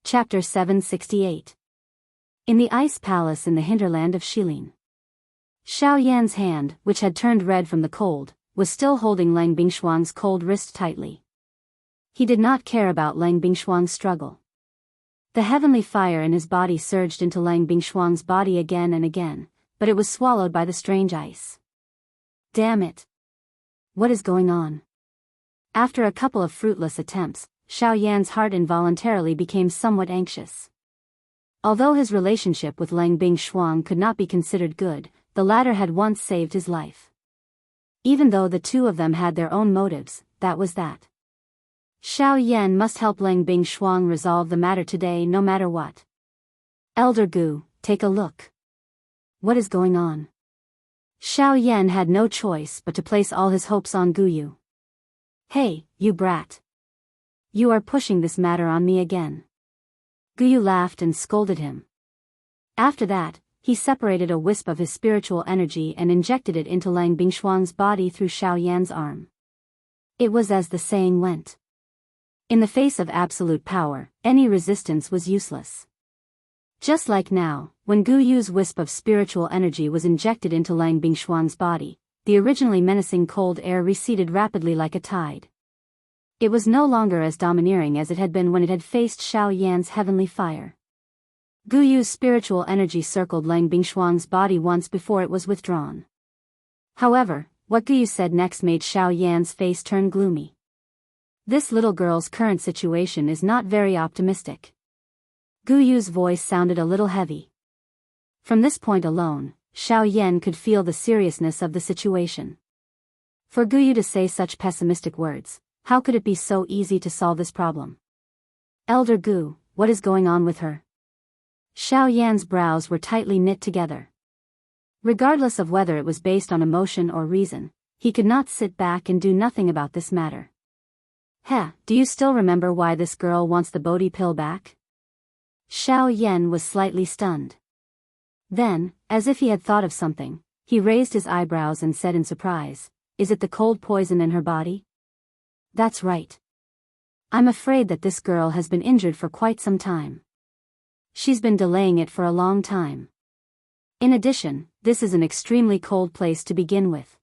Chapter 768. In the ice palace in the hinterland of Shilin. Xiao Yan's hand, which had turned red from the cold, was still holding Lang Bingshuang's cold wrist tightly. He did not care about Lang Bingshuang's struggle. The heavenly fire in his body surged into Lang Bingshuang's body again and again, but it was swallowed by the strange ice. Damn it! What is going on? After a couple of fruitless attempts, Xiao Yan's heart involuntarily became somewhat anxious. Although his relationship with Lang Bingshuang could not be considered good, the latter had once saved his life. Even though the two of them had their own motives, that was that. Xiao Yan must help Lang Bingshuang resolve the matter today no matter what. Elder Gu, take a look. What is going on? Xiao Yan had no choice but to place all his hopes on Guyu. Hey, you brat. You are pushing this matter on me again. Guyu laughed and scolded him. After that, he separated a wisp of his spiritual energy and injected it into Lang Bingshuang's body through Xiao Yan's arm. It was as the saying went. In the face of absolute power, any resistance was useless. Just like now, when Guyu's wisp of spiritual energy was injected into Lang Bingshuang's body, the originally menacing cold air receded rapidly like a tide. It was no longer as domineering as it had been when it had faced Xiao Yan's heavenly fire. Guyu's spiritual energy circled Lang Bingshuang's body once before it was withdrawn. However, what Guyu said next made Xiao Yan's face turn gloomy. This little girl's current situation is not very optimistic. Guyu's voice sounded a little heavy. From this point alone, Xiao Yan could feel the seriousness of the situation. For Guyu to say such pessimistic words, how could it be so easy to solve this problem? Elder Gu, what is going on with her? Xiao Yan's brows were tightly knit together. Regardless of whether it was based on emotion or reason, he could not sit back and do nothing about this matter. Heh, do you still remember why this girl wants the Bodhi pill back? Xiao Yan was slightly stunned. Then, as if he had thought of something, he raised his eyebrows and said in surprise, "Is it the cold poison in her body?" That's right. I'm afraid that this girl has been injured for quite some time. She's been delaying it for a long time. In addition, this is an extremely cold place to begin with.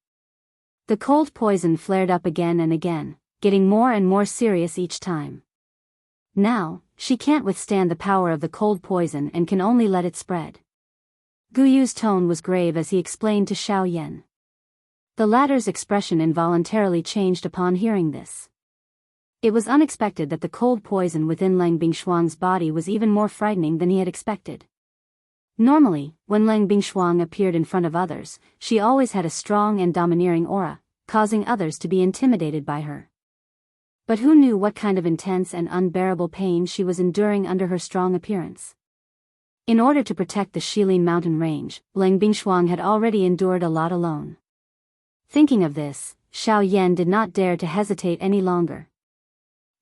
The cold poison flared up again and again, getting more and more serious each time. Now, she can't withstand the power of the cold poison and can only let it spread. Guyu's tone was grave as he explained to Xiao Yan. The latter's expression involuntarily changed upon hearing this. It was unexpected that the cold poison within Lang Bingshuang's body was even more frightening than he had expected. Normally, when Lang Bingshuang appeared in front of others, she always had a strong and domineering aura, causing others to be intimidated by her. But who knew what kind of intense and unbearable pain she was enduring under her strong appearance? In order to protect the Shilin mountain range, Lang Bingshuang had already endured a lot alone. Thinking of this, Xiao Yan did not dare to hesitate any longer.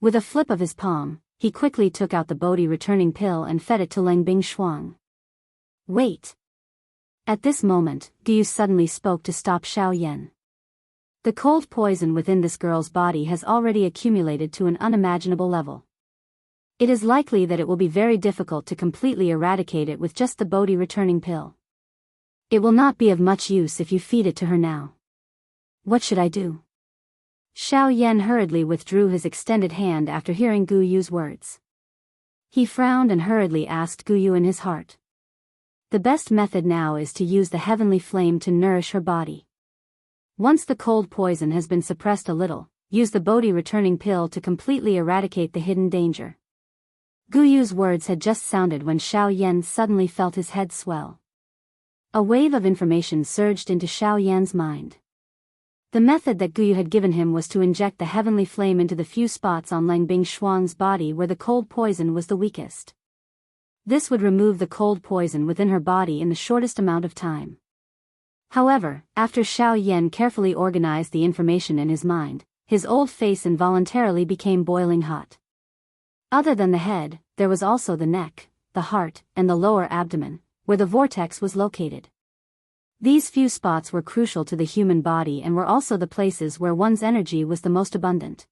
With a flip of his palm, he quickly took out the Bodhi returning pill and fed it to Lang Bingshuang. Wait! At this moment, Guyu suddenly spoke to stop Xiao Yan. The cold poison within this girl's body has already accumulated to an unimaginable level. It is likely that it will be very difficult to completely eradicate it with just the Bodhi returning pill. It will not be of much use if you feed it to her now. What should I do? Xiao Yan hurriedly withdrew his extended hand after hearing Guyu's words. He frowned and hurriedly asked Guyu in his heart. The best method now is to use the heavenly flame to nourish her body. Once the cold poison has been suppressed a little, use the Bodhi returning pill to completely eradicate the hidden danger. Guyu's words had just sounded when Xiao Yan suddenly felt his head swell. A wave of information surged into Xiao Yan's mind. The method that Guyu had given him was to inject the heavenly flame into the few spots on Lang Bingshuang's body where the cold poison was the weakest. This would remove the cold poison within her body in the shortest amount of time. However, after Xiao Yan carefully organized the information in his mind, his old face involuntarily became boiling hot. Other than the head, there was also the neck, the heart, and the lower abdomen, where the vortex was located. These few spots were crucial to the human body and were also the places where one's energy was the most abundant.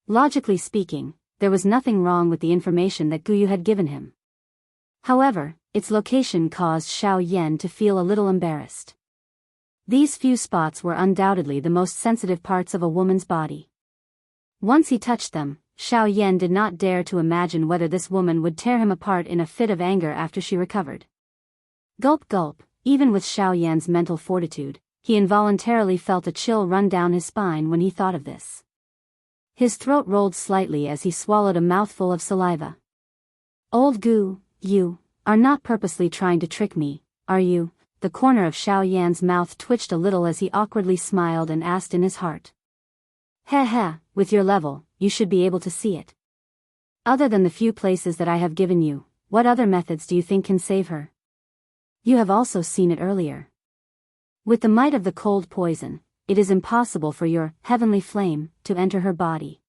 Logically speaking, there was nothing wrong with the information that Guyu had given him. However, its location caused Xiao Yan to feel a little embarrassed. These few spots were undoubtedly the most sensitive parts of a woman's body. Once he touched them, Xiao Yan did not dare to imagine whether this woman would tear him apart in a fit of anger after she recovered. Gulp gulp, even with Xiao Yan's mental fortitude, he involuntarily felt a chill run down his spine when he thought of this. His throat rolled slightly as he swallowed a mouthful of saliva. Old Gu, you are not purposely trying to trick me, are you? The corner of Xiao Yan's mouth twitched a little as he awkwardly smiled and asked in his heart. Heh heh, with your level, you should be able to see it. Other than the few places that I have given you, what other methods do you think can save her? You have also seen it earlier. With the might of the cold poison, it is impossible for your heavenly flame to enter her body.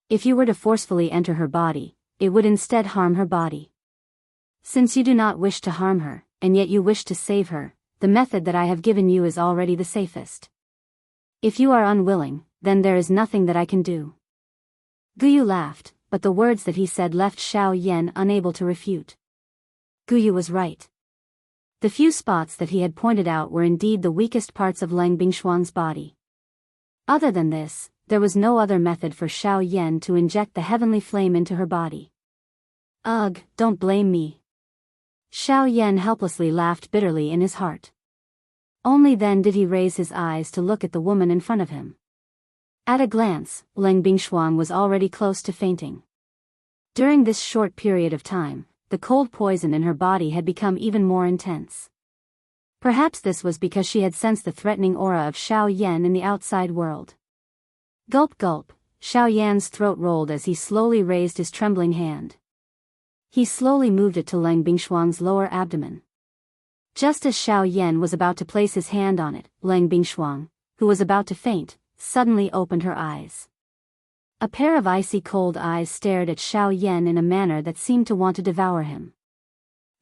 If you were to forcefully enter her body, it would instead harm her body. Since you do not wish to harm her, and yet you wish to save her, the method that I have given you is already the safest. If you are unwilling, then there is nothing that I can do. Guyu laughed, but the words that he said left Xiao Yan unable to refute. Guyu was right. The few spots that he had pointed out were indeed the weakest parts of Lang Bingshuang's body. Other than this, there was no other method for Xiao Yan to inject the heavenly flame into her body. Ugh, don't blame me. Xiao Yan helplessly laughed bitterly in his heart. Only then did he raise his eyes to look at the woman in front of him. At a glance, Lang Bingshuang was already close to fainting. During this short period of time, the cold poison in her body had become even more intense. Perhaps this was because she had sensed the threatening aura of Xiao Yan in the outside world. Gulp gulp, Xiao Yan's throat rolled as he slowly raised his trembling hand. He slowly moved it to Lang Bingshuang's lower abdomen. Just as Xiao Yan was about to place his hand on it, Lang Bingshuang, who was about to faint, suddenly opened her eyes. A pair of icy cold eyes stared at Xiao Yan in a manner that seemed to want to devour him.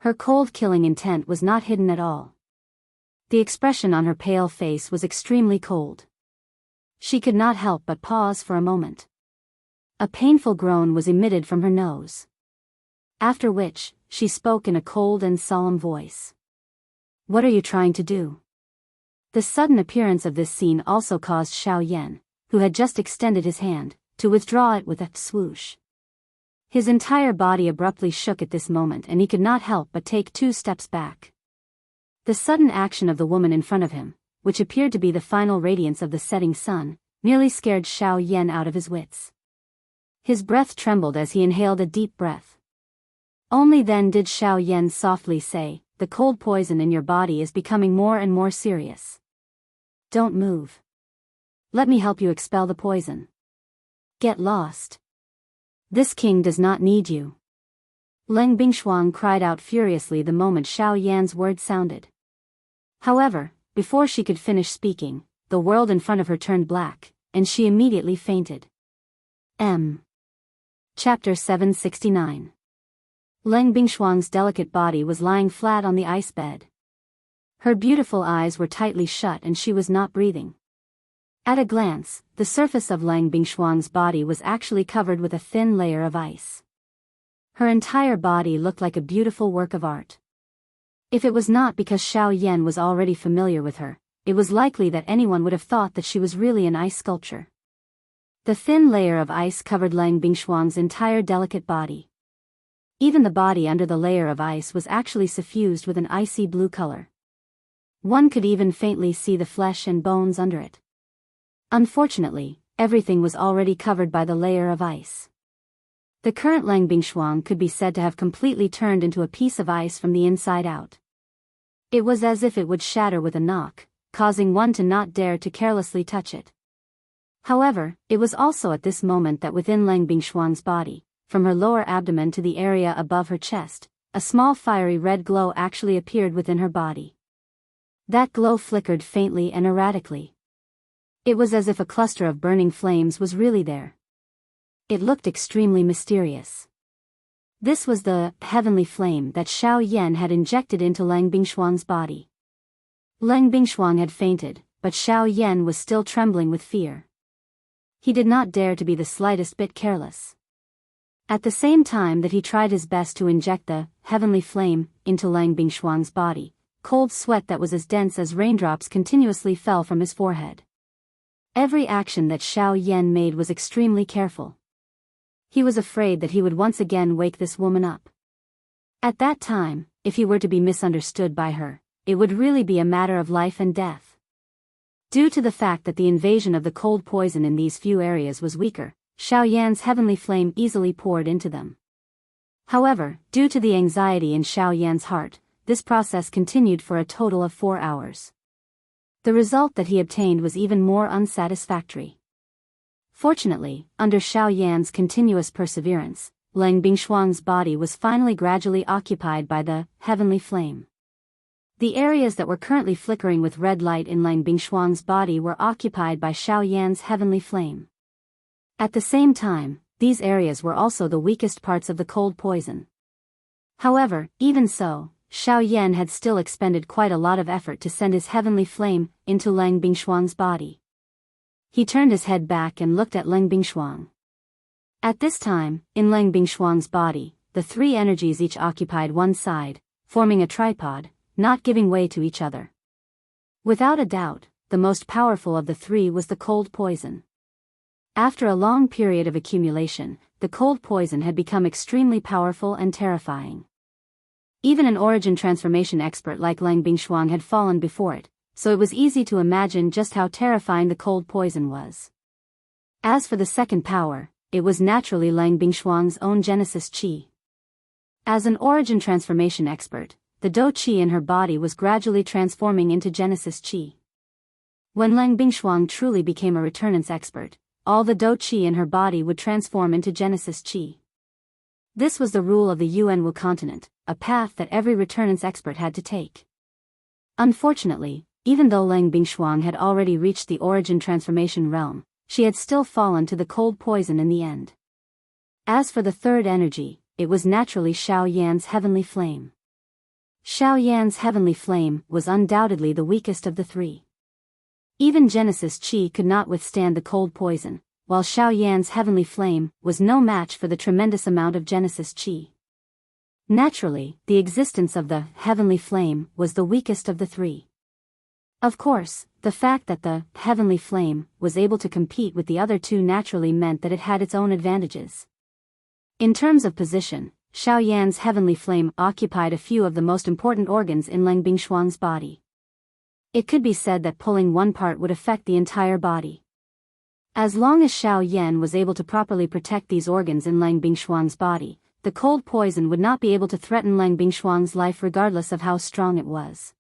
Her cold killing intent was not hidden at all. The expression on her pale face was extremely cold. She could not help but pause for a moment. A painful groan was emitted from her nose. After which, she spoke in a cold and solemn voice. What are you trying to do? The sudden appearance of this scene also caused Xiao Yan, who had just extended his hand, to withdraw it with a swoosh. His entire body abruptly shook at this moment and he could not help but take 2 steps back. The sudden action of the woman in front of him, which appeared to be the final radiance of the setting sun, nearly scared Xiao Yan out of his wits. His breath trembled as he inhaled a deep breath. Only then did Xiao Yan softly say, "The cold poison in your body is becoming more and more serious. Don't move. Let me help you expel the poison. Get lost. This king does not need you." Lang Bingshuang cried out furiously the moment Xiao Yan's words sounded. However, before she could finish speaking, the world in front of her turned black, and she immediately fainted. Chapter 769. Lang Bingshuang's delicate body was lying flat on the ice bed. Her beautiful eyes were tightly shut and she was not breathing. At a glance, the surface of Lang Bingshuang's body was actually covered with a thin layer of ice. Her entire body looked like a beautiful work of art. If it was not because Xiao Yan was already familiar with her, it was likely that anyone would have thought that she was really an ice sculpture. The thin layer of ice covered Lang Bingshuang's entire delicate body. Even the body under the layer of ice was actually suffused with an icy blue color. One could even faintly see the flesh and bones under it. Unfortunately, everything was already covered by the layer of ice. The current Lang Bingshuang could be said to have completely turned into a piece of ice from the inside out. It was as if it would shatter with a knock, causing one to not dare to carelessly touch it. However, it was also at this moment that within Lang Bingshuang's body, from her lower abdomen to the area above her chest, a small fiery red glow actually appeared within her body. That glow flickered faintly and erratically. It was as if a cluster of burning flames was really there. It looked extremely mysterious. This was the heavenly flame that Xiao Yan had injected into Lang Bingshuang's body. Lang Bingshuang had fainted, but Xiao Yan was still trembling with fear. He did not dare to be the slightest bit careless. At the same time that he tried his best to inject the heavenly flame into Lang Bingshuang's body, cold sweat that was as dense as raindrops continuously fell from his forehead. Every action that Xiao Yan made was extremely careful. He was afraid that he would once again wake this woman up. At that time, if he were to be misunderstood by her, it would really be a matter of life and death. Due to the fact that the invasion of the cold poison in these few areas was weaker, Xiao Yan's heavenly flame easily poured into them. However, due to the anxiety in Xiao Yan's heart, this process continued for a total of 4 hours. The result that he obtained was even more unsatisfactory. Fortunately, under Xiao Yan's continuous perseverance, Lang Bingshuang's body was finally gradually occupied by the heavenly flame. The areas that were currently flickering with red light in Lang Bingshuang's body were occupied by Xiao Yan's heavenly flame. At the same time, these areas were also the weakest parts of the cold poison. However, even so, Xiao Yan had still expended quite a lot of effort to send his heavenly flame into Lang Bingshuang's body. He turned his head back and looked at Lang Bingshuang. At this time, in Lang Bingshuang's body, the three energies each occupied one side, forming a tripod, not giving way to each other. Without a doubt, the most powerful of the three was the cold poison. After a long period of accumulation, the cold poison had become extremely powerful and terrifying. Even an origin transformation expert like Lang Bingshuang had fallen before it, so it was easy to imagine just how terrifying the cold poison was. As for the second power, it was naturally Lang Bingshuang's own Genesis Qi. As an origin transformation expert, the Dou Qi in her body was gradually transforming into Genesis Qi. When Lang Bingshuang truly became a returnance expert, all the Dou Qi in her body would transform into Genesis Qi. This was the rule of the Yuanwu continent, a path that every returnance expert had to take. Unfortunately, even though Lang Bingshuang had already reached the origin transformation realm, she had still fallen to the cold poison in the end. As for the third energy, it was naturally Xiao Yan's heavenly flame. Xiao Yan's heavenly flame was undoubtedly the weakest of the three. Even Genesis Qi could not withstand the cold poison, while Xiao Yan's heavenly flame was no match for the tremendous amount of Genesis Qi. Naturally, the existence of the heavenly flame was the weakest of the three. Of course, the fact that the heavenly flame was able to compete with the other two naturally meant that it had its own advantages. In terms of position, Xiao Yan's heavenly flame occupied a few of the most important organs in Lang Bingshuang's body. It could be said that pulling one part would affect the entire body. As long as Xiao Yan was able to properly protect these organs in Lang Bingshuang's body, the cold poison would not be able to threaten Lang Bingshuang's life regardless of how strong it was.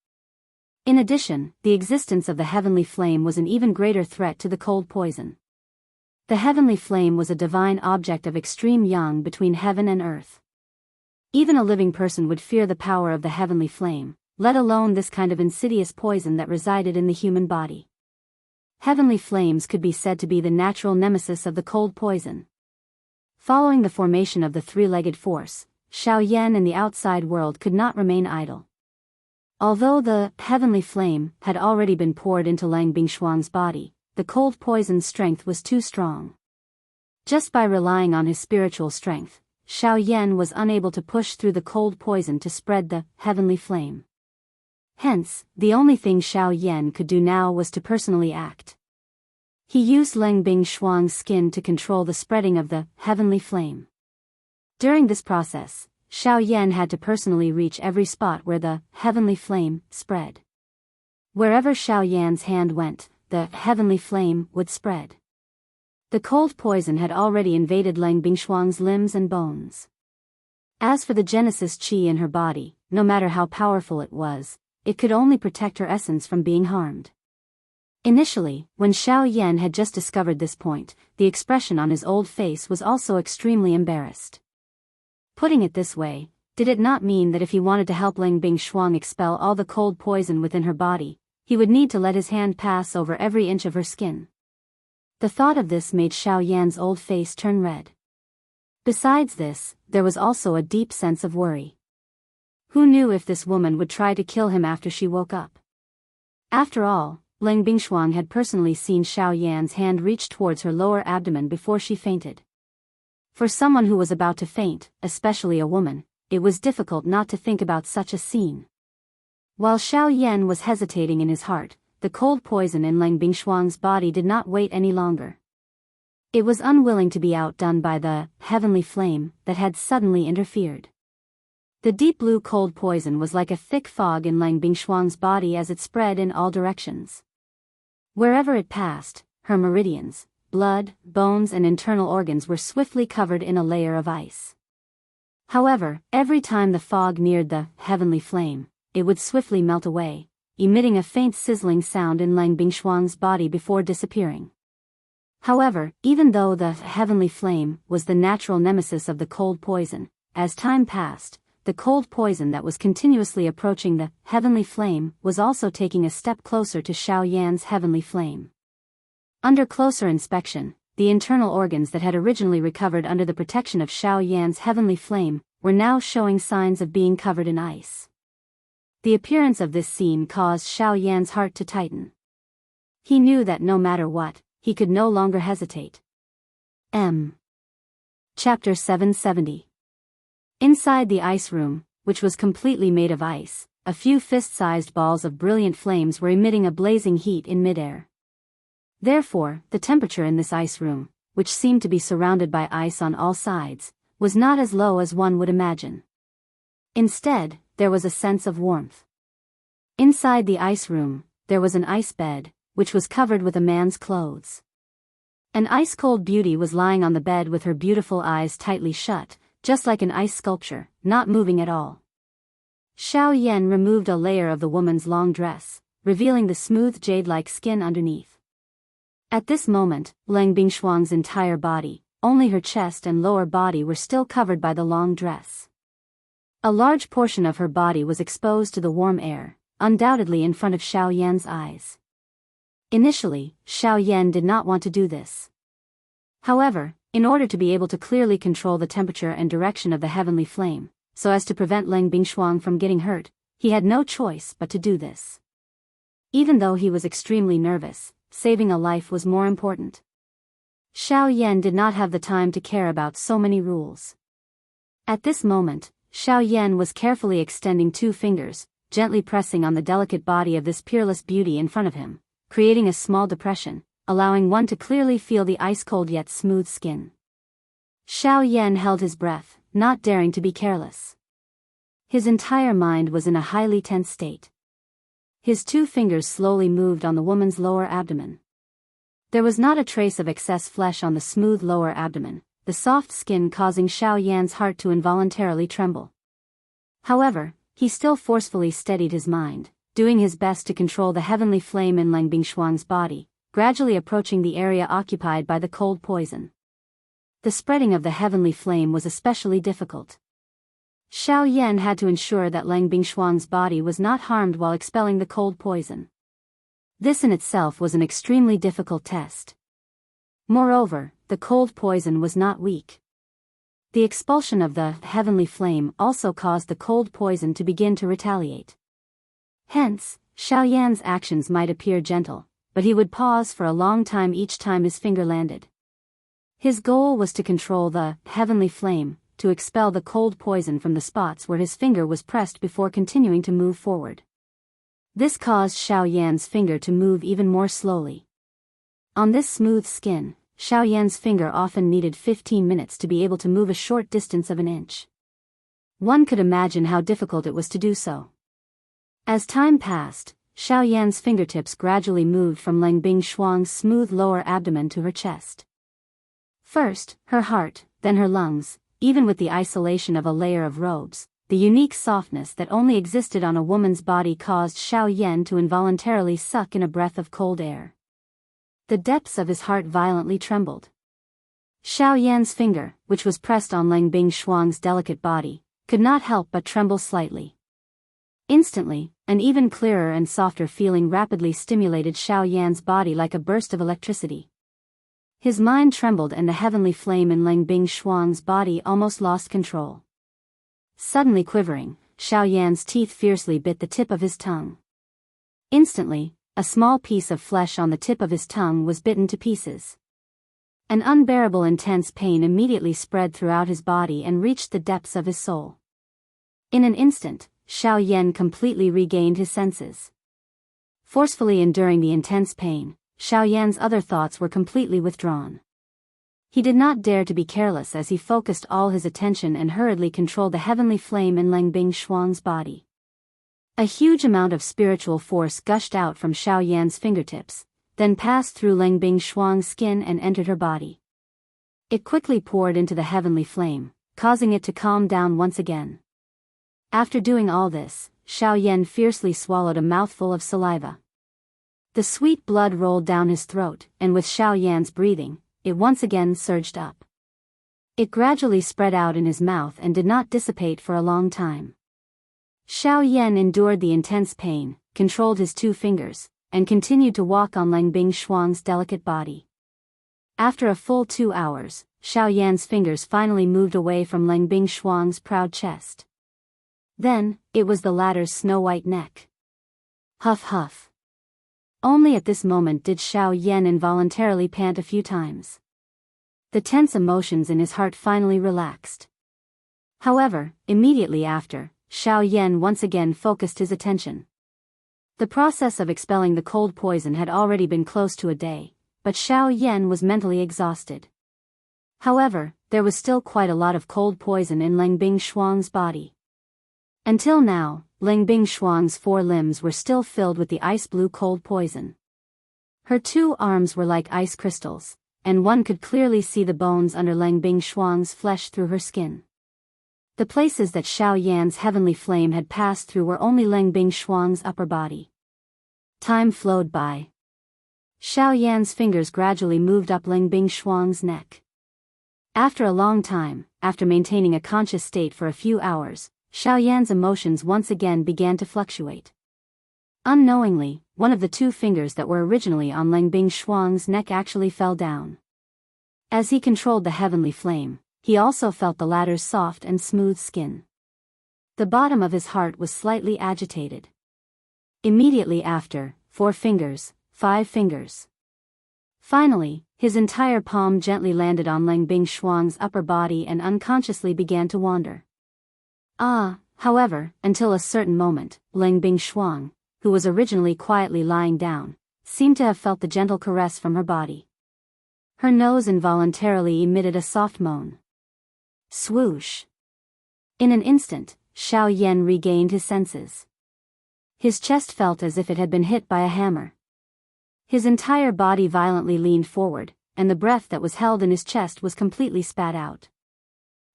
In addition, the existence of the heavenly flame was an even greater threat to the cold poison. The heavenly flame was a divine object of extreme yang between heaven and earth. Even a living person would fear the power of the heavenly flame, let alone this kind of insidious poison that resided in the human body. Heavenly flames could be said to be the natural nemesis of the cold poison. Following the formation of the three-legged force, Xiao Yan in the outside world could not remain idle. Although the heavenly flame had already been poured into Lang Bingshuang's body, the cold poison's strength was too strong. Just by relying on his spiritual strength, Xiao Yan was unable to push through the cold poison to spread the heavenly flame. Hence, the only thing Xiao Yan could do now was to personally act. He used Lang Bingshuang's skin to control the spreading of the heavenly flame. During this process, Xiao Yan had to personally reach every spot where the heavenly flame spread. Wherever Xiao Yan's hand went, the heavenly flame would spread. The cold poison had already invaded Lang Bingshuang's limbs and bones. As for the Genesis Qi in her body, no matter how powerful it was, it could only protect her essence from being harmed. Initially, when Xiao Yan had just discovered this point, the expression on his old face was also extremely embarrassed. Putting it this way, did it not mean that if he wanted to help Lang Bingshuang expel all the cold poison within her body, he would need to let his hand pass over every inch of her skin? The thought of this made Xiao Yan's old face turn red. Besides this, there was also a deep sense of worry. Who knew if this woman would try to kill him after she woke up? After all, Lang Bingshuang had personally seen Xiao Yan's hand reach towards her lower abdomen before she fainted. For someone who was about to faint, especially a woman, it was difficult not to think about such a scene. While Xiao Yan was hesitating in his heart, the cold poison in Lang Bingshuang's body did not wait any longer. It was unwilling to be outdone by the heavenly flame that had suddenly interfered. The deep blue cold poison was like a thick fog in Lang Bingshuang's body as it spread in all directions. Wherever it passed, her meridians, blood, bones and internal organs were swiftly covered in a layer of ice. However, every time the fog neared the heavenly flame, it would swiftly melt away, emitting a faint sizzling sound in Lang Bingshuang's body before disappearing. However, even though the heavenly flame was the natural nemesis of the cold poison, as time passed, the cold poison that was continuously approaching the heavenly flame was also taking a step closer to Xiao Yan's heavenly flame. Under closer inspection, the internal organs that had originally recovered under the protection of Xiao Yan's heavenly flame were now showing signs of being covered in ice. The appearance of this scene caused Xiao Yan's heart to tighten. He knew that no matter what, he could no longer hesitate. Chapter 770. Inside the ice room, which was completely made of ice, a few fist-sized balls of brilliant flames were emitting a blazing heat in midair. Therefore, the temperature in this ice room, which seemed to be surrounded by ice on all sides, was not as low as one would imagine. Instead, there was a sense of warmth. Inside the ice room, there was an ice bed, which was covered with a man's clothes. An ice-cold beauty was lying on the bed with her beautiful eyes tightly shut, just like an ice sculpture, not moving at all. Xiao Yan removed a layer of the woman's long dress, revealing the smooth jade-like skin underneath. At this moment, Lang Bingshuang's entire body, only her chest and lower body were still covered by the long dress. A large portion of her body was exposed to the warm air, undoubtedly in front of Xiao Yan's eyes. Initially, Xiao Yan did not want to do this. However, in order to be able to clearly control the temperature and direction of the heavenly flame, so as to prevent Lang Bingshuang from getting hurt, he had no choice but to do this. Even though he was extremely nervous, saving a life was more important. Xiao Yan did not have the time to care about so many rules. At this moment, Xiao Yan was carefully extending 2 fingers, gently pressing on the delicate body of this peerless beauty in front of him, creating a small depression, allowing one to clearly feel the ice-cold yet smooth skin. Xiao Yan held his breath, not daring to be careless. His entire mind was in a highly tense state. His 2 fingers slowly moved on the woman's lower abdomen. There was not a trace of excess flesh on the smooth lower abdomen, the soft skin causing Xiao Yan's heart to involuntarily tremble. However, he still forcefully steadied his mind, doing his best to control the heavenly flame in Lang Bingshuang's body, gradually approaching the area occupied by the cold poison. The spreading of the heavenly flame was especially difficult. Xiao Yan had to ensure that Lang Bingshuang's body was not harmed while expelling the cold poison. This in itself was an extremely difficult test. Moreover, the cold poison was not weak. The expulsion of the heavenly flame also caused the cold poison to begin to retaliate. Hence, Xiao Yan's actions might appear gentle, but he would pause for a long time each time his finger landed. His goal was to control the heavenly flame, to expel the cold poison from the spots where his finger was pressed before continuing to move forward. This caused Xiao Yan's finger to move even more slowly. On this smooth skin, Xiao Yan's finger often needed 15 minutes to be able to move a short distance of an inch. One could imagine how difficult it was to do so. As time passed, Xiao Yan's fingertips gradually moved from Lang Bingshuang's smooth lower abdomen to her chest. First, her heart, then her lungs, even with the isolation of a layer of robes, the unique softness that only existed on a woman's body caused Xiao Yan to involuntarily suck in a breath of cold air. The depths of his heart violently trembled. Xiao Yan's finger, which was pressed on Lang Bingshuang's delicate body, could not help but tremble slightly. Instantly, an even clearer and softer feeling rapidly stimulated Xiao Yan's body like a burst of electricity. His mind trembled and the heavenly flame in Lang Bingshuang's body almost lost control. Suddenly quivering, Xiao Yan's teeth fiercely bit the tip of his tongue. Instantly, a small piece of flesh on the tip of his tongue was bitten to pieces. An unbearable intense pain immediately spread throughout his body and reached the depths of his soul. In an instant, Xiao Yan completely regained his senses. Forcefully enduring the intense pain, Xiao Yan's other thoughts were completely withdrawn. He did not dare to be careless as he focused all his attention and hurriedly controlled the heavenly flame in Langbing Shuang's body. A huge amount of spiritual force gushed out from Xiao Yan's fingertips, then passed through Langbing Shuang's skin and entered her body. It quickly poured into the heavenly flame, causing it to calm down once again. After doing all this, Xiao Yan fiercely swallowed a mouthful of saliva. The sweet blood rolled down his throat, and with Xiao Yan's breathing, it once again surged up. It gradually spread out in his mouth and did not dissipate for a long time. Xiao Yan endured the intense pain, controlled his 2 fingers, and continued to walk on Langbing Shuang's delicate body. After a full 2 hours, Xiao Yan's fingers finally moved away from Langbing Shuang's proud chest. Then, it was the latter's snow-white neck. Huff huff. Only at this moment did Xiao Yan involuntarily pant a few times. The tense emotions in his heart finally relaxed. However, immediately after, Xiao Yan once again focused his attention. The process of expelling the cold poison had already been close to a day, but Xiao Yan was mentally exhausted. However, there was still quite a lot of cold poison in Langbing Shuang's body. Until now, Langbing Shuang's 4 limbs were still filled with the ice-blue cold poison. Her 2 arms were like ice crystals, and one could clearly see the bones under Langbing Shuang's flesh through her skin. The places that Xiao Yan's heavenly flame had passed through were only Langbing Shuang's upper body. Time flowed by. Xiao Yan's fingers gradually moved up Langbing Shuang's neck. After a long time, after maintaining a conscious state for a few hours, Xiao Yan's emotions once again began to fluctuate. Unknowingly, one of the 2 fingers that were originally on Langbing Shuang's neck actually fell down. As he controlled the heavenly flame, he also felt the latter's soft and smooth skin. The bottom of his heart was slightly agitated. Immediately after, 4 fingers, 5 fingers. Finally, his entire palm gently landed on Langbing Shuang's upper body and unconsciously began to wander. However, until a certain moment, Langbing Shuang, who was originally quietly lying down, seemed to have felt the gentle caress from her body. Her nose involuntarily emitted a soft moan. Swoosh! In an instant, Xiao Yan regained his senses. His chest felt as if it had been hit by a hammer. His entire body violently leaned forward, and the breath that was held in his chest was completely spat out.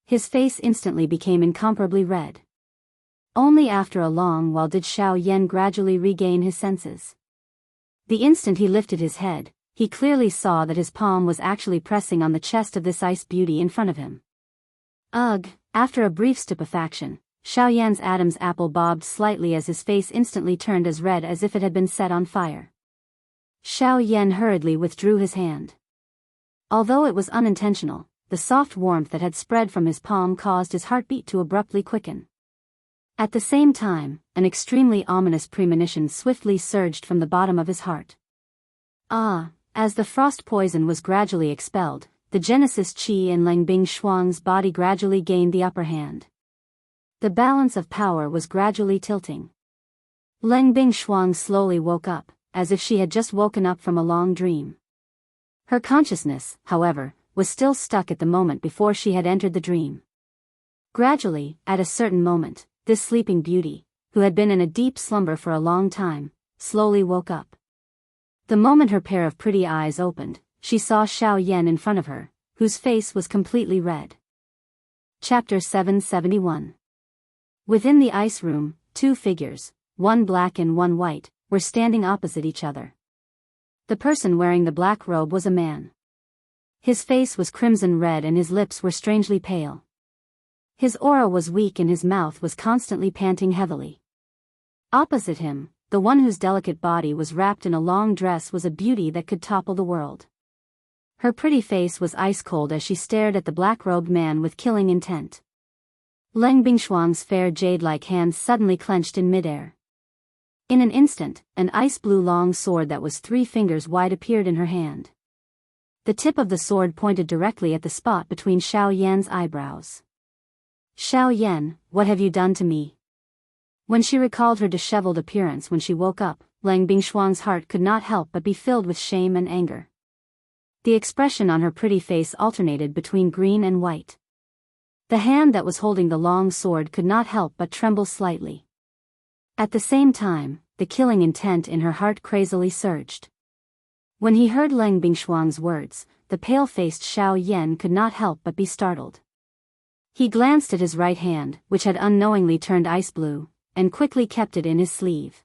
His face instantly became incomparably red. Only after a long while did Xiao Yan gradually regain his senses. The instant he lifted his head, he clearly saw that his palm was actually pressing on the chest of this ice beauty in front of him. Ugh! After a brief stupefaction, Xiao Yan's Adam's apple bobbed slightly as his face instantly turned as red as if it had been set on fire. Xiao Yan hurriedly withdrew his hand. Although it was unintentional, the soft warmth that had spread from his palm caused his heartbeat to abruptly quicken. At the same time, an extremely ominous premonition swiftly surged from the bottom of his heart. As the frost poison was gradually expelled, the Genesis Qi in Langbing Shuang's body gradually gained the upper hand. The balance of power was gradually tilting. Langbing Shuang slowly woke up, as if she had just woken up from a long dream. Her consciousness, however, was still stuck at the moment before she had entered the dream. Gradually, at a certain moment, this sleeping beauty, who had been in a deep slumber for a long time, slowly woke up. The moment her pair of pretty eyes opened, she saw Xiao Yan in front of her, whose face was completely red. Chapter 771. Within the ice room, 2 figures, one black and one white, were standing opposite each other. The person wearing the black robe was a man. His face was crimson red and his lips were strangely pale. His aura was weak and his mouth was constantly panting heavily. Opposite him, the one whose delicate body was wrapped in a long dress was a beauty that could topple the world. Her pretty face was ice-cold as she stared at the black-robed man with killing intent. Langbing Shuang's fair jade-like hands suddenly clenched in midair. In an instant, an ice-blue long sword that was 3 fingers wide appeared in her hand. The tip of the sword pointed directly at the spot between Xiao Yan's eyebrows. Xiao Yan, what have you done to me? When she recalled her disheveled appearance when she woke up, Lang Bingshuang's heart could not help but be filled with shame and anger. The expression on her pretty face alternated between green and white. The hand that was holding the long sword could not help but tremble slightly. At the same time, the killing intent in her heart crazily surged. When he heard Lang Bingshuang's words, the pale-faced Xiao Yan could not help but be startled. He glanced at his right hand, which had unknowingly turned ice blue, and quickly kept it in his sleeve.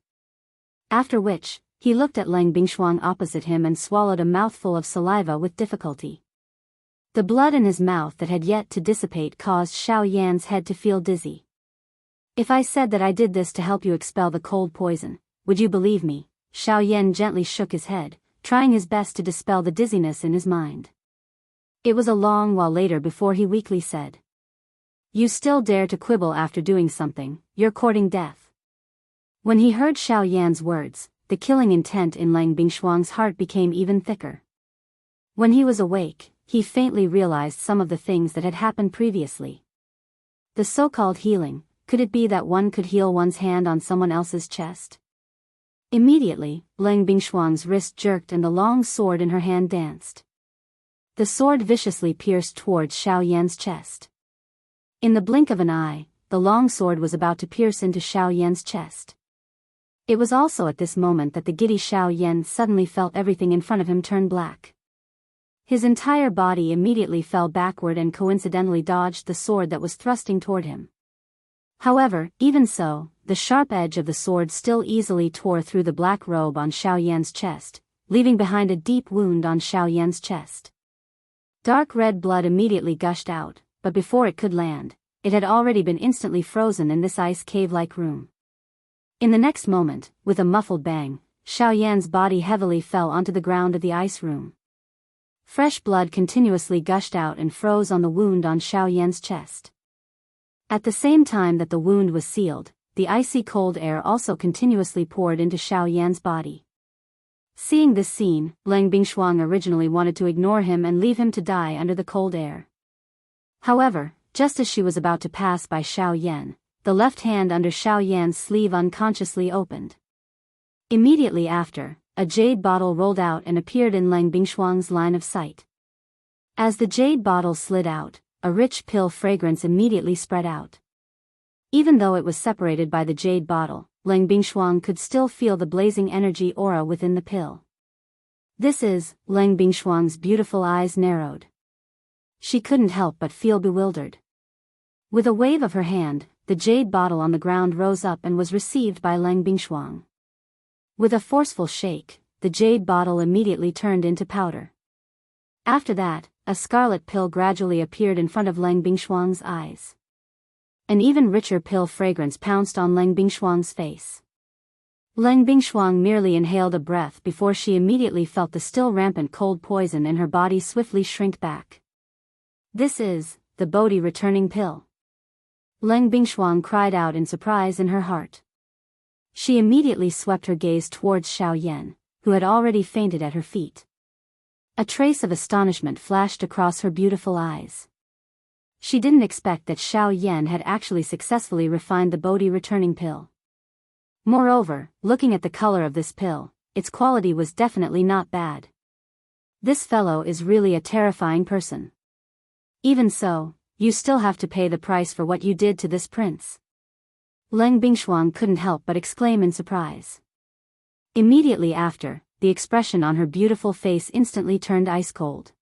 After which, he looked at Lang Bingshuang opposite him and swallowed a mouthful of saliva with difficulty. The blood in his mouth that had yet to dissipate caused Xiao Yan's head to feel dizzy. If I said that I did this to help you expel the cold poison, would you believe me? Xiao Yan gently shook his head, trying his best to dispel the dizziness in his mind. It was a long while later before he weakly said, "You still dare to quibble after doing something, you're courting death." When he heard Xiao Yan's words, the killing intent in Lang Bingshuang's heart became even thicker. When he was awake, he faintly realized some of the things that had happened previously. The so-called healing, could it be that one could heal one's hand on someone else's chest? Immediately, Lang Bingshuang's wrist jerked and the long sword in her hand danced. The sword viciously pierced towards Xiao Yan's chest. In the blink of an eye, the long sword was about to pierce into Xiao Yan's chest. It was also at this moment that the giddy Xiao Yan suddenly felt everything in front of him turn black. His entire body immediately fell backward and coincidentally dodged the sword that was thrusting toward him. However, even so, the sharp edge of the sword still easily tore through the black robe on Xiao Yan's chest, leaving behind a deep wound on Xiao Yan's chest. Dark red blood immediately gushed out, but before it could land, it had already been instantly frozen in this ice cave-like room. In the next moment, with a muffled bang, Xiao Yan's body heavily fell onto the ground of the ice room. Fresh blood continuously gushed out and froze on the wound on Xiao Yan's chest. At the same time that the wound was sealed, the icy cold air also continuously poured into Xiao Yan's body. Seeing this scene, Lang Bingshuang originally wanted to ignore him and leave him to die under the cold air. However, just as she was about to pass by Xiao Yan, the left hand under Xiao Yan's sleeve unconsciously opened. Immediately after, a jade bottle rolled out and appeared in Lang Bingshuang's line of sight. As the jade bottle slid out, a rich pill fragrance immediately spread out. Even though it was separated by the jade bottle, Lang Bingshuang could still feel the blazing energy aura within the pill. This is, Lang Bingshuang's beautiful eyes narrowed. She couldn't help but feel bewildered. With a wave of her hand, the jade bottle on the ground rose up and was received by Lang Bingshuang. With a forceful shake, the jade bottle immediately turned into powder. After that, a scarlet pill gradually appeared in front of Lang Bingshuang's eyes. An even richer pill fragrance pounced on Lang Bingshuang's face. Lang Bingshuang merely inhaled a breath before she immediately felt the still rampant cold poison in her body swiftly shrink back. "This is, the Bodhi returning pill." Lang Bingshuang cried out in surprise in her heart. She immediately swept her gaze towards Xiao Yan, who had already fainted at her feet. A trace of astonishment flashed across her beautiful eyes. She didn't expect that Xiao Yan had actually successfully refined the Bodhi returning pill. Moreover, looking at the color of this pill, its quality was definitely not bad. This fellow is really a terrifying person. Even so, you still have to pay the price for what you did to this prince. Lang Bingshuang couldn't help but exclaim in surprise. Immediately after, the expression on her beautiful face instantly turned ice cold.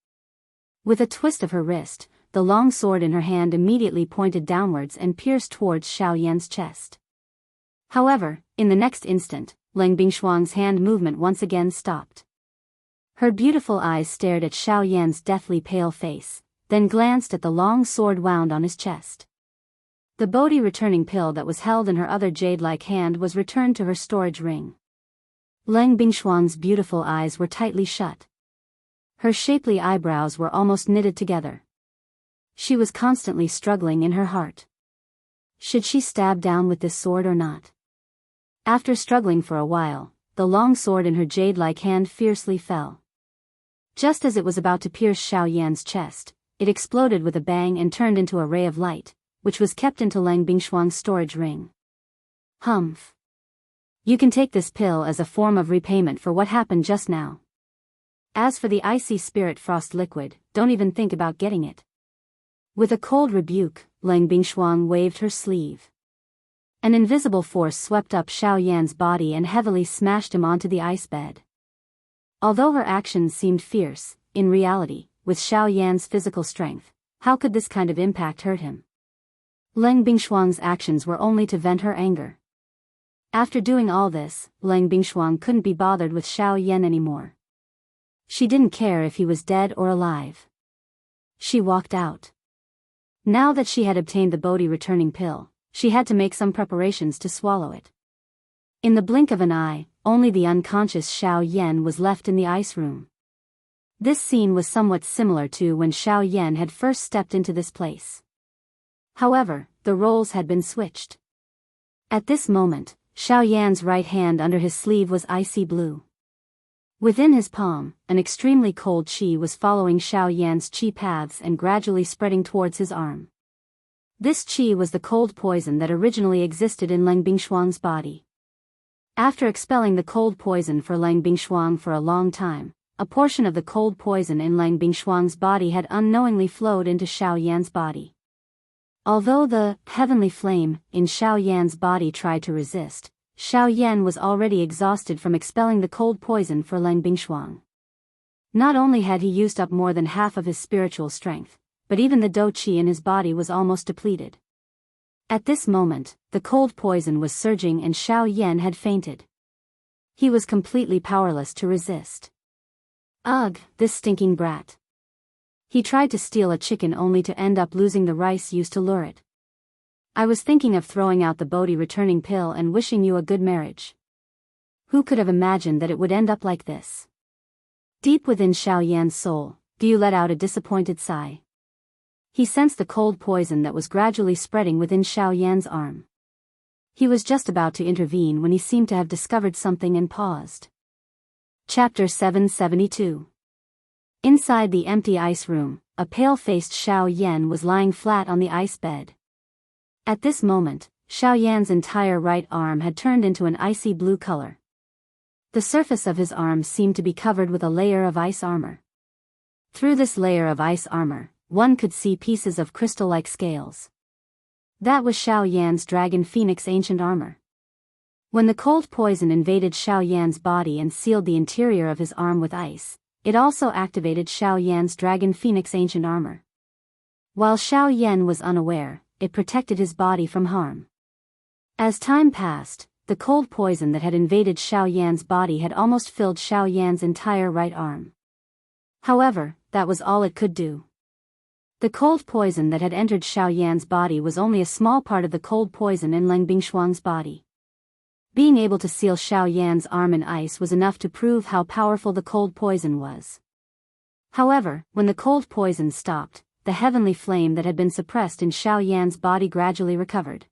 With a twist of her wrist, the long sword in her hand immediately pointed downwards and pierced towards Xiao Yan's chest. However, in the next instant, Lang Bingshuang's hand movement once again stopped. Her beautiful eyes stared at Xiao Yan's deathly pale face, then glanced at the long sword wound on his chest. The Bodhi returning pill that was held in her other jade-like hand was returned to her storage ring. Lang Bingshuang's beautiful eyes were tightly shut. Her shapely eyebrows were almost knitted together. She was constantly struggling in her heart. Should she stab down with this sword or not? After struggling for a while, the long sword in her jade-like hand fiercely fell. Just as it was about to pierce Xiao Yan's chest, it exploded with a bang and turned into a ray of light, which was kept into Lang Bingshuang's storage ring. Humph. You can take this pill as a form of repayment for what happened just now. As for the icy spirit frost liquid, don't even think about getting it. With a cold rebuke, Lang Bingshuang waved her sleeve. An invisible force swept up Xiao Yan's body and heavily smashed him onto the ice bed. Although her actions seemed fierce, in reality, with Xiao Yan's physical strength, how could this kind of impact hurt him? Lang Bingshuang's actions were only to vent her anger. After doing all this, Lang Bingshuang couldn't be bothered with Xiao Yan anymore. She didn't care if he was dead or alive. She walked out. Now that she had obtained the body returning pill, she had to make some preparations to swallow it. In the blink of an eye, only the unconscious Xiao Yan was left in the ice room. This scene was somewhat similar to when Xiao Yan had first stepped into this place. However, the roles had been switched. At this moment, Xiao Yan's right hand under his sleeve was icy blue. Within his palm, an extremely cold qi was following Xiao Yan's qi paths and gradually spreading towards his arm. This qi was the cold poison that originally existed in Lang Bingshuang's body. After expelling the cold poison for Lang Bingshuang for a long time, a portion of the cold poison in Lang Bingshuang's body had unknowingly flowed into Xiao Yan's body. Although the heavenly flame in Xiao Yan's body tried to resist, Xiao Yan was already exhausted from expelling the cold poison for Lang Bingshuang. Not only had he used up more than half of his spiritual strength, but even the dou qi in his body was almost depleted. At this moment, the cold poison was surging and Xiao Yan had fainted. He was completely powerless to resist. Ugh, this stinking brat. He tried to steal a chicken only to end up losing the rice used to lure it. I was thinking of throwing out the Bodhi returning pill and wishing you a good marriage. Who could have imagined that it would end up like this? Deep within Xiao Yan's soul, Gu let out a disappointed sigh. He sensed the cold poison that was gradually spreading within Xiao Yan's arm. He was just about to intervene when he seemed to have discovered something and paused. Chapter 772. Inside the empty ice room, a pale-faced Xiao Yan was lying flat on the ice bed. At this moment, Xiao Yan's entire right arm had turned into an icy blue color. The surface of his arm seemed to be covered with a layer of ice armor. Through this layer of ice armor, one could see pieces of crystal-like scales. That was Xiao Yan's Dragon Phoenix ancient armor. When the cold poison invaded Xiao Yan's body and sealed the interior of his arm with ice, it also activated Xiao Yan's Dragon Phoenix ancient armor. While Xiao Yan was unaware, it protected his body from harm. As time passed, the cold poison that had invaded Xiao Yan's body had almost filled Xiao Yan's entire right arm. However, that was all it could do. The cold poison that had entered Xiao Yan's body was only a small part of the cold poison in Lang Bingshuang's body. Being able to seal Xiao Yan's arm in ice was enough to prove how powerful the cold poison was. However, when the cold poison stopped, the heavenly flame that had been suppressed in Xiao Yan's body gradually recovered.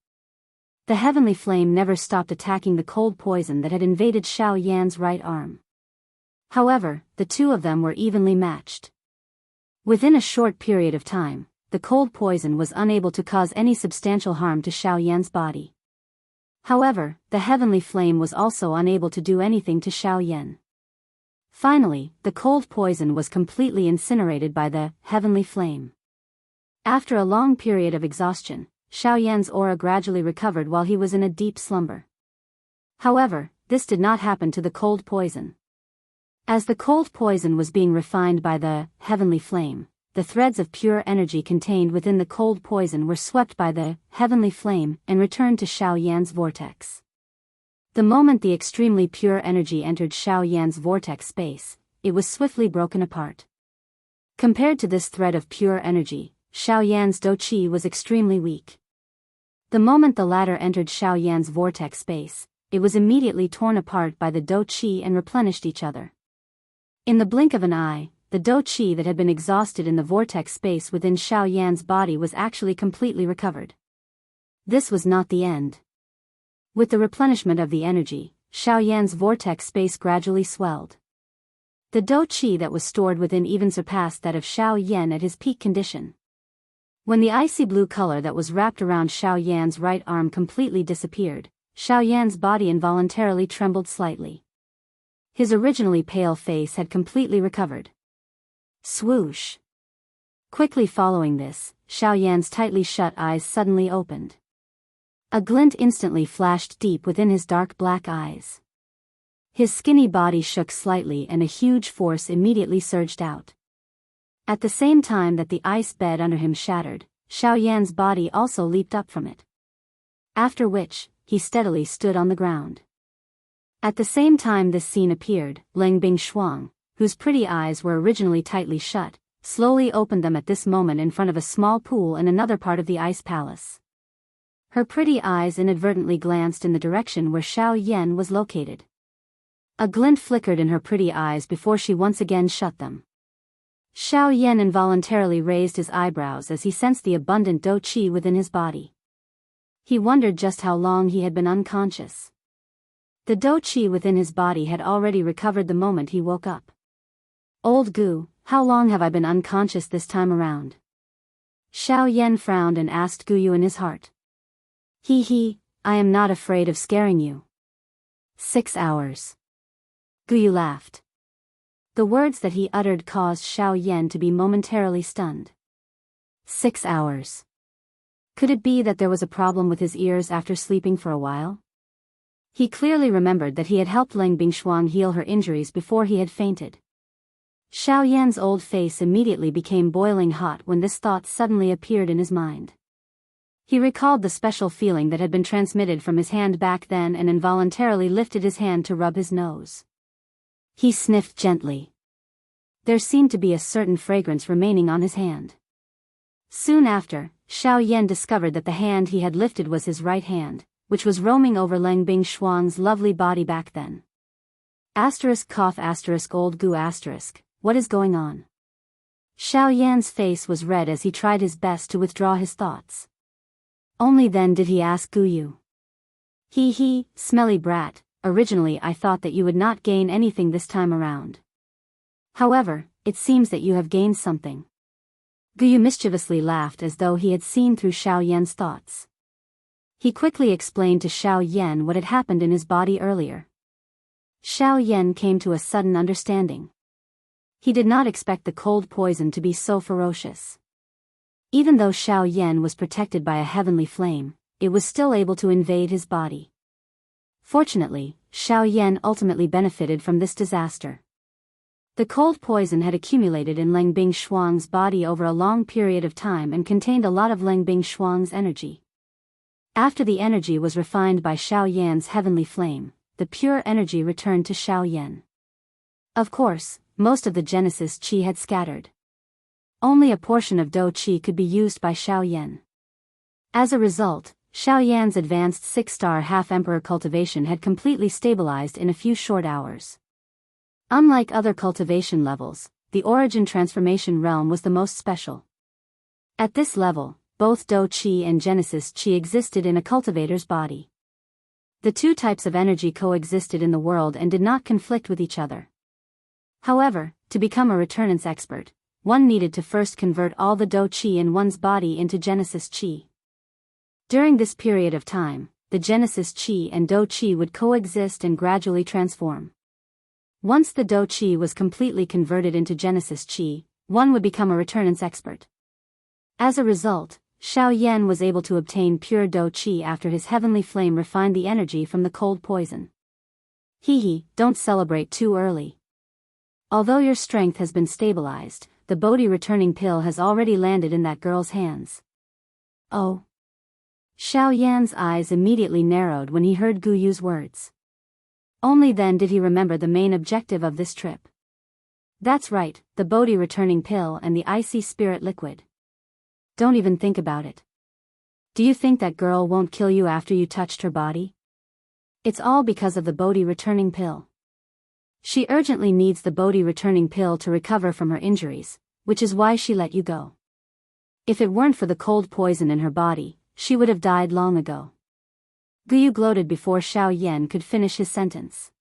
The heavenly flame never stopped attacking the cold poison that had invaded Xiao Yan's right arm. However, the two of them were evenly matched. Within a short period of time, the cold poison was unable to cause any substantial harm to Xiao Yan's body. However, the heavenly flame was also unable to do anything to Xiao Yan. Finally, the cold poison was completely incinerated by the heavenly flame. After a long period of exhaustion, Xiao Yan's aura gradually recovered while he was in a deep slumber. However, this did not happen to the cold poison. As the cold poison was being refined by the heavenly flame, the threads of pure energy contained within the cold poison were swept by the heavenly flame and returned to Xiao Yan's vortex. The moment the extremely pure energy entered Xiao Yan's vortex space, it was swiftly broken apart. Compared to this thread of pure energy, Xiao Yan's dou qi was extremely weak. The moment the latter entered Xiao Yan's vortex space, it was immediately torn apart by the dou qi and replenished each other. In the blink of an eye, the dou qi that had been exhausted in the vortex space within Xiao Yan's body was actually completely recovered. This was not the end. With the replenishment of the energy, Xiao Yan's vortex space gradually swelled. The dou qi that was stored within even surpassed that of Xiao Yan at his peak condition. When the icy blue color that was wrapped around Xiao Yan's right arm completely disappeared, Xiao Yan's body involuntarily trembled slightly. His originally pale face had completely recovered. Swoosh! Quickly following this, Xiao Yan's tightly shut eyes suddenly opened. A glint instantly flashed deep within his dark black eyes. His skinny body shook slightly and a huge force immediately surged out. At the same time that the ice bed under him shattered, Xiao Yan's body also leaped up from it. After which, he steadily stood on the ground. At the same time this scene appeared, Leng Bingshuang, whose pretty eyes were originally tightly shut, slowly opened them at this moment in front of a small pool in another part of the ice palace. Her pretty eyes inadvertently glanced in the direction where Xiao Yan was located. A glint flickered in her pretty eyes before she once again shut them. Xiao Yan involuntarily raised his eyebrows as he sensed the abundant dou qi within his body. He wondered just how long he had been unconscious. The dou qi within his body had already recovered the moment he woke up. Old Gu, how long have I been unconscious this time around? Xiao Yan frowned and asked Guyu in his heart. He, I am not afraid of scaring you. 6 hours. Guyu laughed. The words that he uttered caused Xiao Yan to be momentarily stunned. 6 hours. Could it be that there was a problem with his ears after sleeping for a while? He clearly remembered that he had helped Leng Bingshuang heal her injuries before he had fainted. Xiao Yan's old face immediately became boiling hot when this thought suddenly appeared in his mind. He recalled the special feeling that had been transmitted from his hand back then and involuntarily lifted his hand to rub his nose. He sniffed gently. There seemed to be a certain fragrance remaining on his hand. Soon after, Xiao Yan discovered that the hand he had lifted was his right hand, which was roaming over Leng Bingshuang's lovely body back then. Old Gu *, what is going on? Xiao Yan's face was red as he tried his best to withdraw his thoughts. Only then did he ask Guyu. He, smelly brat, originally I thought that you would not gain anything this time around. However, it seems that you have gained something. Guyu mischievously laughed as though he had seen through Xiao Yan's thoughts. He quickly explained to Xiao Yan what had happened in his body earlier. Xiao Yan came to a sudden understanding. He did not expect the cold poison to be so ferocious. Even though Xiao Yan was protected by a heavenly flame, it was still able to invade his body. Fortunately, Xiao Yan ultimately benefited from this disaster. The cold poison had accumulated in Leng Bingshuang's body over a long period of time and contained a lot of Leng Bingshuang's energy. After the energy was refined by Xiao Yan's heavenly flame, the pure energy returned to Xiao Yan. Of course, most of the Genesis Qi had scattered. Only a portion of Dou Qi could be used by Xiao Yan. As a result, Xiao Yan's advanced 6-star half-emperor cultivation had completely stabilized in a few short hours. Unlike other cultivation levels, the origin transformation realm was the most special. At this level, both Dou Qi and Genesis Qi existed in a cultivator's body. The two types of energy coexisted in the world and did not conflict with each other. However, to become a returnance expert, one needed to first convert all the Dou Qi in one's body into Genesis Qi. During this period of time, the Genesis Qi and Dou Qi would coexist and gradually transform. Once the Dou Qi was completely converted into Genesis Qi, one would become a returnance expert. As a result, Xiao Yan was able to obtain pure Dou Qi after his heavenly flame refined the energy from the cold poison. Don't celebrate too early. Although your strength has been stabilized, the Bodhi returning pill has already landed in that girl's hands. Oh. Xiao Yan's eyes immediately narrowed when he heard Guyu's words. Only then did he remember the main objective of this trip. That's right, the Bodhi returning pill and the icy spirit liquid. Don't even think about it. Do you think that girl won't kill you after you touched her body? It's all because of the Bodhi returning pill. She urgently needs the Bodhi returning pill to recover from her injuries, which is why she let you go. If it weren't for the cold poison in her body, she would have died long ago. Guyu gloated before Xiao Yan could finish his sentence.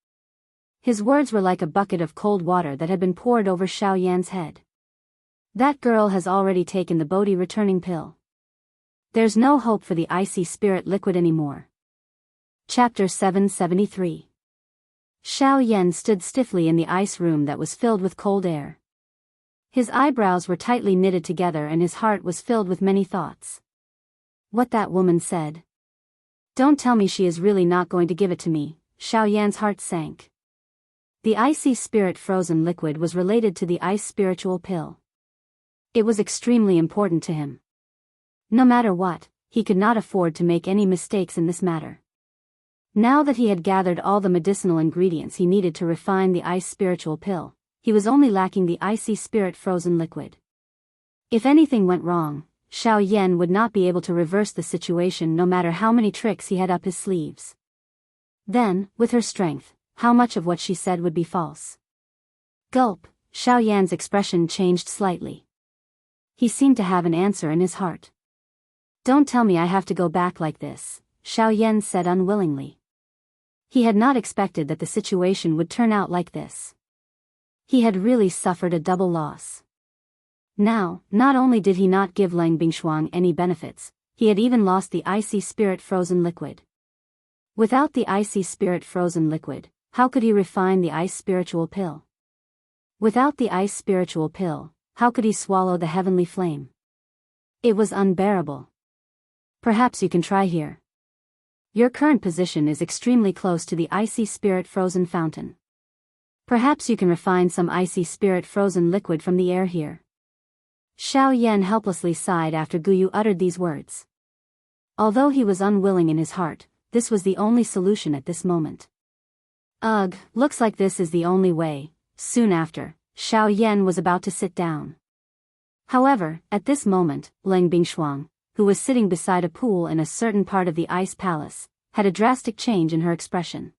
His words were like a bucket of cold water that had been poured over Xiao Yan's head. That girl has already taken the Bodhi returning pill. There's no hope for the icy spirit liquid anymore. Chapter 773. Xiao Yan stood stiffly in the ice room that was filled with cold air. His eyebrows were tightly knitted together and his heart was filled with many thoughts. What that woman said. Don't tell me she is really not going to give it to me. Xiao Yan's heart sank. The icy spirit frozen liquid was related to the ice spiritual pill. It was extremely important to him. No matter what, he could not afford to make any mistakes in this matter. Now that he had gathered all the medicinal ingredients he needed to refine the ice spiritual pill, he was only lacking the icy spirit frozen liquid. If anything went wrong, Xiao Yan would not be able to reverse the situation no matter how many tricks he had up his sleeves. Then, with her strength, how much of what she said would be false? Gulp, Xiao Yan's expression changed slightly. He seemed to have an answer in his heart. Don't tell me I have to go back like this, Xiao Yan said unwillingly. He had not expected that the situation would turn out like this. He had really suffered a double loss. Now, not only did he not give Lang Bingshuang any benefits, he had even lost the icy spirit frozen liquid. Without the icy spirit frozen liquid, how could he refine the ice spiritual pill? Without the ice spiritual pill, how could he swallow the heavenly flame? It was unbearable. Perhaps you can try here. Your current position is extremely close to the icy spirit frozen fountain. Perhaps you can refine some icy spirit frozen liquid from the air here. Xiao Yan helplessly sighed after Guyu uttered these words. Although he was unwilling in his heart, this was the only solution at this moment. Ugh, looks like this is the only way. Soon after, Xiao Yan was about to sit down. However, at this moment, Lang Bingshuang, who was sitting beside a pool in a certain part of the ice palace, had a drastic change in her expression.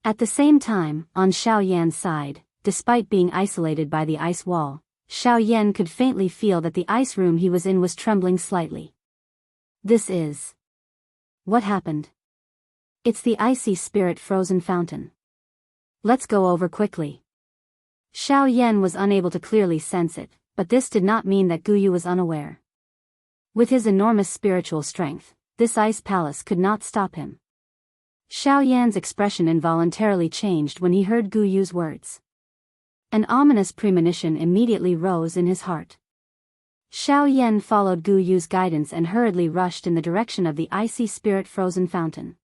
At the same time, on Xiao Yan's side, despite being isolated by the ice wall, Xiao Yan could faintly feel that the ice room he was in was trembling slightly. This is... What happened? It's the icy spirit frozen fountain. Let's go over quickly. Xiao Yan was unable to clearly sense it, but this did not mean that Guyu was unaware. With his enormous spiritual strength, this ice palace could not stop him. Xiao Yan's expression involuntarily changed when he heard Guyu's words. An ominous premonition immediately rose in his heart. Xiao Yan followed Guyu's guidance and hurriedly rushed in the direction of the icy spirit frozen fountain.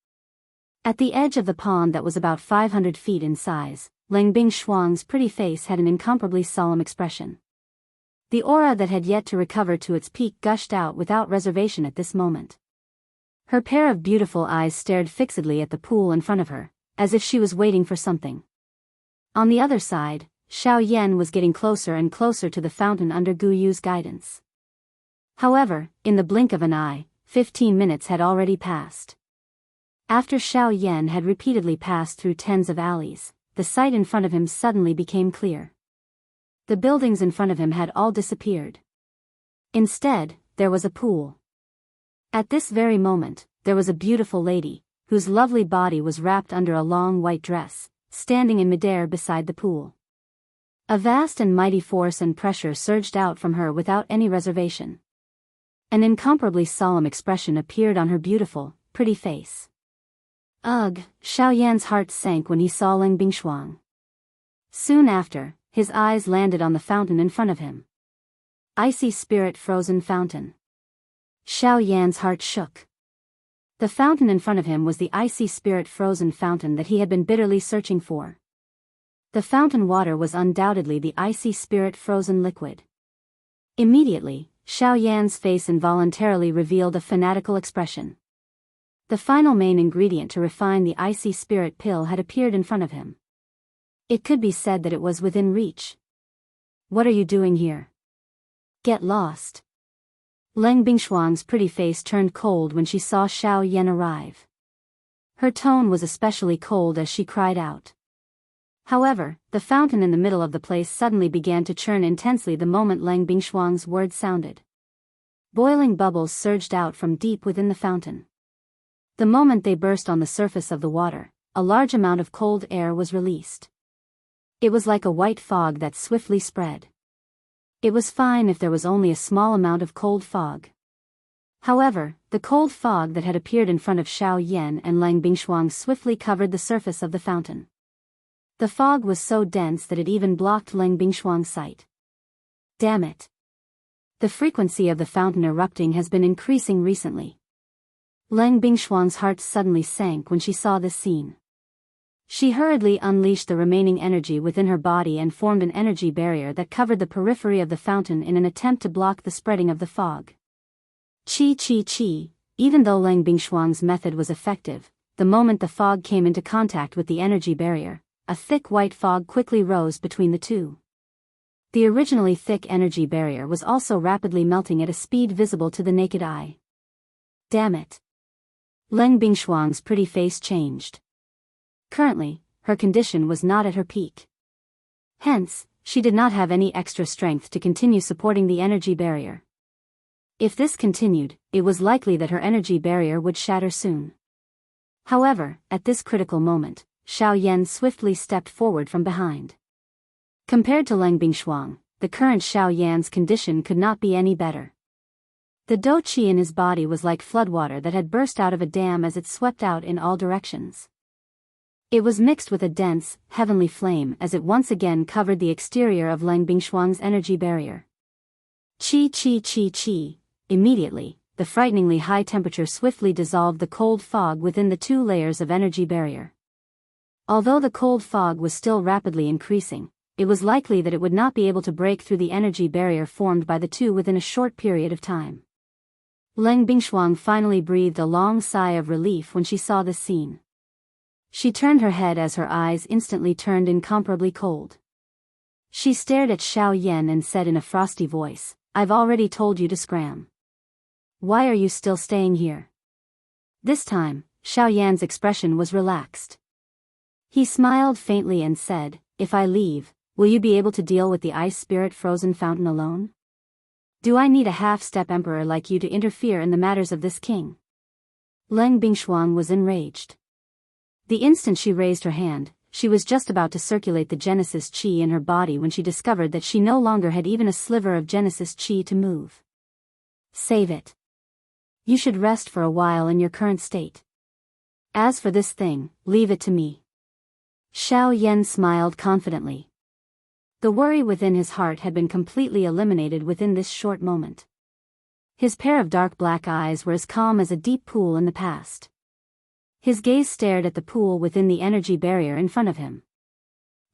At the edge of the pond that was about 500 feet in size, Lang Bingshuang's pretty face had an incomparably solemn expression. The aura that had yet to recover to its peak gushed out without reservation at this moment. Her pair of beautiful eyes stared fixedly at the pool in front of her, as if she was waiting for something. On the other side, Xiao Yan was getting closer and closer to the fountain under Guyu's guidance. However, in the blink of an eye, 15 minutes had already passed. After Xiao Yan had repeatedly passed through tens of alleys, the sight in front of him suddenly became clear. The buildings in front of him had all disappeared. Instead, there was a pool. At this very moment, there was a beautiful lady, whose lovely body was wrapped under a long white dress, standing in midair beside the pool. A vast and mighty force and pressure surged out from her without any reservation. An incomparably solemn expression appeared on her beautiful, pretty face. Ugh, Xiao Yan's heart sank when he saw Lang Bingshuang. Soon after, his eyes landed on the fountain in front of him. Icy spirit frozen fountain. Xiao Yan's heart shook. The fountain in front of him was the icy spirit frozen fountain that he had been bitterly searching for. The fountain water was undoubtedly the icy spirit frozen liquid. Immediately, Xiao Yan's face involuntarily revealed a fanatical expression. The final main ingredient to refine the icy spirit pill had appeared in front of him. It could be said that it was within reach. What are you doing here? Get lost. Lang Bingshuang's pretty face turned cold when she saw Xiao Yan arrive. Her tone was especially cold as she cried out. However, the fountain in the middle of the place suddenly began to churn intensely the moment Lang Bingshuang's words sounded. Boiling bubbles surged out from deep within the fountain. The moment they burst on the surface of the water, a large amount of cold air was released. It was like a white fog that swiftly spread. It was fine if there was only a small amount of cold fog. However, the cold fog that had appeared in front of Xiao Yan and Lang Bingshuang swiftly covered the surface of the fountain. The fog was so dense that it even blocked Lang Bingshuang's sight. Damn it! The frequency of the fountain erupting has been increasing recently. Lang Bingshuang's heart suddenly sank when she saw this scene. She hurriedly unleashed the remaining energy within her body and formed an energy barrier that covered the periphery of the fountain in an attempt to block the spreading of the fog. Chi. Even though Lang Bingshuang's method was effective, the moment the fog came into contact with the energy barrier, a thick white fog quickly rose between the two. The originally thick energy barrier was also rapidly melting at a speed visible to the naked eye. Damn it! Lang Bingshuang's pretty face changed. Currently, her condition was not at her peak. Hence, she did not have any extra strength to continue supporting the energy barrier. If this continued, it was likely that her energy barrier would shatter soon. However, at this critical moment, Xiao Yan swiftly stepped forward from behind. Compared to Lang Bingshuang, the current Xiao Yan's condition could not be any better. The dou qi in his body was like floodwater that had burst out of a dam as it swept out in all directions. It was mixed with a dense, heavenly flame as it once again covered the exterior of Lang Bingshuang's energy barrier. Chi. Immediately, the frighteningly high temperature swiftly dissolved the cold fog within the two layers of energy barrier. Although the cold fog was still rapidly increasing, it was likely that it would not be able to break through the energy barrier formed by the two within a short period of time. Lang Bingshuang finally breathed a long sigh of relief when she saw this scene. She turned her head as her eyes instantly turned incomparably cold. She stared at Xiao Yan and said in a frosty voice, "I've already told you to scram. Why are you still staying here?" This time, Xiao Yan's expression was relaxed. He smiled faintly and said, "If I leave, will you be able to deal with the ice spirit frozen fountain alone? Do I need a half-step emperor like you to interfere in the matters of this king?" Lang Bingshuang was enraged. The instant she raised her hand, she was just about to circulate the Genesis Qi in her body when she discovered that she no longer had even a sliver of Genesis Qi to move. "Save it. You should rest for a while in your current state. As for this thing, leave it to me." Xiao Yan smiled confidently. The worry within his heart had been completely eliminated within this short moment. His pair of dark black eyes were as calm as a deep pool in the past. His gaze stared at the pool within the energy barrier in front of him.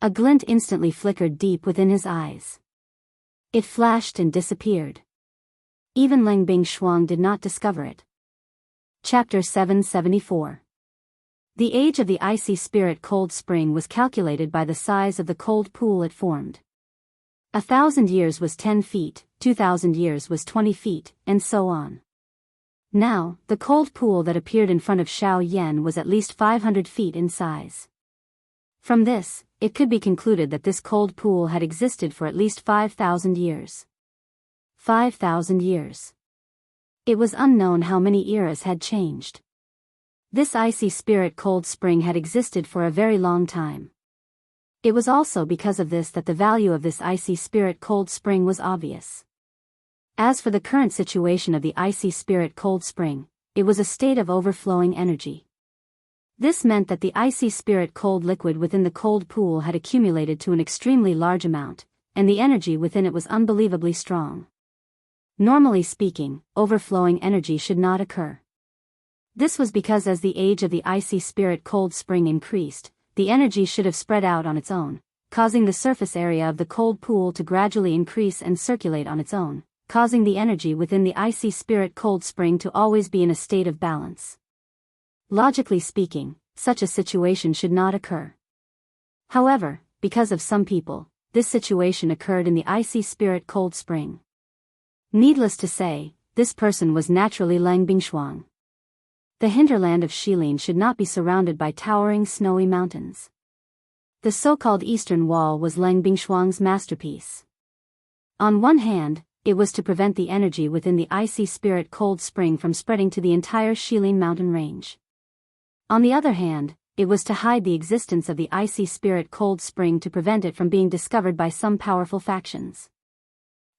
A glint instantly flickered deep within his eyes. It flashed and disappeared. Even Lang Bingshuang did not discover it. Chapter 774. The age of the icy spirit cold spring was calculated by the size of the cold pool it formed. 1,000 years was 10 feet, 2,000 years was 20 feet, and so on. Now, the cold pool that appeared in front of Xiao Yan was at least 500 feet in size. From this, it could be concluded that this cold pool had existed for at least 5,000 years. 5,000 years. It was unknown how many eras had changed. This icy spirit cold spring had existed for a very long time. It was also because of this that the value of this icy spirit cold spring was obvious. As for the current situation of the icy spirit cold spring, it was a state of overflowing energy. This meant that the icy spirit cold liquid within the cold pool had accumulated to an extremely large amount, and the energy within it was unbelievably strong. Normally speaking, overflowing energy should not occur. This was because as the age of the icy spirit cold spring increased, the energy should have spread out on its own, causing the surface area of the cold pool to gradually increase and circulate on its own, causing the energy within the icy spirit cold spring to always be in a state of balance. Logically speaking, such a situation should not occur. However, because of some people, this situation occurred in the icy spirit cold spring. Needless to say, this person was naturally Lang Bingshuang. The hinterland of Shilin should not be surrounded by towering snowy mountains. The so-called Eastern Wall was Lang Bingshuang's masterpiece. On one hand, it was to prevent the energy within the icy spirit cold spring from spreading to the entire Shilin mountain range. On the other hand, it was to hide the existence of the icy spirit cold spring to prevent it from being discovered by some powerful factions.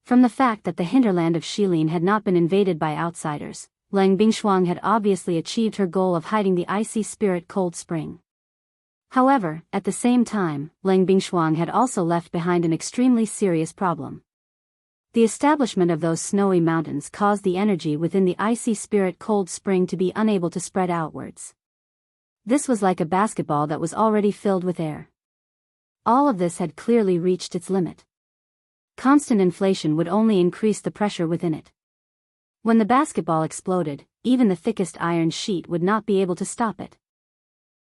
From the fact that the hinterland of Shilin had not been invaded by outsiders, Lang Bingshuang had obviously achieved her goal of hiding the icy spirit cold spring. However, at the same time, Lang Bingshuang had also left behind an extremely serious problem. The establishment of those snowy mountains caused the energy within the icy spirit cold spring to be unable to spread outwards. This was like a basketball that was already filled with air. All of this had clearly reached its limit. Constant inflation would only increase the pressure within it. When the basketball exploded, even the thickest iron sheet would not be able to stop it.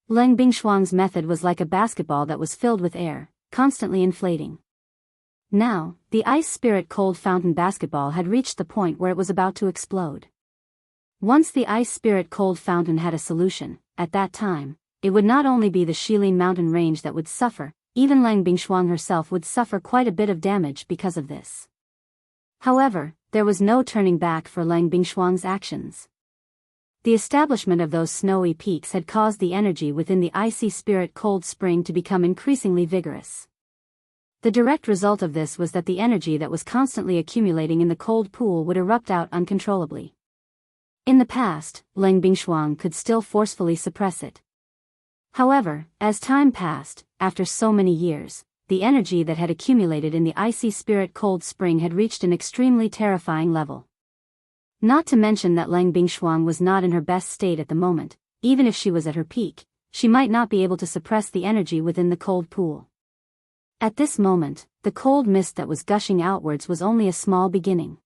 Lang Bingshuang's method was like a basketball that was filled with air, constantly inflating. Now, the ice spirit cold fountain basketball had reached the point where it was about to explode. Once the ice spirit cold fountain had a solution, at that time, it would not only be the Shilin mountain range that would suffer, even Lang Bingshuang herself would suffer quite a bit of damage because of this. However, there was no turning back for Lang Bingshuang's actions. The establishment of those snowy peaks had caused the energy within the icy spirit cold spring to become increasingly vigorous. The direct result of this was that the energy that was constantly accumulating in the cold pool would erupt out uncontrollably. In the past, Lang Bingshuang could still forcefully suppress it. However, as time passed, after so many years, the energy that had accumulated in the icy spirit cold spring had reached an extremely terrifying level. Not to mention that Lang Bingshuang was not in her best state at the moment. Even if she was at her peak, she might not be able to suppress the energy within the cold pool. At this moment, the cold mist that was gushing outwards was only a small beginning.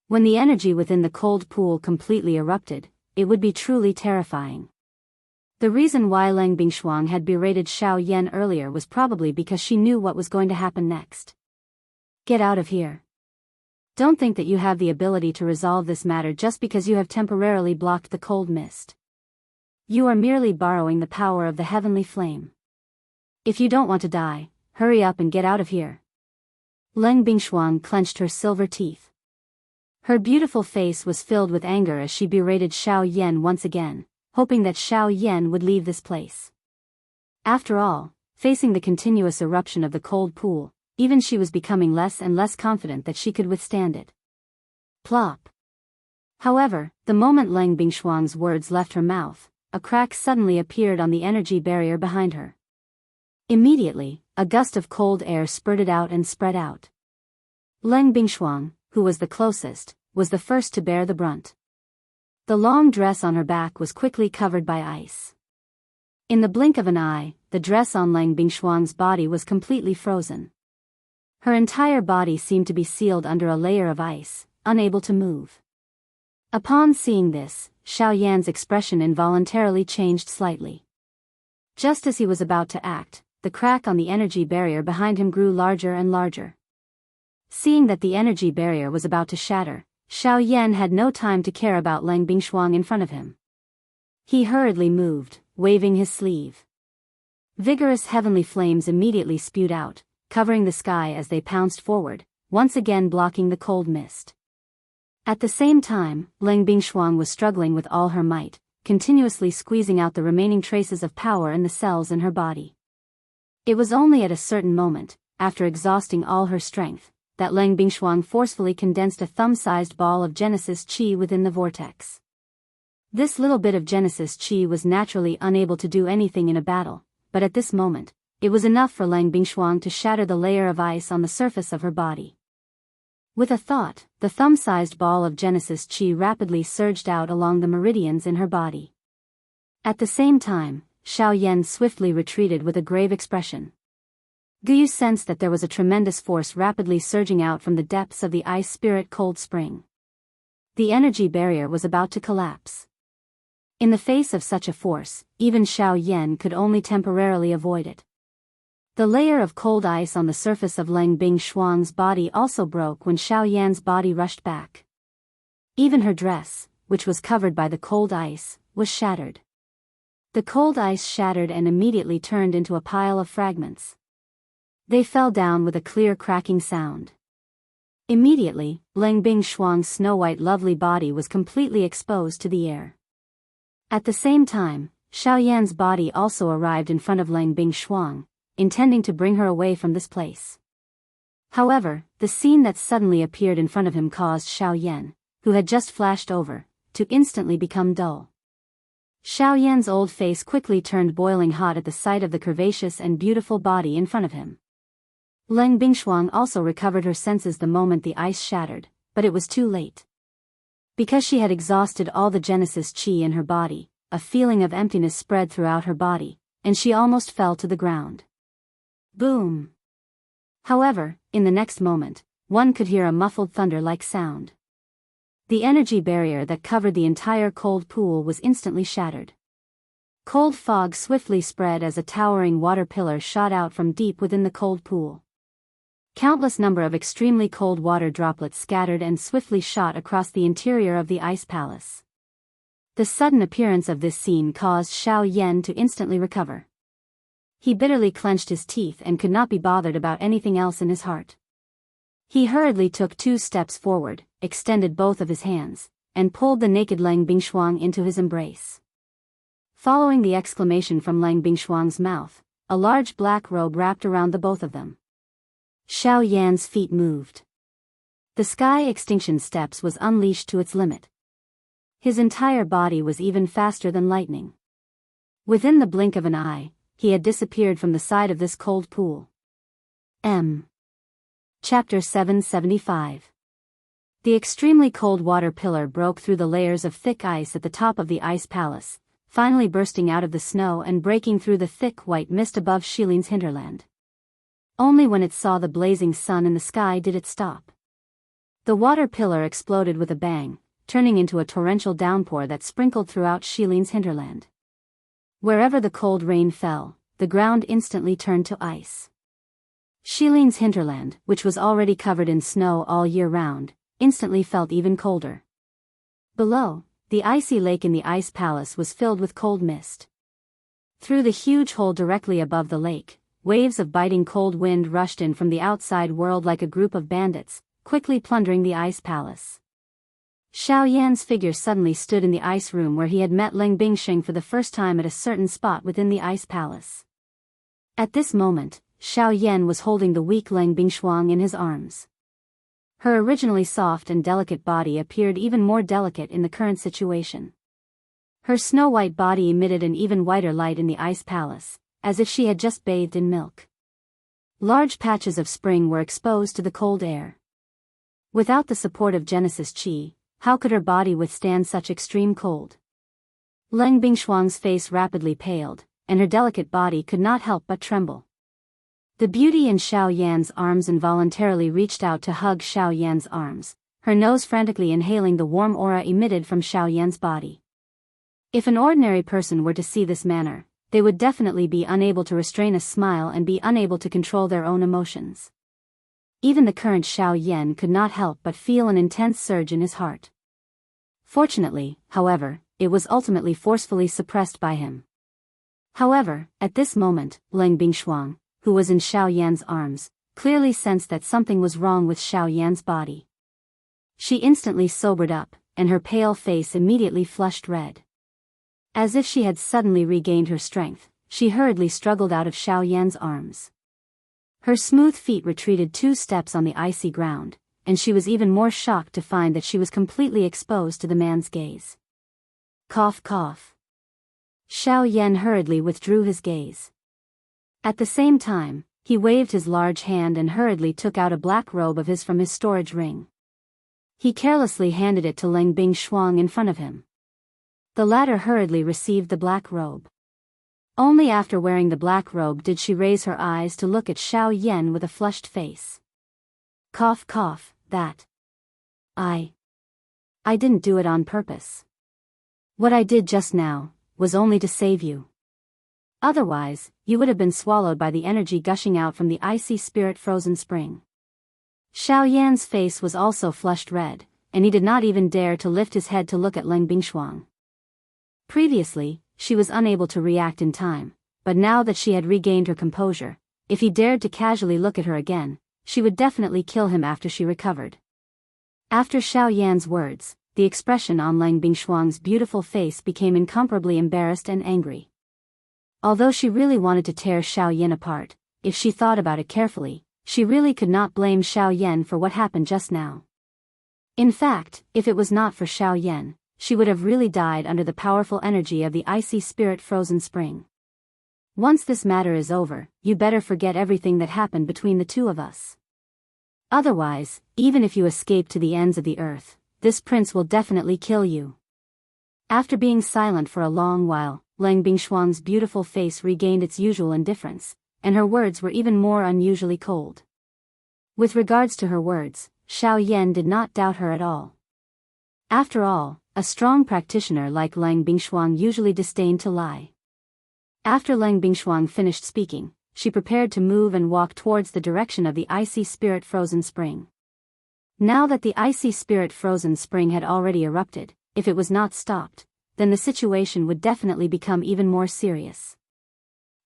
When the energy within the cold pool completely erupted, it would be truly terrifying. The reason why Lang Bingshuang had berated Xiao Yan earlier was probably because she knew what was going to happen next. Get out of here. Don't think that you have the ability to resolve this matter just because you have temporarily blocked the cold mist. You are merely borrowing the power of the heavenly flame. If you don't want to die, hurry up and get out of here. Lang Bingshuang clenched her silver teeth. Her beautiful face was filled with anger as she berated Xiao Yan once again, hoping that Xiao Yan would leave this place. After all, facing the continuous eruption of the cold pool, even she was becoming less and less confident that she could withstand it. Plop. However, the moment Lang Bingshuang's words left her mouth, a crack suddenly appeared on the energy barrier behind her. Immediately, a gust of cold air spurted out and spread out. Lang Bingshuang, who was the closest, was the first to bear the brunt. The long dress on her back was quickly covered by ice. In the blink of an eye, the dress on Lang Bingshuang's body was completely frozen. Her entire body seemed to be sealed under a layer of ice, unable to move. Upon seeing this, Xiao Yan's expression involuntarily changed slightly. Just as he was about to act, the crack on the energy barrier behind him grew larger and larger. Seeing that the energy barrier was about to shatter, Xiao Yan had no time to care about Lang Bingshuang in front of him. He hurriedly moved, waving his sleeve. Vigorous heavenly flames immediately spewed out, covering the sky as they pounced forward, once again blocking the cold mist. At the same time, Lang Bingshuang was struggling with all her might, continuously squeezing out the remaining traces of power in the cells in her body. It was only at a certain moment, after exhausting all her strength, that Lang Bingshuang forcefully condensed a thumb-sized ball of Genesis Qi within the vortex. This little bit of Genesis Qi was naturally unable to do anything in a battle, but at this moment, it was enough for Lang Bingshuang to shatter the layer of ice on the surface of her body. With a thought, the thumb-sized ball of Genesis Qi rapidly surged out along the meridians in her body. At the same time, Xiao Yan swiftly retreated with a grave expression. Guyu sensed that there was a tremendous force rapidly surging out from the depths of the ice spirit cold spring. The energy barrier was about to collapse. In the face of such a force, even Xiao Yan could only temporarily avoid it. The layer of cold ice on the surface of Lang Bingshuang's body also broke when Xiao Yan's body rushed back. Even her dress, which was covered by the cold ice, was shattered. The cold ice shattered and immediately turned into a pile of fragments. They fell down with a clear cracking sound. Immediately, Lang Bingshuang's snow-white lovely body was completely exposed to the air. At the same time, Xiao Yan's body also arrived in front of Lang Bingshuang, intending to bring her away from this place. However, the scene that suddenly appeared in front of him caused Xiao Yan, who had just flashed over, to instantly become dull. Xiao Yan's old face quickly turned boiling hot at the sight of the curvaceous and beautiful body in front of him. Lang Bingshuang also recovered her senses the moment the ice shattered, but it was too late. Because she had exhausted all the Genesis Qi in her body, a feeling of emptiness spread throughout her body, and she almost fell to the ground. Boom! However, in the next moment, one could hear a muffled thunder-like sound. The energy barrier that covered the entire cold pool was instantly shattered. Cold fog swiftly spread as a towering water pillar shot out from deep within the cold pool. Countless number of extremely cold water droplets scattered and swiftly shot across the interior of the ice palace. The sudden appearance of this scene caused Xiao Yan to instantly recover. He bitterly clenched his teeth and could not be bothered about anything else in his heart. He hurriedly took 2 steps forward, extended both of his hands, and pulled the naked Lang Bingshuang into his embrace. Following the exclamation from Lang Bingshuang's mouth, a large black robe wrapped around the both of them. Xiao Yan's feet moved. The sky extinction steps was unleashed to its limit. His entire body was even faster than lightning. Within the blink of an eye, he had disappeared from the side of this cold pool. Chapter 775. The extremely cold water pillar broke through the layers of thick ice at the top of the ice palace, finally bursting out of the snow and breaking through the thick white mist above Shilin's hinterland. Only when it saw the blazing sun in the sky did it stop. The water pillar exploded with a bang, turning into a torrential downpour that sprinkled throughout Shilin's hinterland. Wherever the cold rain fell, the ground instantly turned to ice. Shilin's hinterland, which was already covered in snow all year round, instantly felt even colder. Below, the icy lake in the ice palace was filled with cold mist. Through the huge hole directly above the lake, waves of biting cold wind rushed in from the outside world like a group of bandits, quickly plundering the ice palace. Xiao Yan's figure suddenly stood in the ice room where he had met Lang Bingsheng for the first time at a certain spot within the ice palace. At this moment, Xiao Yan was holding the weak Lang Bingshuang in his arms. Her originally soft and delicate body appeared even more delicate in the current situation. Her snow-white body emitted an even whiter light in the ice palace, as if she had just bathed in milk. Large patches of spring were exposed to the cold air. Without the support of Genesis Qi, how could her body withstand such extreme cold? Lang Bingshuang's face rapidly paled, and her delicate body could not help but tremble. The beauty in Xiao Yan's arms involuntarily reached out to hug Xiao Yan's arms, her nose frantically inhaling the warm aura emitted from Xiao Yan's body. If an ordinary person were to see this manner, they would definitely be unable to restrain a smile and be unable to control their own emotions. Even the current Xiao Yan could not help but feel an intense surge in his heart. Fortunately, however, it was ultimately forcefully suppressed by him. However, at this moment, Lang Bingshuang, who was in Xiao Yan's arms, clearly sensed that something was wrong with Xiao Yan's body. She instantly sobered up, and her pale face immediately flushed red. As if she had suddenly regained her strength, she hurriedly struggled out of Xiao Yan's arms. Her smooth feet retreated 2 steps on the icy ground, and she was even more shocked to find that she was completely exposed to the man's gaze. Cough cough. Xiao Yan hurriedly withdrew his gaze. At the same time, he waved his large hand and hurriedly took out a black robe of his from his storage ring. He carelessly handed it to Lang Bingshuang in front of him. The latter hurriedly received the black robe. Only after wearing the black robe did she raise her eyes to look at Xiao Yan with a flushed face. Cough cough, that. I didn't do it on purpose. What I did just now was only to save you. Otherwise, you would have been swallowed by the energy gushing out from the icy spirit-frozen spring. Xiao Yan's face was also flushed red, and he did not even dare to lift his head to look at Lang Bingshuang. Previously, she was unable to react in time, but now that she had regained her composure, if he dared to casually look at her again, she would definitely kill him after she recovered. After Xiao Yan's words, the expression on Lang Bingshuang's beautiful face became incomparably embarrassed and angry. Although she really wanted to tear Xiao Yan apart, if she thought about it carefully, she really could not blame Xiao Yan for what happened just now. In fact, if it was not for Xiao Yan, she would have really died under the powerful energy of the icy spirit frozen spring. Once this matter is over, you better forget everything that happened between the two of us. Otherwise, even if you escape to the ends of the earth, this prince will definitely kill you. After being silent for a long while, Lang Bingshuang's beautiful face regained its usual indifference, and her words were even more unusually cold. With regards to her words, Xiao Yan did not doubt her at all. After all, a strong practitioner like Lang Bingshuang usually disdained to lie. After Lang Bingshuang finished speaking, she prepared to move and walk towards the direction of the icy spirit frozen spring. Now that the icy spirit frozen spring had already erupted, if it was not stopped, then the situation would definitely become even more serious.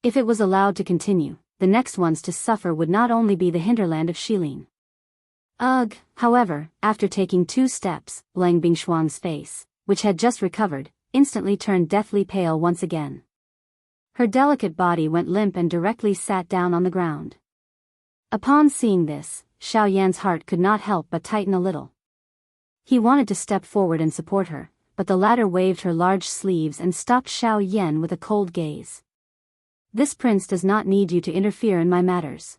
If it was allowed to continue, the next ones to suffer would not only be the hinterland of Shilin. Ugh! However, after taking 2 steps, Lang Bingshuang's face, which had just recovered, instantly turned deathly pale once again. Her delicate body went limp and directly sat down on the ground. Upon seeing this, Xiao Yan's heart could not help but tighten a little. He wanted to step forward and support her, but the latter waved her large sleeves and stopped Xiao Yan with a cold gaze. This prince does not need you to interfere in my matters.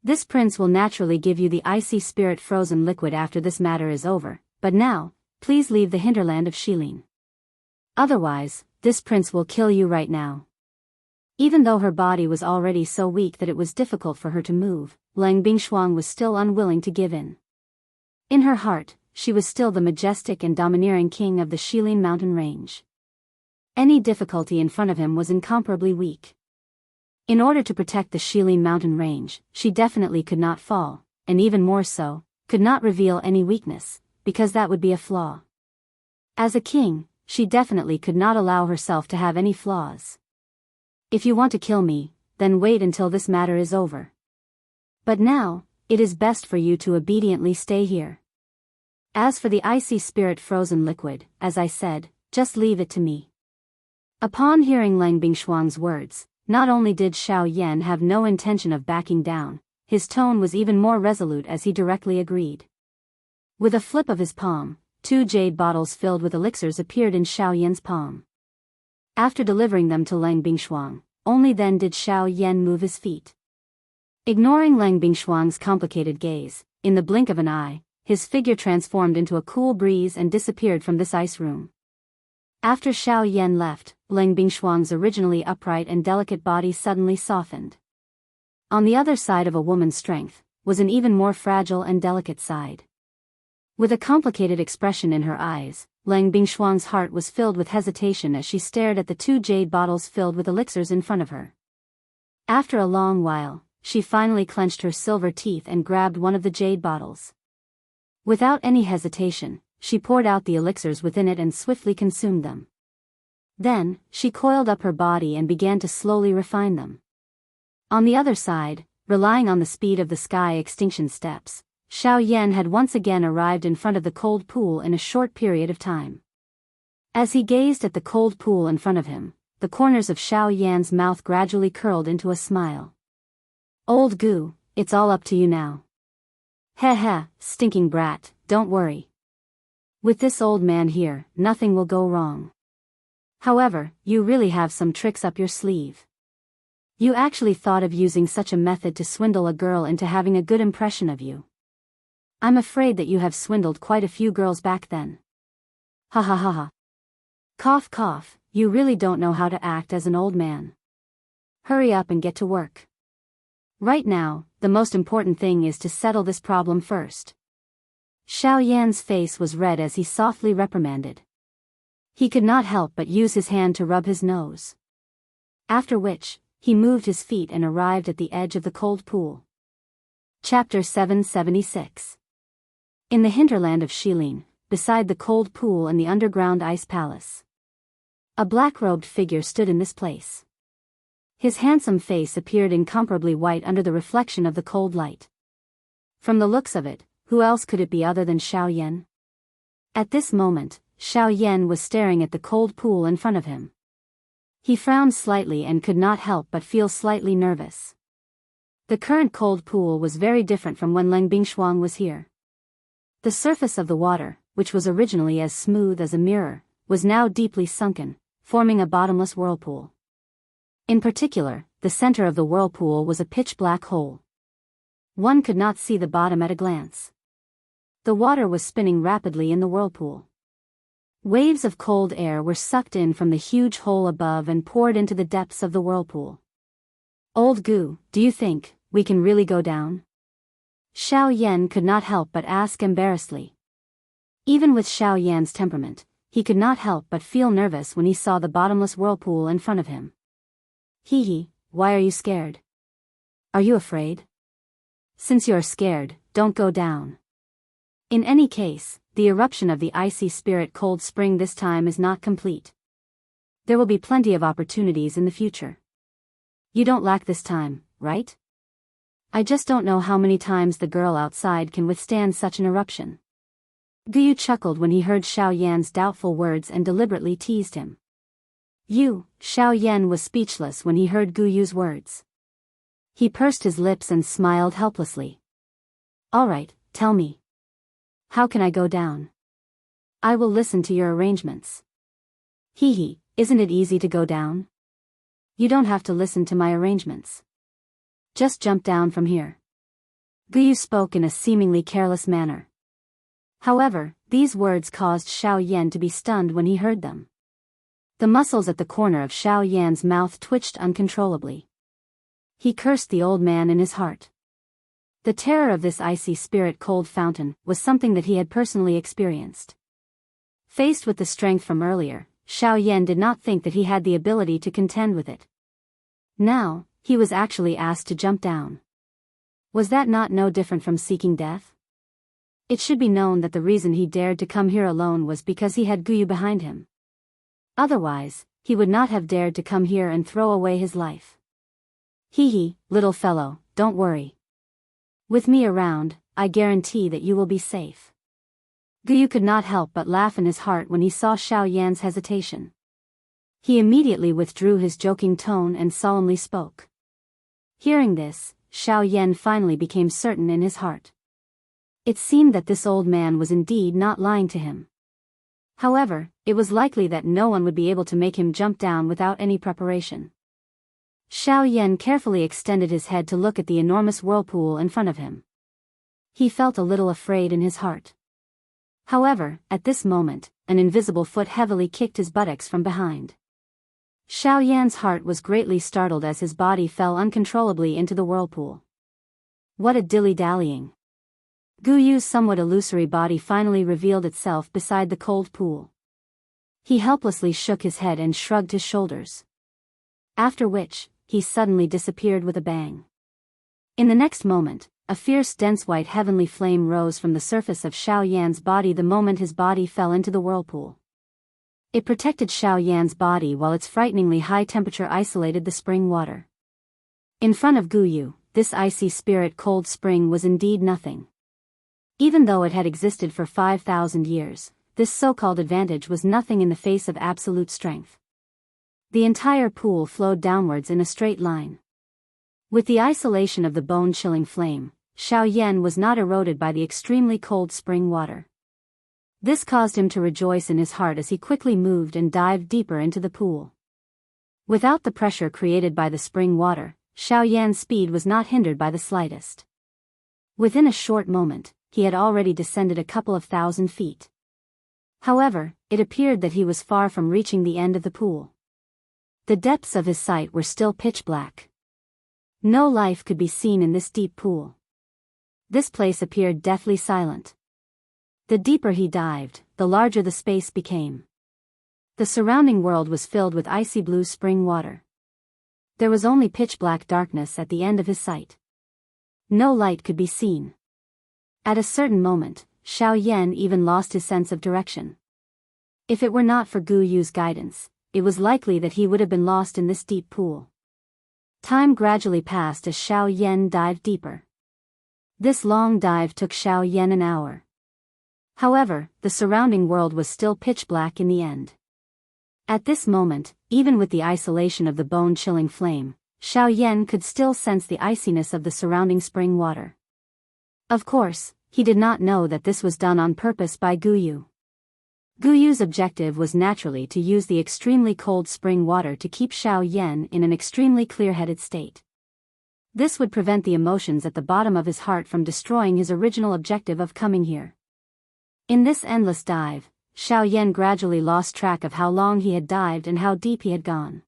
This prince will naturally give you the icy spirit frozen liquid after this matter is over, but now, please leave the hinterland of Shilin. Otherwise, this prince will kill you right now. Even though her body was already so weak that it was difficult for her to move, Lang Bingshuang was still unwilling to give in. In her heart, she was still the majestic and domineering king of the Shilin mountain range. Any difficulty in front of him was incomparably weak. In order to protect the Shilin mountain range, she definitely could not fall, and even more so, could not reveal any weakness, because that would be a flaw. As a king, she definitely could not allow herself to have any flaws. If you want to kill me, then wait until this matter is over. But now, it is best for you to obediently stay here. As for the icy spirit frozen liquid, as I said, just leave it to me. Upon hearing Lang Bingshuang's words, not only did Xiao Yan have no intention of backing down, his tone was even more resolute as he directly agreed. With a flip of his palm, 2 jade bottles filled with elixirs appeared in Xiao Yan's palm. After delivering them to Lang Bingshuang, only then did Xiao Yan move his feet. Ignoring Lang Bingshuang's complicated gaze, in the blink of an eye, his figure transformed into a cool breeze and disappeared from this ice room. After Xiao Yan left, Lang Bingshuang's originally upright and delicate body suddenly softened. On the other side of a woman's strength, was an even more fragile and delicate side. With a complicated expression in her eyes, Lang Bingshuang's heart was filled with hesitation as she stared at the 2 jade bottles filled with elixirs in front of her. After a long while, she finally clenched her silver teeth and grabbed one of the jade bottles. Without any hesitation, she poured out the elixirs within it and swiftly consumed them. Then, she coiled up her body and began to slowly refine them. On the other side, relying on the speed of the sky extinction steps, Xiao Yan had once again arrived in front of the cold pool in a short period of time. As he gazed at the cold pool in front of him, the corners of Xiao Yan's mouth gradually curled into a smile. Old Gu, it's all up to you now. Heh heh, stinking brat, don't worry. With this old man here, nothing will go wrong. However, you really have some tricks up your sleeve. You actually thought of using such a method to swindle a girl into having a good impression of you. I'm afraid that you have swindled quite a few girls back then. Ha ha ha ha. Cough cough, you really don't know how to act as an old man. Hurry up and get to work. Right now, the most important thing is to settle this problem first. Xiao Yan's face was red as he softly reprimanded. He could not help but use his hand to rub his nose. After which, he moved his feet and arrived at the edge of the cold pool. Chapter 776. In the hinterland of Shilin, beside the cold pool and the underground ice palace, a black-robed figure stood in this place. His handsome face appeared incomparably white under the reflection of the cold light. From the looks of it, who else could it be other than Xiao Yan? At this moment, Xiao Yan was staring at the cold pool in front of him. He frowned slightly and could not help but feel slightly nervous. The current cold pool was very different from when Leng Bingshuang was here. The surface of the water, which was originally as smooth as a mirror, was now deeply sunken, forming a bottomless whirlpool. In particular, the center of the whirlpool was a pitch-black hole. One could not see the bottom at a glance. The water was spinning rapidly in the whirlpool. Waves of cold air were sucked in from the huge hole above and poured into the depths of the whirlpool. "Old Gu, do you think we can really go down?" Xiao Yan could not help but ask embarrassedly. Even with Xiao Yan's temperament, he could not help but feel nervous when he saw the bottomless whirlpool in front of him. "Hee, why are you scared? Are you afraid? Since you are scared, don't go down. In any case, the eruption of the icy spirit cold spring this time is not complete. There will be plenty of opportunities in the future. You don't lack this time, right? I just don't know how many times the girl outside can withstand such an eruption." Guyu chuckled when he heard Xiao Yan's doubtful words and deliberately teased him. Xiao Yan was speechless when he heard Guyu's words. He pursed his lips and smiled helplessly. "All right, tell me. How can I go down? I will listen to your arrangements." Isn't it easy to go down? You don't have to listen to my arrangements. Just jump down from here." Guyu spoke in a seemingly careless manner. However, these words caused Xiao Yan to be stunned when he heard them. The muscles at the corner of Xiao Yan's mouth twitched uncontrollably. He cursed the old man in his heart. The terror of this icy spirit cold fountain was something that he had personally experienced. Faced with the strength from earlier, Xiao Yan did not think that he had the ability to contend with it. Now, he was actually asked to jump down. Was that not no different from seeking death? It should be known that the reason he dared to come here alone was because he had Guyu behind him. Otherwise, he would not have dared to come here and throw away his life. Little fellow, don't worry. With me around, I guarantee that you will be safe." Guyu could not help but laugh in his heart when he saw Xiao Yan's hesitation. He immediately withdrew his joking tone and solemnly spoke. Hearing this, Xiao Yan finally became certain in his heart. It seemed that this old man was indeed not lying to him. However, it was likely that no one would be able to make him jump down without any preparation. Xiao Yan carefully extended his head to look at the enormous whirlpool in front of him. He felt a little afraid in his heart. However, at this moment, an invisible foot heavily kicked his buttocks from behind. Xiao Yan's heart was greatly startled as his body fell uncontrollably into the whirlpool. What a dilly-dallying! Guyu's somewhat illusory body finally revealed itself beside the cold pool. He helplessly shook his head and shrugged his shoulders. After which, he suddenly disappeared with a bang. In the next moment, a fierce dense white heavenly flame rose from the surface of Xiao Yan's body the moment his body fell into the whirlpool. It protected Xiao Yan's body while its frighteningly high temperature isolated the spring water. In front of Guyu, this icy spirit cold spring was indeed nothing. Even though it had existed for 5,000 years, this so-called advantage was nothing in the face of absolute strength. The entire pool flowed downwards in a straight line. With the isolation of the bone-chilling flame, Xiao Yan was not eroded by the extremely cold spring water. This caused him to rejoice in his heart as he quickly moved and dived deeper into the pool. Without the pressure created by the spring water, Xiao Yan's speed was not hindered by the slightest. Within a short moment, he had already descended a couple of thousand feet. However, it appeared that he was far from reaching the end of the pool. The depths of his sight were still pitch black. No life could be seen in this deep pool. This place appeared deathly silent. The deeper he dived, the larger the space became. The surrounding world was filled with icy blue spring water. There was only pitch-black darkness at the end of his sight. No light could be seen. At a certain moment, Xiao Yan even lost his sense of direction. If it were not for Gu Yu's guidance, it was likely that he would have been lost in this deep pool. Time gradually passed as Xiao Yan dived deeper. This long dive took Xiao Yan an hour. However, the surrounding world was still pitch black in the end. At this moment, even with the isolation of the bone-chilling flame, Xiao Yan could still sense the iciness of the surrounding spring water. Of course, he did not know that this was done on purpose by Guyu. Guyu's objective was naturally to use the extremely cold spring water to keep Xiao Yan in an extremely clear-headed state. This would prevent the emotions at the bottom of his heart from destroying his original objective of coming here. In this endless dive, Xiao Yan gradually lost track of how long he had dived and how deep he had gone.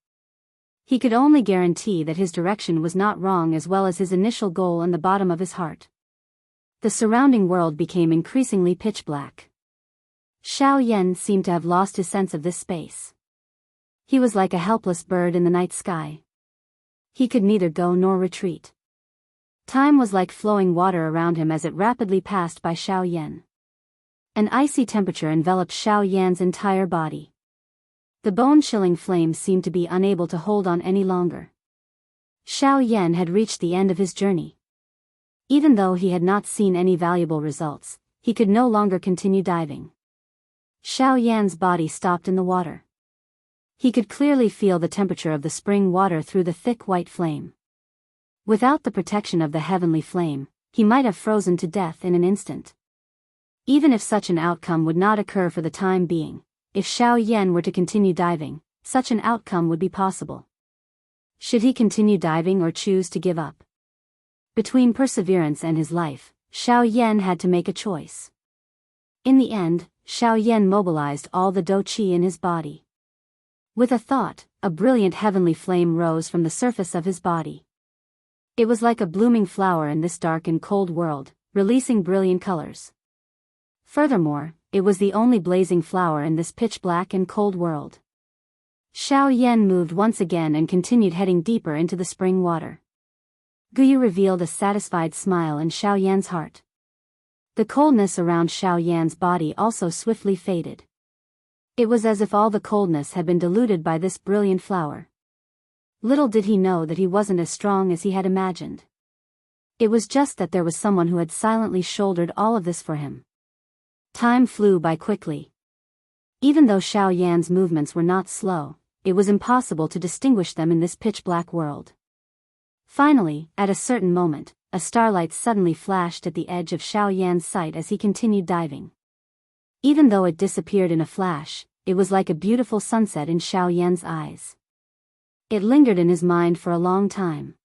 He could only guarantee that his direction was not wrong as well as his initial goal in the bottom of his heart. The surrounding world became increasingly pitch black. Xiao Yan seemed to have lost his sense of this space. He was like a helpless bird in the night sky. He could neither go nor retreat. Time was like flowing water around him as it rapidly passed by Xiao Yan. An icy temperature enveloped Xiao Yan's entire body. The bone-chilling flames seemed to be unable to hold on any longer. Xiao Yan had reached the end of his journey. Even though he had not seen any valuable results, he could no longer continue diving. Xiao Yan's body stopped in the water. He could clearly feel the temperature of the spring water through the thick white flame. Without the protection of the heavenly flame, he might have frozen to death in an instant. Even if such an outcome would not occur for the time being, if Xiao Yan were to continue diving, such an outcome would be possible. Should he continue diving or choose to give up? Between perseverance and his life, Xiao Yan had to make a choice. In the end, Xiao Yan mobilized all the dou qi in his body. With a thought, a brilliant heavenly flame rose from the surface of his body. It was like a blooming flower in this dark and cold world, releasing brilliant colors. Furthermore, it was the only blazing flower in this pitch-black and cold world. Xiao Yan moved once again and continued heading deeper into the spring water. Guyu revealed a satisfied smile in Xiao Yan's heart. The coldness around Xiao Yan's body also swiftly faded. It was as if all the coldness had been diluted by this brilliant flower. Little did he know that he wasn't as strong as he had imagined. It was just that there was someone who had silently shouldered all of this for him. Time flew by quickly. Even though Xiao Yan's movements were not slow, it was impossible to distinguish them in this pitch-black world. Finally, at a certain moment, a starlight suddenly flashed at the edge of Xiao Yan's sight as he continued diving. Even though it disappeared in a flash, it was like a beautiful sunset in Xiao Yan's eyes. It lingered in his mind for a long time.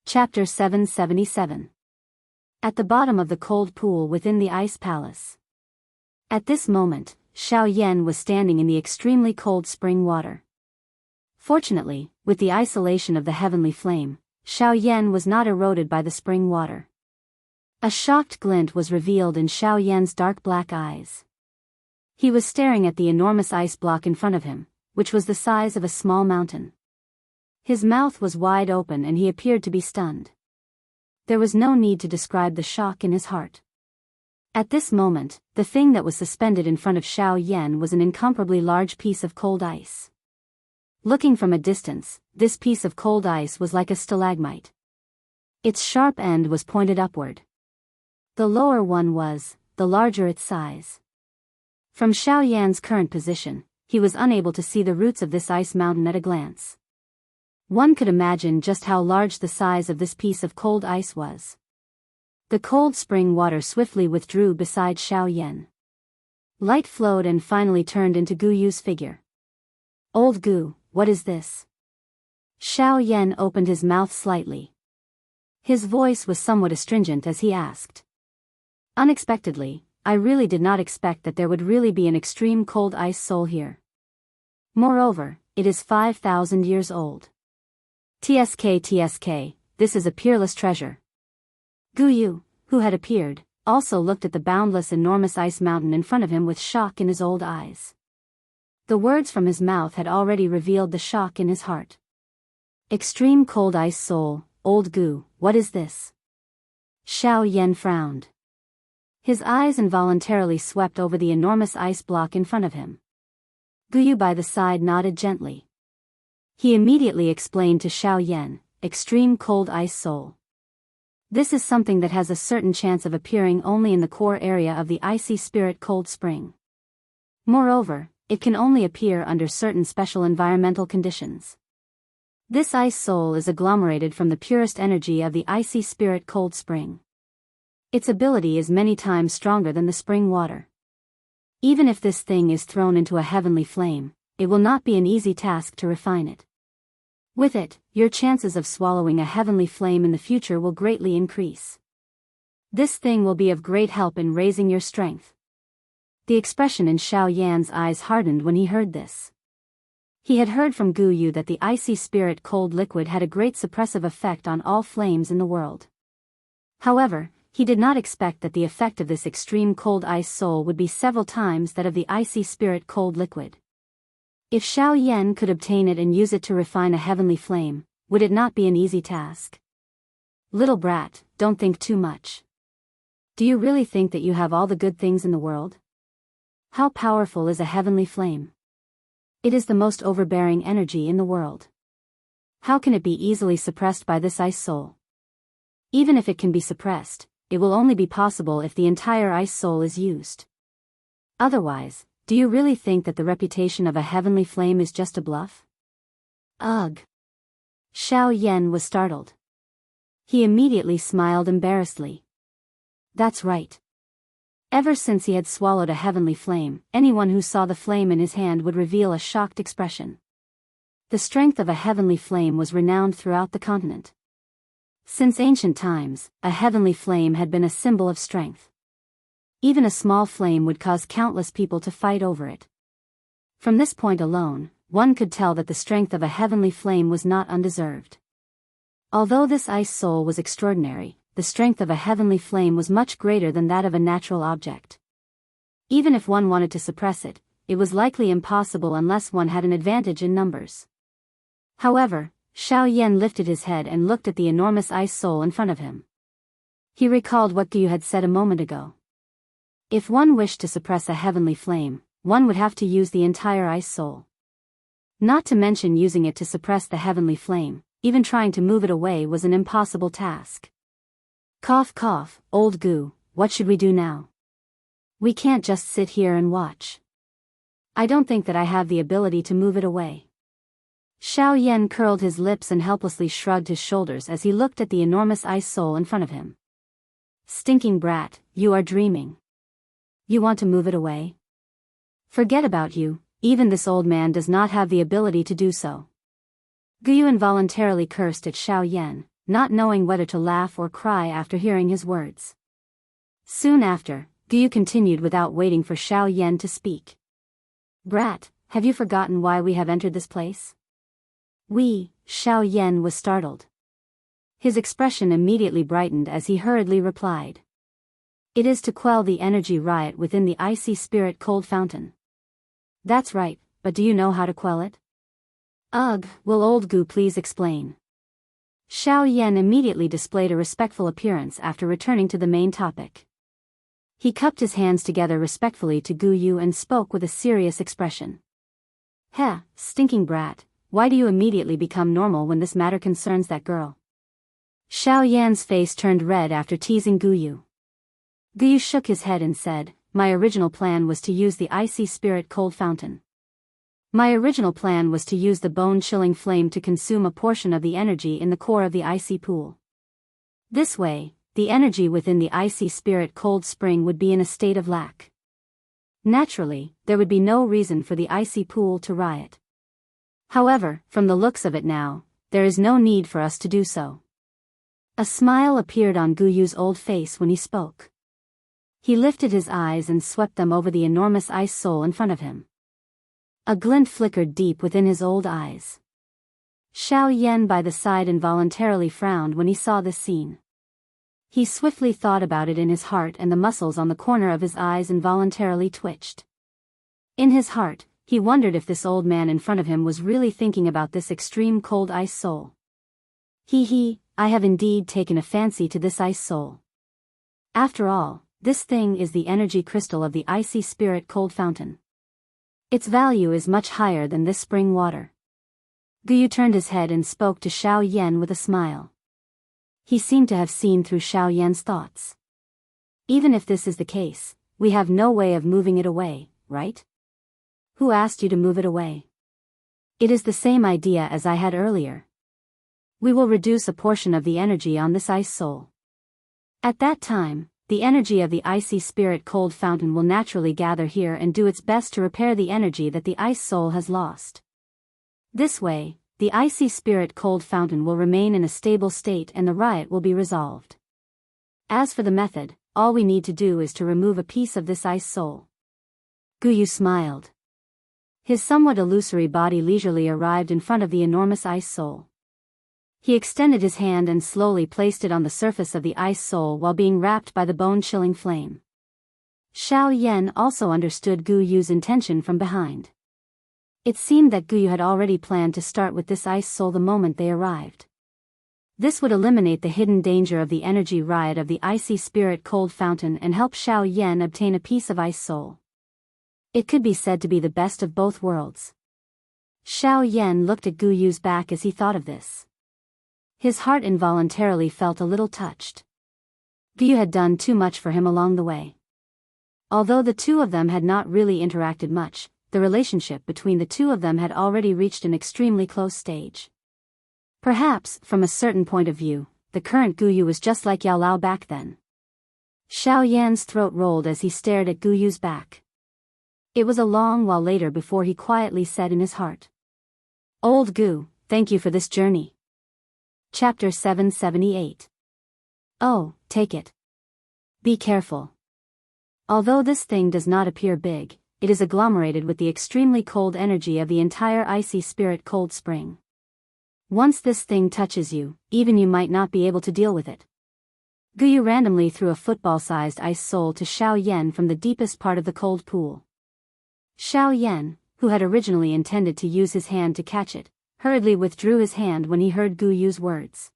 Chapter 777. At the bottom of the cold pool within the ice palace. At this moment, Xiao Yan was standing in the extremely cold spring water. Fortunately, with the isolation of the heavenly flame, Xiao Yan was not eroded by the spring water. A shocked glint was revealed in Xiao Yan's dark black eyes. He was staring at the enormous ice block in front of him, which was the size of a small mountain. His mouth was wide open and he appeared to be stunned. There was no need to describe the shock in his heart. At this moment, the thing that was suspended in front of Xiao Yan was an incomparably large piece of cold ice. Looking from a distance, this piece of cold ice was like a stalagmite. Its sharp end was pointed upward. The lower one was, the larger its size. From Xiao Yan's current position, he was unable to see the roots of this ice mountain at a glance. One could imagine just how large the size of this piece of cold ice was. The cold spring water swiftly withdrew beside Xiao Yan. Light flowed and finally turned into Guyu's figure. "Old Gu, what is this?" Xiao Yan opened his mouth slightly. His voice was somewhat astringent as he asked. "Unexpectedly, I really did not expect that there would really be an extreme cold ice soul here. Moreover, it is 5,000 years old. TSK, this is a peerless treasure." Guyu, who had appeared, also looked at the boundless enormous ice mountain in front of him with shock in his old eyes. The words from his mouth had already revealed the shock in his heart. "Extreme cold ice soul, old Gu, what is this?" Xiao Yan frowned. His eyes involuntarily swept over the enormous ice block in front of him. Guyu by the side nodded gently. He immediately explained to Xiao Yan, "Extreme cold ice soul. This is something that has a certain chance of appearing only in the core area of the icy spirit cold spring. Moreover, it can only appear under certain special environmental conditions. This ice soul is agglomerated from the purest energy of the icy spirit cold spring. Its ability is many times stronger than the spring water. Even if this thing is thrown into a heavenly flame, it will not be an easy task to refine it. With it, your chances of swallowing a heavenly flame in the future will greatly increase. This thing will be of great help in raising your strength. The expression in Xiao Yan's eyes hardened when he heard this. He had heard from Gu Yu that the icy spirit cold liquid had a great suppressive effect on all flames in the world. However, he did not expect that the effect of this extreme cold ice soul would be several times that of the icy spirit cold liquid. If Xiao Yan could obtain it and use it to refine a heavenly flame, would it not be an easy task? Little brat, don't think too much. Do you really think that you have all the good things in the world? How powerful is a heavenly flame? It is the most overbearing energy in the world. How can it be easily suppressed by this ice soul? Even if it can be suppressed, it will only be possible if the entire ice soul is used. Otherwise, do you really think that the reputation of a heavenly flame is just a bluff? Ugh! Xiao Yan was startled. He immediately smiled embarrassedly. That's right. Ever since he had swallowed a heavenly flame, anyone who saw the flame in his hand would reveal a shocked expression. The strength of a heavenly flame was renowned throughout the continent. Since ancient times, a heavenly flame had been a symbol of strength. Even a small flame would cause countless people to fight over it. From this point alone, one could tell that the strength of a heavenly flame was not undeserved. Although this ice soul was extraordinary, the strength of a heavenly flame was much greater than that of a natural object. Even if one wanted to suppress it, it was likely impossible unless one had an advantage in numbers. However, Xiao Yan lifted his head and looked at the enormous ice soul in front of him. He recalled what Gu had said a moment ago. If one wished to suppress a heavenly flame, one would have to use the entire ice soul. Not to mention using it to suppress the heavenly flame, even trying to move it away was an impossible task. Cough cough, old Gu, what should we do now? We can't just sit here and watch. I don't think that I have the ability to move it away. Xiao Yan curled his lips and helplessly shrugged his shoulders as he looked at the enormous ice soul in front of him. Stinking brat, you are dreaming. You want to move it away? Forget about you, even this old man does not have the ability to do so. Gu Yu involuntarily cursed at Xiao Yan, not knowing whether to laugh or cry after hearing his words. Soon after, Gu Yu continued without waiting for Xiao Yan to speak. Brat, have you forgotten why we have entered this place? Xiao Yan was startled. His expression immediately brightened as he hurriedly replied. It is to quell the energy riot within the icy spirit cold fountain. That's right, but do you know how to quell it? Ugh, will old Gu please explain? Xiao Yan immediately displayed a respectful appearance after returning to the main topic. He cupped his hands together respectfully to Gu Yu and spoke with a serious expression. Heh, stinking brat, why do you immediately become normal when this matter concerns that girl? Xiao Yan's face turned red after teasing Gu Yu. Gu Yu shook his head and said, My original plan was to use the icy spirit cold fountain. My original plan was to use the bone-chilling flame to consume a portion of the energy in the core of the icy pool. This way, the energy within the icy spirit cold spring would be in a state of lack. Naturally, there would be no reason for the icy pool to riot. However, from the looks of it now, there is no need for us to do so. A smile appeared on Gu Yu's old face when he spoke. He lifted his eyes and swept them over the enormous ice soul in front of him. A glint flickered deep within his old eyes. Xiao Yan by the side involuntarily frowned when he saw this scene. He swiftly thought about it in his heart and the muscles on the corner of his eyes involuntarily twitched. In his heart, he wondered if this old man in front of him was really thinking about this extreme cold ice soul. I have indeed taken a fancy to this ice soul. After all, this thing is the energy crystal of the icy spirit cold fountain. Its value is much higher than this spring water. Gu Yu turned his head and spoke to Xiao Yan with a smile. He seemed to have seen through Xiao Yan's thoughts. Even if this is the case, we have no way of moving it away, right? Who asked you to move it away? It is the same idea as I had earlier. We will reduce a portion of the energy on this ice soul. At that time, the energy of the icy spirit cold fountain will naturally gather here and do its best to repair the energy that the ice soul has lost. This way, the icy spirit cold fountain will remain in a stable state and the riot will be resolved. As for the method, all we need to do is to remove a piece of this ice soul. Guyu smiled. His somewhat illusory body leisurely arrived in front of the enormous ice soul. He extended his hand and slowly placed it on the surface of the ice soul while being wrapped by the bone-chilling flame. Xiao Yan also understood Guyu's intention from behind. It seemed that Guyu had already planned to start with this ice soul the moment they arrived. This would eliminate the hidden danger of the energy riot of the icy spirit cold fountain and help Xiao Yan obtain a piece of ice soul. It could be said to be the best of both worlds. Xiao Yan looked at Guyu's back as he thought of this. His heart involuntarily felt a little touched. Guyu had done too much for him along the way. Although the two of them had not really interacted much, the relationship between the two of them had already reached an extremely close stage. Perhaps, from a certain point of view, the current Guyu was just like Yao Lao back then. Xiao Yan's throat rolled as he stared at Guyu's back. It was a long while later before he quietly said in his heart, "Old Gu, thank you for this journey." Chapter 778. Oh, take it. Be careful. Although this thing does not appear big, it is agglomerated with the extremely cold energy of the entire icy spirit cold spring. Once this thing touches you, even you might not be able to deal with it. Guyu randomly threw a football-sized ice soul to Xiao Yan from the deepest part of the cold pool. Xiao Yan, who had originally intended to use his hand to catch it, hurriedly withdrew his hand when he heard Guyu's words.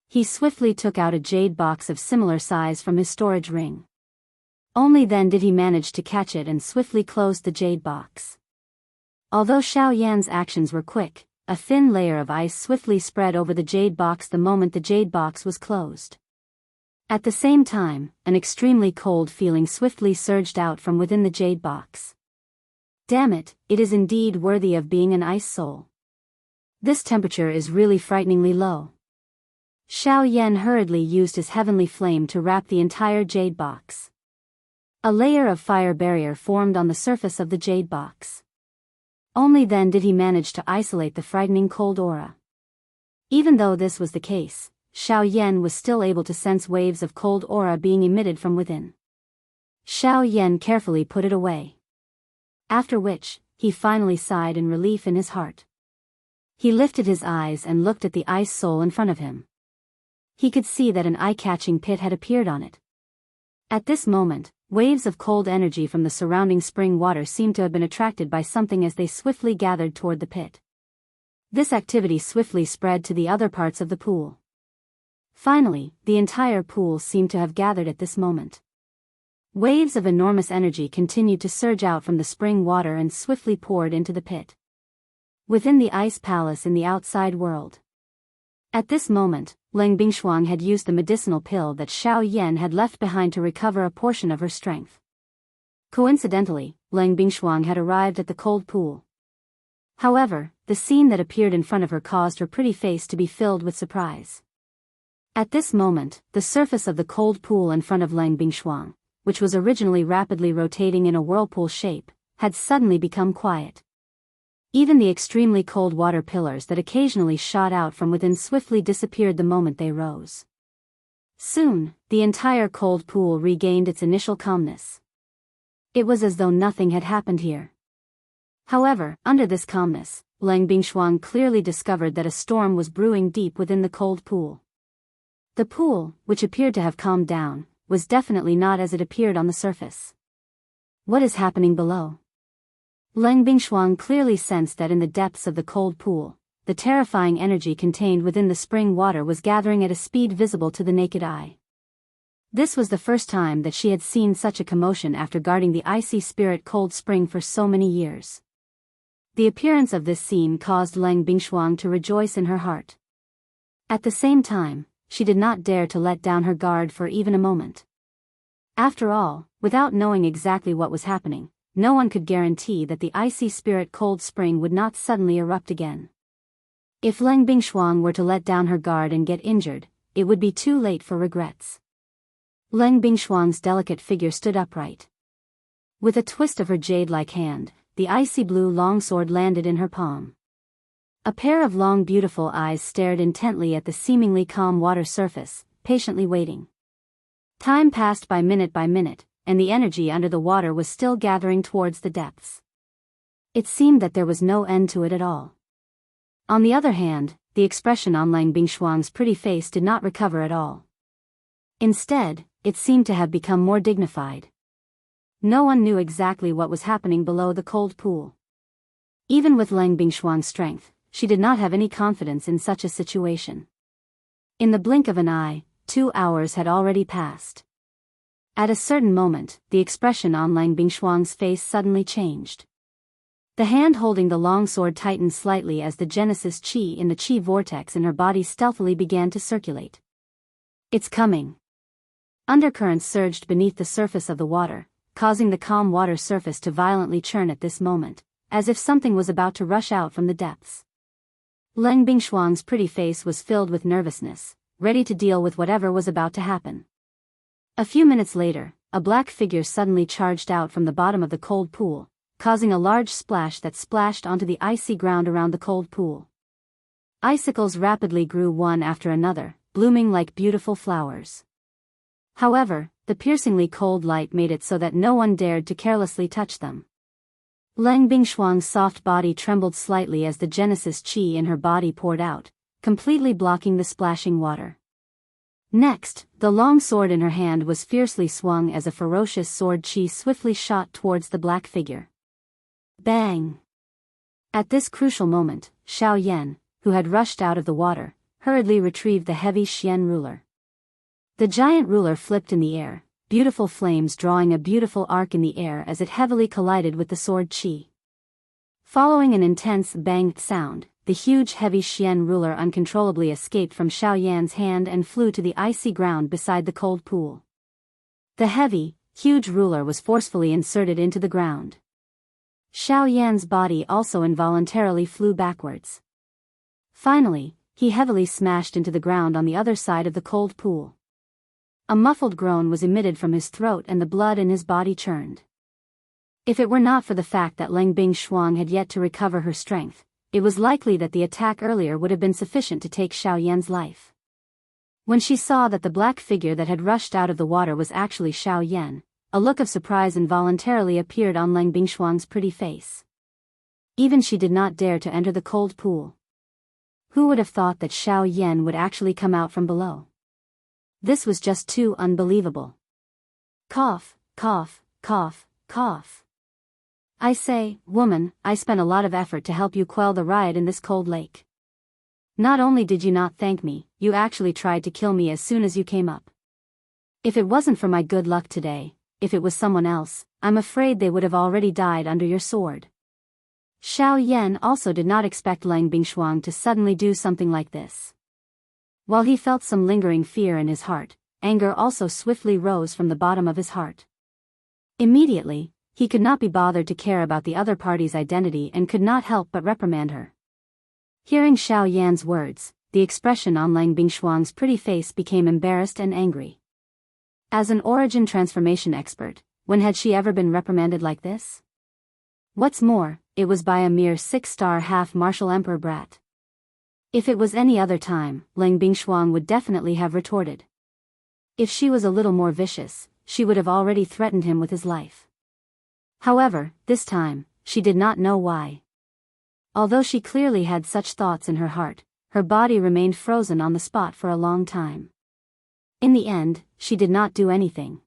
He swiftly took out a jade box of similar size from his storage ring. Only then did he manage to catch it and swiftly closed the jade box. Although Xiao Yan's actions were quick, a thin layer of ice swiftly spread over the jade box the moment the jade box was closed. At the same time, an extremely cold feeling swiftly surged out from within the jade box. Damn it, it is indeed worthy of being an ice soul. This temperature is really frighteningly low. Xiao Yan hurriedly used his heavenly flame to wrap the entire jade box. A layer of fire barrier formed on the surface of the jade box. Only then did he manage to isolate the frightening cold aura. Even though this was the case, Xiao Yan was still able to sense waves of cold aura being emitted from within. Xiao Yan carefully put it away. After which, he finally sighed in relief in his heart. He lifted his eyes and looked at the ice soul in front of him. He could see that an eye-catching pit had appeared on it. At this moment, waves of cold energy from the surrounding spring water seemed to have been attracted by something as they swiftly gathered toward the pit. This activity swiftly spread to the other parts of the pool. Finally, the entire pool seemed to have gathered at this moment. Waves of enormous energy continued to surge out from the spring water and swiftly poured into the pit. Within the ice palace in the outside world. At this moment, Leng Bingshuang had used the medicinal pill that Xiao Yan had left behind to recover a portion of her strength. Coincidentally, Leng Bingshuang had arrived at the cold pool. However, the scene that appeared in front of her caused her pretty face to be filled with surprise. At this moment, the surface of the cold pool in front of Leng Bingshuang, which was originally rapidly rotating in a whirlpool shape, had suddenly become quiet. Even the extremely cold water pillars that occasionally shot out from within swiftly disappeared the moment they rose. Soon, the entire cold pool regained its initial calmness. It was as though nothing had happened here. However, under this calmness, Leng Bingshuang clearly discovered that a storm was brewing deep within the cold pool. The pool, which appeared to have calmed down, was definitely not as it appeared on the surface. What is happening below? Leng Bingshuang clearly sensed that in the depths of the cold pool, the terrifying energy contained within the spring water was gathering at a speed visible to the naked eye. This was the first time that she had seen such a commotion after guarding the icy spirit cold spring for so many years. The appearance of this scene caused Leng Bingshuang to rejoice in her heart. At the same time, she did not dare to let down her guard for even a moment. After all, without knowing exactly what was happening, no one could guarantee that the icy spirit cold spring would not suddenly erupt again. If Leng Bingshuang were to let down her guard and get injured, it would be too late for regrets. Leng Bingshuang's delicate figure stood upright. With a twist of her jade-like hand, the icy blue longsword landed in her palm. A pair of long beautiful eyes stared intently at the seemingly calm water surface, patiently waiting. Time passed by minute, and the energy under the water was still gathering towards the depths. It seemed that there was no end to it at all. On the other hand, the expression on Leng Bingshuang's pretty face did not recover at all. Instead, it seemed to have become more dignified. No one knew exactly what was happening below the cold pool. Even with Leng Bingshuang's strength, she did not have any confidence in such a situation. In the blink of an eye, 2 hours had already passed. At a certain moment, the expression on Leng Bingshuang's face suddenly changed. The hand holding the longsword tightened slightly as the Genesis Qi in the Qi vortex in her body stealthily began to circulate. It's coming. Undercurrents surged beneath the surface of the water, causing the calm water surface to violently churn at this moment, as if something was about to rush out from the depths. Leng Bingshuang's pretty face was filled with nervousness, ready to deal with whatever was about to happen. A few minutes later, a black figure suddenly charged out from the bottom of the cold pool, causing a large splash that splashed onto the icy ground around the cold pool. Icicles rapidly grew one after another, blooming like beautiful flowers. However, the piercingly cold light made it so that no one dared to carelessly touch them. Leng Bingshuang's soft body trembled slightly as the Genesis Qi in her body poured out, completely blocking the splashing water. Next, the long sword in her hand was fiercely swung as a ferocious sword Qi swiftly shot towards the black figure. Bang! At this crucial moment, Xiao Yan, who had rushed out of the water, hurriedly retrieved the heavy Xian ruler. The giant ruler flipped in the air, beautiful flames drawing a beautiful arc in the air as it heavily collided with the sword Qi. Following an intense bang sound, the huge heavy Xian ruler uncontrollably escaped from Xiao Yan's hand and flew to the icy ground beside the cold pool. The heavy, huge ruler was forcefully inserted into the ground. Xiao Yan's body also involuntarily flew backwards. Finally, he heavily smashed into the ground on the other side of the cold pool. A muffled groan was emitted from his throat and the blood in his body churned. If it were not for the fact that Leng Bingshuang had yet to recover her strength, it was likely that the attack earlier would have been sufficient to take Xiao Yan's life. When she saw that the black figure that had rushed out of the water was actually Xiao Yan, a look of surprise involuntarily appeared on Leng Bingshuang's pretty face. Even she did not dare to enter the cold pool. Who would have thought that Xiao Yan would actually come out from below? This was just too unbelievable. Cough, cough, cough, cough. I say, woman, I spent a lot of effort to help you quell the riot in this cold lake. Not only did you not thank me, you actually tried to kill me as soon as you came up. If it wasn't for my good luck today, if it was someone else, I'm afraid they would have already died under your sword. Xiao Yan also did not expect Leng Bingshuang to suddenly do something like this. While he felt some lingering fear in his heart, anger also swiftly rose from the bottom of his heart. Immediately, he could not be bothered to care about the other party's identity and could not help but reprimand her. Hearing Xiao Yan's words, the expression on Leng Bingshuang's pretty face became embarrassed and angry. As an origin transformation expert, when had she ever been reprimanded like this? What's more, it was by a mere 6-star half-martial emperor brat. If it was any other time, Leng Bingshuang would definitely have retorted. If she was a little more vicious, she would have already threatened him with his life. However, this time, she did not know why. Although she clearly had such thoughts in her heart, her body remained frozen on the spot for a long time. In the end, she did not do anything.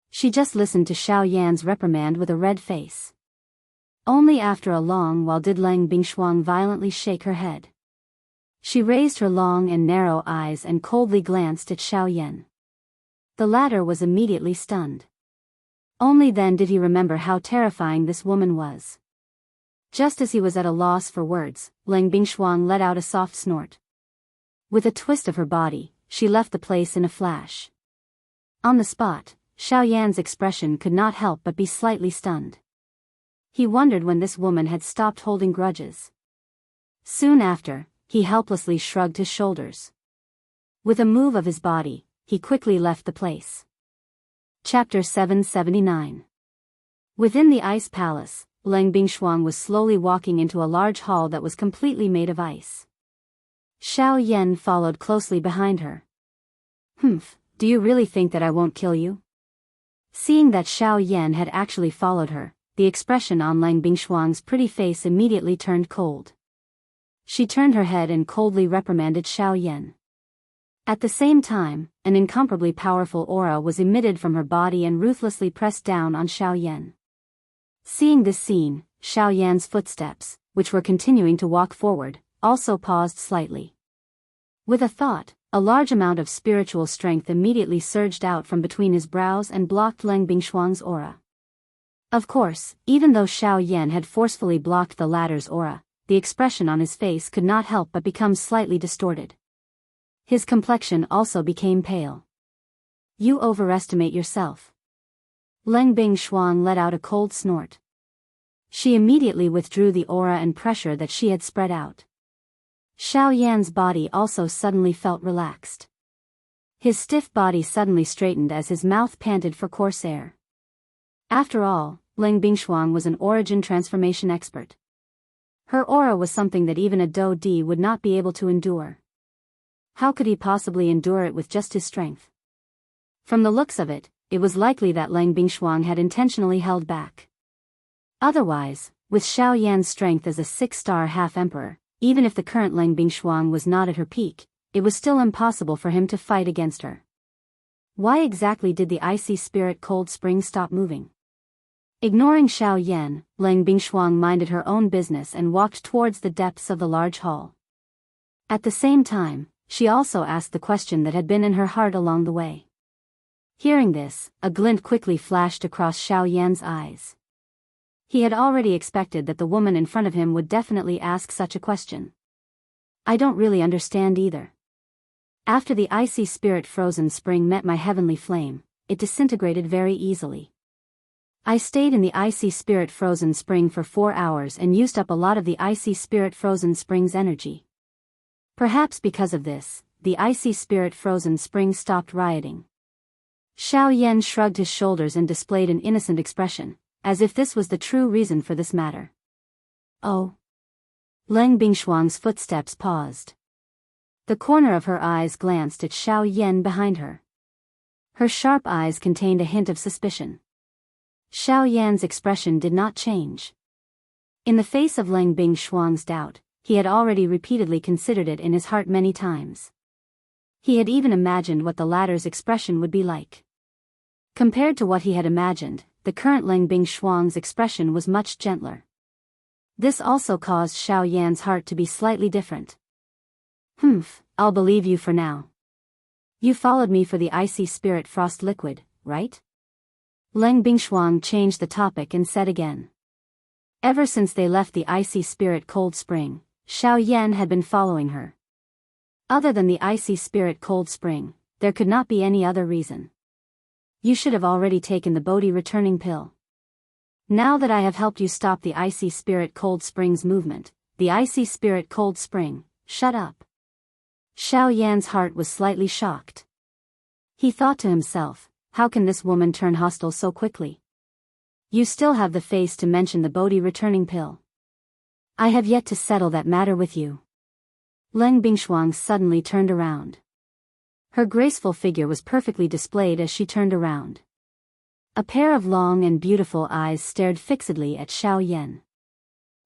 She just listened to Xiao Yan's reprimand with a red face. Only after a long while did Leng Bingshuang violently shake her head. She raised her long and narrow eyes and coldly glanced at Xiao Yan. The latter was immediately stunned. Only then did he remember how terrifying this woman was. Just as he was at a loss for words, Leng Bingshuang let out a soft snort. With a twist of her body, she left the place in a flash. On the spot, Xiao Yan's expression could not help but be slightly stunned. He wondered when this woman had stopped holding grudges. Soon after, he helplessly shrugged his shoulders. With a move of his body, he quickly left the place. Chapter 779. Within the ice palace, Lang Bingshuang was slowly walking into a large hall that was completely made of ice. Xiao Yan followed closely behind her. Do you really think that I won't kill you? Seeing that Xiao Yan had actually followed her, the expression on Lang Bingshuang's pretty face immediately turned cold. She turned her head and coldly reprimanded Xiao Yan. At the same time, an incomparably powerful aura was emitted from her body and ruthlessly pressed down on Xiao Yan. Seeing this scene, Xiao Yan's footsteps, which were continuing to walk forward, also paused slightly. With a thought, a large amount of spiritual strength immediately surged out from between his brows and blocked Lang Bingshuang's aura. Of course, even though Xiao Yan had forcefully blocked the latter's aura, the expression on his face could not help but become slightly distorted. His complexion also became pale. You overestimate yourself. Lang Bingshuang let out a cold snort. She immediately withdrew the aura and pressure that she had spread out. Xiao Yan's body also suddenly felt relaxed. His stiff body suddenly straightened as his mouth panted for coarse air. After all, Lang Bingshuang was an origin transformation expert. Her aura was something that even a Dou Di would not be able to endure. How could he possibly endure it with just his strength? From the looks of it, it was likely that Lang Bingshuang had intentionally held back. Otherwise, with Xiao Yan's strength as a 6-star half-emperor, even if the current Lang Bingshuang was not at her peak, it was still impossible for him to fight against her. Why exactly did the icy spirit cold spring stop moving? Ignoring Xiao Yan, Lang Bingshuang minded her own business and walked towards the depths of the large hall. At the same time, she also asked the question that had been in her heart along the way. Hearing this, a glint quickly flashed across Xiao Yan's eyes. He had already expected that the woman in front of him would definitely ask such a question. I don't really understand either. After the icy spirit frozen spring met my heavenly flame, it disintegrated very easily. I stayed in the icy spirit frozen spring for 4 hours and used up a lot of the icy spirit frozen spring's energy. Perhaps because of this, the icy spirit frozen spring stopped rioting. Xiao Yan shrugged his shoulders and displayed an innocent expression, as if this was the true reason for this matter. Oh. Lang Bingshuang's footsteps paused. The corner of her eyes glanced at Xiao Yan behind her. Her sharp eyes contained a hint of suspicion. Xiao Yan's expression did not change. In the face of Lang Bingshuang's doubt, he had already repeatedly considered it in his heart many times. He had even imagined what the latter's expression would be like. Compared to what he had imagined, the current Lang Bingshuang's expression was much gentler. This also caused Xiao Yan's heart to be slightly different. I'll believe you for now. You followed me for the icy spirit frost liquid, right? Lang Bingshuang changed the topic and said again. Ever since they left the icy spirit cold spring, Xiao Yan had been following her. Other than the icy spirit cold spring, there could not be any other reason. You should have already taken the Bodhi returning pill. Now that I have helped you stop the icy spirit cold spring's movement, the icy spirit cold spring, shut up. Xiao Yan's heart was slightly shocked. He thought to himself, how can this woman turn hostile so quickly? You still have the face to mention the Bodhi returning pill. I have yet to settle that matter with you. Lang Bingshuang suddenly turned around. Her graceful figure was perfectly displayed as she turned around. A pair of long and beautiful eyes stared fixedly at Xiao Yan.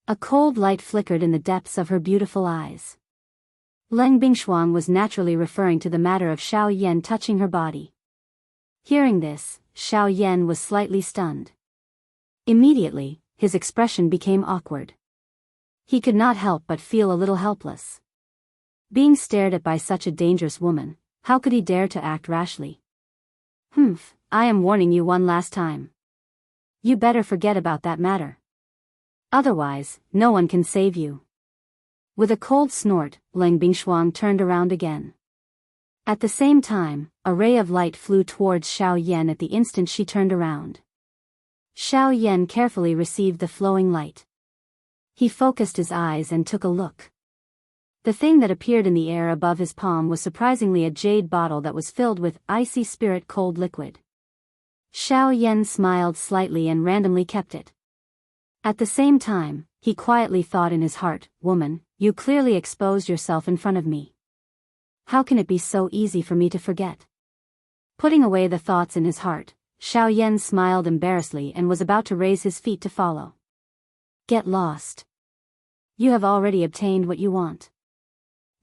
A cold light flickered in the depths of her beautiful eyes. Lang Bingshuang was naturally referring to the matter of Xiao Yan touching her body. Hearing this, Xiao Yan was slightly stunned. Immediately, his expression became awkward. He could not help but feel a little helpless. Being stared at by such a dangerous woman, how could he dare to act rashly? I am warning you one last time. You better forget about that matter. Otherwise, no one can save you. With a cold snort, Lang Bingshuang turned around again. At the same time, a ray of light flew towards Xiao Yan at the instant she turned around. Xiao Yan carefully received the flowing light. He focused his eyes and took a look. The thing that appeared in the air above his palm was surprisingly a jade bottle that was filled with icy spirit cold liquid. Xiao Yan smiled slightly and randomly kept it. At the same time, he quietly thought in his heart, "Woman, you clearly exposed yourself in front of me. How can it be so easy for me to forget?" Putting away the thoughts in his heart, Xiao Yan smiled embarrassedly and was about to raise his feet to follow. "Get lost. You have already obtained what you want.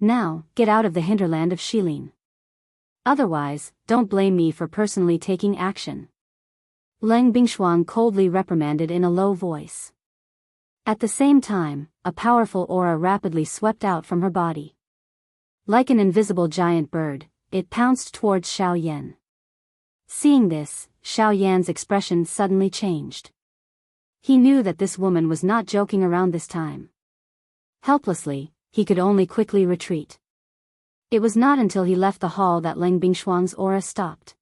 Now, get out of the hinterland of Shilin. Otherwise, don't blame me for personally taking action," Leng Bingshuang coldly reprimanded in a low voice. At the same time, a powerful aura rapidly swept out from her body. Like an invisible giant bird, it pounced towards Xiao Yan. Seeing this, Xiao Yan's expression suddenly changed. He knew that this woman was not joking around this time. Helplessly, he could only quickly retreat. It was not until he left the hall that Leng Bingshuang's aura stopped.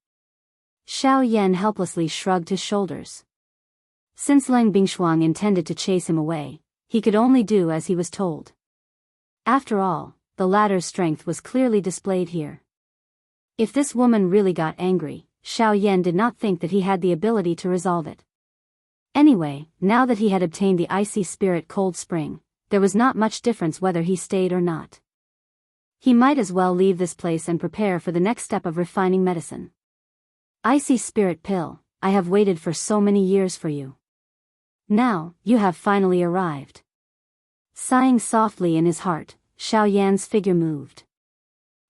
Xiao Yan helplessly shrugged his shoulders. Since Leng Bingshuang intended to chase him away, he could only do as he was told. After all, the latter's strength was clearly displayed here. If this woman really got angry, Xiao Yan did not think that he had the ability to resolve it. Anyway, now that he had obtained the icy spirit cold spring, there was not much difference whether he stayed or not. He might as well leave this place and prepare for the next step of refining medicine. "Icy spirit pill, I have waited for so many years for you. Now, you have finally arrived." Sighing softly in his heart, Xiao Yan's figure moved.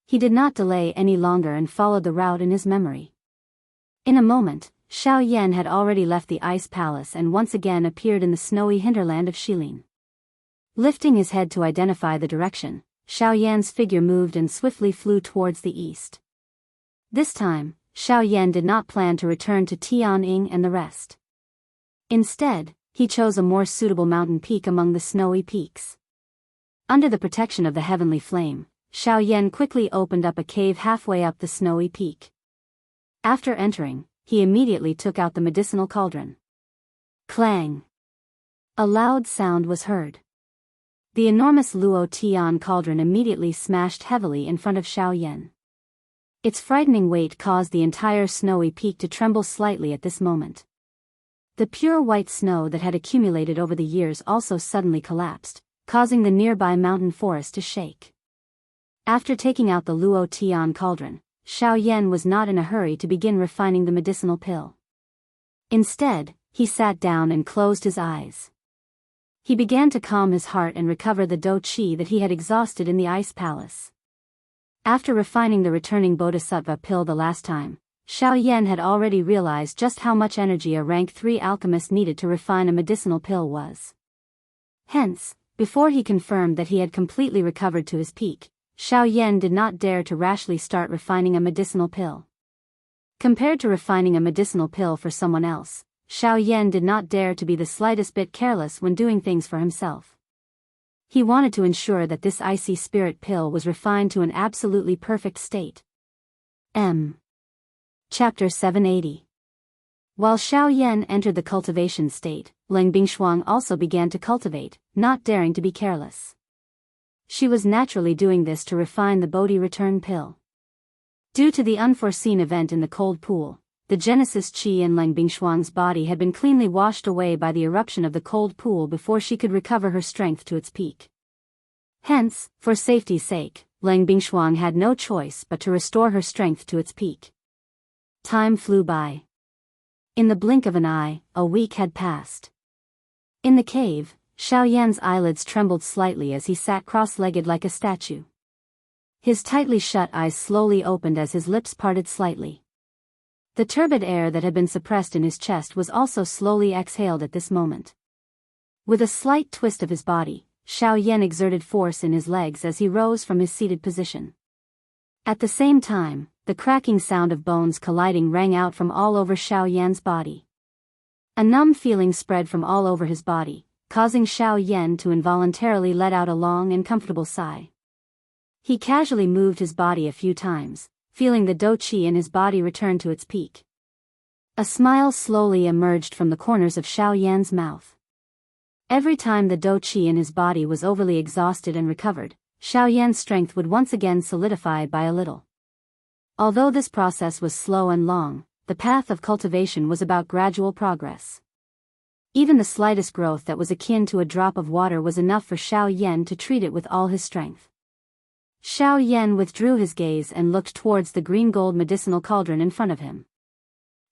He did not delay any longer and followed the route in his memory. In a moment, Xiao Yan had already left the ice palace and once again appeared in the snowy hinterland of Shilin. Lifting his head to identify the direction, Xiao Yan's figure moved and swiftly flew towards the east. This time, Xiao Yan did not plan to return to Tianying and the rest. Instead, he chose a more suitable mountain peak among the snowy peaks. Under the protection of the heavenly flame, Xiao Yan quickly opened up a cave halfway up the snowy peak. After entering, he immediately took out the medicinal cauldron. Clang! A loud sound was heard. The enormous Luo Tian cauldron immediately smashed heavily in front of Xiao Yan. Its frightening weight caused the entire snowy peak to tremble slightly at this moment. The pure white snow that had accumulated over the years also suddenly collapsed, causing the nearby mountain forest to shake. After taking out the Luo Tian cauldron, Xiao Yan was not in a hurry to begin refining the medicinal pill. Instead, he sat down and closed his eyes. He began to calm his heart and recover the Do Qi that he had exhausted in the ice palace. After refining the returning Bodhisattva pill the last time, Xiao Yan had already realized just how much energy a rank 3 alchemist needed to refine a medicinal pill was. Hence, before he confirmed that he had completely recovered to his peak, Xiao Yan did not dare to rashly start refining a medicinal pill. Compared to refining a medicinal pill for someone else, Xiao Yan did not dare to be the slightest bit careless when doing things for himself. He wanted to ensure that this icy spirit pill was refined to an absolutely perfect state. Chapter 780. While Xiao Yan entered the cultivation state, Leng Bingshuang also began to cultivate, not daring to be careless. She was naturally doing this to refine the Bodhi return pill. Due to the unforeseen event in the cold pool, the Genesis Qi in Leng Bingshuang's body had been cleanly washed away by the eruption of the cold pool before she could recover her strength to its peak. Hence, for safety's sake, Leng Bingshuang had no choice but to restore her strength to its peak. Time flew by. In the blink of an eye, a week had passed. In the cave, Xiao Yan's eyelids trembled slightly as he sat cross-legged like a statue. His tightly shut eyes slowly opened as his lips parted slightly. The turbid air that had been suppressed in his chest was also slowly exhaled at this moment. With a slight twist of his body, Xiao Yan exerted force in his legs as he rose from his seated position. At the same time, the cracking sound of bones colliding rang out from all over Xiao Yan's body. A numb feeling spread from all over his body, causing Xiao Yan to involuntarily let out a long and comfortable sigh. He casually moved his body a few times, feeling the dou qi in his body return to its peak. A smile slowly emerged from the corners of Xiao Yan's mouth. Every time the dou qi in his body was overly exhausted and recovered, Xiao Yan's strength would once again solidify by a little. Although this process was slow and long, the path of cultivation was about gradual progress. Even the slightest growth that was akin to a drop of water was enough for Xiao Yan to treat it with all his strength. Xiao Yan withdrew his gaze and looked towards the green-gold medicinal cauldron in front of him.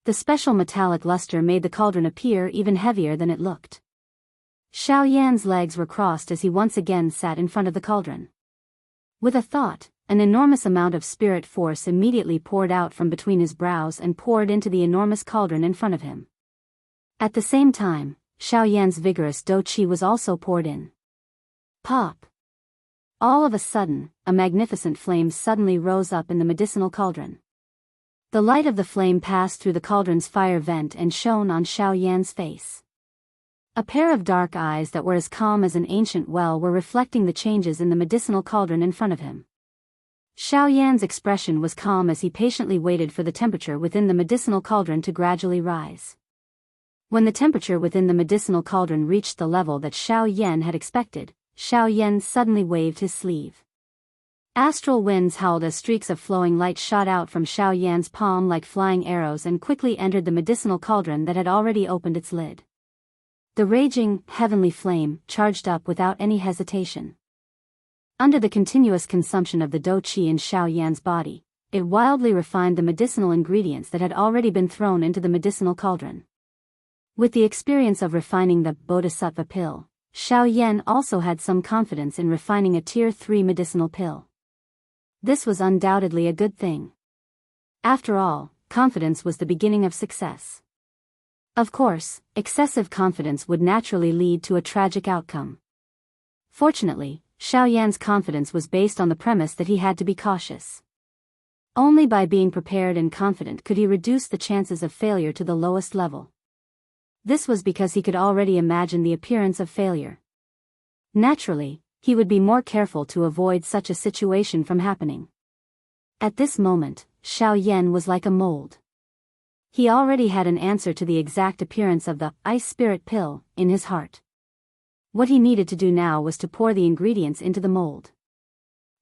The special metallic luster made the cauldron appear even heavier than it looked. Xiao Yan's legs were crossed as he once again sat in front of the cauldron. With a thought, an enormous amount of spirit force immediately poured out from between his brows and poured into the enormous cauldron in front of him. At the same time, Xiao Yan's vigorous dou qi was also poured in. Pop! All of a sudden, a magnificent flame suddenly rose up in the medicinal cauldron. The light of the flame passed through the cauldron's fire vent and shone on Xiao Yan's face. A pair of dark eyes that were as calm as an ancient well were reflecting the changes in the medicinal cauldron in front of him. Xiao Yan's expression was calm as he patiently waited for the temperature within the medicinal cauldron to gradually rise. When the temperature within the medicinal cauldron reached the level that Xiao Yan had expected, Xiao Yan suddenly waved his sleeve. Astral winds howled as streaks of flowing light shot out from Xiao Yan's palm like flying arrows and quickly entered the medicinal cauldron that had already opened its lid. The raging, heavenly flame charged up without any hesitation. Under the continuous consumption of the dou qi in Xiao Yan's body, it wildly refined the medicinal ingredients that had already been thrown into the medicinal cauldron. With the experience of refining the Bodhisattva pill, Xiao Yan also had some confidence in refining a Tier 3 medicinal pill. This was undoubtedly a good thing. After all, confidence was the beginning of success. Of course, excessive confidence would naturally lead to a tragic outcome. Fortunately, Xiao Yan's confidence was based on the premise that he had to be cautious. Only by being prepared and confident could he reduce the chances of failure to the lowest level. This was because he could already imagine the appearance of failure. Naturally, he would be more careful to avoid such a situation from happening. At this moment, Xiao Yan was like a mold. He already had an answer to the exact appearance of the ice spirit pill in his heart. What he needed to do now was to pour the ingredients into the mold.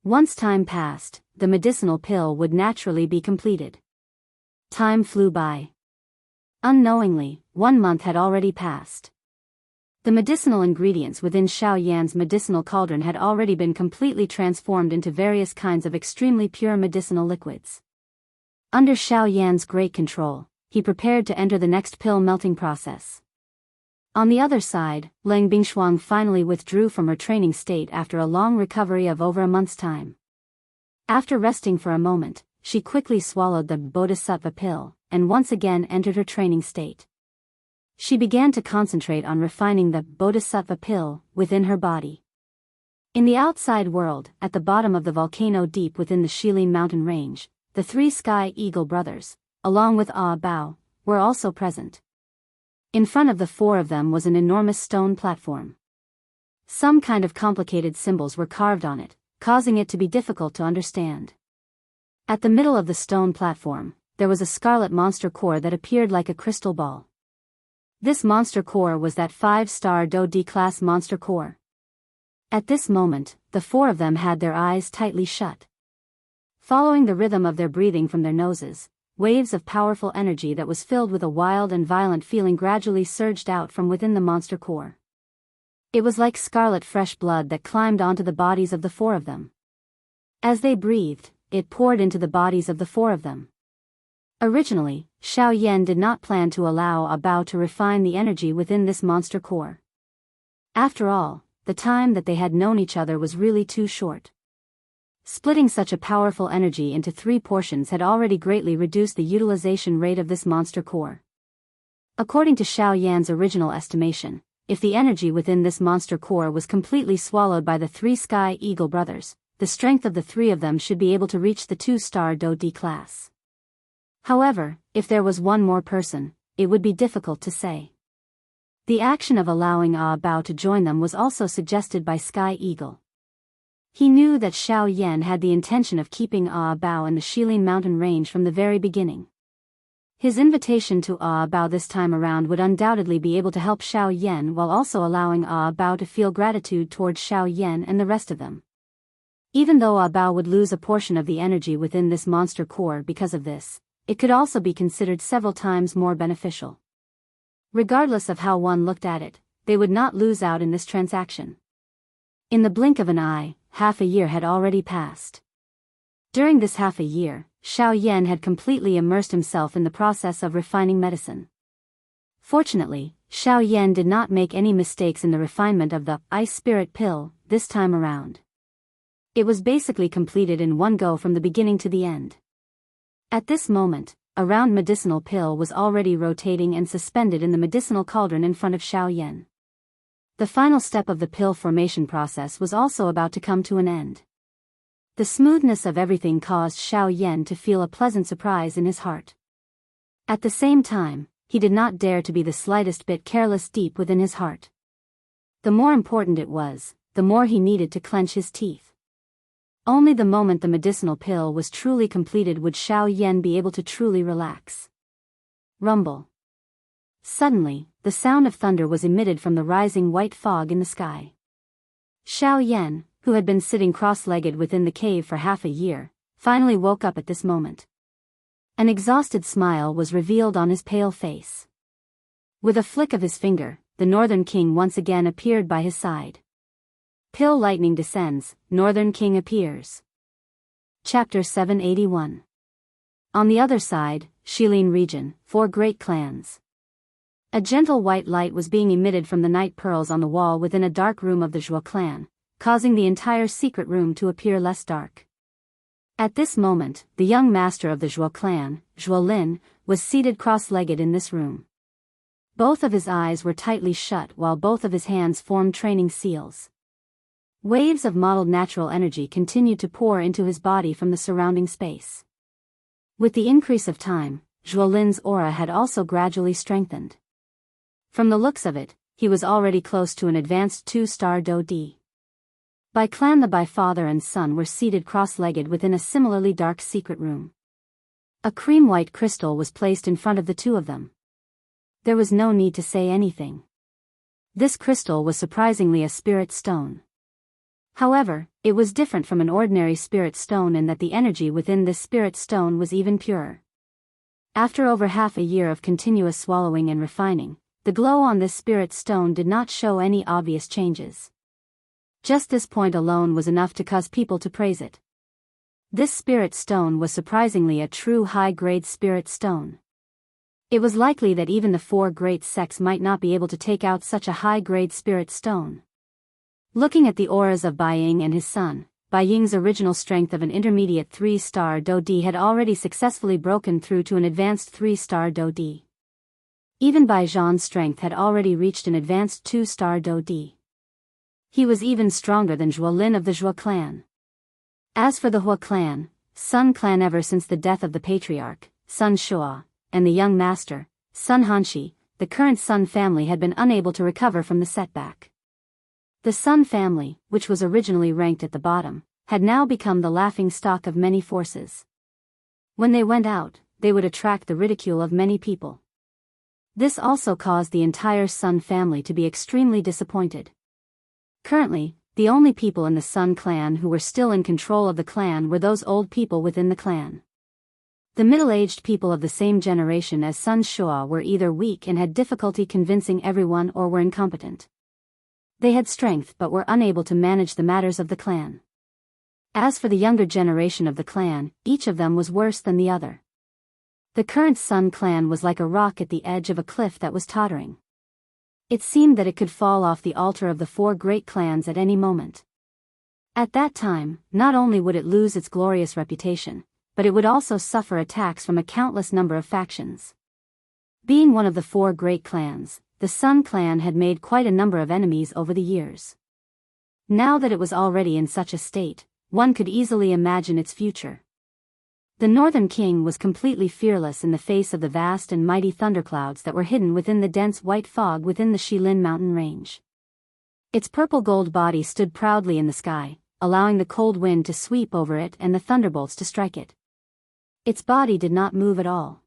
Once time passed, the medicinal pill would naturally be completed. Time flew by. Unknowingly, 1 month had already passed. The medicinal ingredients within Xiao Yan's medicinal cauldron had already been completely transformed into various kinds of extremely pure medicinal liquids. Under Xiao Yan's great control, he prepared to enter the next pill melting process. On the other side, Lang Bingshuang finally withdrew from her training state after a long recovery of over a month's time. After resting for a moment, she quickly swallowed the Bodhisattva pill, and once again entered her training state. She began to concentrate on refining the Bodhisattva pill within her body. In the outside world, at the bottom of the volcano deep within the Shilin mountain range, the 3 Sky Eagle brothers, along with Bao, were also present. In front of the 4 of them was an enormous stone platform. Some kind of complicated symbols were carved on it, causing it to be difficult to understand. At the middle of the stone platform, there was a scarlet monster core that appeared like a crystal ball. This monster core was that 5-star Dou D-class monster core. At this moment, the 4 of them had their eyes tightly shut. Following the rhythm of their breathing from their noses, waves of powerful energy that was filled with a wild and violent feeling gradually surged out from within the monster core. It was like scarlet fresh blood that climbed onto the bodies of the 4 of them. As they breathed, it poured into the bodies of the 4 of them. Originally, Xiao Yan did not plan to allow Bao to refine the energy within this monster core. After all, the time that they had known each other was really too short. Splitting such a powerful energy into 3 portions had already greatly reduced the utilization rate of this monster core. According to Xiao Yan's original estimation, if the energy within this monster core was completely swallowed by the 3 Sky Eagle brothers, the strength of the 3 of them should be able to reach the 2-star Dou D class. However, if there was one more person, it would be difficult to say. The action of allowing Bao to join them was also suggested by Sky Eagle. He knew that Xiao Yan had the intention of keeping Bao in the Shilin mountain range from the very beginning. His invitation to Bao this time around would undoubtedly be able to help Xiao Yan while also allowing Bao to feel gratitude towards Xiao Yan and the rest of them. Even though Bao would lose a portion of the energy within this monster core because of this, it could also be considered several times more beneficial. Regardless of how one looked at it, they would not lose out in this transaction. In the blink of an eye, half a year had already passed. During this half a year, Xiao Yan had completely immersed himself in the process of refining medicine. Fortunately, Xiao Yan did not make any mistakes in the refinement of the ice spirit pill this time around. It was basically completed in one go from the beginning to the end. At this moment, a round medicinal pill was already rotating and suspended in the medicinal cauldron in front of Xiao Yan. The final step of the pill formation process was also about to come to an end. The smoothness of everything caused Xiao Yan to feel a pleasant surprise in his heart. At the same time, he did not dare to be the slightest bit careless deep within his heart. The more important it was, the more he needed to clench his teeth. Only the moment the medicinal pill was truly completed would Xiao Yan be able to truly relax. Rumble. Suddenly, the sound of thunder was emitted from the rising white fog in the sky. Xiao Yan, who had been sitting cross-legged within the cave for half a year, finally woke up at this moment. An exhausted smile was revealed on his pale face. With a flick of his finger, the Northern King once again appeared by his side. Pill lightning descends, Northern King appears. Chapter 781. On the other side, Shilin region, 4 great clans. A gentle white light was being emitted from the night pearls on the wall within a dark room of the Zhuo clan, causing the entire secret room to appear less dark. At this moment, the young master of the Zhuo clan, Zhuo Lin, was seated cross-legged in this room. Both of his eyes were tightly shut while both of his hands formed training seals. Waves of modeled natural energy continued to pour into his body from the surrounding space. With the increase of time, Zhuo Lin's aura had also gradually strengthened. From the looks of it, he was already close to an advanced 2-star Do-D. By clan the father and son were seated cross-legged within a similarly dark secret room. A cream-white crystal was placed in front of the two of them. There was no need to say anything. This crystal was surprisingly a spirit stone. However, it was different from an ordinary spirit stone in that the energy within this spirit stone was even purer. After over half a year of continuous swallowing and refining, the glow on this spirit stone did not show any obvious changes. Just this point alone was enough to cause people to praise it. This spirit stone was surprisingly a true high-grade spirit stone. It was likely that even the 4 great sects might not be able to take out such a high-grade spirit stone. Looking at the auras of Bai Ying and his son, Bai Ying's original strength of an intermediate 3-star Do-D had already successfully broken through to an advanced 3-star Do-D. Even Bai Zhan's strength had already reached an advanced 2-star Do-D. He was even stronger than Zhuo Lin of the Zhuo clan. As for the Hua clan, Sun clan, ever since the death of the patriarch, Sun Shua, and the young master, Sun Hanshi, the current Sun family had been unable to recover from the setback. The Sun family, which was originally ranked at the bottom, had now become the laughing stock of many forces. When they went out, they would attract the ridicule of many people. This also caused the entire Sun family to be extremely disappointed. Currently, the only people in the Sun clan who were still in control of the clan were those old people within the clan. The middle-aged people of the same generation as Sun Shua were either weak and had difficulty convincing everyone or were incompetent. They had strength but were unable to manage the matters of the clan. As for the younger generation of the clan, each of them was worse than the other. The current Sun clan was like a rock at the edge of a cliff that was tottering. It seemed that it could fall off the altar of the 4 great clans at any moment. At that time, not only would it lose its glorious reputation, but it would also suffer attacks from a countless number of factions. Being one of the 4 great clans, the Sun clan had made quite a number of enemies over the years. Now that it was already in such a state, one could easily imagine its future. The Northern King was completely fearless in the face of the vast and mighty thunderclouds that were hidden within the dense white fog within the Shilin mountain range. Its purple-gold body stood proudly in the sky, allowing the cold wind to sweep over it and the thunderbolts to strike it. Its body did not move at all.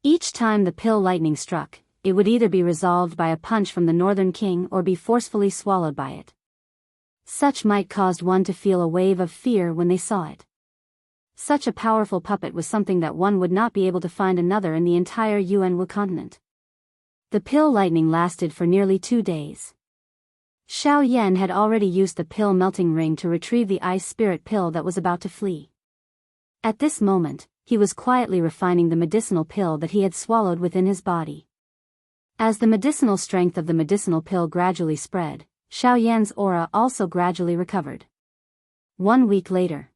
Each time the pill lightning struck, it would either be resolved by a punch from the Northern King or be forcefully swallowed by it. Such might caused one to feel a wave of fear when they saw it. Such a powerful puppet was something that one would not be able to find another in the entire Yuanwu continent. The pill lightning lasted for nearly 2 days. Xiao Yan had already used the pill melting ring to retrieve the ice spirit pill that was about to flee. At this moment, he was quietly refining the medicinal pill that he had swallowed within his body. As the medicinal strength of the medicinal pill gradually spread, Xiao Yan's aura also gradually recovered. 1 week later.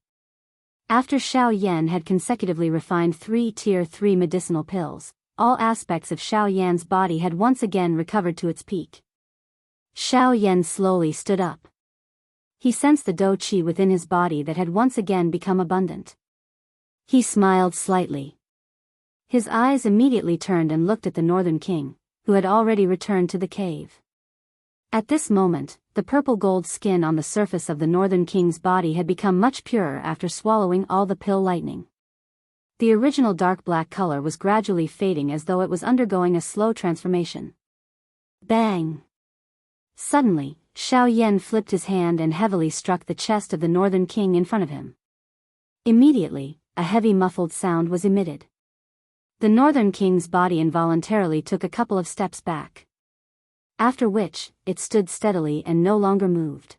After Xiao Yan had consecutively refined 3 Tier 3 medicinal pills, all aspects of Xiao Yan's body had once again recovered to its peak. Xiao Yan slowly stood up. He sensed the dou qi within his body that had once again become abundant. He smiled slightly. His eyes immediately turned and looked at the Northern King, who had already returned to the cave. At this moment, the purple-gold skin on the surface of the Northern King's body had become much purer after swallowing all the pill lightning. The original dark black color was gradually fading as though it was undergoing a slow transformation. Bang! Suddenly, Xiao Yan flipped his hand and heavily struck the chest of the Northern King in front of him. Immediately, a heavy muffled sound was emitted. The Northern King's body involuntarily took a couple of steps back. After which, it stood steadily and no longer moved.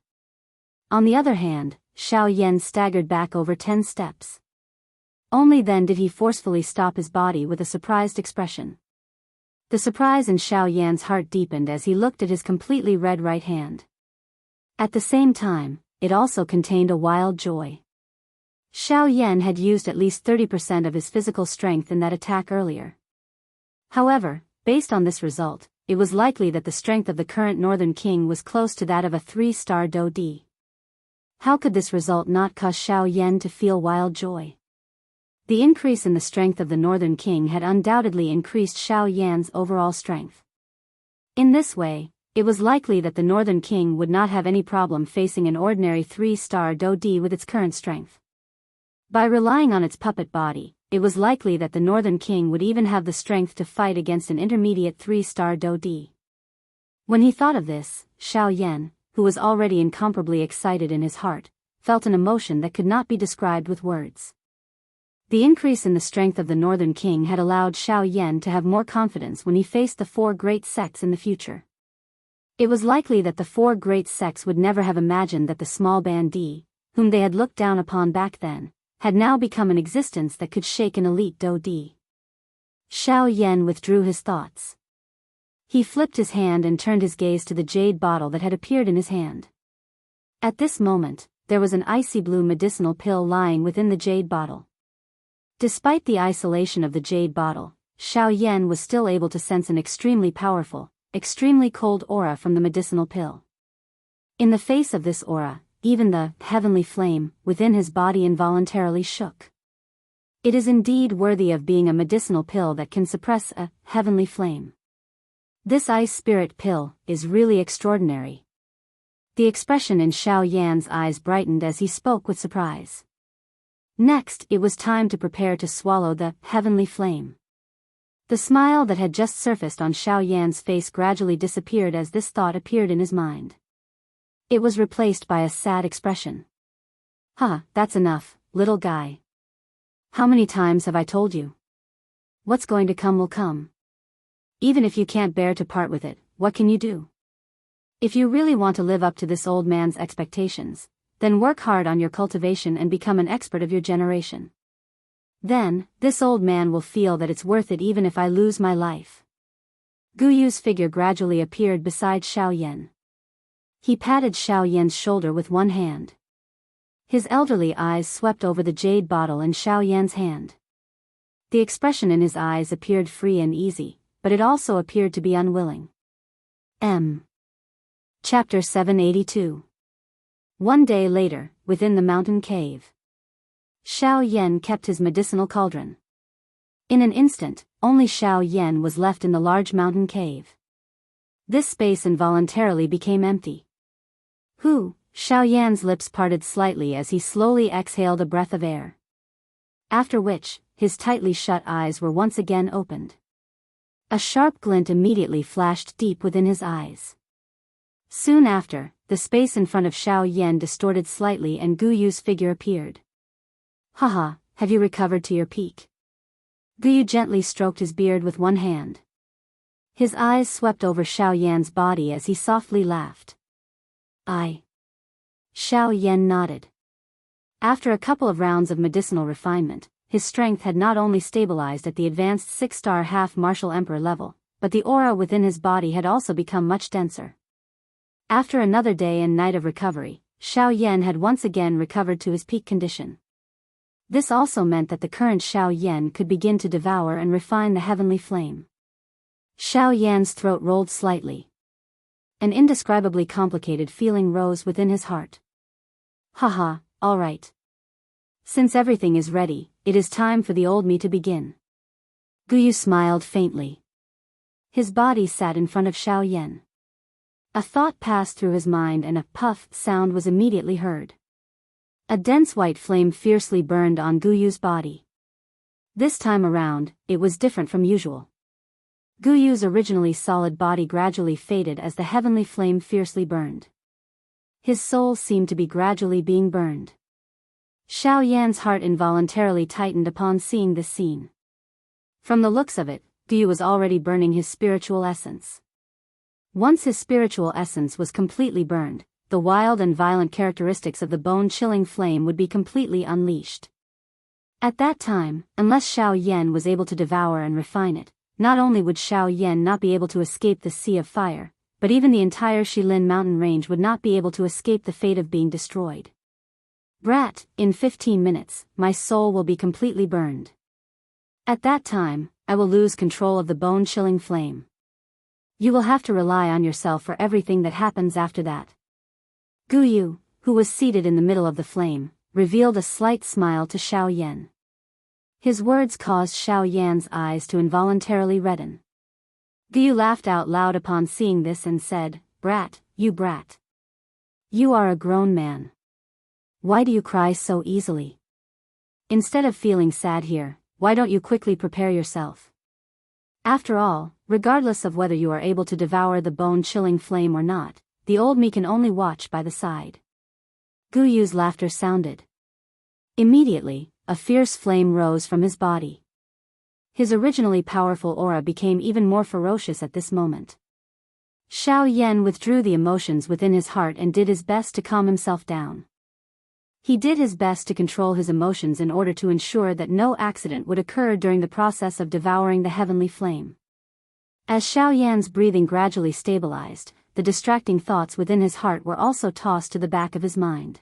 On the other hand, Xiao Yan staggered back over 10 steps. Only then did he forcefully stop his body with a surprised expression. The surprise in Xiao Yan's heart deepened as he looked at his completely red right hand. At the same time, it also contained a wild joy. Xiao Yan had used at least 30% of his physical strength in that attack earlier. However, based on this result, it was likely that the strength of the current Northern King was close to that of a 3-star Dou Di. How could this result not cause Xiao Yan to feel wild joy? The increase in the strength of the Northern King had undoubtedly increased Xiao Yan's overall strength. In this way, it was likely that the Northern King would not have any problem facing an ordinary 3-star Dou Di with its current strength. By relying on its puppet body, it was likely that the Northern King would even have the strength to fight against an intermediate 3-star Dou Di. When he thought of this, Xiao Yan, who was already incomparably excited in his heart, felt an emotion that could not be described with words. The increase in the strength of the Northern King had allowed Xiao Yan to have more confidence when he faced the 4 great sects in the future. It was likely that the 4 great sects would never have imagined that the small bandit, whom they had looked down upon back then, had now become an existence that could shake an elite Dou Di. Xiao Yan withdrew his thoughts. He flipped his hand and turned his gaze to the jade bottle that had appeared in his hand. At this moment, there was an icy blue medicinal pill lying within the jade bottle. Despite the isolation of the jade bottle, Xiao Yan was still able to sense an extremely powerful, extremely cold aura from the medicinal pill. In the face of this aura, even the heavenly flame within his body involuntarily shook. It is indeed worthy of being a medicinal pill that can suppress a heavenly flame. This ice spirit pill is really extraordinary. The expression in Xiao Yan's eyes brightened as he spoke with surprise. Next, it was time to prepare to swallow the heavenly flame. The smile that had just surfaced on Xiao Yan's face gradually disappeared as this thought appeared in his mind. It was replaced by a sad expression. That's enough, little guy. How many times have I told you? What's going to come will come. Even if you can't bear to part with it, what can you do? If you really want to live up to this old man's expectations, then work hard on your cultivation and become an expert of your generation. Then, this old man will feel that it's worth it even if I lose my life. Gu Yu's figure gradually appeared beside Xiao Yan. He patted Xiao Yan's shoulder with one hand. His elderly eyes swept over the jade bottle in Xiao Yan's hand. The expression in his eyes appeared free and easy, but it also appeared to be unwilling. Chapter 782. One day later, within the mountain cave. Xiao Yan kept his medicinal cauldron. In an instant, only Xiao Yan was left in the large mountain cave. This space involuntarily became empty. Xiaoyan's lips parted slightly as he slowly exhaled a breath of air. After which, his tightly shut eyes were once again opened. A sharp glint immediately flashed deep within his eyes. Soon after, the space in front of Xiaoyan distorted slightly and Guyu's figure appeared. Haha, have you recovered to your peak? Guyu gently stroked his beard with one hand. His eyes swept over Xiaoyan's body as he softly laughed. Xiaoyan nodded. After a couple of rounds of medicinal refinement, his strength had not only stabilized at the advanced 6-star half-martial emperor level, but the aura within his body had also become much denser. After another day and night of recovery, Xiaoyan had once again recovered to his peak condition. This also meant that the current Xiaoyan could begin to devour and refine the heavenly flame. Xiaoyan's throat rolled slightly. An indescribably complicated feeling rose within his heart. Haha, all right. Since everything is ready, it is time for the old me to begin. Guyu smiled faintly. His body sat in front of Xiaoyan. A thought passed through his mind and a puff sound was immediately heard. A dense white flame fiercely burned on Guyu's body. This time around, it was different from usual. Guyu's originally solid body gradually faded as the heavenly flame fiercely burned. His soul seemed to be gradually being burned. Xiaoyan's heart involuntarily tightened upon seeing this scene. From the looks of it, Guyu was already burning his spiritual essence. Once his spiritual essence was completely burned, the wild and violent characteristics of the bone-chilling flame would be completely unleashed. At that time, unless Xiaoyan was able to devour and refine it, not only would Xiaoyan not be able to escape the sea of fire, but even the entire Shilin mountain range would not be able to escape the fate of being destroyed. Brat, in 15 minutes, my soul will be completely burned. At that time, I will lose control of the bone-chilling flame. You will have to rely on yourself for everything that happens after that. Guyu, who was seated in the middle of the flame, revealed a slight smile to Xiaoyan. His words caused Xiaoyan's eyes to involuntarily redden. Guyu laughed out loud upon seeing this and said, Brat, you brat. You are a grown man. Why do you cry so easily? Instead of feeling sad here, why don't you quickly prepare yourself? After all, regardless of whether you are able to devour the bone-chilling flame or not, the old me can only watch by the side. Guyu's laughter sounded. Immediately, a fierce flame rose from his body. His originally powerful aura became even more ferocious at this moment. Xiaoyan withdrew the emotions within his heart and did his best to calm himself down. He did his best to control his emotions in order to ensure that no accident would occur during the process of devouring the heavenly flame. As Xiaoyan's breathing gradually stabilized, the distracting thoughts within his heart were also tossed to the back of his mind.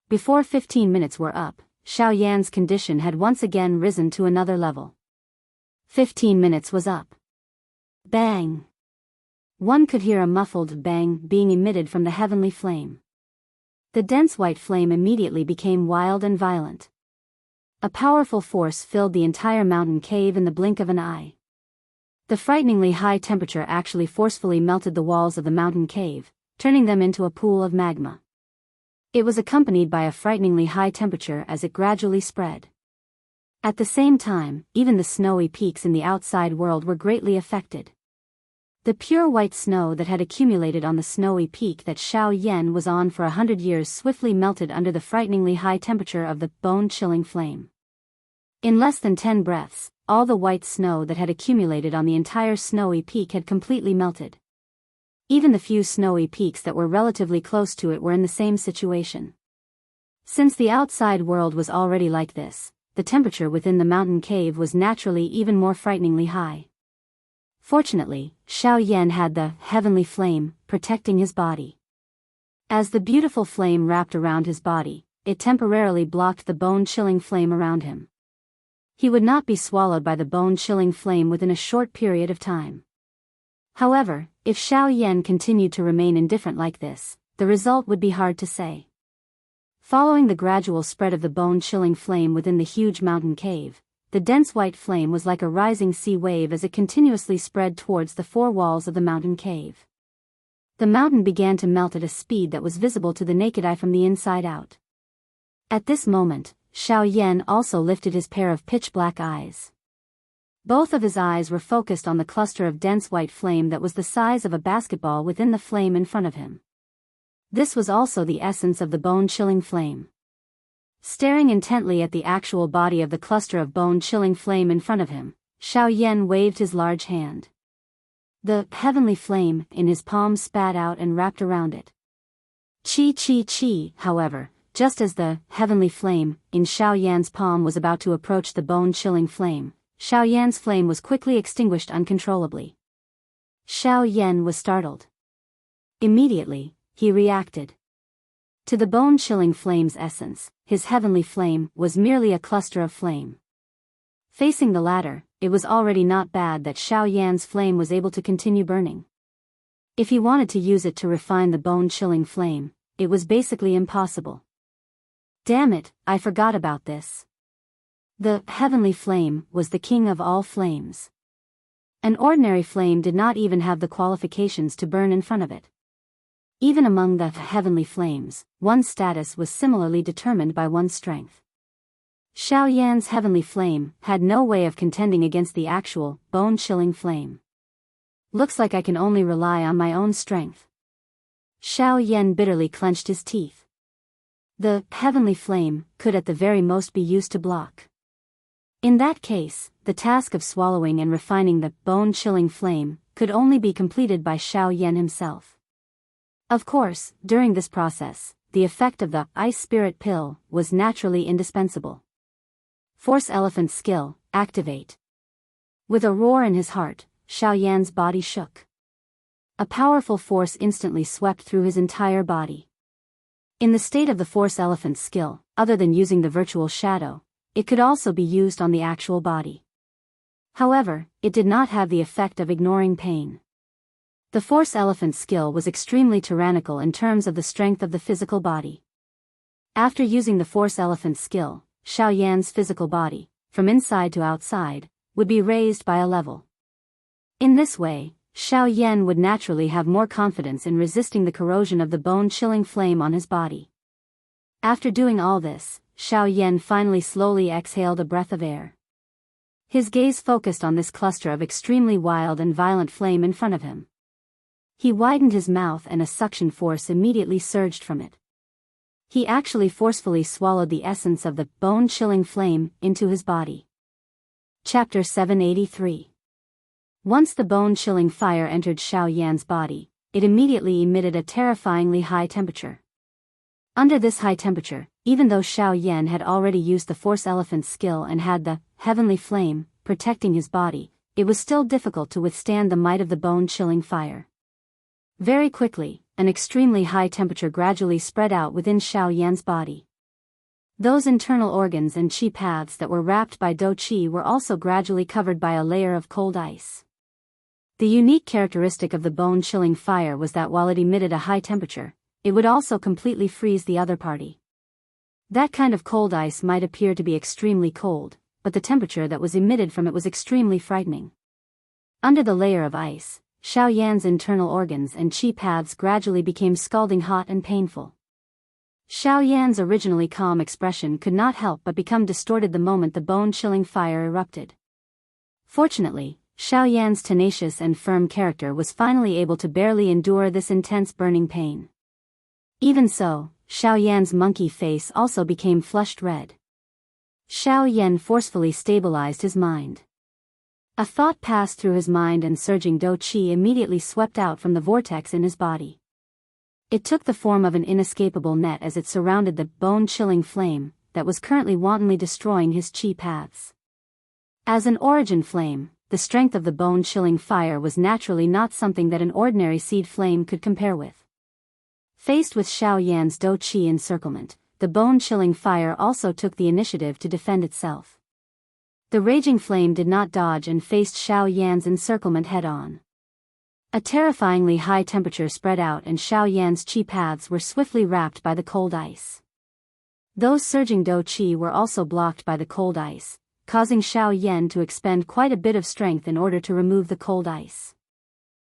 Before 15 minutes were up, Xiaoyan's condition had once again risen to another level. 15 minutes was up. Bang! One could hear a muffled bang being emitted from the heavenly flame. The dense white flame immediately became wild and violent. A powerful force filled the entire mountain cave in the blink of an eye. The frighteningly high temperature actually forcefully melted the walls of the mountain cave, turning them into a pool of magma. It was accompanied by a frighteningly high temperature as it gradually spread. At the same time, even the snowy peaks in the outside world were greatly affected. The pure white snow that had accumulated on the snowy peak that Xiaoyan was on for 100 years swiftly melted under the frighteningly high temperature of the bone-chilling flame. In less than 10 breaths, all the white snow that had accumulated on the entire snowy peak had completely melted. Even the few snowy peaks that were relatively close to it were in the same situation. Since the outside world was already like this, the temperature within the mountain cave was naturally even more frighteningly high. Fortunately, Xiaoyan had the heavenly flame protecting his body. As the beautiful flame wrapped around his body, it temporarily blocked the bone-chilling flame around him. He would not be swallowed by the bone-chilling flame within a short period of time. However, if Xiaoyan continued to remain indifferent like this, the result would be hard to say. Following the gradual spread of the bone-chilling flame within the huge mountain cave, the dense white flame was like a rising sea wave as it continuously spread towards the four walls of the mountain cave. The mountain began to melt at a speed that was visible to the naked eye from the inside out. At this moment, Xiao Yan also lifted his pair of pitch-black eyes. Both of his eyes were focused on the cluster of dense white flame that was the size of a basketball within the flame in front of him. This was also the essence of the bone-chilling flame. Staring intently at the actual body of the cluster of bone-chilling flame in front of him, Xiao Yan waved his large hand. The heavenly flame in his palm spat out and wrapped around it. Chi, however, just as the heavenly flame in Xiao Yan's palm was about to approach the bone-chilling flame, Xiao Yan's flame was quickly extinguished uncontrollably. Xiao Yan was startled. Immediately, he reacted. To the bone-chilling flame's essence, his heavenly flame was merely a cluster of flame. Facing the latter, it was already not bad that Xiao Yan's flame was able to continue burning. If he wanted to use it to refine the bone-chilling flame, it was basically impossible. Damn it, I forgot about this. The heavenly flame was the king of all flames. An ordinary flame did not even have the qualifications to burn in front of it. Even among the heavenly flames, one's status was similarly determined by one's strength. Xiao Yan's heavenly flame had no way of contending against the actual, bone-chilling flame. Looks like I can only rely on my own strength. Xiao Yan bitterly clenched his teeth. The heavenly flame could at the very most be used to block. In that case, the task of swallowing and refining the bone-chilling flame could only be completed by Xiao Yan himself. Of course, during this process, the effect of the ice spirit pill was naturally indispensable. Force elephant skill, activate. With a roar in his heart, Xiao Yan's body shook. A powerful force instantly swept through his entire body. In the state of the force elephant skill, other than using the virtual shadow, it could also be used on the actual body. However, it did not have the effect of ignoring pain. The force elephant skill was extremely tyrannical in terms of the strength of the physical body. After using the force elephant skill, Xiao Yan's physical body, from inside to outside, would be raised by a level. In this way, Xiao Yan would naturally have more confidence in resisting the corrosion of the bone-chilling flame on his body. After doing all this, Xiao Yan finally slowly exhaled a breath of air. His gaze focused on this cluster of extremely wild and violent flame in front of him. He widened his mouth and a suction force immediately surged from it. He actually forcefully swallowed the essence of the bone-chilling flame into his body. Chapter 783. Once the bone-chilling fire entered Xiao Yan's body, it immediately emitted a terrifyingly high temperature. Under this high temperature, even though Xiao Yan had already used the force elephant skill and had the heavenly flame protecting his body, it was still difficult to withstand the might of the bone-chilling fire. Very quickly, an extremely high temperature gradually spread out within Xiao Yan's body. Those internal organs and qi paths that were wrapped by dou qi were also gradually covered by a layer of cold ice. The unique characteristic of the bone-chilling fire was that while it emitted a high temperature, it would also completely freeze the other party. That kind of cold ice might appear to be extremely cold, but the temperature that was emitted from it was extremely frightening. Under the layer of ice, Xiao Yan's internal organs and qi paths gradually became scalding hot and painful. Xiao Yan's originally calm expression could not help but become distorted the moment the bone-chilling fire erupted. Fortunately, Xiao Yan's tenacious and firm character was finally able to barely endure this intense burning pain. Even so, Xiao Yan's monkey face also became flushed red. Xiao Yan forcefully stabilized his mind. A thought passed through his mind and surging dou qi immediately swept out from the vortex in his body. It took the form of an inescapable net as it surrounded the bone-chilling flame that was currently wantonly destroying his qi paths. As an origin flame, the strength of the bone-chilling fire was naturally not something that an ordinary seed flame could compare with. Faced with Xiao Yan's dou qi encirclement, the bone-chilling fire also took the initiative to defend itself. The raging flame did not dodge and faced Xiao Yan's encirclement head-on. A terrifyingly high temperature spread out and Xiao Yan's qi paths were swiftly wrapped by the cold ice. Those surging dou qi were also blocked by the cold ice, causing Xiao Yan to expend quite a bit of strength in order to remove the cold ice.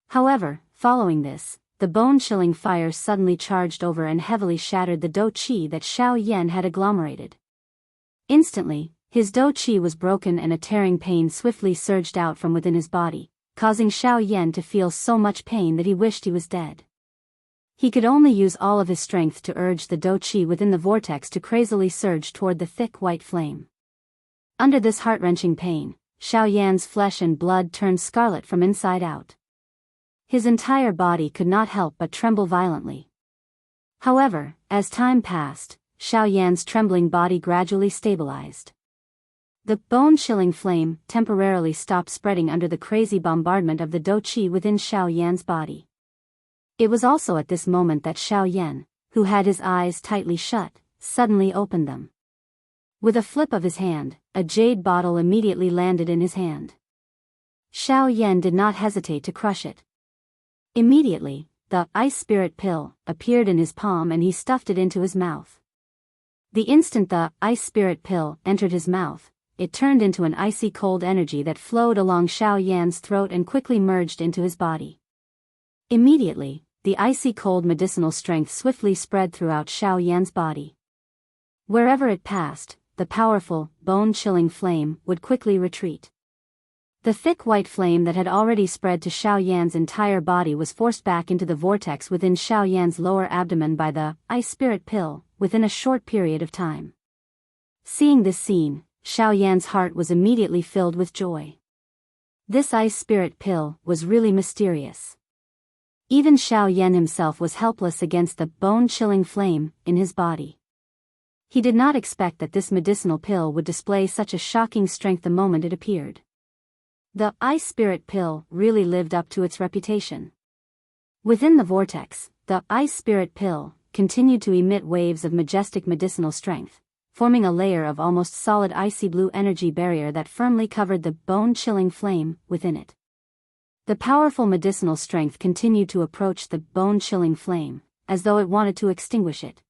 However, following this, the bone-chilling fire suddenly charged over and heavily shattered the dou qi that Xiao Yan had agglomerated. Instantly, his dou qi was broken and a tearing pain swiftly surged out from within his body, causing Xiao Yan to feel so much pain that he wished he was dead. He could only use all of his strength to urge the dou qi within the vortex to crazily surge toward the thick white flame. Under this heart-wrenching pain, Xiao Yan's flesh and blood turned scarlet from inside out. His entire body could not help but tremble violently. However, as time passed, Xiao Yan's trembling body gradually stabilized. The bone-chilling flame temporarily stopped spreading under the crazy bombardment of the dou qi within Xiao Yan's body. It was also at this moment that Xiao Yan, who had his eyes tightly shut, suddenly opened them. With a flip of his hand, a jade bottle immediately landed in his hand. Xiao Yan did not hesitate to crush it. Immediately, the ice spirit pill appeared in his palm and he stuffed it into his mouth. The instant the ice spirit pill entered his mouth, it turned into an icy cold energy that flowed along Xiao Yan's throat and quickly merged into his body. Immediately, the icy cold medicinal strength swiftly spread throughout Xiao Yan's body. Wherever it passed, the powerful, bone-chilling flame would quickly retreat. The thick white flame that had already spread to Xiao Yan's entire body was forced back into the vortex within Xiao Yan's lower abdomen by the ice spirit pill within a short period of time. Seeing this scene, Xiao Yan's heart was immediately filled with joy. This ice spirit pill was really mysterious. Even Xiao Yan himself was helpless against the bone-chilling flame in his body. He did not expect that this medicinal pill would display such a shocking strength the moment it appeared. The ice spirit pill really lived up to its reputation. Within the vortex, the ice spirit pill continued to emit waves of majestic medicinal strength, forming a layer of almost solid icy blue energy barrier that firmly covered the bone-chilling flame within it. The powerful medicinal strength continued to approach the bone-chilling flame, as though it wanted to extinguish it.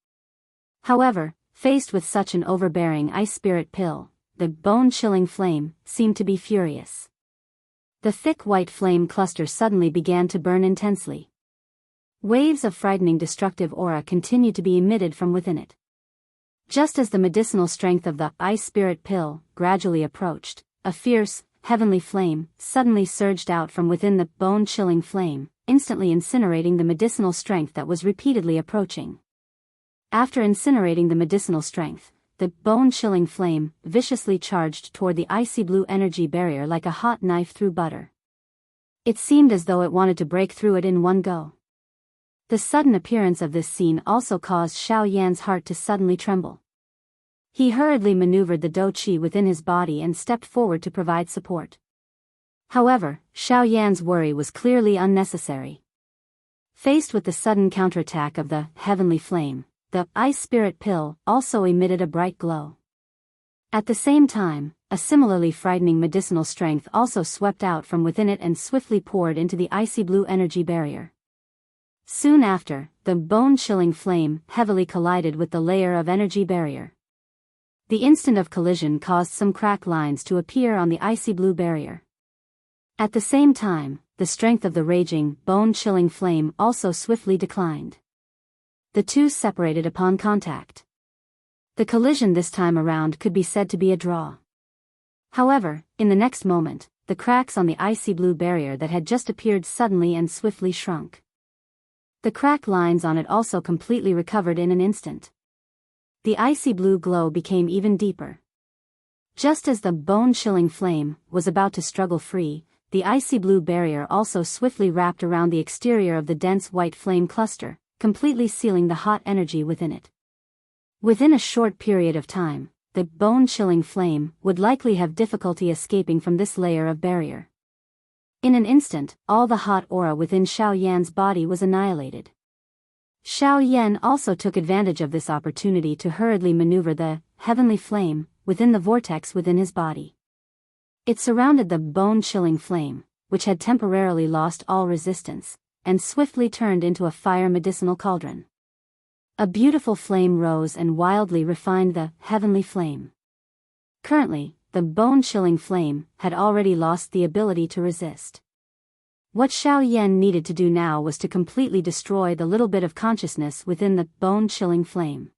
However, faced with such an overbearing ice spirit pill, the bone-chilling flame seemed to be furious. The thick white flame cluster suddenly began to burn intensely. Waves of frightening destructive aura continued to be emitted from within it. Just as the medicinal strength of the ice spirit pill gradually approached, a fierce, heavenly flame suddenly surged out from within the bone-chilling flame, instantly incinerating the medicinal strength that was repeatedly approaching. After incinerating the medicinal strength, the bone-chilling flame viciously charged toward the icy blue energy barrier like a hot knife through butter. It seemed as though it wanted to break through it in one go. The sudden appearance of this scene also caused Xiao Yan's heart to suddenly tremble. He hurriedly maneuvered the dou qi within his body and stepped forward to provide support. However, Xiao Yan's worry was clearly unnecessary. Faced with the sudden counterattack of the heavenly flame, the ice spirit pill also emitted a bright glow. At the same time, a similarly frightening medicinal strength also swept out from within it and swiftly poured into the icy blue energy barrier. Soon after, the bone-chilling flame heavily collided with the layer of energy barrier. The instant of collision caused some crack lines to appear on the icy blue barrier. At the same time, the strength of the raging, bone-chilling flame also swiftly declined. The two separated upon contact. The collision this time around could be said to be a draw. However, in the next moment, the cracks on the icy blue barrier that had just appeared suddenly and swiftly shrunk. The crack lines on it also completely recovered in an instant. The icy blue glow became even deeper. Just as the bone-chilling flame was about to struggle free, the icy blue barrier also swiftly wrapped around the exterior of the dense white flame cluster, completely sealing the hot energy within it. Within a short period of time, the bone-chilling flame would likely have difficulty escaping from this layer of barrier. In an instant, all the hot aura within Xiao Yan's body was annihilated. Xiao Yan also took advantage of this opportunity to hurriedly maneuver the heavenly flame within the vortex within his body. It surrounded the bone-chilling flame, which had temporarily lost all resistance, and swiftly turned into a fire medicinal cauldron. A beautiful flame rose and wildly refined the heavenly flame. Currently, the bone-chilling flame had already lost the ability to resist. What Xiao Yan needed to do now was to completely destroy the little bit of consciousness within the bone-chilling flame.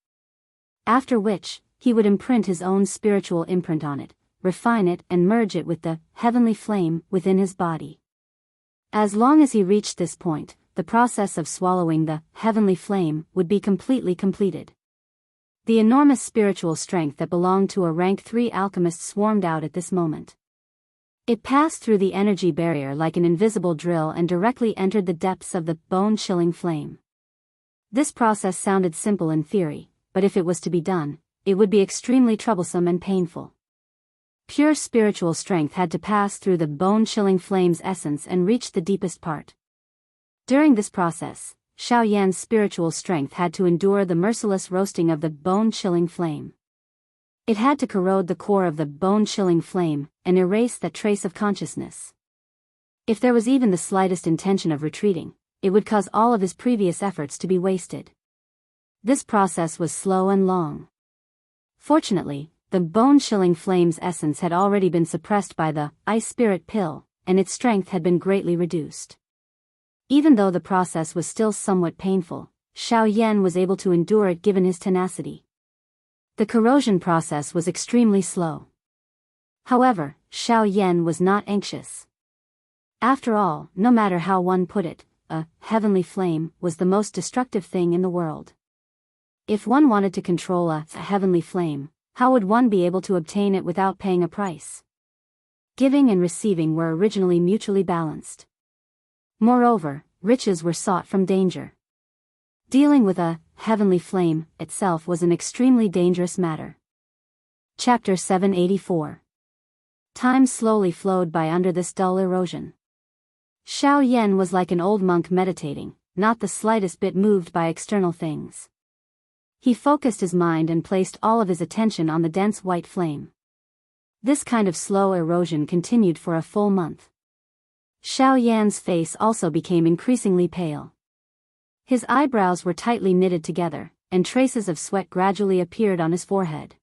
After which, he would imprint his own spiritual imprint on it, refine it and merge it with the heavenly flame within his body. As long as he reached this point, the process of swallowing the heavenly flame would be completely completed. The enormous spiritual strength that belonged to a rank 3 alchemist swarmed out at this moment. It passed through the energy barrier like an invisible drill and directly entered the depths of the bone-chilling flame. This process sounded simple in theory, but if it was to be done, it would be extremely troublesome and painful. Pure spiritual strength had to pass through the bone-chilling flame's essence and reach the deepest part. During this process, Xiao Yan's spiritual strength had to endure the merciless roasting of the bone-chilling flame. It had to corrode the core of the bone-chilling flame and erase that trace of consciousness. If there was even the slightest intention of retreating, it would cause all of his previous efforts to be wasted. This process was slow and long. Fortunately, the bone-chilling flame's essence had already been suppressed by the ice spirit pill, and its strength had been greatly reduced. Even though the process was still somewhat painful, Xiao Yan was able to endure it given his tenacity. The corrosion process was extremely slow. However, Xiao Yan was not anxious. After all, no matter how one put it, a heavenly flame was the most destructive thing in the world. If one wanted to control a heavenly flame, how would one be able to obtain it without paying a price? Giving and receiving were originally mutually balanced. Moreover, riches were sought from danger. Dealing with a heavenly flame itself was an extremely dangerous matter. Chapter 784. Time slowly flowed by under this dull erosion. Xiao Yan was like an old monk meditating, not the slightest bit moved by external things. He focused his mind and placed all of his attention on the dense white flame. This kind of slow erosion continued for a full month. Xiao Yan's face also became increasingly pale. His eyebrows were tightly knitted together, and traces of sweat gradually appeared on his forehead.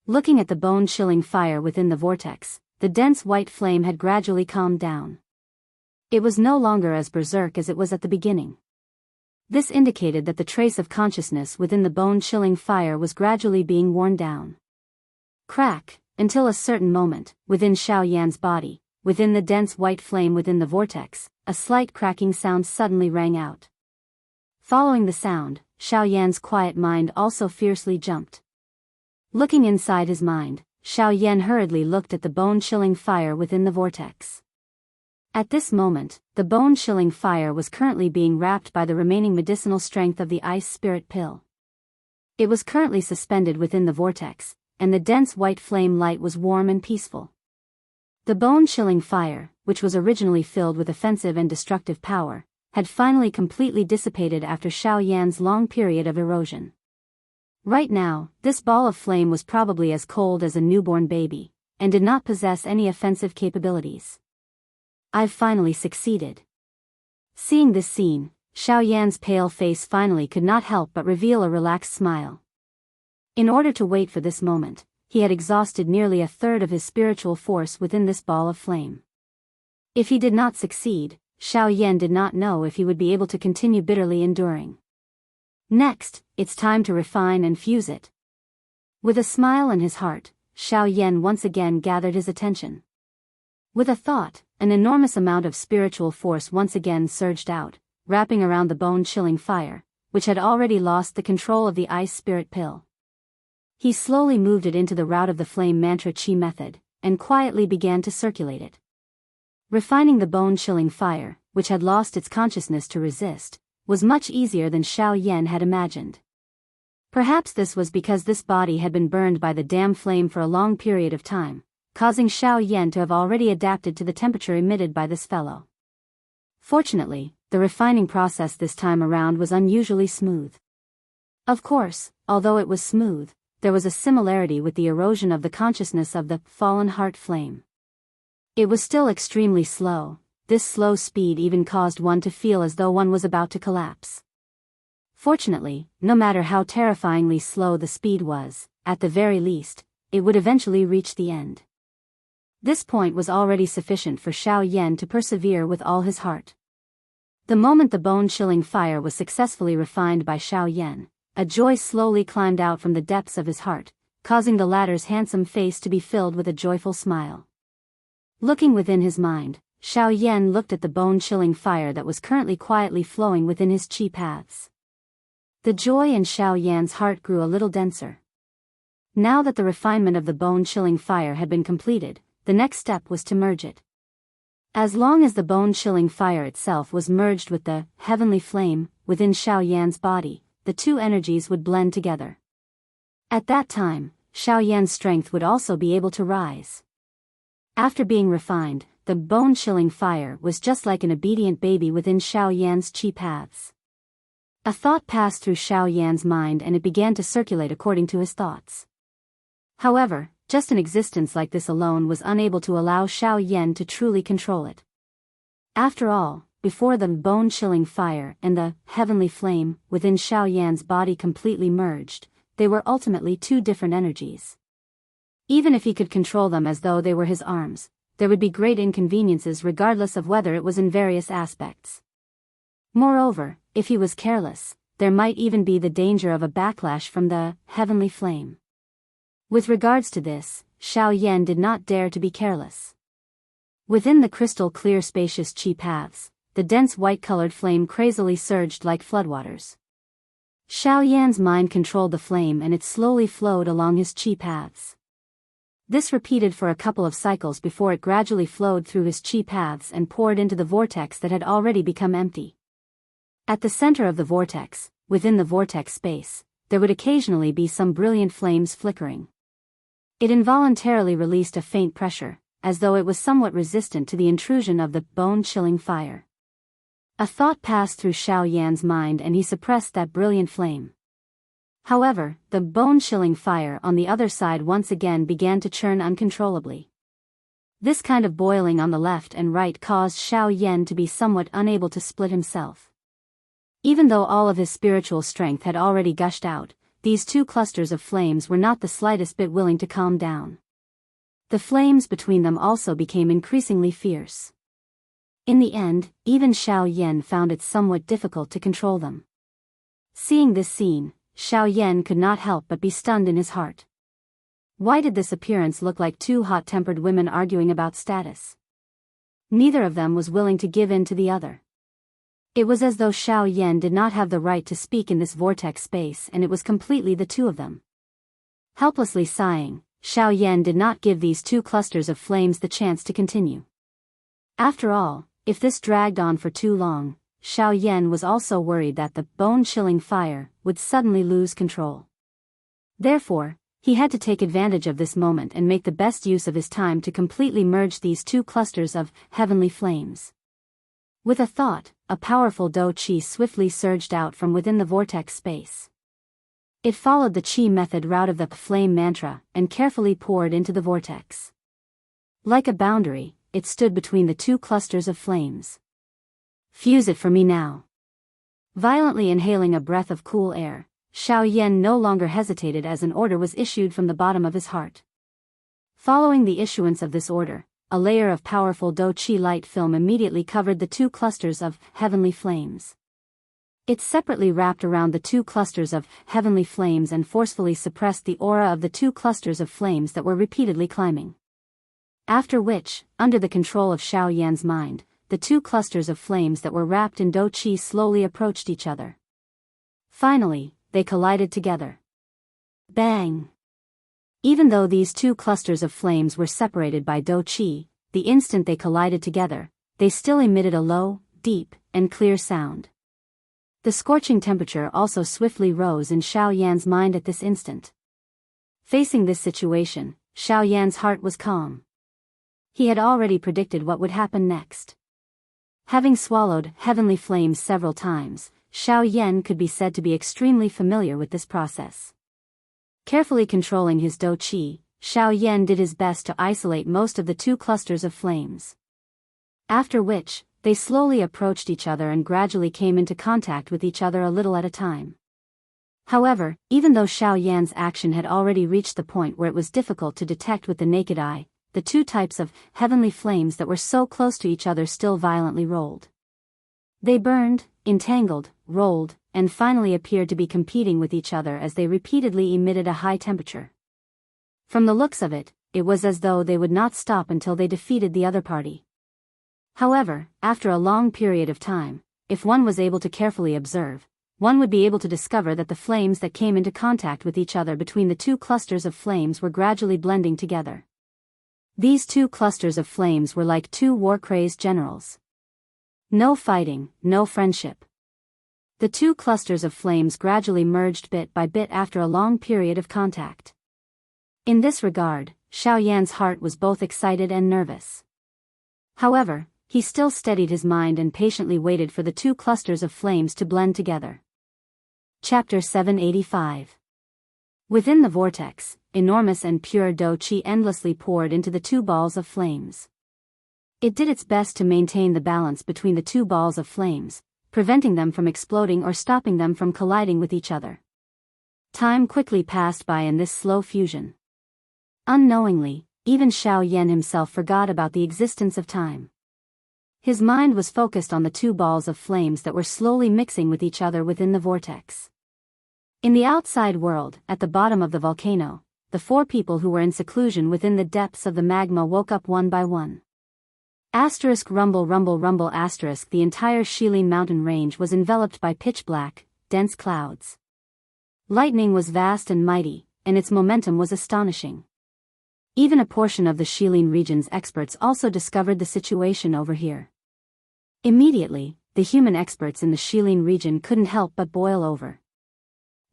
Looking at the bone-chilling fire within the vortex, the dense white flame had gradually calmed down. It was no longer as berserk as it was at the beginning. This indicated that the trace of consciousness within the bone-chilling fire was gradually being worn down. Crack, until a certain moment, within Xiao Yan's body, within the dense white flame within the vortex, a slight cracking sound suddenly rang out. Following the sound, Xiao Yan's quiet mind also fiercely jumped. Looking inside his mind, Xiao Yan hurriedly looked at the bone-chilling fire within the vortex. At this moment, the bone-chilling fire was currently being wrapped by the remaining medicinal strength of the ice spirit pill. It was currently suspended within the vortex, and the dense white flame light was warm and peaceful. The bone-chilling fire, which was originally filled with offensive and destructive power, had finally completely dissipated after Xiao Yan's long period of erosion. Right now, this ball of flame was probably as cold as a newborn baby, and did not possess any offensive capabilities. I've finally succeeded. Seeing this scene, Xiao Yan's pale face finally could not help but reveal a relaxed smile. In order to wait for this moment, he had exhausted nearly a third of his spiritual force within this ball of flame. If he did not succeed, Xiao Yan did not know if he would be able to continue bitterly enduring. Next, it's time to refine and fuse it. With a smile in his heart, Xiao Yan once again gathered his attention. With a thought, an enormous amount of spiritual force once again surged out, wrapping around the bone-chilling fire, which had already lost the control of the ice spirit pill. He slowly moved it into the route of the flame mantra chi method, and quietly began to circulate it. Refining the bone-chilling fire, which had lost its consciousness to resist, was much easier than Xiao Yan had imagined. Perhaps this was because this body had been burned by the damn flame for a long period of time, causing Xiao Yan to have already adapted to the temperature emitted by this fellow. Fortunately, the refining process this time around was unusually smooth. Of course, although it was smooth, there was a similarity with the erosion of the consciousness of the fallen heart flame. It was still extremely slow. This slow speed even caused one to feel as though one was about to collapse. Fortunately, no matter how terrifyingly slow the speed was, at the very least, it would eventually reach the end. This point was already sufficient for Xiao Yan to persevere with all his heart. The moment the bone-chilling fire was successfully refined by Xiao Yan, a joy slowly climbed out from the depths of his heart, causing the latter's handsome face to be filled with a joyful smile. Looking within his mind, Xiao Yan looked at the bone-chilling fire that was currently quietly flowing within his qi paths. The joy in Xiao Yan's heart grew a little denser. Now that the refinement of the bone-chilling fire had been completed, the next step was to merge it. As long as the bone-chilling fire itself was merged with the heavenly flame within Xiao Yan's body, the two energies would blend together. At that time, Xiao Yan's strength would also be able to rise. After being refined, the bone-chilling fire was just like an obedient baby within Xiao Yan's qi paths. A thought passed through Xiao Yan's mind and it began to circulate according to his thoughts. However, just an existence like this alone was unable to allow Xiao Yan to truly control it. After all, before the bone-chilling fire and the heavenly flame within Xiao Yan's body completely merged, they were ultimately two different energies. Even if he could control them as though they were his arms, there would be great inconveniences regardless of whether it was in various aspects. Moreover, if he was careless, there might even be the danger of a backlash from the heavenly flame. With regards to this, Xiao Yan did not dare to be careless. Within the crystal-clear spacious qi paths, the dense white-colored flame crazily surged like floodwaters. Xiao Yan's mind controlled the flame and it slowly flowed along his qi paths. This repeated for a couple of cycles before it gradually flowed through his qi paths and poured into the vortex that had already become empty. At the center of the vortex, within the vortex space, there would occasionally be some brilliant flames flickering. It involuntarily released a faint pressure, as though it was somewhat resistant to the intrusion of the bone-chilling fire. A thought passed through Xiao Yan's mind and he suppressed that brilliant flame. However, the bone-chilling fire on the other side once again began to churn uncontrollably. This kind of boiling on the left and right caused Xiao Yan to be somewhat unable to split himself. Even though all of his spiritual strength had already gushed out, these two clusters of flames were not the slightest bit willing to calm down. The flames between them also became increasingly fierce. In the end, even Xiao Yan found it somewhat difficult to control them. Seeing this scene, Xiao Yan could not help but be stunned in his heart. Why did this appearance look like two hot-tempered women arguing about status? Neither of them was willing to give in to the other. It was as though Xiao Yan did not have the right to speak in this vortex space and it was completely the two of them. Helplessly sighing, Xiao Yan did not give these two clusters of flames the chance to continue. After all, if this dragged on for too long, Xiao Yan was also worried that the bone-chilling fire would suddenly lose control. Therefore, he had to take advantage of this moment and make the best use of his time to completely merge these two clusters of heavenly flames. With a thought, a powerful dou qi swiftly surged out from within the vortex space. It followed the qi method route of the flame mantra and carefully poured into the vortex. Like a boundary, it stood between the two clusters of flames. Fuse it for me now. Violently inhaling a breath of cool air, Xiao Yan no longer hesitated as an order was issued from the bottom of his heart. Following the issuance of this order, a layer of powerful dou qi light film immediately covered the two clusters of heavenly flames. It separately wrapped around the two clusters of heavenly flames and forcefully suppressed the aura of the two clusters of flames that were repeatedly climbing. After which, under the control of Xiao Yan's mind, the two clusters of flames that were wrapped in dou qi slowly approached each other. Finally, they collided together. Bang! Even though these two clusters of flames were separated by dou qi, the instant they collided together, they still emitted a low, deep, and clear sound. The scorching temperature also swiftly rose in Xiao Yan's mind at this instant. Facing this situation, Xiao Yan's heart was calm. He had already predicted what would happen next. Having swallowed heavenly flames several times, Xiao Yan could be said to be extremely familiar with this process. Carefully controlling his dou qi, Xiao Yan did his best to isolate most of the two clusters of flames. After which, they slowly approached each other and gradually came into contact with each other a little at a time. However, even though Xiao Yan's action had already reached the point where it was difficult to detect with the naked eye, the two types of heavenly flames that were so close to each other still violently rolled. They burned, entangled, rolled, and finally appeared to be competing with each other as they repeatedly emitted a high temperature. From the looks of it, it was as though they would not stop until they defeated the other party. However, after a long period of time, if one was able to carefully observe, one would be able to discover that the flames that came into contact with each other between the two clusters of flames were gradually blending together. These two clusters of flames were like two war-crazed generals. No fighting, no friendship. The two clusters of flames gradually merged bit by bit after a long period of contact. In this regard, Xiao Yan's heart was both excited and nervous. However, he still steadied his mind and patiently waited for the two clusters of flames to blend together. Chapter 785. Within the vortex, enormous and pure Do Qi endlessly poured into the two balls of flames. It did its best to maintain the balance between the two balls of flames, preventing them from exploding or stopping them from colliding with each other. Time quickly passed by in this slow fusion. Unknowingly, even Xiao Yan himself forgot about the existence of time. His mind was focused on the two balls of flames that were slowly mixing with each other within the vortex. In the outside world, at the bottom of the volcano, the four people who were in seclusion within the depths of the magma woke up one by one. Asterisk rumble rumble rumble asterisk The entire Shilin mountain range was enveloped by pitch-black, dense clouds. Lightning was vast and mighty, and its momentum was astonishing. Even a portion of the Shilin region's experts also discovered the situation over here. Immediately, the human experts in the Shilin region couldn't help but boil over.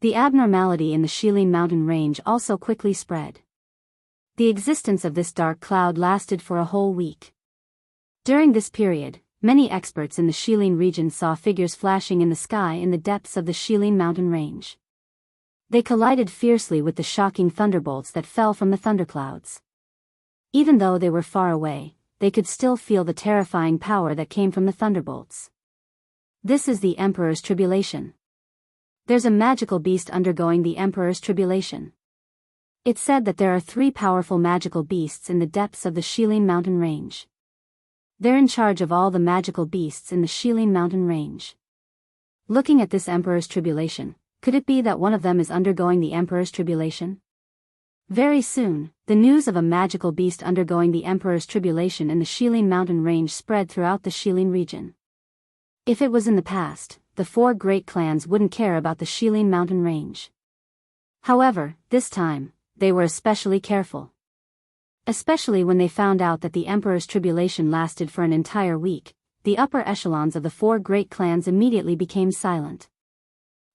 The abnormality in the Shilin mountain range also quickly spread. The existence of this dark cloud lasted for a whole week. During this period, many experts in the Shilin region saw figures flashing in the sky in the depths of the Shilin mountain range. They collided fiercely with the shocking thunderbolts that fell from the thunderclouds. Even though they were far away, they could still feel the terrifying power that came from the thunderbolts. This is the Emperor's tribulation. There's a magical beast undergoing the Emperor's tribulation. It's said that there are 3 powerful magical beasts in the depths of the Shilin mountain range. They're in charge of all the magical beasts in the Shilin mountain range. Looking at this Emperor's tribulation, could it be that one of them is undergoing the Emperor's tribulation? Very soon, the news of a magical beast undergoing the Emperor's tribulation in the Shilin mountain range spread throughout the Shilin region. If it was in the past, the 4 great clans wouldn't care about the Shilin mountain range. However, this time, they were especially careful. Especially when they found out that the Emperor's tribulation lasted for an entire week, the upper echelons of the 4 great clans immediately became silent.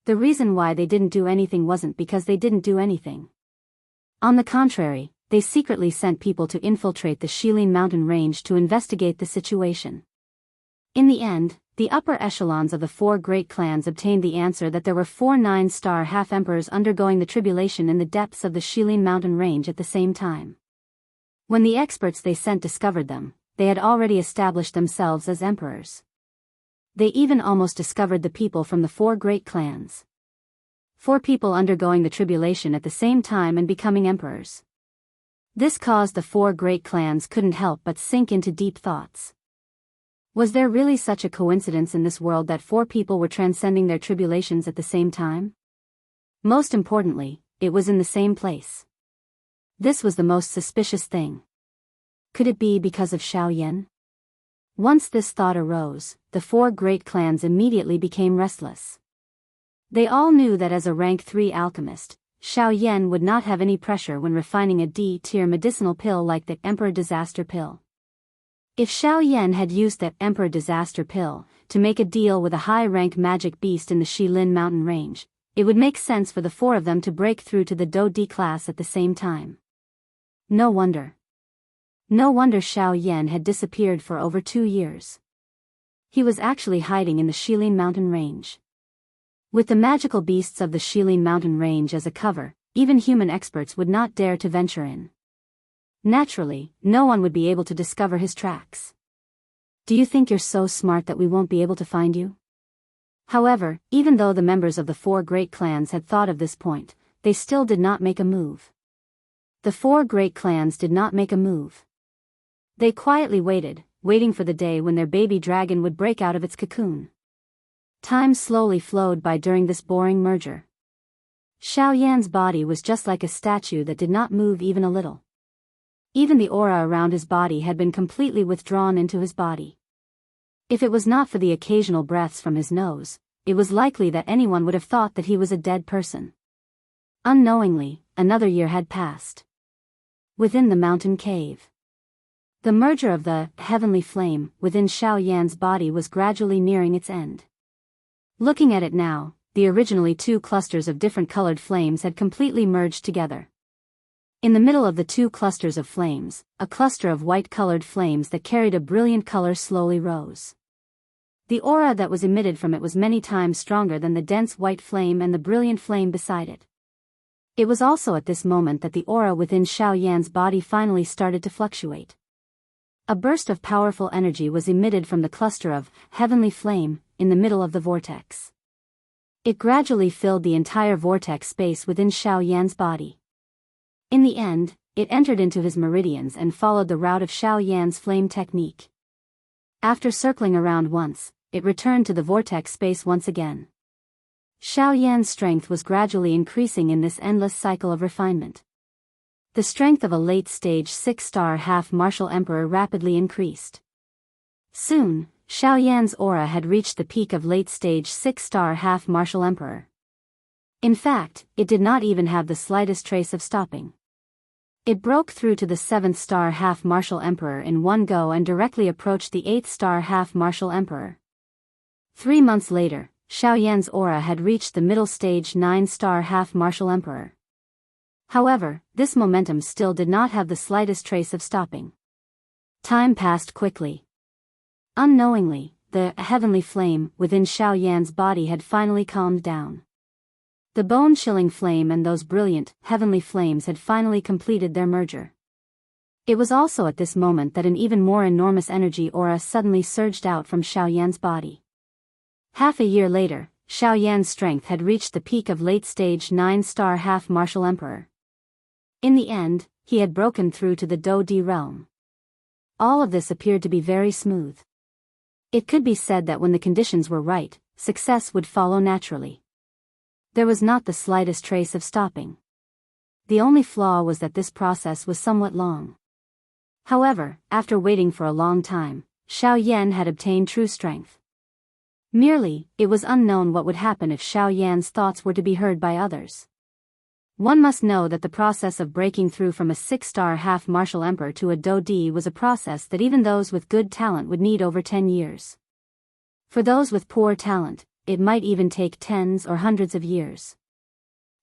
The reason why they didn't do anything wasn't because they didn't do anything. On the contrary, they secretly sent people to infiltrate the Shilin mountain range to investigate the situation. In the end, the upper echelons of the 4 great clans obtained the answer that there were 4 9-star half-emperors undergoing the tribulation in the depths of the Shilin mountain range at the same time. When the experts they sent discovered them, they had already established themselves as emperors. They even almost discovered the people from the 4 great clans. 4 people undergoing the tribulation at the same time and becoming emperors. This caused the 4 great clans couldn't help but sink into deep thoughts. Was there really such a coincidence in this world that 4 people were transcending their tribulations at the same time? Most importantly, it was in the same place. This was the most suspicious thing. Could it be because of Xiao Yan? Once this thought arose, the 4 great clans immediately became restless. They all knew that as a rank 3 alchemist, Xiao Yan would not have any pressure when refining a D-tier medicinal pill like the Emperor Disaster Pill. If Xiao Yan had used that Emperor Disaster Pill to make a deal with a high-rank magic beast in the Shilin mountain range, it would make sense for the 4 of them to break through to the Do D class at the same time. No wonder. No wonder Xiao Yan had disappeared for over 2 years. He was actually hiding in the Shilin mountain range. With the magical beasts of the Shilin mountain range as a cover, even human experts would not dare to venture in. Naturally, no one would be able to discover his tracks. Do you think you're so smart that we won't be able to find you? However, even though the members of the 4 great clans had thought of this point, they still did not make a move. The 4 great clans did not make a move. They quietly waiting for the day when their baby dragon would break out of its cocoon. Time slowly flowed by during this boring merger. Xiaoyan's body was just like a statue that did not move even a little. Even the aura around his body had been completely withdrawn into his body. If it was not for the occasional breaths from his nose, it was likely that anyone would have thought that he was a dead person. Unknowingly, another year had passed. Within the mountain cave. The merger of the heavenly flame within Xiaoyan's body was gradually nearing its end. Looking at it now, the originally two clusters of different colored flames had completely merged together. In the middle of the two clusters of flames, a cluster of white-colored flames that carried a brilliant color slowly rose. The aura that was emitted from it was many times stronger than the dense white flame and the brilliant flame beside it. It was also at this moment that the aura within Xiaoyan's body finally started to fluctuate. A burst of powerful energy was emitted from the cluster of heavenly flame in the middle of the vortex. It gradually filled the entire vortex space within Xiaoyan's body. In the end, it entered into his meridians and followed the route of Xiaoyan's flame technique. After circling around once, it returned to the vortex space once again. Xiaoyan's strength was gradually increasing in this endless cycle of refinement. The strength of a late-stage 6-star half-martial emperor rapidly increased. Soon, Xiaoyan's aura had reached the peak of late-stage 6-star half-martial emperor. In fact, it did not even have the slightest trace of stopping. It broke through to the 7th-star half-martial emperor in one go and directly approached the 8th-star half-martial emperor. 3 months later, Xiaoyan's aura had reached the middle stage 9-star half-martial emperor. However, this momentum still did not have the slightest trace of stopping. Time passed quickly. Unknowingly, the heavenly flame within Xiaoyan's body had finally calmed down. The bone-chilling flame and those brilliant, heavenly flames had finally completed their merger. It was also at this moment that an even more enormous energy aura suddenly surged out from Xiaoyan's body. Half a year later, Xiaoyan's strength had reached the peak of late-stage 9-star half-martial emperor. In the end, he had broken through to the Do-Di realm. All of this appeared to be very smooth. It could be said that when the conditions were right, success would follow naturally. There was not the slightest trace of stopping. The only flaw was that this process was somewhat long. However, after waiting for a long time, Xiaoyan had obtained true strength. Merely, it was unknown what would happen if Xiaoyan's thoughts were to be heard by others. One must know that the process of breaking through from a 6-star half-martial emperor to a Do-Di was a process that even those with good talent would need over 10 years. For those with poor talent, it might even take tens or hundreds of years.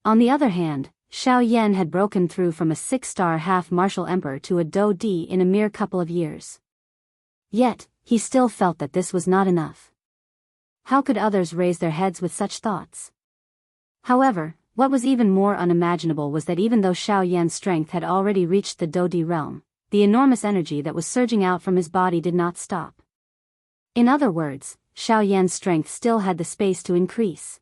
On the other hand, Xiaoyan had broken through from a 6-star half-martial emperor to a Do-Di in a mere couple of years. Yet, he still felt that this was not enough. How could others raise their heads with such thoughts? However, what was even more unimaginable was that even though Xiaoyan's strength had already reached the Do-Di realm, the enormous energy that was surging out from his body did not stop. In other words, Xiaoyan's strength still had the space to increase.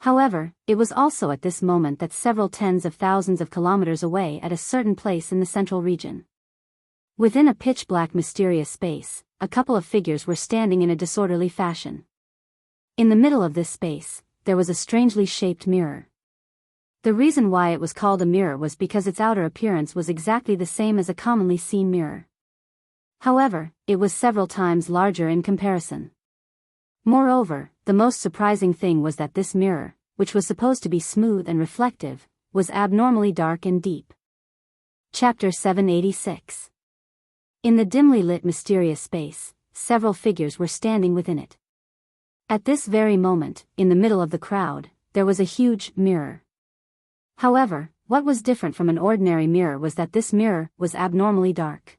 However, it was also at this moment that several tens of thousands of kilometers away at a certain place in the central region. Within a pitch-black mysterious space, a couple of figures were standing in a disorderly fashion. In the middle of this space, there was a strangely shaped mirror. The reason why it was called a mirror was because its outer appearance was exactly the same as a commonly seen mirror. However, it was several times larger in comparison. Moreover, the most surprising thing was that this mirror, which was supposed to be smooth and reflective, was abnormally dark and deep. Chapter 786. In the dimly lit mysterious space, several figures were standing within it. At this very moment, in the middle of the crowd, there was a huge mirror. However, what was different from an ordinary mirror was that this mirror was abnormally dark.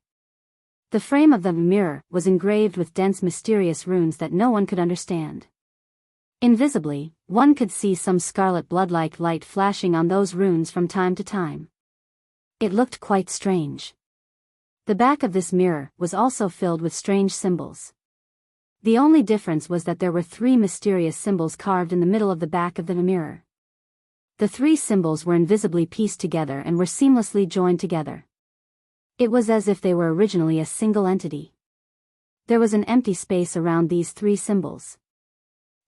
The frame of the mirror was engraved with dense mysterious runes that no one could understand. Invisibly, one could see some scarlet blood-like light flashing on those runes from time to time. It looked quite strange. The back of this mirror was also filled with strange symbols. The only difference was that there were 3 mysterious symbols carved in the middle of the back of the mirror. The 3 symbols were invisibly pieced together and were seamlessly joined together. It was as if they were originally a single entity. There was an empty space around these three symbols.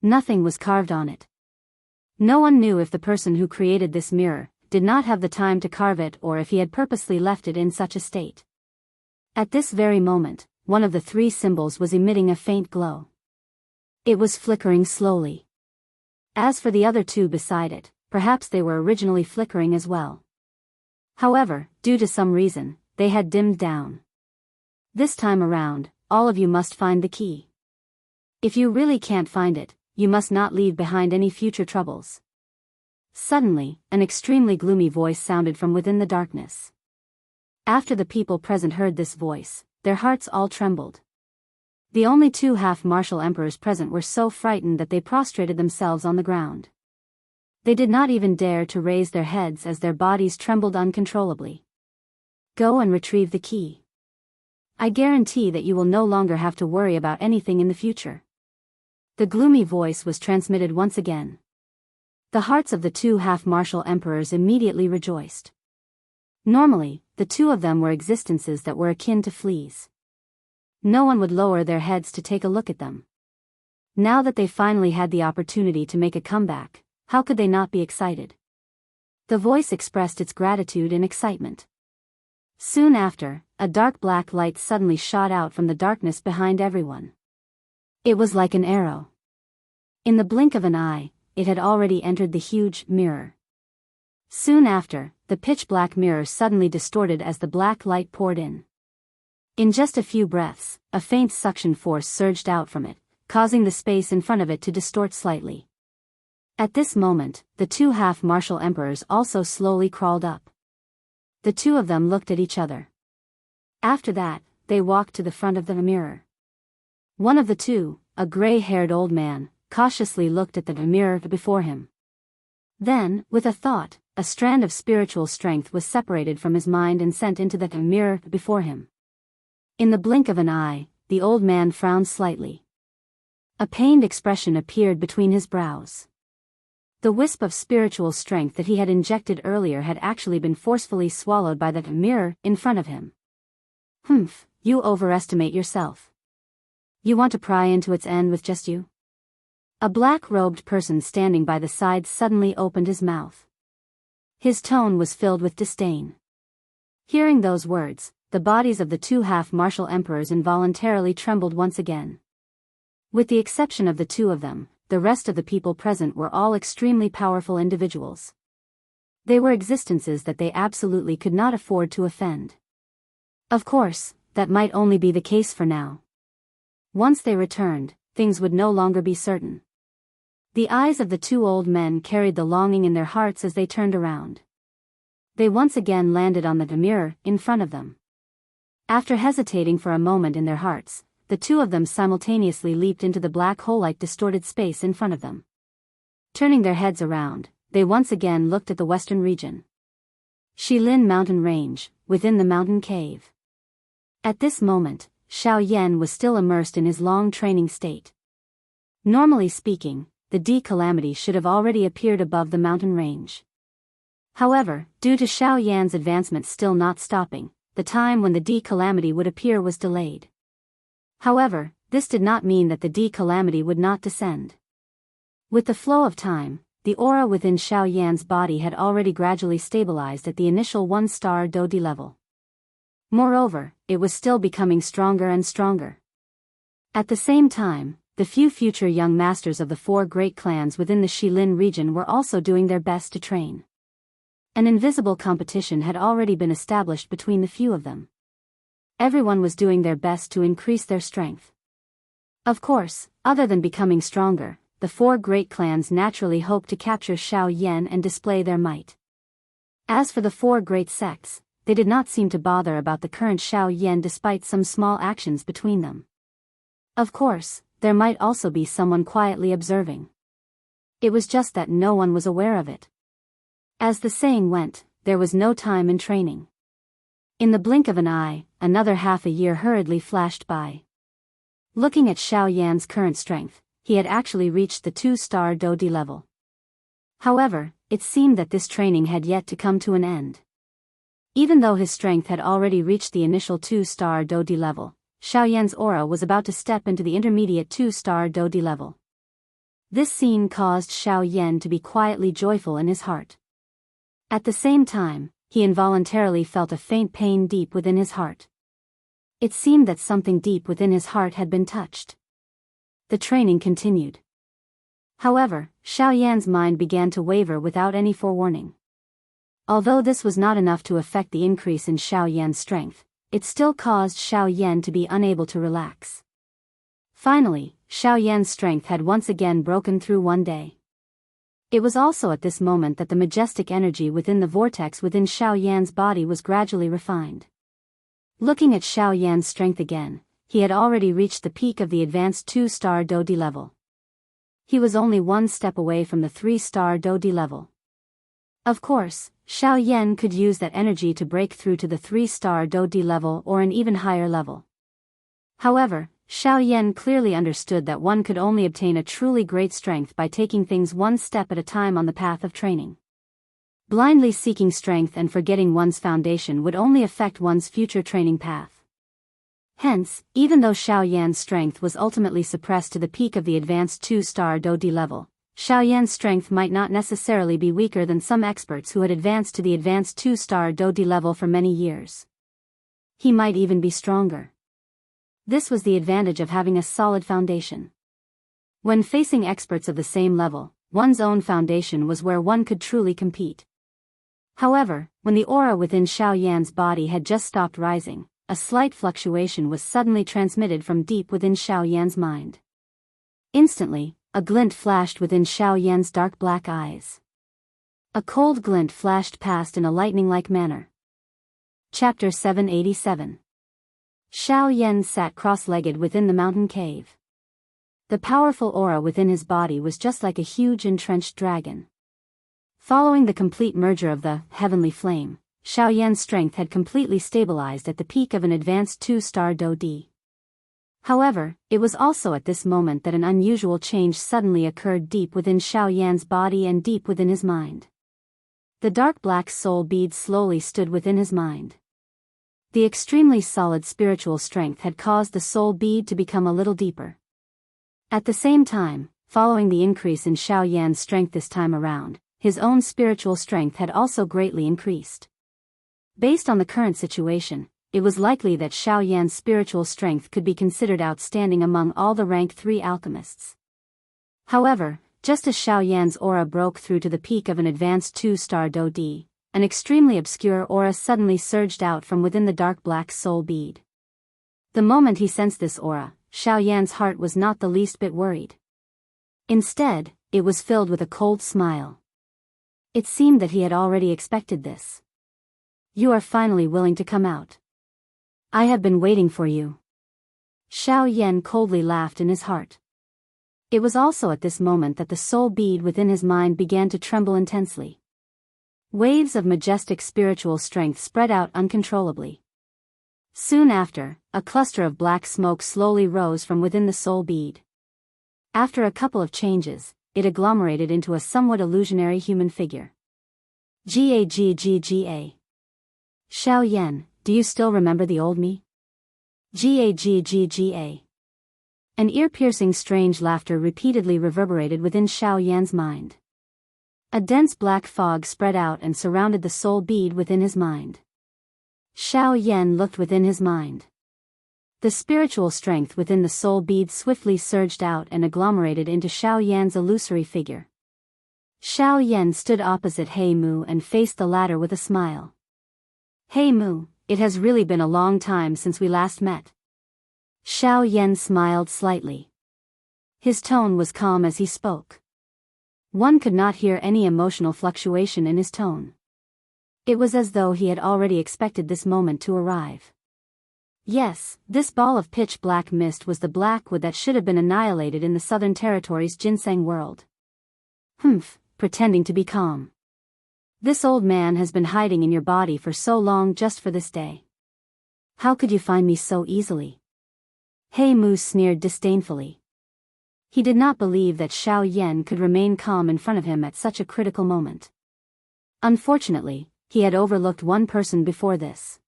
Nothing was carved on it. No one knew if the person who created this mirror did not have the time to carve it or if he had purposely left it in such a state. At this very moment, one of the three symbols was emitting a faint glow. It was flickering slowly. As for the other two beside it, perhaps they were originally flickering as well. However, due to some reason, they had dimmed down. This time around, all of you must find the key. If you really can't find it, you must not leave behind any future troubles. Suddenly, an extremely gloomy voice sounded from within the darkness. After the people present heard this voice, their hearts all trembled. The only two half-martial emperors present were so frightened that they prostrated themselves on the ground. They did not even dare to raise their heads as their bodies trembled uncontrollably. Go and retrieve the key. I guarantee that you will no longer have to worry about anything in the future. The gloomy voice was transmitted once again. The hearts of the two half-martial emperors immediately rejoiced. Normally, the two of them were existences that were akin to fleas. No one would lower their heads to take a look at them. Now that they finally had the opportunity to make a comeback, how could they not be excited? The voice expressed its gratitude and excitement. Soon after, a dark black light suddenly shot out from the darkness behind everyone. It was like an arrow. In the blink of an eye, it had already entered the huge mirror. Soon after, the pitch-black mirror suddenly distorted as the black light poured in. In just a few breaths, a faint suction force surged out from it, causing the space in front of it to distort slightly. At this moment, the two half-martial emperors also slowly crawled up. The two of them looked at each other. After that, they walked to the front of the mirror. One of the two, a gray-haired old man, cautiously looked at the mirror before him. Then, with a thought, a strand of spiritual strength was separated from his mind and sent into the mirror before him. In the blink of an eye, the old man frowned slightly. A pained expression appeared between his brows. The wisp of spiritual strength that he had injected earlier had actually been forcefully swallowed by the mirror in front of him. Humph, you overestimate yourself. You want to pry into its end with just you? A black-robed person standing by the side suddenly opened his mouth. His tone was filled with disdain. Hearing those words, the bodies of the two half-martial emperors involuntarily trembled once again. With the exception of the two of them, the rest of the people present were all extremely powerful individuals. They were existences that they absolutely could not afford to offend. Of course, that might only be the case for now. Once they returned, things would no longer be certain. The eyes of the two old men carried the longing in their hearts as they turned around. They once again landed on the mirror in front of them. After hesitating for a moment in their hearts, the two of them simultaneously leaped into the black hole-like distorted space in front of them. Turning their heads around, they once again looked at the western region. Shilin Mountain Range, within the mountain cave. At this moment, Xiao Yan was still immersed in his long training state. Normally speaking, the D-calamity should have already appeared above the mountain range. However, due to Xiao Yan's advancement still not stopping, the time when the D-calamity would appear was delayed. However, this did not mean that the D-calamity would not descend. With the flow of time, the aura within Xiao Yan's body had already gradually stabilized at the initial 1-star Dodi level. Moreover, it was still becoming stronger and stronger. At the same time, the few future young masters of the 4 great clans within the Shilin region were also doing their best to train. An invisible competition had already been established between the few of them. Everyone was doing their best to increase their strength. Of course, other than becoming stronger, the 4 great clans naturally hoped to capture Xiao Yan and display their might. As for the 4 great sects, they did not seem to bother about the current Xiao Yan despite some small actions between them. Of course, there might also be someone quietly observing. It was just that no one was aware of it. As the saying went, there was no time in training. In the blink of an eye, another half a year hurriedly flashed by. Looking at Xiao Yan's current strength, he had actually reached the 2-star Dodi level. However, it seemed that this training had yet to come to an end. Even though his strength had already reached the initial 2-star Dodi level, Xiaoyan's aura was about to step into the intermediate 2-star Dodi level. This scene caused Xiaoyan to be quietly joyful in his heart. At the same time, he involuntarily felt a faint pain deep within his heart. It seemed that something deep within his heart had been touched. The training continued. However, Xiaoyan's mind began to waver without any forewarning. Although this was not enough to affect the increase in Xiaoyan's strength, it still caused Xiaoyan to be unable to relax. Finally, Xiaoyan's strength had once again broken through one day. It was also at this moment that the majestic energy within the vortex within Xiaoyan's body was gradually refined. Looking at Xiaoyan's strength again, he had already reached the peak of the advanced 2-star Dodi level. He was only one step away from the 3-star Dodi level. Of course, Xiaoyan could use that energy to break through to the 3-star Dodi level or an even higher level. However, Xiaoyan clearly understood that one could only obtain a truly great strength by taking things one step at a time on the path of training. Blindly seeking strength and forgetting one's foundation would only affect one's future training path. Hence, even though Xiaoyan's strength was ultimately suppressed to the peak of the advanced 2-star Dodi level, Xiaoyan's strength might not necessarily be weaker than some experts who had advanced to the advanced 2-star Dodi level for many years. He might even be stronger. This was the advantage of having a solid foundation. When facing experts of the same level, one's own foundation was where one could truly compete. However, when the aura within Xiaoyan's body had just stopped rising, a slight fluctuation was suddenly transmitted from deep within Xiaoyan's mind. Instantly, a glint flashed within Xiaoyan's dark black eyes. A cold glint flashed past in a lightning-like manner. Chapter 787. Xiaoyan sat cross-legged within the mountain cave. The powerful aura within his body was just like a huge entrenched dragon. Following the complete merger of the heavenly flame, Xiaoyan's strength had completely stabilized at the peak of an advanced 2-star Dodi. However, it was also at this moment that an unusual change suddenly occurred deep within Xiaoyan's body and deep within his mind. The dark black soul bead slowly stood within his mind. The extremely solid spiritual strength had caused the soul bead to become a little deeper. At the same time, following the increase in Xiaoyan's strength this time around, his own spiritual strength had also greatly increased. Based on the current situation, it was likely that Xiaoyan's spiritual strength could be considered outstanding among all the rank 3 alchemists. However, just as Xiaoyan's aura broke through to the peak of an advanced 2-star Dodi, an extremely obscure aura suddenly surged out from within the dark black soul bead. The moment he sensed this aura, Xiaoyan's heart was not the least bit worried. Instead, it was filled with a cold smile. It seemed that he had already expected this. You are finally willing to come out. I have been waiting for you. Xiaoyan coldly laughed in his heart. It was also at this moment that the soul bead within his mind began to tremble intensely. Waves of majestic spiritual strength spread out uncontrollably. Soon after, a cluster of black smoke slowly rose from within the soul bead. After a couple of changes, it agglomerated into a somewhat illusionary human figure. Gagga. Xiaoyan, do you still remember the old me? Gagga. An ear-piercing strange laughter repeatedly reverberated within Xiaoyan's mind. A dense black fog spread out and surrounded the soul bead within his mind. Xiaoyan looked within his mind. The spiritual strength within the soul bead swiftly surged out and agglomerated into Xiaoyan's illusory figure. Xiaoyan stood opposite He Mu and faced the latter with a smile. He Mu, it has really been a long time since we last met. Xiaoyan smiled slightly. His tone was calm as he spoke. One could not hear any emotional fluctuation in his tone. It was as though he had already expected this moment to arrive. Yes, this ball of pitch-black mist was the blackwood that should have been annihilated in the Southern Territory's ginseng world. Pretending to be calm. This old man has been hiding in your body for so long just for this day. How could you find me so easily? He Mu sneered disdainfully. He did not believe that Xiaoyan could remain calm in front of him at such a critical moment. Unfortunately, he had overlooked one person before this.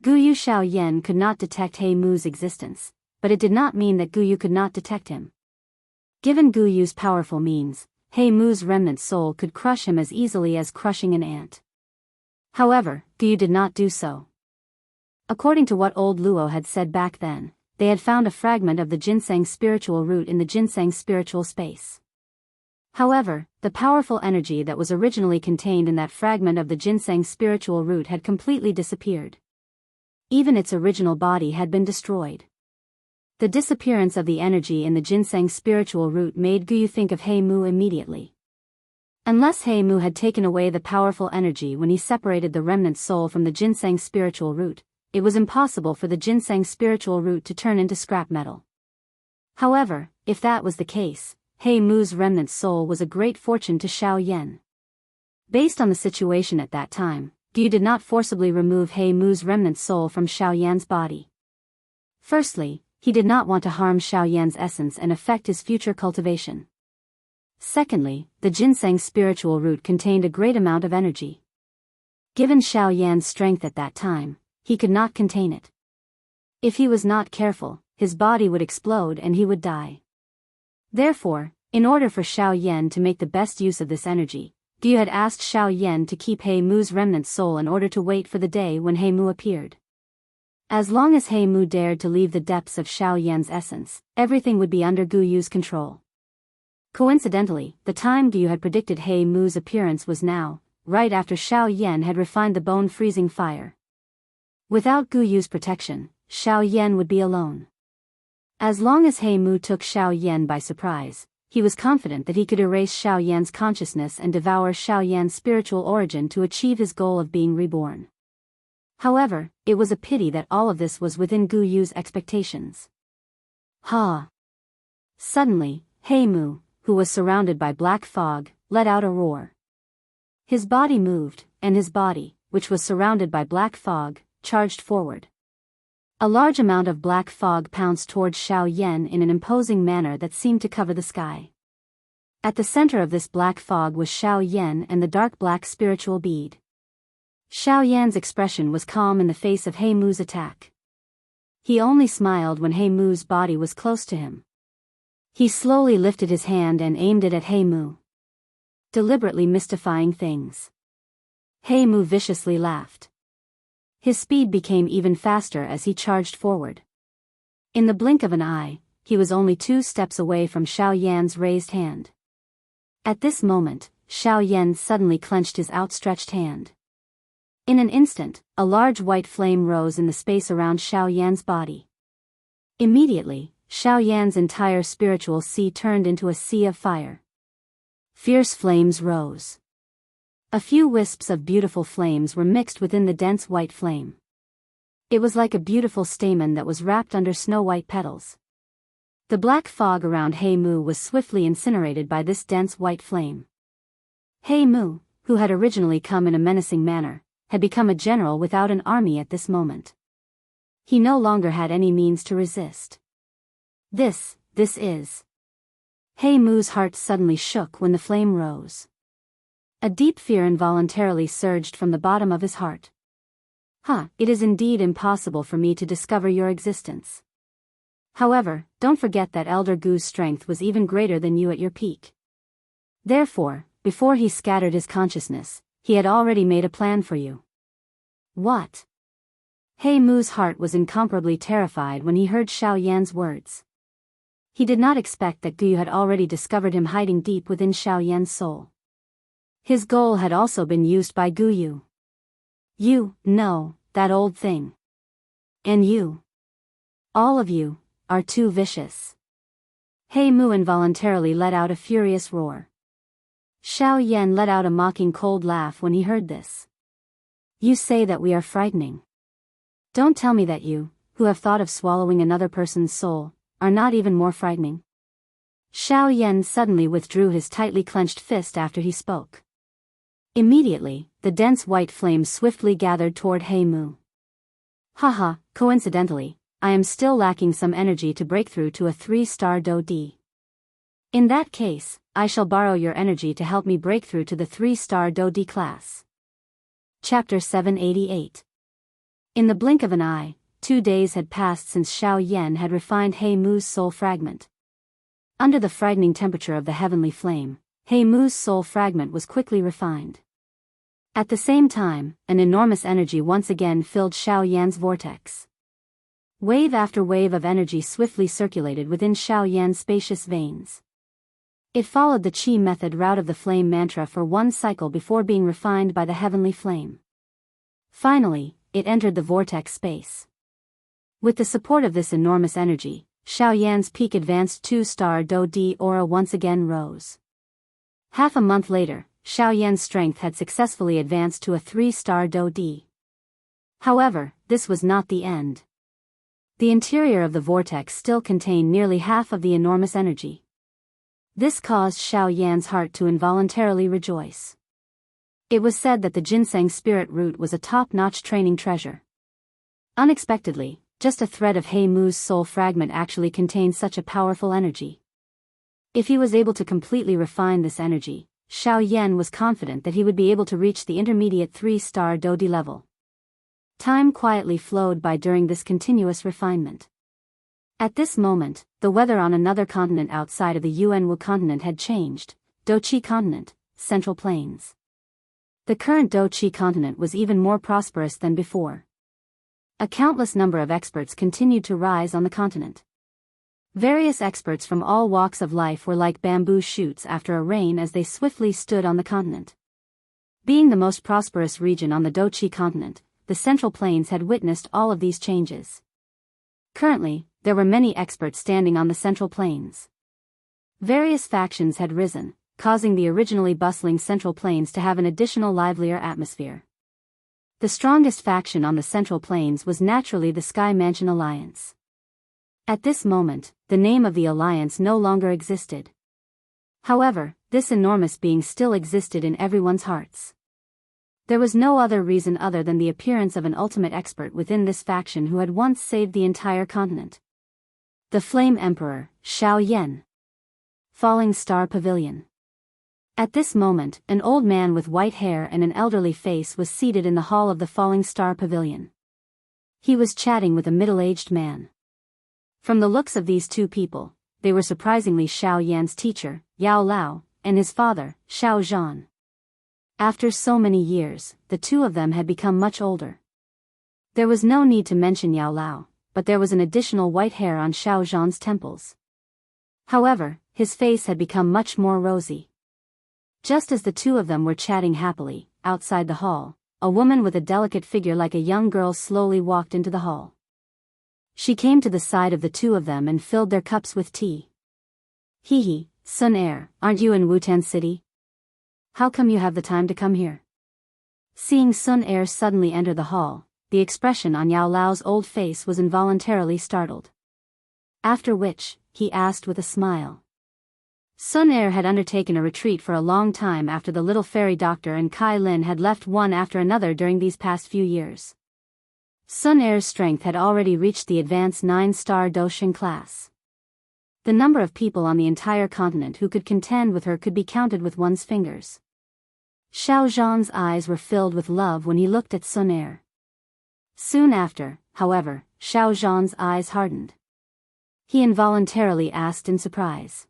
Guyu Xiaoyan could not detect He Mu's existence, but it did not mean that Guyu could not detect him. Given Guyu's powerful means, He Mu's remnant soul could crush him as easily as crushing an ant. However, Guyu did not do so. According to what old Luo had said back then, they had found a fragment of the ginseng spiritual root in the ginseng spiritual space. However, the powerful energy that was originally contained in that fragment of the ginseng spiritual root had completely disappeared. Even its original body had been destroyed. The disappearance of the energy in the ginseng spiritual root made Guyu think of He Mu immediately. Unless He Mu had taken away the powerful energy when he separated the remnant soul from the ginseng spiritual root, it was impossible for the ginseng spiritual root to turn into scrap metal. However, if that was the case, He Mu's remnant soul was a great fortune to Xiaoyan. Based on the situation at that time, Guyu did not forcibly remove He Mu's remnant soul from Xiaoyan's body. Firstly, he did not want to harm Xiaoyan's essence and affect his future cultivation. Secondly, the ginseng spiritual root contained a great amount of energy. Given Xiaoyan's strength at that time, he could not contain it. If he was not careful, his body would explode and he would die. Therefore, in order for Xiaoyan to make the best use of this energy, Guyu had asked Xiaoyan to keep He Mu's remnant soul in order to wait for the day when He Mu appeared. As long as He Mu dared to leave the depths of Xiaoyan's essence, everything would be under Guyu's control. Coincidentally, the time Guyu had predicted He Mu's appearance was now, right after Xiaoyan had refined the bone-freezing fire. Without Guyu's protection, Xiaoyan would be alone. As long as He Mu took Xiaoyan by surprise, he was confident that he could erase Xiaoyan's consciousness and devour Xiaoyan's spiritual origin to achieve his goal of being reborn. However, it was a pity that all of this was within Guyu's expectations. Ha! Suddenly, He Mu, who was surrounded by black fog, let out a roar. His body moved, and his body, which was surrounded by black fog, charged forward. A large amount of black fog pounced towards Xiaoyan in an imposing manner that seemed to cover the sky. At the center of this black fog was Xiaoyan and the dark black spiritual bead. Xiaoyan's expression was calm in the face of He Mu's attack. He only smiled when He Mu's body was close to him. He slowly lifted his hand and aimed it at He Mu, deliberately mystifying things. He Mu viciously laughed. His speed became even faster as he charged forward. In the blink of an eye, he was only 2 steps away from Xiaoyan's raised hand. At this moment, Xiaoyan suddenly clenched his outstretched hand. In an instant, a large white flame rose in the space around Xiaoyan's body. Immediately, Xiaoyan's entire spiritual sea turned into a sea of fire. Fierce flames rose. A few wisps of beautiful flames were mixed within the dense white flame. It was like a beautiful stamen that was wrapped under snow-white petals. The black fog around He Mu was swiftly incinerated by this dense white flame. He Mu, who had originally come in a menacing manner, had become a general without an army at this moment. He no longer had any means to resist. This is... He Mu's heart suddenly shook when the flame rose. A deep fear involuntarily surged from the bottom of his heart. It is indeed impossible for me to discover your existence. However, don't forget that Elder Gu's strength was even greater than you at your peak. Therefore, before he scattered his consciousness, he had already made a plan for you. What? He Mu's heart was incomparably terrified when he heard Xiaoyan's words. He did not expect that Guyu had already discovered him hiding deep within Xiaoyan's soul. His goal had also been used by Guyu. You, no, that old thing. And you. All of you, are too vicious. He Mu involuntarily let out a furious roar. Xiaoyan let out a mocking cold laugh when he heard this. You say that we are frightening. Don't tell me that you, who have thought of swallowing another person's soul, are not even more frightening. Xiaoyan suddenly withdrew his tightly clenched fist after he spoke. Immediately, the dense white flame swiftly gathered toward He Mu. Coincidentally, I am still lacking some energy to break through to a 3-star Do D. In that case, I shall borrow your energy to help me break through to the 3-star Do D class. Chapter 788. In the blink of an eye, 2 days had passed since Xiao Yan had refined He Mu's soul fragment. Under the frightening temperature of the heavenly flame, He Mu's soul fragment was quickly refined. At the same time, an enormous energy once again filled Xiao Yan's vortex. Wave after wave of energy swiftly circulated within Xiao Yan's spacious veins. It followed the Qi method route of the flame mantra for one cycle before being refined by the heavenly flame. Finally, it entered the vortex space. With the support of this enormous energy, Xiao Yan's peak advanced 2-star Do Di aura once again rose. Half a month later, Xiao Yan's strength had successfully advanced to a 3-star Do Di. However, this was not the end. The interior of the vortex still contained nearly half of the enormous energy. This caused Xiao Yan's heart to involuntarily rejoice. It was said that the ginseng spirit root was a top-notch training treasure. Unexpectedly, just a thread of He Mu's soul fragment actually contained such a powerful energy. If he was able to completely refine this energy, Xiao Yan was confident that he would be able to reach the intermediate 3-star Do Di level. Time quietly flowed by during this continuous refinement. At this moment, the weather on another continent outside of the Yuanwu continent had changed. Doqi continent, Central Plains. The current Doqi continent was even more prosperous than before. A countless number of experts continued to rise on the continent. Various experts from all walks of life were like bamboo shoots after a rain as they swiftly stood on the continent. Being the most prosperous region on the Doqi continent, the Central Plains had witnessed all of these changes. Currently, there were many experts standing on the Central Plains. Various factions had risen, causing the originally bustling Central Plains to have an additional livelier atmosphere. The strongest faction on the Central Plains was naturally the Sky Mansion Alliance. At this moment, the name of the alliance no longer existed. However, this enormous being still existed in everyone's hearts. There was no other reason other than the appearance of an ultimate expert within this faction who had once saved the entire continent. The Flame Emperor, Xiao Yan. Falling Star Pavilion. At this moment, an old man with white hair and an elderly face was seated in the hall of the Falling Star Pavilion. He was chatting with a middle-aged man. From the looks of these two people, they were surprisingly Xiao Yan's teacher, Yao Lao, and his father, Xiao Zhan. After so many years, the two of them had become much older. There was no need to mention Yao Lao, but there was an additional white hair on Xiao Zhan's temples. However, his face had become much more rosy. Just as the two of them were chatting happily, outside the hall, a woman with a delicate figure like a young girl slowly walked into the hall. She came to the side of the two of them and filled their cups with tea. Hee, Sun Er, aren't you in Wutan City? How come you have the time to come here? Seeing Sun Er suddenly enter the hall, the expression on Yao Lao's old face was involuntarily startled. After which, he asked with a smile. Sun Er had undertaken a retreat for a long time after the little fairy doctor and Kai Lin had left one after another during these past few years. Sun Er's strength had already reached the advanced 9-star Doshin class. The number of people on the entire continent who could contend with her could be counted with one's fingers. Xiao Zhan's eyes were filled with love when he looked at Sun Er. Soon after, however, Xiao Zhan's eyes hardened. He involuntarily asked in surprise.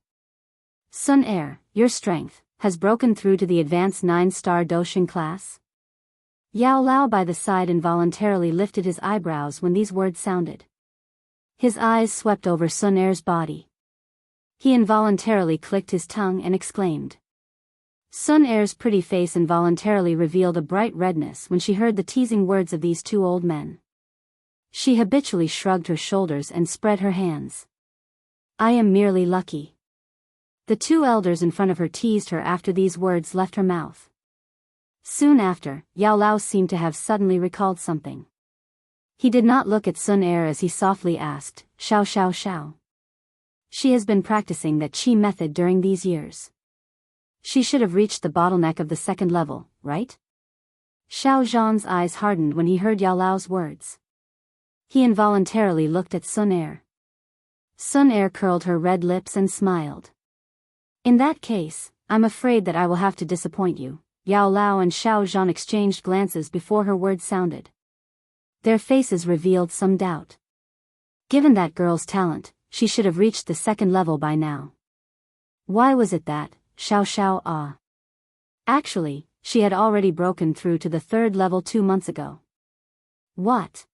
Sun Er, your strength has broken through to the advanced 9-star Doshin class? Yao Lao by the side involuntarily lifted his eyebrows when these words sounded. His eyes swept over Sun Er's body. He involuntarily clicked his tongue and exclaimed. Sun Er's pretty face involuntarily revealed a bright redness when she heard the teasing words of these two old men. She habitually shrugged her shoulders and spread her hands. I am merely lucky. The two elders in front of her teased her after these words left her mouth. Soon after, Yao Lao seemed to have suddenly recalled something. He did not look at Sun Er as he softly asked, Xiao Xiao Xiao. She has been practicing that Qi method during these years. She should have reached the bottleneck of the second level, right? Xiao Zhan's eyes hardened when he heard Yao Lao's words. He involuntarily looked at Sun Er. Sun Er curled her red lips and smiled. In that case, I'm afraid that I will have to disappoint you, Yao Lao and Xiao Zhan exchanged glances before her words sounded. Their faces revealed some doubt. Given that girl's talent, she should have reached the second level by now. Why was it that, Xiao? Actually, she had already broken through to the third level 2 months ago. What?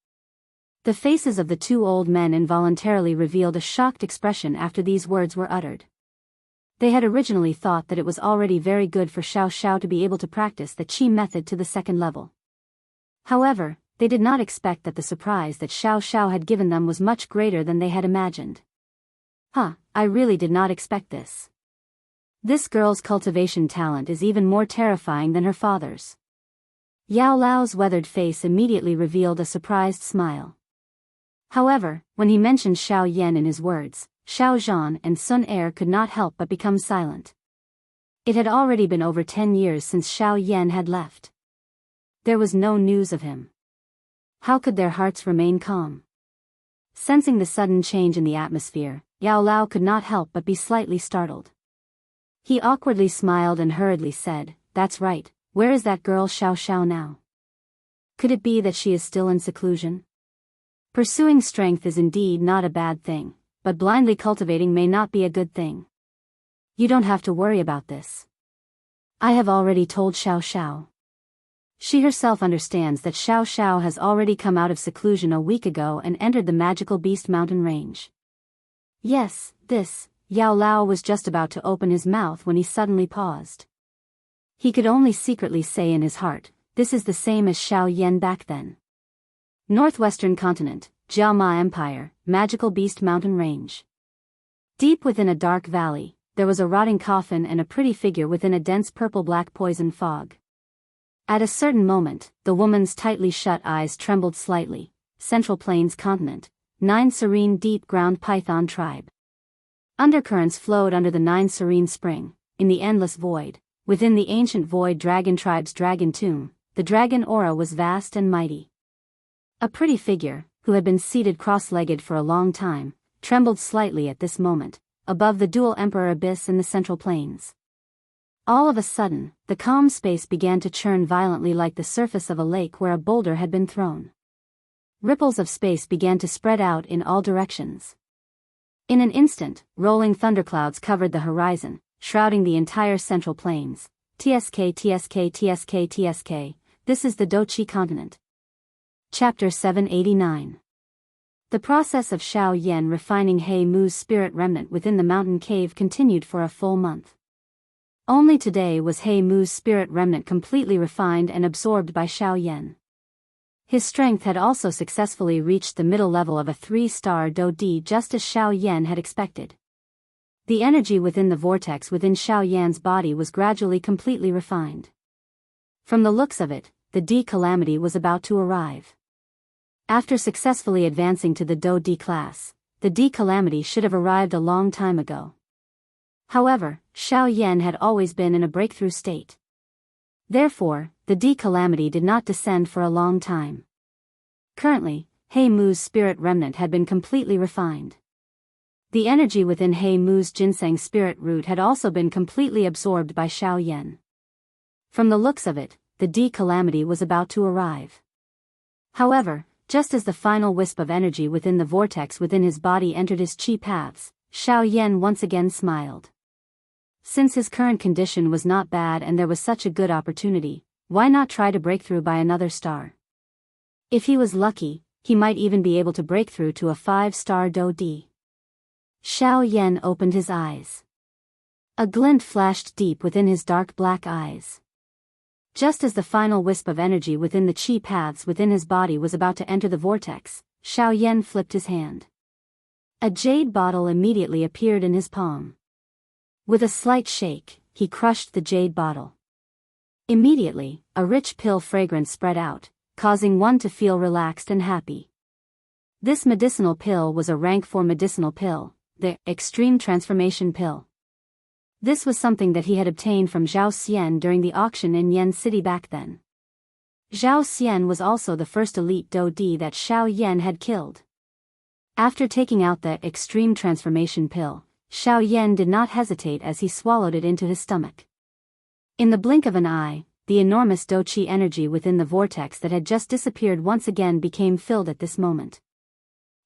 The faces of the two old men involuntarily revealed a shocked expression after these words were uttered. They had originally thought that it was already very good for Xiao to be able to practice the Qi method to the second level. However, they did not expect that the surprise that Xiao had given them was much greater than they had imagined. I really did not expect this. This girl's cultivation talent is even more terrifying than her father's. Yao Lao's weathered face immediately revealed a surprised smile. However, when he mentioned Xiao Yan in his words, Xiao Zhan and Sun Er could not help but become silent. It had already been over 10 years since Xiao Yan had left. There was no news of him. How could their hearts remain calm? Sensing the sudden change in the atmosphere, Yao Lao could not help but be slightly startled. He awkwardly smiled and hurriedly said, "That's right, where is that girl Xiao now? Could it be that she is still in seclusion?" Pursuing strength is indeed not a bad thing, but blindly cultivating may not be a good thing. You don't have to worry about this. I have already told Xiao. She herself understands that Xiao has already come out of seclusion a week ago and entered the magical beast mountain range. Yes, this, Yao Lao was just about to open his mouth when he suddenly paused. He could only secretly say in his heart, this is the same as Xiao Yan back then. Northwestern continent, Jianghu Empire, magical beast mountain range. Deep within a dark valley, there was a rotting coffin and a pretty figure within a dense purple-black poison fog. At a certain moment, the woman's tightly shut eyes trembled slightly. Central Plains continent, 9 serene deep-ground python tribe. Undercurrents flowed under the 9 serene spring, in the endless void. Within the ancient void dragon tribe's dragon tomb, the dragon aura was vast and mighty. A pretty figure, who had been seated cross-legged for a long time, trembled slightly at this moment, above the dual emperor abyss in the Central Plains. All of a sudden, the calm space began to churn violently like the surface of a lake where a boulder had been thrown. Ripples of space began to spread out in all directions. In an instant, rolling thunderclouds covered the horizon, shrouding the entire Central Plains. TSK, this is the Doqi continent. Chapter 789. The process of Xiao Yan refining He Mu's spirit remnant within the mountain cave continued for a full month. Only today was He Mu's spirit remnant completely refined and absorbed by Xiao Yan. His strength had also successfully reached the middle level of a 3-star Do Di just as Xiao Yan had expected. The energy within the vortex within Xiao Yan's body was gradually completely refined. From the looks of it, the D calamity was about to arrive. After successfully advancing to the Do Di class, the D calamity should have arrived a long time ago. However, Xiao Yan had always been in a breakthrough state. Therefore, the D calamity did not descend for a long time. Currently, He Mu's spirit remnant had been completely refined. The energy within He Mu's ginseng spirit root had also been completely absorbed by Xiao Yan. From the looks of it, the D calamity was about to arrive. However, just as the final wisp of energy within the vortex within his body entered his qi paths, Xiao Yan once again smiled. Since his current condition was not bad and there was such a good opportunity, why not try to break through by another star? If he was lucky, he might even be able to break through to a 5-star Do Di. Xiao Yan opened his eyes. A glint flashed deep within his dark black eyes. Just as the final wisp of energy within the qi paths within his body was about to enter the vortex, Xiao Yan flipped his hand. A jade bottle immediately appeared in his palm. With a slight shake, he crushed the jade bottle. Immediately, a rich pill fragrance spread out, causing one to feel relaxed and happy. This medicinal pill was a rank 4 medicinal pill, the Extreme Transformation Pill. This was something that he had obtained from Zhao Xian during the auction in Yan City back then. Zhao Xian was also the first elite Do Di that Xiao Yan had killed. After taking out the Extreme Transformation Pill, Xiao Yan did not hesitate as he swallowed it into his stomach. In the blink of an eye, the enormous Do-Chi energy within the vortex that had just disappeared once again became filled at this moment.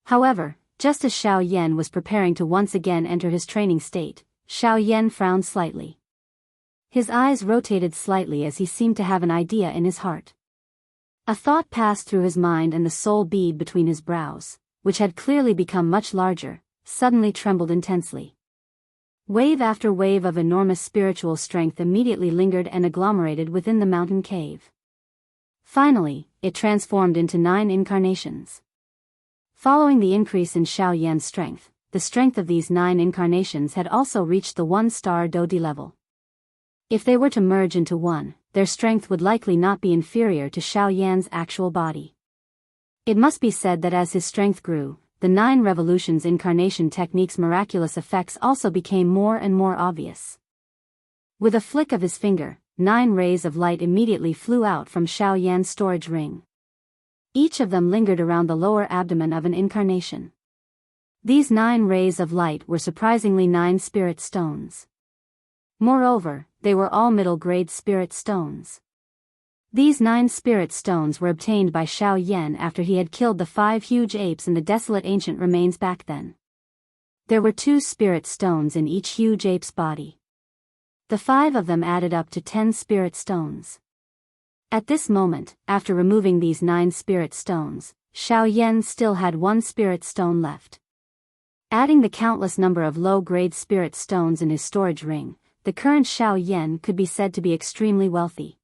However, just as Xiao Yan was preparing to once again enter his training state, Xiao Yan frowned slightly. His eyes rotated slightly as he seemed to have an idea in his heart. A thought passed through his mind, and the soul bead between his brows, which had clearly become much larger, suddenly trembled intensely. Wave after wave of enormous spiritual strength immediately lingered and agglomerated within the mountain cave. Finally, it transformed into 9 incarnations. Following the increase in Xiao Yan's strength, the strength of these 9 incarnations had also reached the 1-star Do-Di level. If they were to merge into one, their strength would likely not be inferior to Xiao Yan's actual body. It must be said that as his strength grew, the 9 revolutions incarnation technique's miraculous effects also became more and more obvious. With a flick of his finger, 9 rays of light immediately flew out from Xiao Yan's storage ring. Each of them lingered around the lower abdomen of an incarnation. These 9 rays of light were surprisingly 9 spirit stones. Moreover, they were all middle-grade spirit stones. These 9 spirit stones were obtained by Xiao Yan after he had killed the 5 huge apes in the desolate ancient remains back then. There were 2 spirit stones in each huge ape's body. The 5 of them added up to 10 spirit stones. At this moment, after removing these 9 spirit stones, Xiao Yan still had 1 spirit stone left. Adding the countless number of low-grade spirit stones in his storage ring, the current Xiao Yan could be said to be extremely wealthy.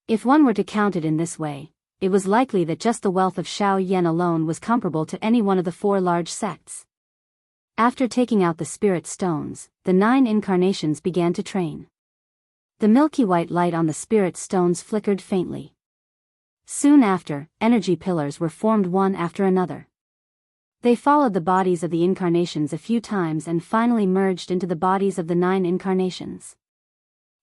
If one were to count it in this way, it was likely that just the wealth of Xiao Yan alone was comparable to any one of the 4 large sects. After taking out the spirit stones, the 9 incarnations began to train. The milky white light on the spirit stones flickered faintly. Soon after, energy pillars were formed one after another. They followed the bodies of the incarnations a few times and finally merged into the bodies of the 9 incarnations.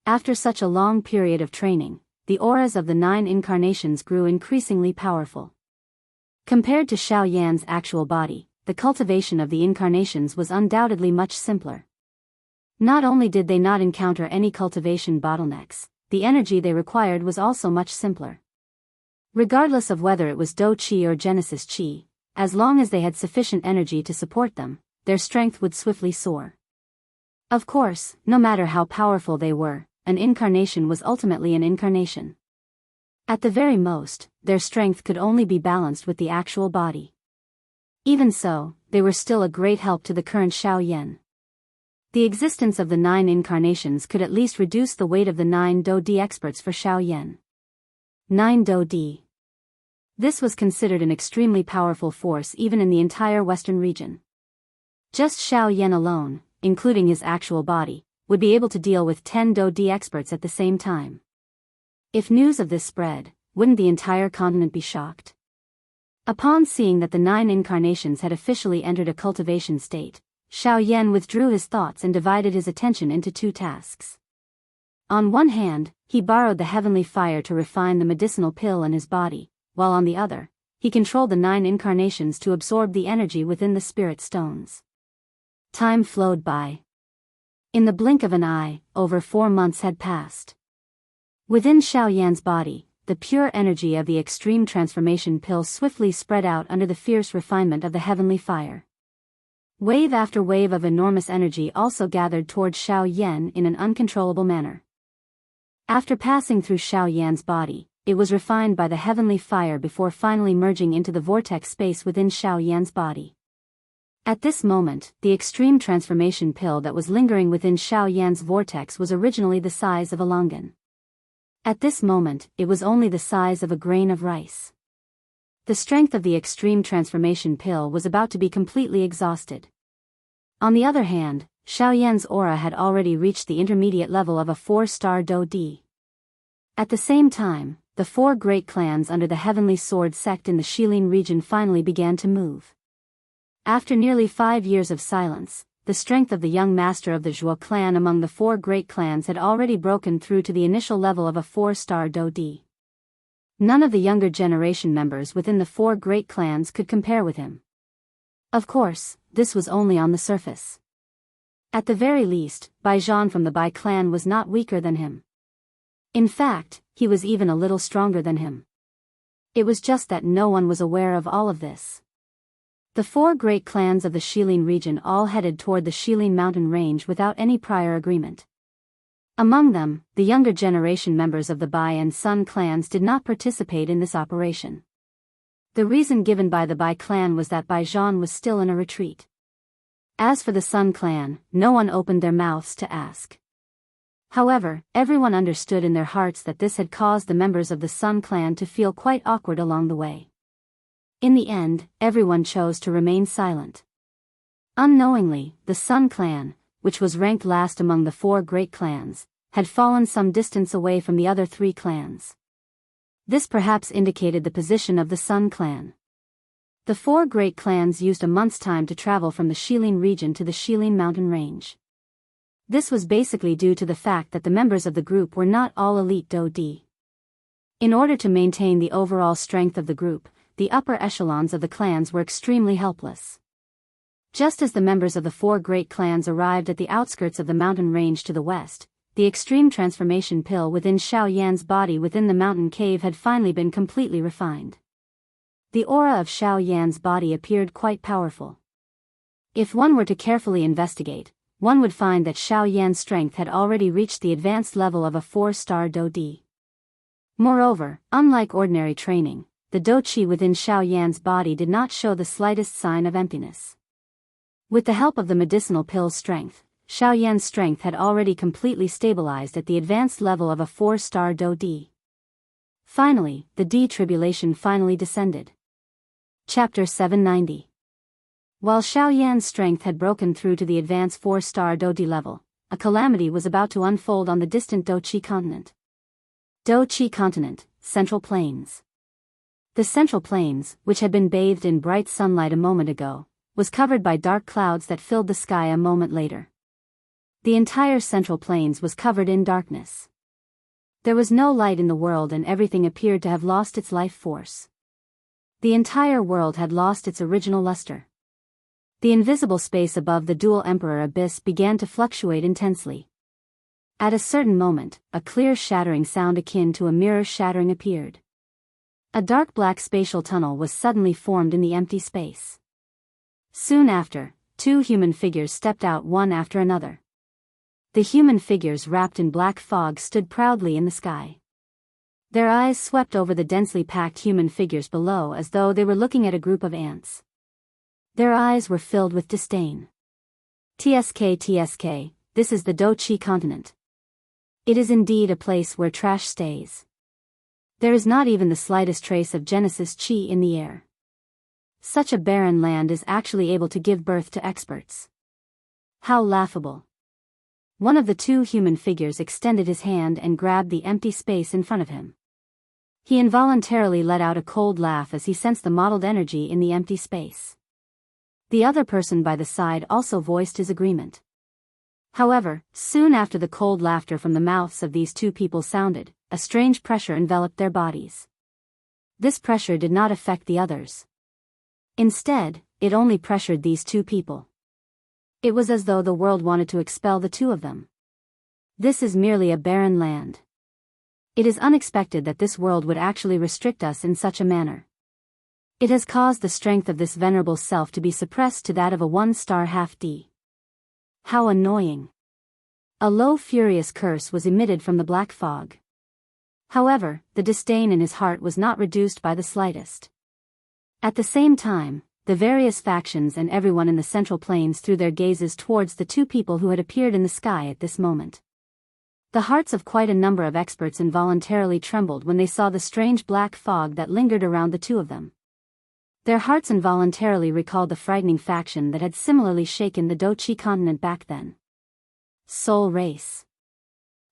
After such a long period of training, the auras of the 9 incarnations grew increasingly powerful. Compared to Xiao Yan's actual body, the cultivation of the incarnations was undoubtedly much simpler. Not only did they not encounter any cultivation bottlenecks, the energy they required was also much simpler. Regardless of whether it was Do-Chi or Genesis Chi, as long as they had sufficient energy to support them, their strength would swiftly soar. Of course, no matter how powerful they were, an incarnation was ultimately an incarnation. At the very most, their strength could only be balanced with the actual body. Even so, they were still a great help to the current Xiao Yan. The existence of the 9 incarnations could at least reduce the weight of the 9 Do-Di experts for Xiao Yan. 9 Do-Di. This was considered an extremely powerful force even in the entire western region. Just Xiao Yan alone, including his actual body, would be able to deal with 10 Do-Di experts at the same time. If news of this spread, wouldn't the entire continent be shocked? Upon seeing that the 9 incarnations had officially entered a cultivation state, Xiao Yan withdrew his thoughts and divided his attention into 2 tasks. On one hand, he borrowed the heavenly fire to refine the medicinal pill in his body, while on the other, he controlled the 9 incarnations to absorb the energy within the spirit stones. Time flowed by. In the blink of an eye, over 4 months had passed. Within Xiao Yan's body, the pure energy of the extreme transformation pill swiftly spread out under the fierce refinement of the heavenly fire. Wave after wave of enormous energy also gathered towards Xiao Yan in an uncontrollable manner. After passing through Xiao Yan's body, it was refined by the heavenly fire before finally merging into the vortex space within Xiao Yan's body. At this moment, the extreme transformation pill that was lingering within Xiao Yan's vortex was originally the size of a longan. At this moment, it was only the size of a grain of rice. The strength of the extreme transformation pill was about to be completely exhausted. On the other hand, Xiao Yan's aura had already reached the intermediate level of a 4-star Do-Di. At the same time, the 4 great clans under the Heavenly Sword sect in the Shilin region finally began to move. After nearly 5 years of silence, the strength of the young master of the Zhuo clan among the 4 great clans had already broken through to the initial level of a 4-star Do-Di. None of the younger generation members within the 4 great clans could compare with him. Of course, this was only on the surface. At the very least, Bai Zhan from the Bai clan was not weaker than him. In fact, he was even a little stronger than him. It was just that no one was aware of all of this. The four great clans of the Shilin region all headed toward the Shilin mountain range without any prior agreement. Among them, the younger generation members of the Bai and Sun clans did not participate in this operation. The reason given by the Bai clan was that Bai Zhan was still in a retreat. As for the Sun clan, no one opened their mouths to ask. However, everyone understood in their hearts that this had caused the members of the Sun clan to feel quite awkward along the way. In the end, everyone chose to remain silent. Unknowingly, the Sun clan, which was ranked last among the four great clans, had fallen some distance away from the other three clans. This perhaps indicated the position of the Sun clan. The four great clans used a month's time to travel from the Shilin region to the Shilin mountain range. This was basically due to the fact that the members of the group were not all elite Do-di. In order to maintain the overall strength of the group, the upper echelons of the clans were extremely helpless. Just as the members of the four great clans arrived at the outskirts of the mountain range to the west, the extreme transformation pill within Xiao Yan's body within the mountain cave had finally been completely refined. The aura of Xiao Yan's body appeared quite powerful. If one were to carefully investigate, one would find that Xiao Yan's strength had already reached the advanced level of a 4-star Do-di. Moreover, unlike ordinary training, the Do-chi within Xiao Yan's body did not show the slightest sign of emptiness. With the help of the medicinal pill's strength, Xiao Yan's strength had already completely stabilized at the advanced level of a 4-star Do-di. Finally, the D-tribulation finally descended. Chapter 790. While Xiao Yan's strength had broken through to the advanced 4-star Do-di level, a calamity was about to unfold on the distant Do-chi continent. Do-chi continent, Central Plains. The Central Plains, which had been bathed in bright sunlight a moment ago, was covered by dark clouds that filled the sky a moment later. The entire Central Plains was covered in darkness. There was no light in the world and everything appeared to have lost its life force. The entire world had lost its original luster. The invisible space above the dual emperor abyss began to fluctuate intensely. At a certain moment, a clear shattering sound akin to a mirror shattering appeared. A dark black spatial tunnel was suddenly formed in the empty space. Soon after, two human figures stepped out one after another. The human figures wrapped in black fog stood proudly in the sky. Their eyes swept over the densely packed human figures below as though they were looking at a group of ants. Their eyes were filled with disdain. TSK, this is the Do-chi continent. It is indeed a place where trash stays. There is not even the slightest trace of Genesis chi in the air. Such a barren land is actually able to give birth to experts. How laughable. One of the two human figures extended his hand and grabbed the empty space in front of him. He involuntarily let out a cold laugh as he sensed the mottled energy in the empty space. The other person by the side also voiced his agreement. However, soon after the cold laughter from the mouths of these two people sounded, a strange pressure enveloped their bodies. This pressure did not affect the others. Instead, it only pressured these two people. It was as though the world wanted to expel the two of them. This is merely a barren land. It is unexpected that this world would actually restrict us in such a manner. It has caused the strength of this venerable self to be suppressed to that of a 1-star half-D. How annoying. A low furious curse was emitted from the black fog. However, the disdain in his heart was not reduced by the slightest. At the same time, the various factions and everyone in the Central Plains threw their gazes towards the two people who had appeared in the sky at this moment. The hearts of quite a number of experts involuntarily trembled when they saw the strange black fog that lingered around the two of them. Their hearts involuntarily recalled the frightening faction that had similarly shaken the Do-chi continent back then. Soul Race.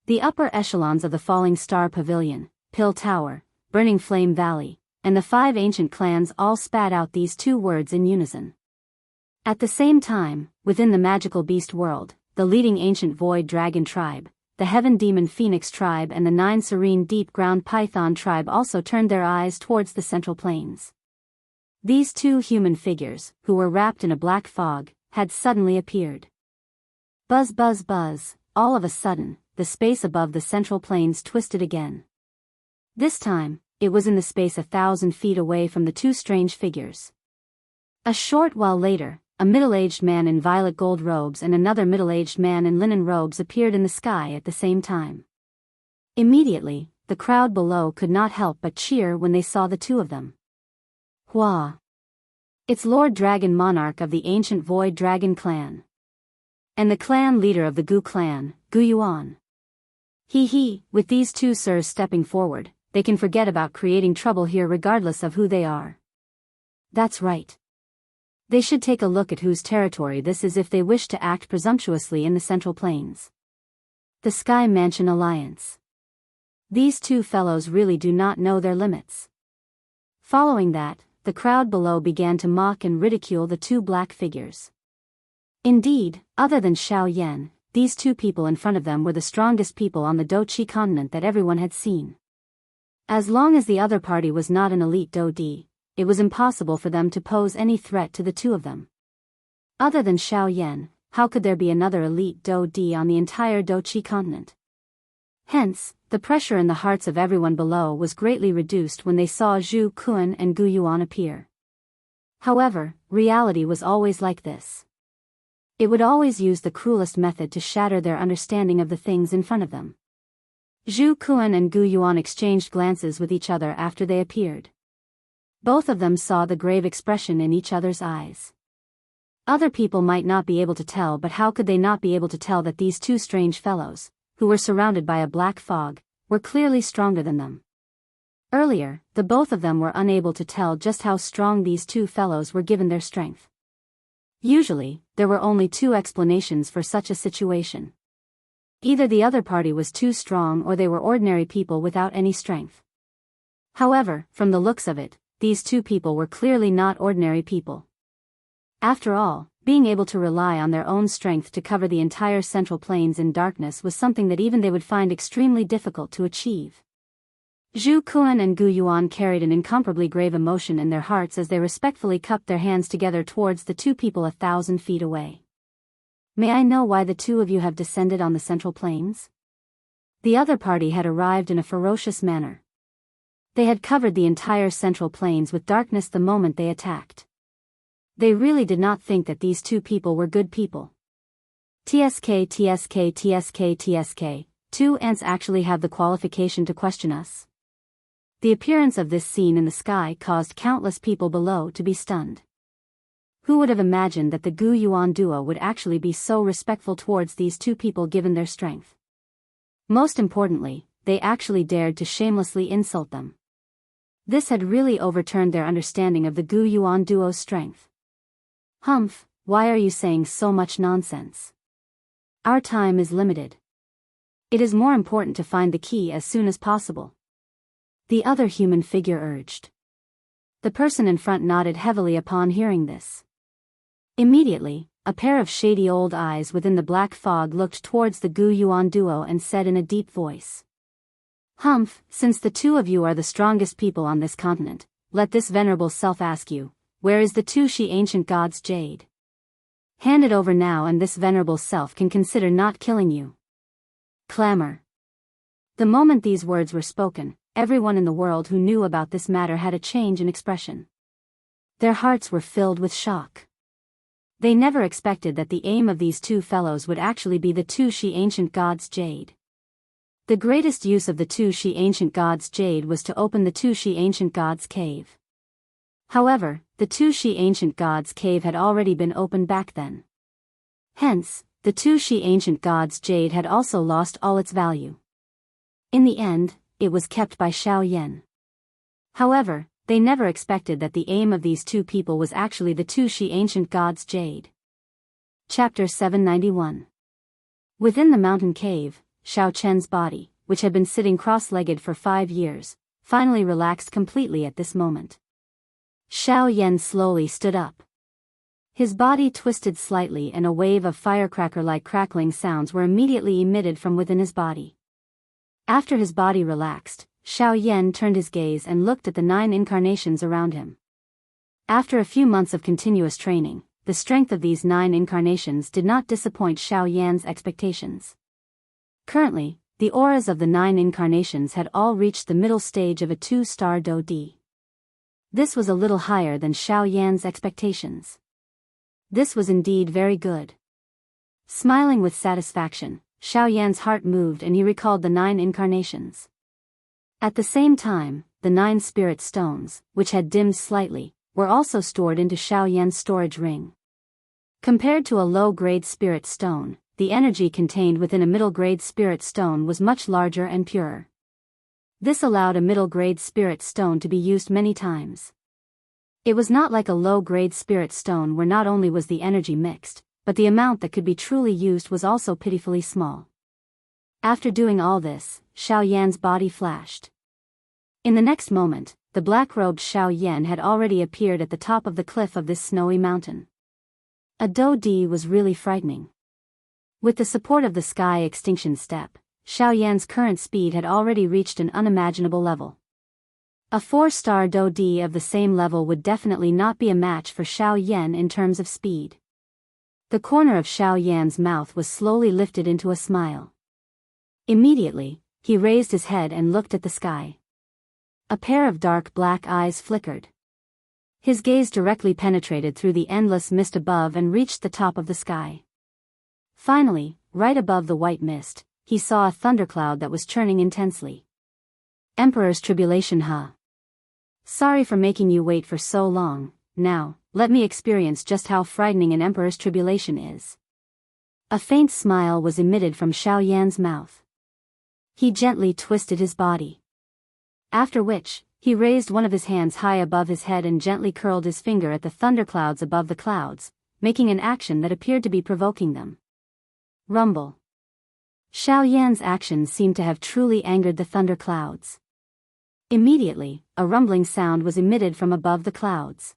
The upper echelons of the Falling Star Pavilion, Pill Tower, Burning Flame Valley, and the 5 ancient clans all spat out these two words in unison. At the same time, within the magical beast world, the leading ancient void dragon tribe, the heaven demon phoenix tribe and the 9 serene deep ground python tribe also turned their eyes towards the Central Plains. These two human figures, who were wrapped in a black fog, had suddenly appeared. Buzz buzz buzz, all of a sudden, the space above the central plains twisted again. This time, it was in the space 1,000 feet away from the two strange figures. A short while later, a middle-aged man in violet gold robes and another middle-aged man in linen robes appeared in the sky at the same time. Immediately, the crowd below could not help but cheer when they saw the two of them. Hua! It's Lord Dragon, monarch of the ancient Void Dragon clan. And the clan leader of the Gu clan, Gu Yuan. With these two sirs stepping forward, they can forget about creating trouble here regardless of who they are. That's right. They should take a look at whose territory this is if they wish to act presumptuously in the Central Plains. The Sky Mansion Alliance. These two fellows really do not know their limits. Following that, the crowd below began to mock and ridicule the two black figures. Indeed, other than Xiao Yan, these two people in front of them were the strongest people on the Douqi continent that everyone had seen. As long as the other party was not an elite Dou-Di, it was impossible for them to pose any threat to the two of them. Other than Xiao Yan, how could there be another elite Dou-Di on the entire Douqi continent? Hence, the pressure in the hearts of everyone below was greatly reduced when they saw Zhu Kun and Gu Yuan appear. However, reality was always like this. It would always use the cruelest method to shatter their understanding of the things in front of them. Zhu Kun and Gu Yuan exchanged glances with each other after they appeared. Both of them saw the grave expression in each other's eyes. Other people might not be able to tell, but how could they not be able to tell that these two strange fellows, who were surrounded by a black fog, were clearly stronger than them? Earlier, the both of them were unable to tell just how strong these two fellows were given their strength. Usually, there were only two explanations for such a situation. Either the other party was too strong or they were ordinary people without any strength. However, from the looks of it, these two people were clearly not ordinary people. After all, being able to rely on their own strength to cover the entire Central Plains in darkness was something that even they would find extremely difficult to achieve. Zhu Kun and Gu Yuan carried an incomparably grave emotion in their hearts as they respectfully cupped their hands together towards the two people 1,000 feet away. May I know why the two of you have descended on the Central Plains? The other party had arrived in a ferocious manner. They had covered the entire Central Plains with darkness the moment they attacked. They really did not think that these two people were good people. TSK, two ants actually have the qualification to question us? The appearance of this scene in the sky caused countless people below to be stunned. Who would have imagined that the Gu Yuan duo would actually be so respectful towards these two people given their strength? Most importantly, they actually dared to shamelessly insult them. This had really overturned their understanding of the Gu Yuan duo's strength. Humph, why are you saying so much nonsense? Our time is limited. It is more important to find the key as soon as possible. The other human figure urged. The person in front nodded heavily upon hearing this. Immediately, a pair of shady old eyes within the black fog looked towards the Gu Yuan duo and said in a deep voice. Humph, since the two of you are the strongest people on this continent, let this venerable self ask you, where is the Tushi ancient god's jade? Hand it over now and this venerable self can consider not killing you. Clamor. The moment these words were spoken, everyone in the world who knew about this matter had a change in expression. Their hearts were filled with shock. They never expected that the aim of these two fellows would actually be the Tushi ancient god's jade. The greatest use of the Tushi ancient god's jade was to open the Tushi ancient god's cave. However, the Tushi ancient god's cave had already been opened back then. Hence, the Tushi ancient god's jade had also lost all its value. In the end, it was kept by Xiao Yan. However, they never expected that the aim of these two people was actually the Tushi ancient god's jade. Chapter 791. Within the mountain cave, Xiao Chen's body, which had been sitting cross-legged for 5 years, finally relaxed completely at this moment. Xiao Yan slowly stood up. His body twisted slightly and a wave of firecracker-like crackling sounds were immediately emitted from within his body. After his body relaxed, Xiao Yan turned his gaze and looked at the 9 incarnations around him. After a few months of continuous training, the strength of these 9 incarnations did not disappoint Xiao Yan's expectations. Currently, the auras of the 9 incarnations had all reached the middle stage of a 2-star Do-D. This was a little higher than Xiao Yan's expectations. This was indeed very good. Smiling with satisfaction, Xiao Yan's heart moved and he recalled the 9 incarnations. At the same time, the 9 spirit stones, which had dimmed slightly, were also stored into Xiao Yan's storage ring. Compared to a low-grade spirit stone, the energy contained within a middle-grade spirit stone was much larger and purer. This allowed a middle-grade spirit stone to be used many times. It was not like a low-grade spirit stone where not only was the energy mixed, but the amount that could be truly used was also pitifully small. After doing all this, Xiao Yan's body flashed. In the next moment, the black-robed Xiao Yan had already appeared at the top of the cliff of this snowy mountain. A Do-D was really frightening. With the support of the sky extinction step, Xiao Yan's current speed had already reached an unimaginable level. A 4-star Do-D of the same level would definitely not be a match for Xiao Yan in terms of speed. The corner of Xiao Yan's mouth was slowly lifted into a smile. Immediately, he raised his head and looked at the sky. A pair of dark black eyes flickered. His gaze directly penetrated through the endless mist above and reached the top of the sky. Finally, right above the white mist, he saw a thundercloud that was churning intensely. Emperor's tribulation, huh? Sorry for making you wait for so long. Now, let me experience just how frightening an emperor's tribulation is. A faint smile was emitted from Xiao Yan's mouth. He gently twisted his body. After which, he raised one of his hands high above his head and gently curled his finger at the thunderclouds above the clouds, making an action that appeared to be provoking them. Rumble. Xiao Yan's actions seemed to have truly angered the thunderclouds. Immediately, a rumbling sound was emitted from above the clouds.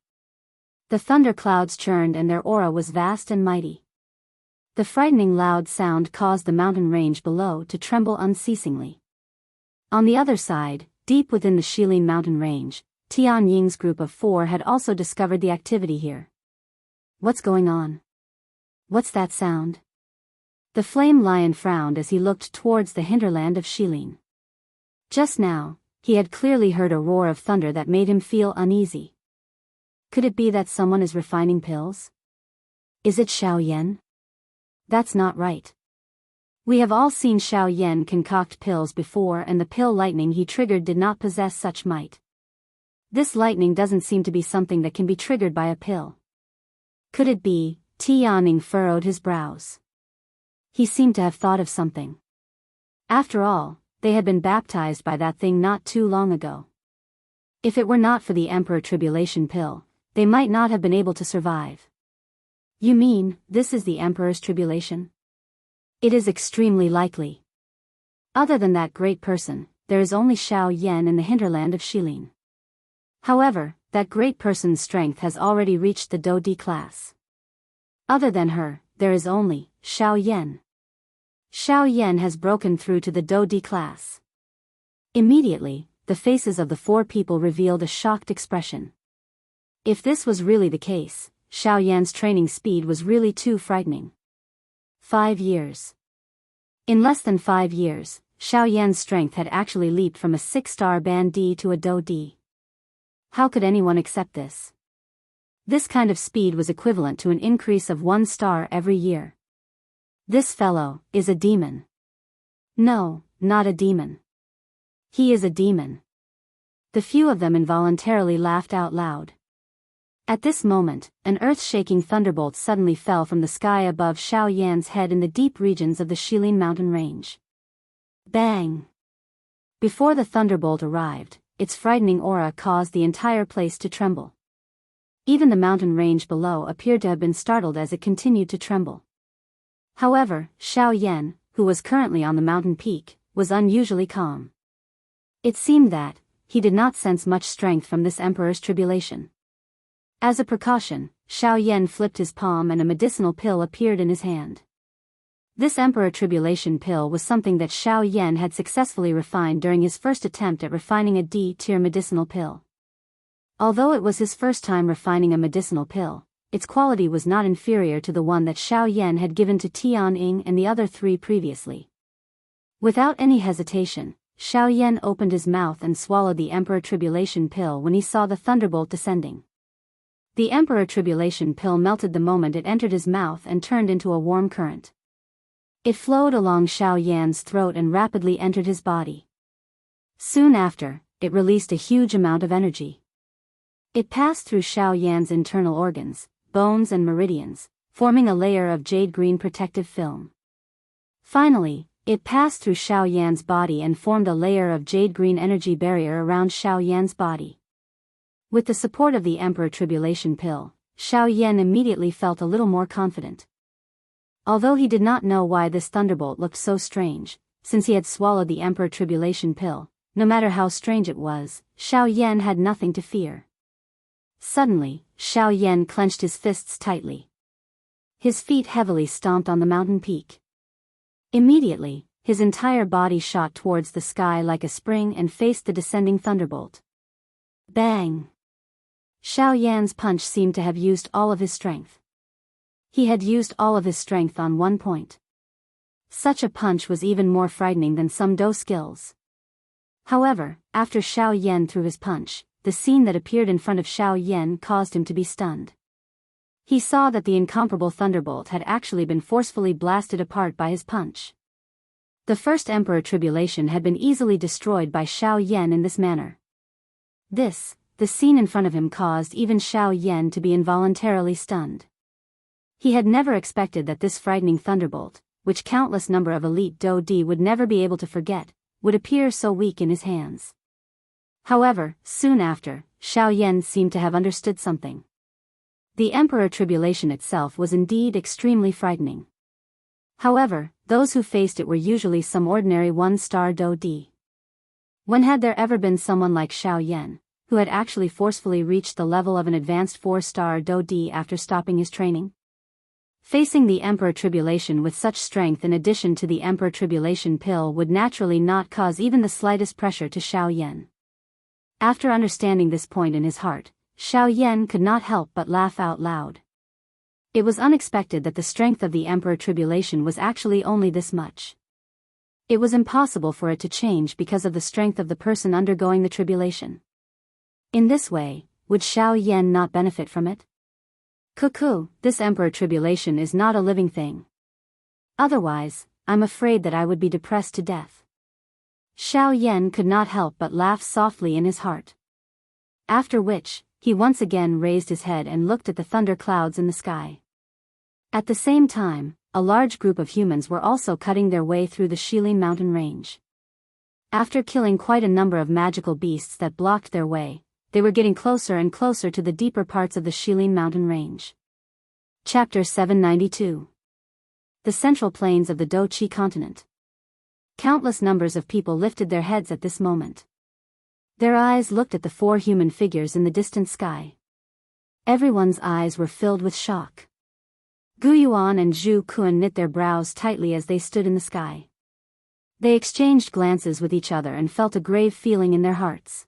The thunderclouds churned and their aura was vast and mighty. The frightening loud sound caused the mountain range below to tremble unceasingly. On the other side, deep within the Shilin mountain range, Tian Ying's group of 4 had also discovered the activity here. What's going on? What's that sound? The flame lion frowned as he looked towards the hinterland of Shilin. Just now, he had clearly heard a roar of thunder that made him feel uneasy. Could it be that someone is refining pills? Is it Xiao Yan? That's not right. We have all seen Xiao Yan concoct pills before, and the pill lightning he triggered did not possess such might. This lightning doesn't seem to be something that can be triggered by a pill. Could it be? Tianning furrowed his brows. He seemed to have thought of something. After all, they had been baptized by that thing not too long ago. If it were not for the Emperor Tribulation pill, they might not have been able to survive. You mean, this is the Emperor's Tribulation? It is extremely likely. Other than that great person, there is only Xiao Yan in the hinterland of Shilin. However, that great person's strength has already reached the Do-D class. Other than her, there is only Xiao Yan. Xiao Yan has broken through to the Do-D class. Immediately, the faces of the 4 people revealed a shocked expression. If this was really the case, Xiao Yan's training speed was really too frightening. 5 years. In less than 5 years, Xiao Yan's strength had actually leaped from a 6-star band D to a Do-D. How could anyone accept this? This kind of speed was equivalent to an increase of 1 star every year. This fellow is a demon. No, not a demon. He is a demon. The few of them involuntarily laughed out loud. At this moment, an earth-shaking thunderbolt suddenly fell from the sky above Xiao Yan's head in the deep regions of the Shilin mountain range. Bang! Before the thunderbolt arrived, its frightening aura caused the entire place to tremble. Even the mountain range below appeared to have been startled as it continued to tremble. However, Xiao Yan, who was currently on the mountain peak, was unusually calm. It seemed that he did not sense much strength from this Emperor's Tribulation. As a precaution, Xiao Yan flipped his palm and a medicinal pill appeared in his hand. This Emperor Tribulation pill was something that Xiao Yan had successfully refined during his first attempt at refining a D-tier medicinal pill. Although it was his first time refining a medicinal pill, its quality was not inferior to the one that Xiao Yan had given to Tian Ying and the other 3 previously. Without any hesitation, Xiao Yan opened his mouth and swallowed the Emperor Tribulation pill when he saw the thunderbolt descending. The Emperor Tribulation pill melted the moment it entered his mouth and turned into a warm current. It flowed along Xiao Yan's throat and rapidly entered his body. Soon after, it released a huge amount of energy. It passed through Xiao Yan's internal organs, bones and meridians, forming a layer of jade-green protective film. Finally, it passed through Xiao Yan's body and formed a layer of jade-green energy barrier around Xiao Yan's body. With the support of the Emperor Tribulation pill, Xiao Yan immediately felt a little more confident. Although he did not know why this thunderbolt looked so strange, since he had swallowed the Emperor Tribulation pill, no matter how strange it was, Xiao Yan had nothing to fear. Suddenly, Xiao Yan clenched his fists tightly. His feet heavily stomped on the mountain peak. Immediately, his entire body shot towards the sky like a spring and faced the descending thunderbolt. Bang! Xiao Yan's punch seemed to have used all of his strength. He had used all of his strength on one point. Such a punch was even more frightening than some Do skills. However, after Xiao Yan threw his punch, the scene that appeared in front of Xiao Yan caused him to be stunned. He saw that the incomparable thunderbolt had actually been forcefully blasted apart by his punch. The first Emperor Tribulation had been easily destroyed by Xiao Yan in this manner. The scene in front of him caused even Xiao Yan to be involuntarily stunned. He had never expected that this frightening thunderbolt, which countless number of elite Do Di would never be able to forget, would appear so weak in his hands. However, soon after, Xiao Yan seemed to have understood something. The Emperor Tribulation itself was indeed extremely frightening. However, those who faced it were usually some ordinary one-star Do Di. When had there ever been someone like Xiao Yan, who had actually forcefully reached the level of an advanced 4-star Do Di after stopping his training? Facing the Emperor Tribulation with such strength in addition to the Emperor Tribulation pill would naturally not cause even the slightest pressure to Xiao Yan. After understanding this point in his heart, Xiao Yan could not help but laugh out loud. It was unexpected that the strength of the Emperor Tribulation was actually only this much. It was impossible for it to change because of the strength of the person undergoing the tribulation. In this way, would Xiao Yan not benefit from it? Cuckoo, this Emperor Tribulation is not a living thing. Otherwise, I'm afraid that I would be depressed to death. Xiao Yan could not help but laugh softly in his heart. After which, he once again raised his head and looked at the thunder clouds in the sky. At the same time, a large group of humans were also cutting their way through the Shilin mountain range. After killing quite a number of magical beasts that blocked their way, they were getting closer and closer to the deeper parts of the Shilin mountain range. Chapter 792. The Central Plains of the Do-Chi continent. Countless numbers of people lifted their heads at this moment. Their eyes looked at the 4 human figures in the distant sky. Everyone's eyes were filled with shock. Gu Yuan and Zhu Kun knit their brows tightly as they stood in the sky. They exchanged glances with each other and felt a grave feeling in their hearts.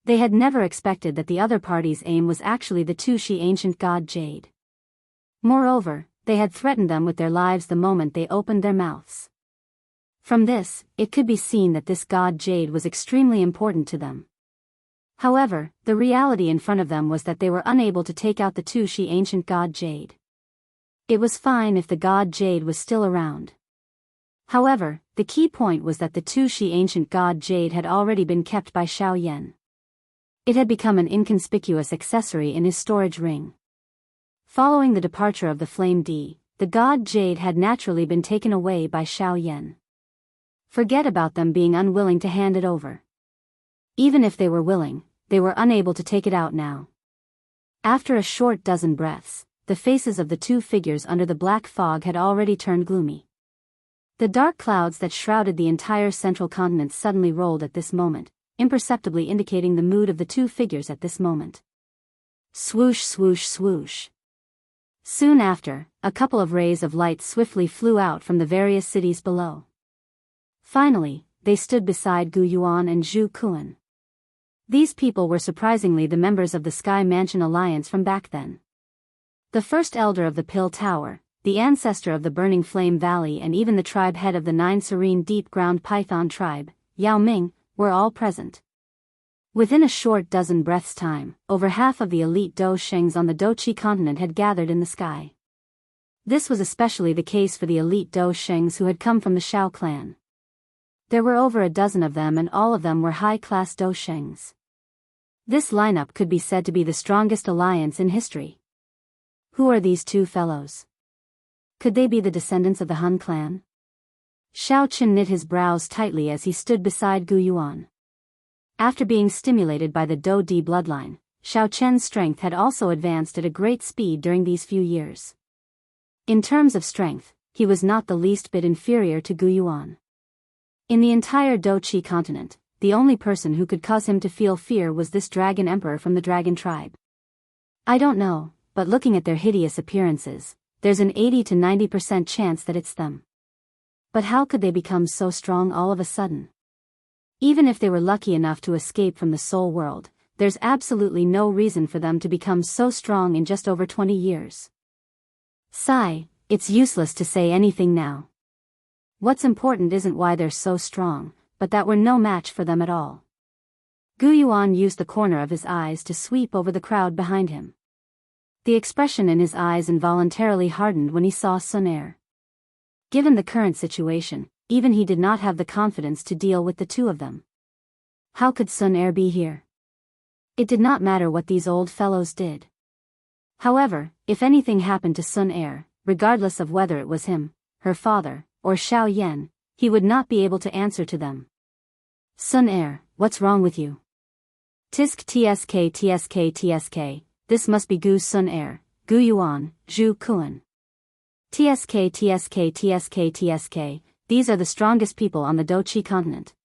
They had never expected that the other party's aim was actually the Tushi ancient god Jade. Moreover, they had threatened them with their lives the moment they opened their mouths. From this, it could be seen that this god Jade was extremely important to them. However, the reality in front of them was that they were unable to take out the Tushi ancient god Jade. It was fine if the god Jade was still around. However, the key point was that the Tushi ancient god Jade had already been kept by Xiao Yan. It had become an inconspicuous accessory in his storage ring. Following the departure of the Flame D, the god Jade had naturally been taken away by Xiao Yan. Forget about them being unwilling to hand it over. Even if they were willing, they were unable to take it out now. After a short dozen breaths, the faces of the 2 figures under the black fog had already turned gloomy. The dark clouds that shrouded the entire central continent suddenly rolled at this moment, imperceptibly indicating the mood of the 2 figures at this moment. Swoosh swoosh swoosh. Soon after, a couple of rays of light swiftly flew out from the various cities below. Finally, they stood beside Gu Yuan and Zhu Kun. These people were surprisingly the members of the Sky Mansion Alliance from back then. The first elder of the Pill Tower, the ancestor of the Burning Flame Valley and even the tribe head of the 9 serene deep-ground python tribe, Yao Ming, were all present. Within a short dozen breaths' time, over half of the elite Dou Shengs on the Douqi continent had gathered in the sky. This was especially the case for the elite Dou Shengs who had come from the Shao clan. There were over a dozen of them, and all of them were high-class Dou Shengs. This lineup could be said to be the strongest alliance in history. Who are these two fellows? Could they be the descendants of the Han clan? Shao Qin knit his brows tightly as he stood beside Gu Yuan. After being stimulated by the Dou Di bloodline, Shao Qian's strength had also advanced at a great speed during these few years. In terms of strength, he was not the least bit inferior to Gu Yuan. In the entire Douqi continent, the only person who could cause him to feel fear was this dragon emperor from the dragon tribe. I don't know, but looking at their hideous appearances, there's an 80 to 90% chance that it's them. But how could they become so strong all of a sudden? Even if they were lucky enough to escape from the soul world, there's absolutely no reason for them to become so strong in just over 20 years. Sigh, it's useless to say anything now. What's important isn't why they're so strong, but that we're no match for them at all. Gu Yuan used the corner of his eyes to sweep over the crowd behind him. The expression in his eyes involuntarily hardened when he saw Sun Er. Given the current situation, even he did not have the confidence to deal with the two of them. How could Sun Er be here? It did not matter what these old fellows did. However, if anything happened to Sun Er, regardless of whether it was him, her father, or Xiao Yan, he would not be able to answer to them. Sun Er, what's wrong with you? Tisk tsk tsk tsk, this must be Gu Sun Er, Gu Yuan, Zhu Kuan. Tsk tsk tsk tsk, these are the strongest people on the Douqi continent.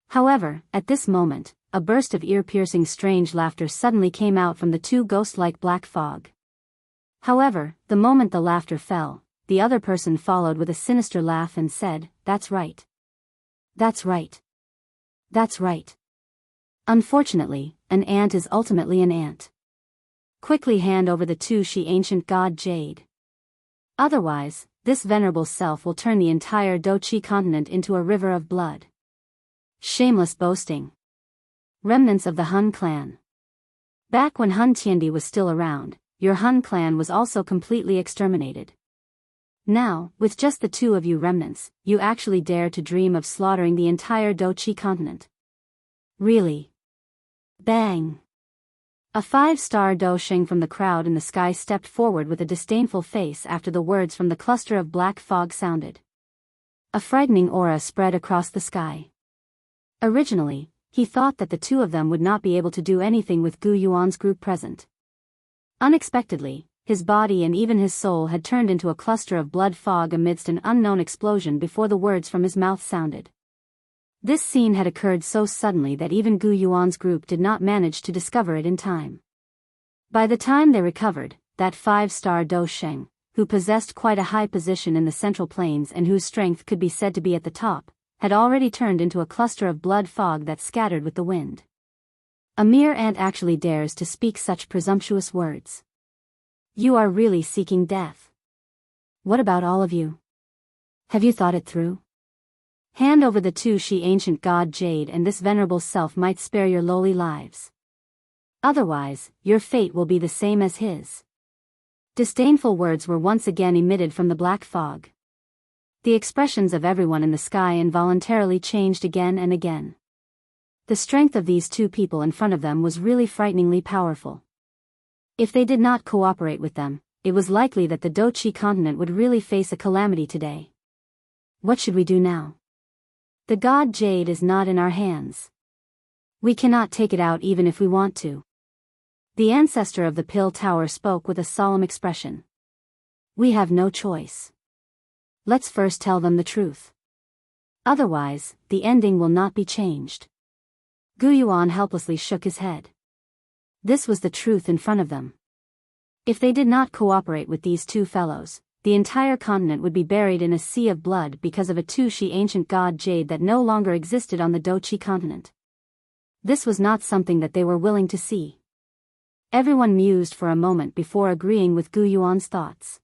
However, at this moment, a burst of ear-piercing strange laughter suddenly came out from the two ghost-like black fog. However, the moment the laughter fell, the other person followed with a sinister laugh and said, "That's right. That's right. That's right. Unfortunately, an ant is ultimately an ant. Quickly hand over the two she ancient god Jade. Otherwise, this venerable self will turn the entire Douqi continent into a river of blood." Shameless boasting. Remnants of the Han clan. Back when Han Tiandi was still around, your Han clan was also completely exterminated. Now, with just the two of you remnants, you actually dare to dream of slaughtering the entire Douqi continent. Really? Bang! A 5-star Dou Sheng from the crowd in the sky stepped forward with a disdainful face after the words from the cluster of black fog sounded. A frightening aura spread across the sky. Originally, he thought that the two of them would not be able to do anything with Gu Yuan's group present. Unexpectedly, his body and even his soul had turned into a cluster of blood fog amidst an unknown explosion before the words from his mouth sounded. This scene had occurred so suddenly that even Gu Yuan's group did not manage to discover it in time. By the time they recovered, that 5-star Dou Sheng, who possessed quite a high position in the Central Plains and whose strength could be said to be at the top, had already turned into a cluster of blood fog that scattered with the wind. A mere ant actually dares to speak such presumptuous words. You are really seeking death. What about all of you? Have you thought it through? Hand over the two she ancient god Jade and this venerable self might spare your lowly lives. Otherwise, your fate will be the same as his. Disdainful words were once again emitted from the black fog. The expressions of everyone in the sky involuntarily changed again and again. The strength of these two people in front of them was really frighteningly powerful. If they did not cooperate with them, it was likely that the Douqi continent would really face a calamity today. What should we do now? The god Jade is not in our hands. We cannot take it out even if we want to. The ancestor of the Pill Tower spoke with a solemn expression. We have no choice. Let's first tell them the truth. Otherwise, the ending will not be changed. Gu Yuan helplessly shook his head. This was the truth in front of them. If they did not cooperate with these two fellows, the entire continent would be buried in a sea of blood because of a Tushi ancient god Jade that no longer existed on the Douqi continent. This was not something that they were willing to see. Everyone mused for a moment before agreeing with Gu Yuan's thoughts.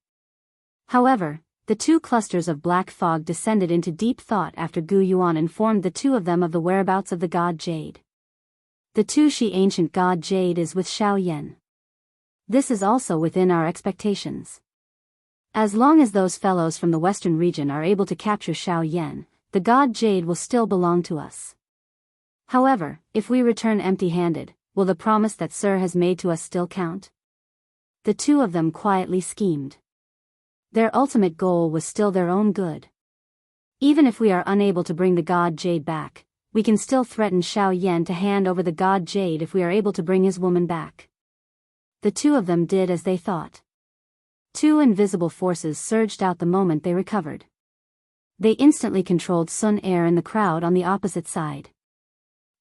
However, the two clusters of black fog descended into deep thought after Gu Yuan informed the two of them of the whereabouts of the god Jade. The Tushi ancient god Jade is with Xiao Yan. This is also within our expectations. As long as those fellows from the western region are able to capture Xiao Yan, the god Jade will still belong to us. However, if we return empty-handed, will the promise that Sir has made to us still count? The two of them quietly schemed. Their ultimate goal was still their own good. Even if we are unable to bring the god Jade back, we can still threaten Xiao Yan to hand over the god Jade if we are able to bring his woman back. The two of them did as they thought. Two invisible forces surged out the moment they recovered. They instantly controlled Sun Er in the crowd on the opposite side.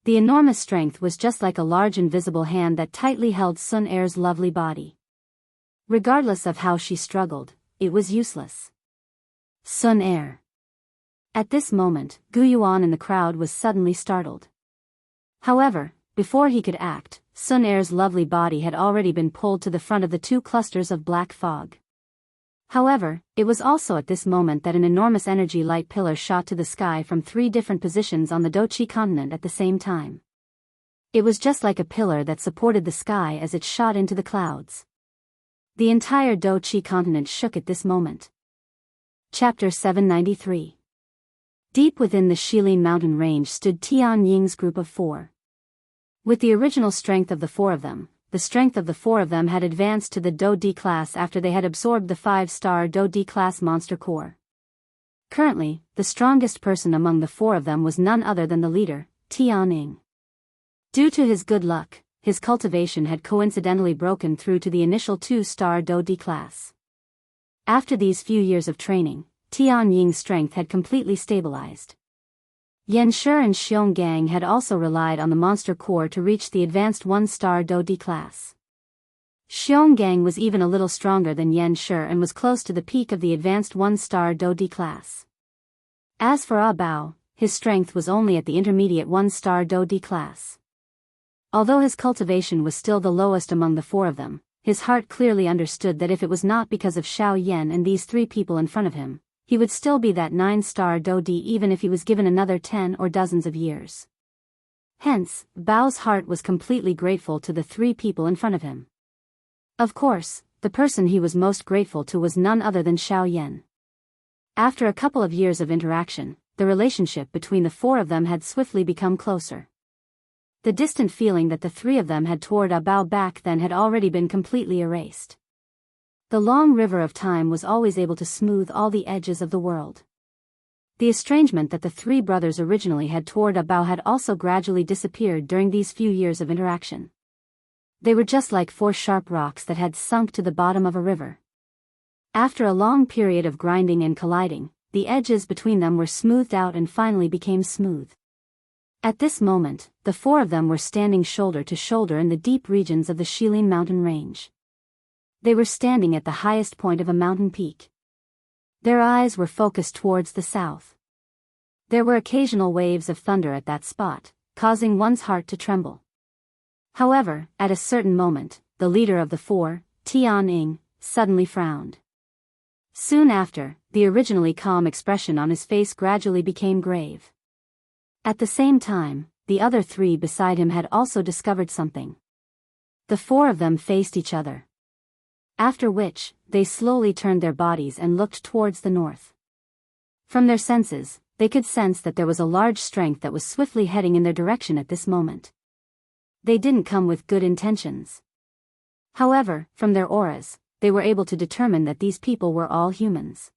The enormous strength was just like a large invisible hand that tightly held Sun Er's lovely body. Regardless of how she struggled, it was useless. Sun Er. At this moment, Gu Yuan in the crowd was suddenly startled. However, before he could act, Sun Er's lovely body had already been pulled to the front of the two clusters of black fog. However, it was also at this moment that an enormous energy light pillar shot to the sky from 3 different positions on the Doqi continent at the same time. It was just like a pillar that supported the sky as it shot into the clouds. The entire Doqi continent shook at this moment. Chapter 793. Deep within the Shilin mountain range stood Tian Ying's group of 4. With the original strength of the 4 of them, the strength of the 4 of them had advanced to the Do D class after they had absorbed the 5-star Do D class monster core. Currently, the strongest person among the 4 of them was none other than the leader, Tian Ying. Due to his good luck, his cultivation had coincidentally broken through to the initial 2-star Do D class. After these few years of training, Tian Ying's strength had completely stabilized. Yan Shi and Xiong Gang had also relied on the monster core to reach the advanced 1-star Do D class. Xiong Gang was even a little stronger than Yan Shi and was close to the peak of the advanced 1-star Do D class. As for Ah Bao, his strength was only at the intermediate 1-star Do D class. Although his cultivation was still the lowest among the 4 of them, his heart clearly understood that if it was not because of Xiao Yan and these 3 people in front of him, he would still be that 9-star Do D even if he was given another 10 or dozens of years. Hence, Bao's heart was completely grateful to the 3 people in front of him. Of course, the person he was most grateful to was none other than Xiao Yan. After a couple of years of interaction, the relationship between the 4 of them had swiftly become closer. The distant feeling that the 3 of them had toward Ah Bao back then had already been completely erased. The long river of time was always able to smooth all the edges of the world. The estrangement that the 3 brothers originally had toward Ah Bao had also gradually disappeared during these few years of interaction. They were just like 4 sharp rocks that had sunk to the bottom of a river. After a long period of grinding and colliding, the edges between them were smoothed out and finally became smooth. At this moment, the 4 of them were standing shoulder to shoulder in the deep regions of the Shilin mountain range. They were standing at the highest point of a mountain peak. Their eyes were focused towards the south. There were occasional waves of thunder at that spot, causing one's heart to tremble. However, at a certain moment, the leader of the 4, Tian Ying, suddenly frowned. Soon after, the originally calm expression on his face gradually became grave. At the same time, the other 3 beside him had also discovered something. The 4 of them faced each other. After which, they slowly turned their bodies and looked towards the north. From their senses, they could sense that there was a large strength that was swiftly heading in their direction at this moment. They didn't come with good intentions. However, from their auras, they were able to determine that these people were all humans.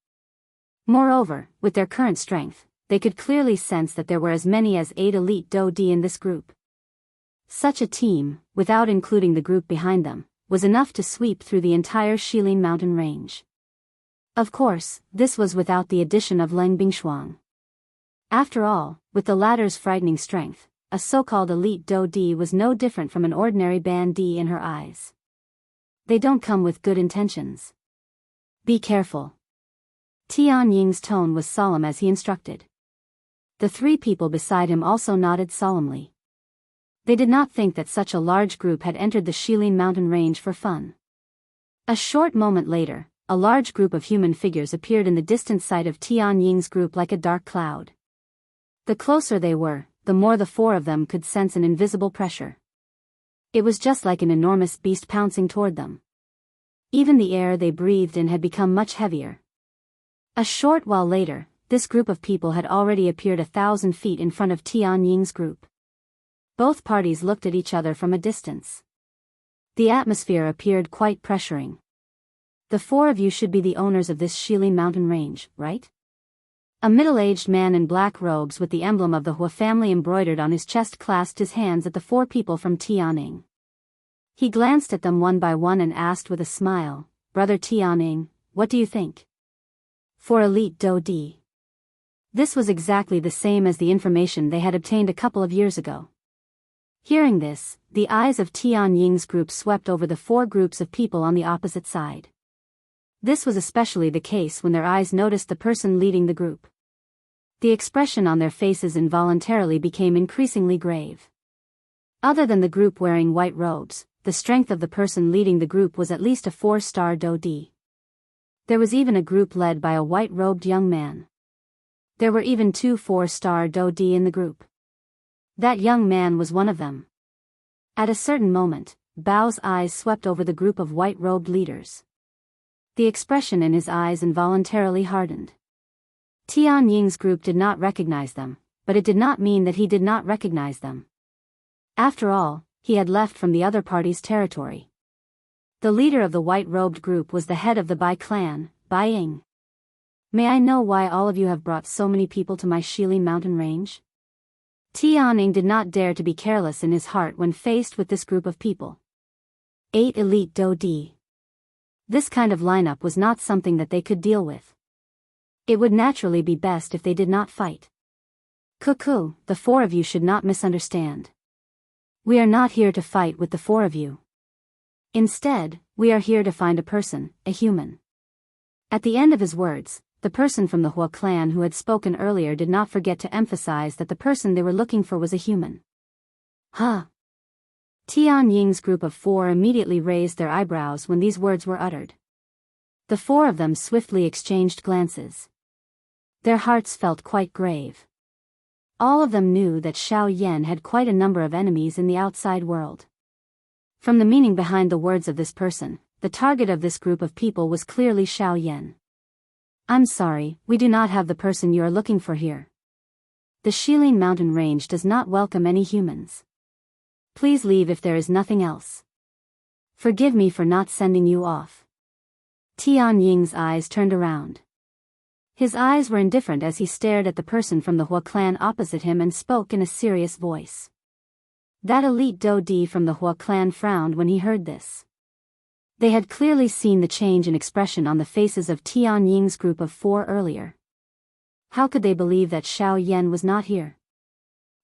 Moreover, with their current strength, they could clearly sense that there were as many as 8 elite Do D in this group. Such a team, without including the group behind them, was enough to sweep through the entire Shilin mountain range. Of course, this was without the addition of Leng Bingshuang. After all, with the latter's frightening strength, a so-called elite Do D was no different from an ordinary Ban D in her eyes. They don't come with good intentions. Be careful. Tian Ying's tone was solemn as he instructed. The 3 people beside him also nodded solemnly. They did not think that such a large group had entered the Shilin mountain range for fun. A short moment later, a large group of human figures appeared in the distant sight of Tian Ying's group like a dark cloud. The closer they were, the more the four of them could sense an invisible pressure. It was just like an enormous beast pouncing toward them. Even the air they breathed in had become much heavier. A short while later, this group of people had already appeared 1,000 feet in front of Tian Ying's group. Both parties looked at each other from a distance. The atmosphere appeared quite pressuring. The four of you should be the owners of this Shilin mountain range, right? A middle-aged man in black robes with the emblem of the Hua family embroidered on his chest clasped his hands at the four people from Tianing. He glanced at them one by one and asked with a smile, "Brother Tianing, what do you think?" For Elite Do Di. This was exactly the same as the information they had obtained a couple of years ago. Hearing this, the eyes of Tian Ying's group swept over the four groups of people on the opposite side. This was especially the case when their eyes noticed the person leading the group. The expression on their faces involuntarily became increasingly grave. Other than the group wearing white robes, the strength of the person leading the group was at least a 4-star Do Di. There was even a group led by a white-robed young man. There were even 2 4-star Do Di in the group. That young man was one of them. At a certain moment, Bao's eyes swept over the group of white-robed leaders. The expression in his eyes involuntarily hardened. Tian Ying's group did not recognize them, but it did not mean that he did not recognize them. After all, he had left from the other party's territory. The leader of the white-robed group was the head of the Bai clan, Bai Ying. "May I know why all of you have brought so many people to my Shilin mountain range?" Tianing did not dare to be careless in his heart when faced with this group of people. 8 elite Do Di. This kind of lineup was not something that they could deal with. It would naturally be best if they did not fight. "Cuckoo, the four of you should not misunderstand. We are not here to fight with the four of you. Instead, we are here to find a person, a human." At the end of his words, the person from the Hua clan who had spoken earlier did not forget to emphasize that the person they were looking for was a human. Huh? Tian Ying's group of four immediately raised their eyebrows when these words were uttered. The four of them swiftly exchanged glances. Their hearts felt quite grave. All of them knew that Xiao Yan had quite a number of enemies in the outside world. From the meaning behind the words of this person, the target of this group of people was clearly Xiao Yan. "I'm sorry, we do not have the person you are looking for here. The Shilin mountain range does not welcome any humans. Please leave if there is nothing else. Forgive me for not sending you off." Tian Ying's eyes turned around. His eyes were indifferent as he stared at the person from the Hua clan opposite him and spoke in a serious voice. That elite Do Di from the Hua clan frowned when he heard this. They had clearly seen the change in expression on the faces of Tian Ying's group of four earlier. How could they believe that Xiao Yan was not here?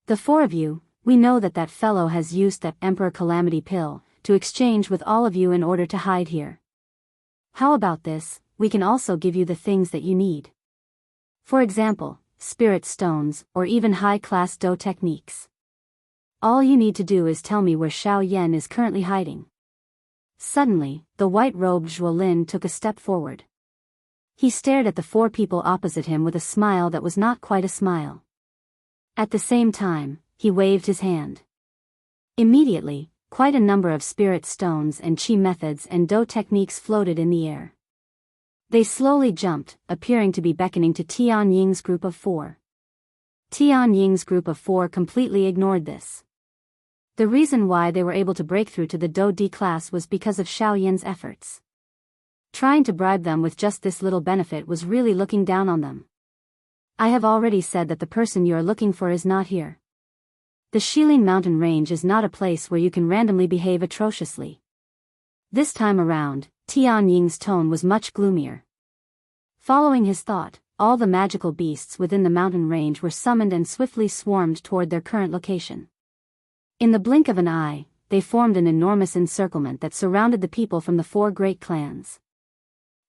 "The four of you, we know that that fellow has used that Emperor Calamity pill to exchange with all of you in order to hide here. How about this, we can also give you the things that you need. For example, spirit stones or even high-class Do techniques. All you need to do is tell me where Xiao Yan is currently hiding." Suddenly, the white-robed Zhuo Lin took a step forward. He stared at the four people opposite him with a smile that was not quite a smile. At the same time, he waved his hand. Immediately, quite a number of spirit stones and qi methods and Do techniques floated in the air. They slowly jumped, appearing to be beckoning to Tian Ying's group of four. Tian Ying's group of four completely ignored this. The reason why they were able to break through to the Do Di class was because of Xiao Yan's efforts. Trying to bribe them with just this little benefit was really looking down on them. "I have already said that the person you are looking for is not here. The Shilin mountain range is not a place where you can randomly behave atrociously." This time around, Tian Ying's tone was much gloomier. Following his thought, all the magical beasts within the mountain range were summoned and swiftly swarmed toward their current location. In the blink of an eye, they formed an enormous encirclement that surrounded the people from the four great clans.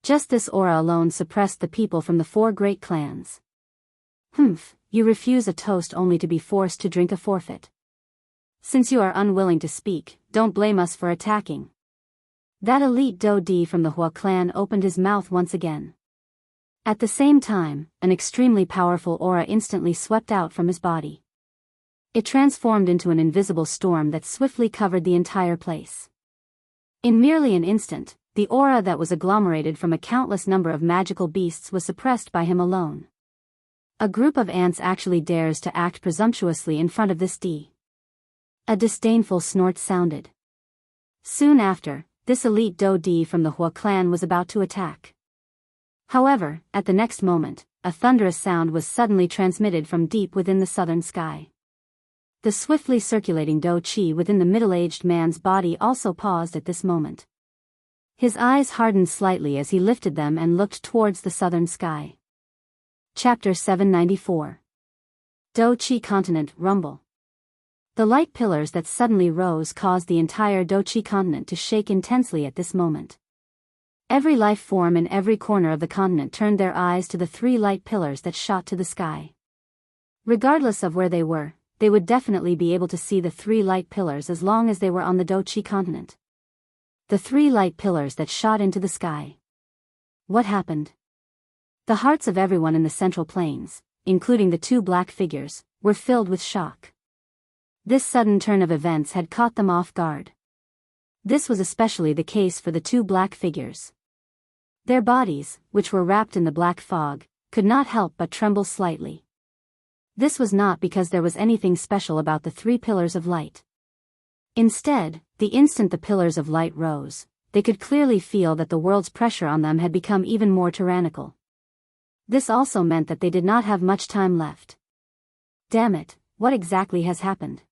Just this aura alone suppressed the people from the four great clans. "Humph, you refuse a toast only to be forced to drink a forfeit. Since you are unwilling to speak, don't blame us for attacking." That elite Do Di from the Hua clan opened his mouth once again. At the same time, an extremely powerful aura instantly swept out from his body. It transformed into an invisible storm that swiftly covered the entire place. In merely an instant, the aura that was agglomerated from a countless number of magical beasts was suppressed by him alone. A group of ants actually dares to act presumptuously in front of this D. A disdainful snort sounded. Soon after, this elite Do Di from the Hua clan was about to attack. However, at the next moment, a thunderous sound was suddenly transmitted from deep within the southern sky. The swiftly circulating Do Qi within the middle-aged man's body also paused at this moment. His eyes hardened slightly as he lifted them and looked towards the southern sky. Chapter 794. Do Qi Continent Rumble. The light pillars that suddenly rose caused the entire Do Qi continent to shake intensely at this moment. Every life form in every corner of the continent turned their eyes to the three light pillars that shot to the sky. Regardless of where they were, they would definitely be able to see the three light pillars as long as they were on the Do Qi continent. The three light pillars that shot into the sky. What happened? The hearts of everyone in the Central Plains, including the two black figures, were filled with shock. This sudden turn of events had caught them off guard. This was especially the case for the two black figures. Their bodies, which were wrapped in the black fog, could not help but tremble slightly. This was not because there was anything special about the three pillars of light. Instead, the instant the pillars of light rose, they could clearly feel that the world's pressure on them had become even more tyrannical. This also meant that they did not have much time left. Damn it, what exactly has happened?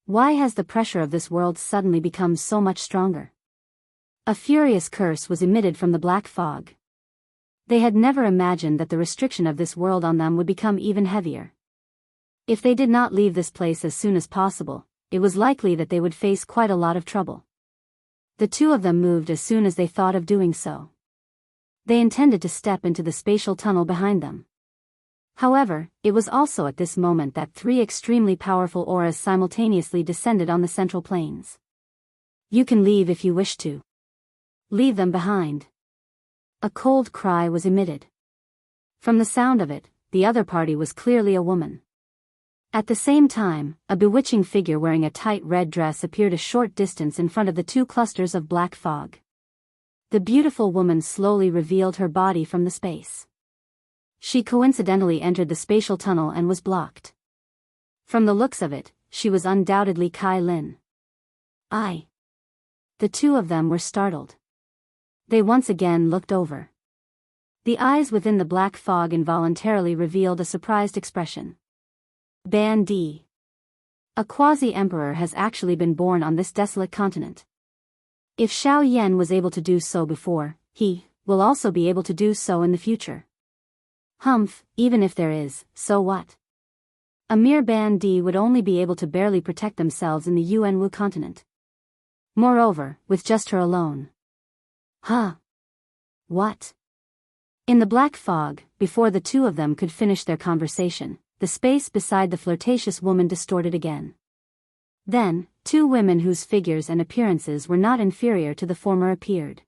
Why has the pressure of this world suddenly become so much stronger? A furious curse was emitted from the black fog. They had never imagined that the restriction of this world on them would become even heavier. If they did not leave this place as soon as possible, it was likely that they would face quite a lot of trouble. The two of them moved as soon as they thought of doing so. They intended to step into the spatial tunnel behind them. However, it was also at this moment that three extremely powerful auras simultaneously descended on the Central Plains. You can leave if you wish to. Leave them behind. A cold cry was emitted. From the sound of it, the other party was clearly a woman. At the same time, a bewitching figure wearing a tight red dress appeared a short distance in front of the two clusters of black fog. The beautiful woman slowly revealed her body from the space. She coincidentally entered the spatial tunnel and was blocked. From the looks of it, she was undoubtedly Kai Lin. The two of them were startled. They once again looked over. The eyes within the black fog involuntarily revealed a surprised expression. Ban Di. A quasi-emperor has actually been born on this desolate continent. If Xiao Yan was able to do so before, he will also be able to do so in the future. Humph, even if there is, so what? A mere Ban Di would only be able to barely protect themselves in the Yuanwu continent. Moreover, with just her alone. What? In the black fog, before the two of them could finish their conversation, the space beside the flirtatious woman distorted again. Then, two women whose figures and appearances were not inferior to the former appeared.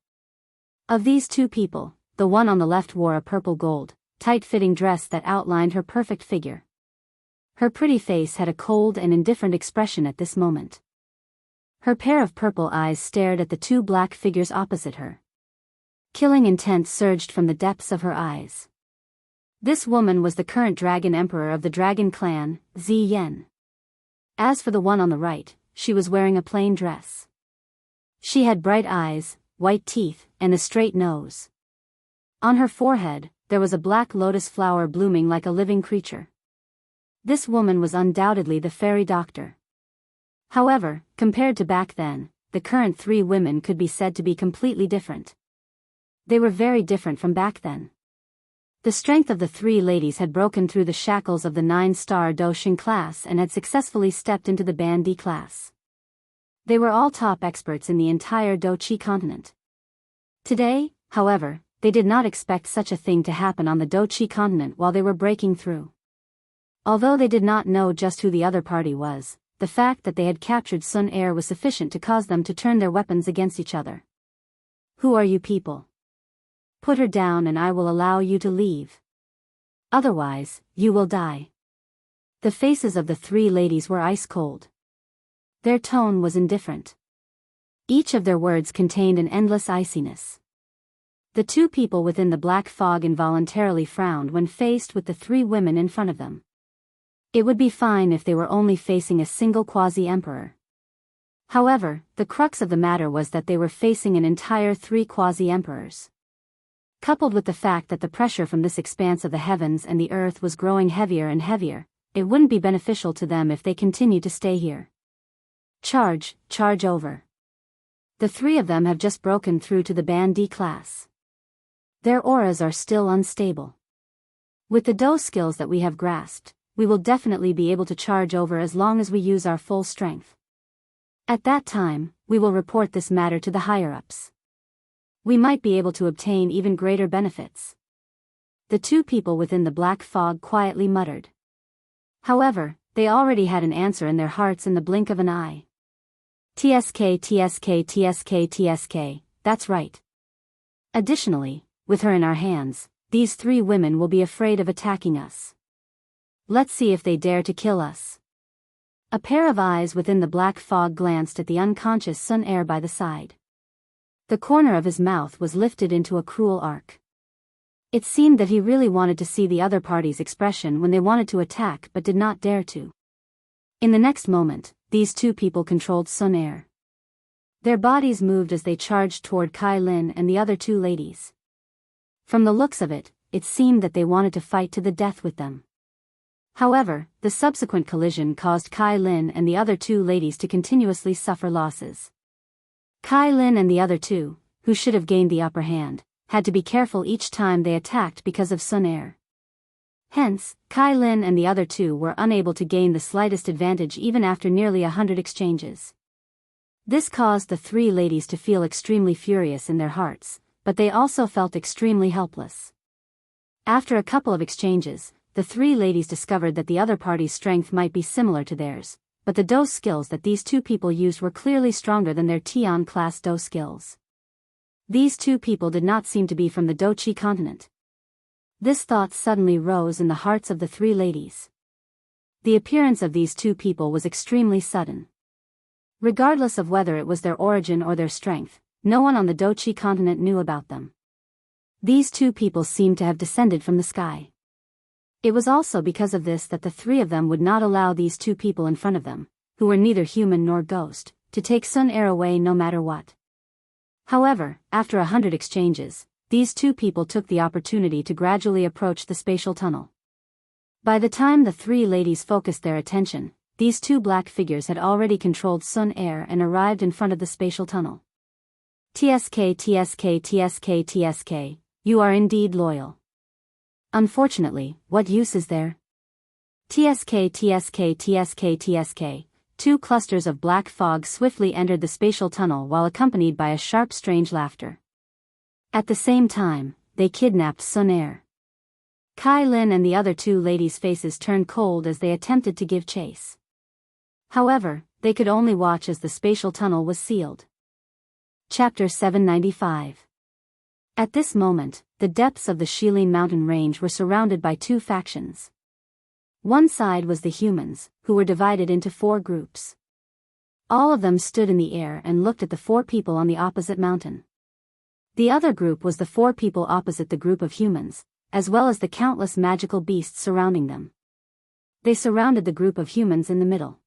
Of these two people, the one on the left wore a purple-gold, tight-fitting dress that outlined her perfect figure. Her pretty face had a cold and indifferent expression at this moment. Her pair of purple eyes stared at the two black figures opposite her. Killing intent surged from the depths of her eyes. This woman was the current dragon emperor of the dragon clan, Zi Yen. As for the one on the right, she was wearing a plain dress. She had bright eyes, white teeth, and a straight nose. On her forehead, there was a black lotus flower blooming like a living creature. This woman was undoubtedly the fairy doctor. However, compared to back then, the current three women could be said to be completely different. They were very different from back then. The strength of the three ladies had broken through the shackles of the 9-star Daoist class and had successfully stepped into the Ban Di class. They were all top experts in the entire Do Qi continent. Today, however, they did not expect such a thing to happen on the Do Qi continent while they were breaking through. Although they did not know just who the other party was, the fact that they had captured Sun Air was sufficient to cause them to turn their weapons against each other. Who are you people? Put her down and I will allow you to leave. Otherwise, you will die. The faces of the three ladies were ice cold. Their tone was indifferent. Each of their words contained an endless iciness. The two people within the black fog involuntarily frowned when faced with the three women in front of them. It would be fine if they were only facing a single quasi-emperor. However, the crux of the matter was that they were facing an entire three quasi-emperors. Coupled with the fact that the pressure from this expanse of the heavens and the earth was growing heavier and heavier, it wouldn't be beneficial to them if they continued to stay here. Charge over. The three of them have just broken through to the Band D class. Their auras are still unstable. With the Dao skills that we have grasped, we will definitely be able to charge over as long as we use our full strength. At that time, we will report this matter to the higher-ups. We might be able to obtain even greater benefits. The two people within the black fog quietly muttered. However, they already had an answer in their hearts in the blink of an eye. TSK, that's right. Additionally, with her in our hands, these three women will be afraid of attacking us. Let's see if they dare to kill us. A pair of eyes within the black fog glanced at the unconscious Sun Er by the side. The corner of his mouth was lifted into a cruel arc. It seemed that he really wanted to see the other party's expression when they wanted to attack but did not dare to. In the next moment, these two people controlled Sun Er. Their bodies moved as they charged toward Kai Lin and the other two ladies. From the looks of it, it seemed that they wanted to fight to the death with them. However, the subsequent collision caused Kai Lin and the other two ladies to continuously suffer losses. Kai Lin and the other two, who should have gained the upper hand, had to be careful each time they attacked because of Sun Er. Hence, Kai Lin and the other two were unable to gain the slightest advantage even after nearly 100 exchanges. This caused the three ladies to feel extremely furious in their hearts, but they also felt extremely helpless. After a couple of exchanges, the three ladies discovered that the other party's strength might be similar to theirs, but the Dao skills that these two people used were clearly stronger than their Tian class Dao skills. These two people did not seem to be from the Dochi continent. This thought suddenly rose in the hearts of the three ladies. The appearance of these two people was extremely sudden. Regardless of whether it was their origin or their strength, no one on the Dochi continent knew about them. These two people seemed to have descended from the sky. It was also because of this that the three of them would not allow these two people in front of them, who were neither human nor ghost, to take Sun Er away no matter what. However, after 100 exchanges, these two people took the opportunity to gradually approach the spatial tunnel. By the time the three ladies focused their attention, these two black figures had already controlled Sun Er and arrived in front of the spatial tunnel. TSK, you are indeed loyal. Unfortunately, what use is there? TSK. Two clusters of black fog swiftly entered the spatial tunnel while accompanied by a sharp strange laughter. At the same time, they kidnapped Sun Er. Kai Lin and the other two ladies' faces turned cold as they attempted to give chase. However, they could only watch as the spatial tunnel was sealed. Chapter 795. At this moment, the depths of the Shilin mountain range were surrounded by two factions. One side was the humans, who were divided into 4 groups. All of them stood in the air and looked at the 4 people on the opposite mountain. The other group was the 4 people opposite the group of humans, as well as the countless magical beasts surrounding them. They surrounded the group of humans in the middle.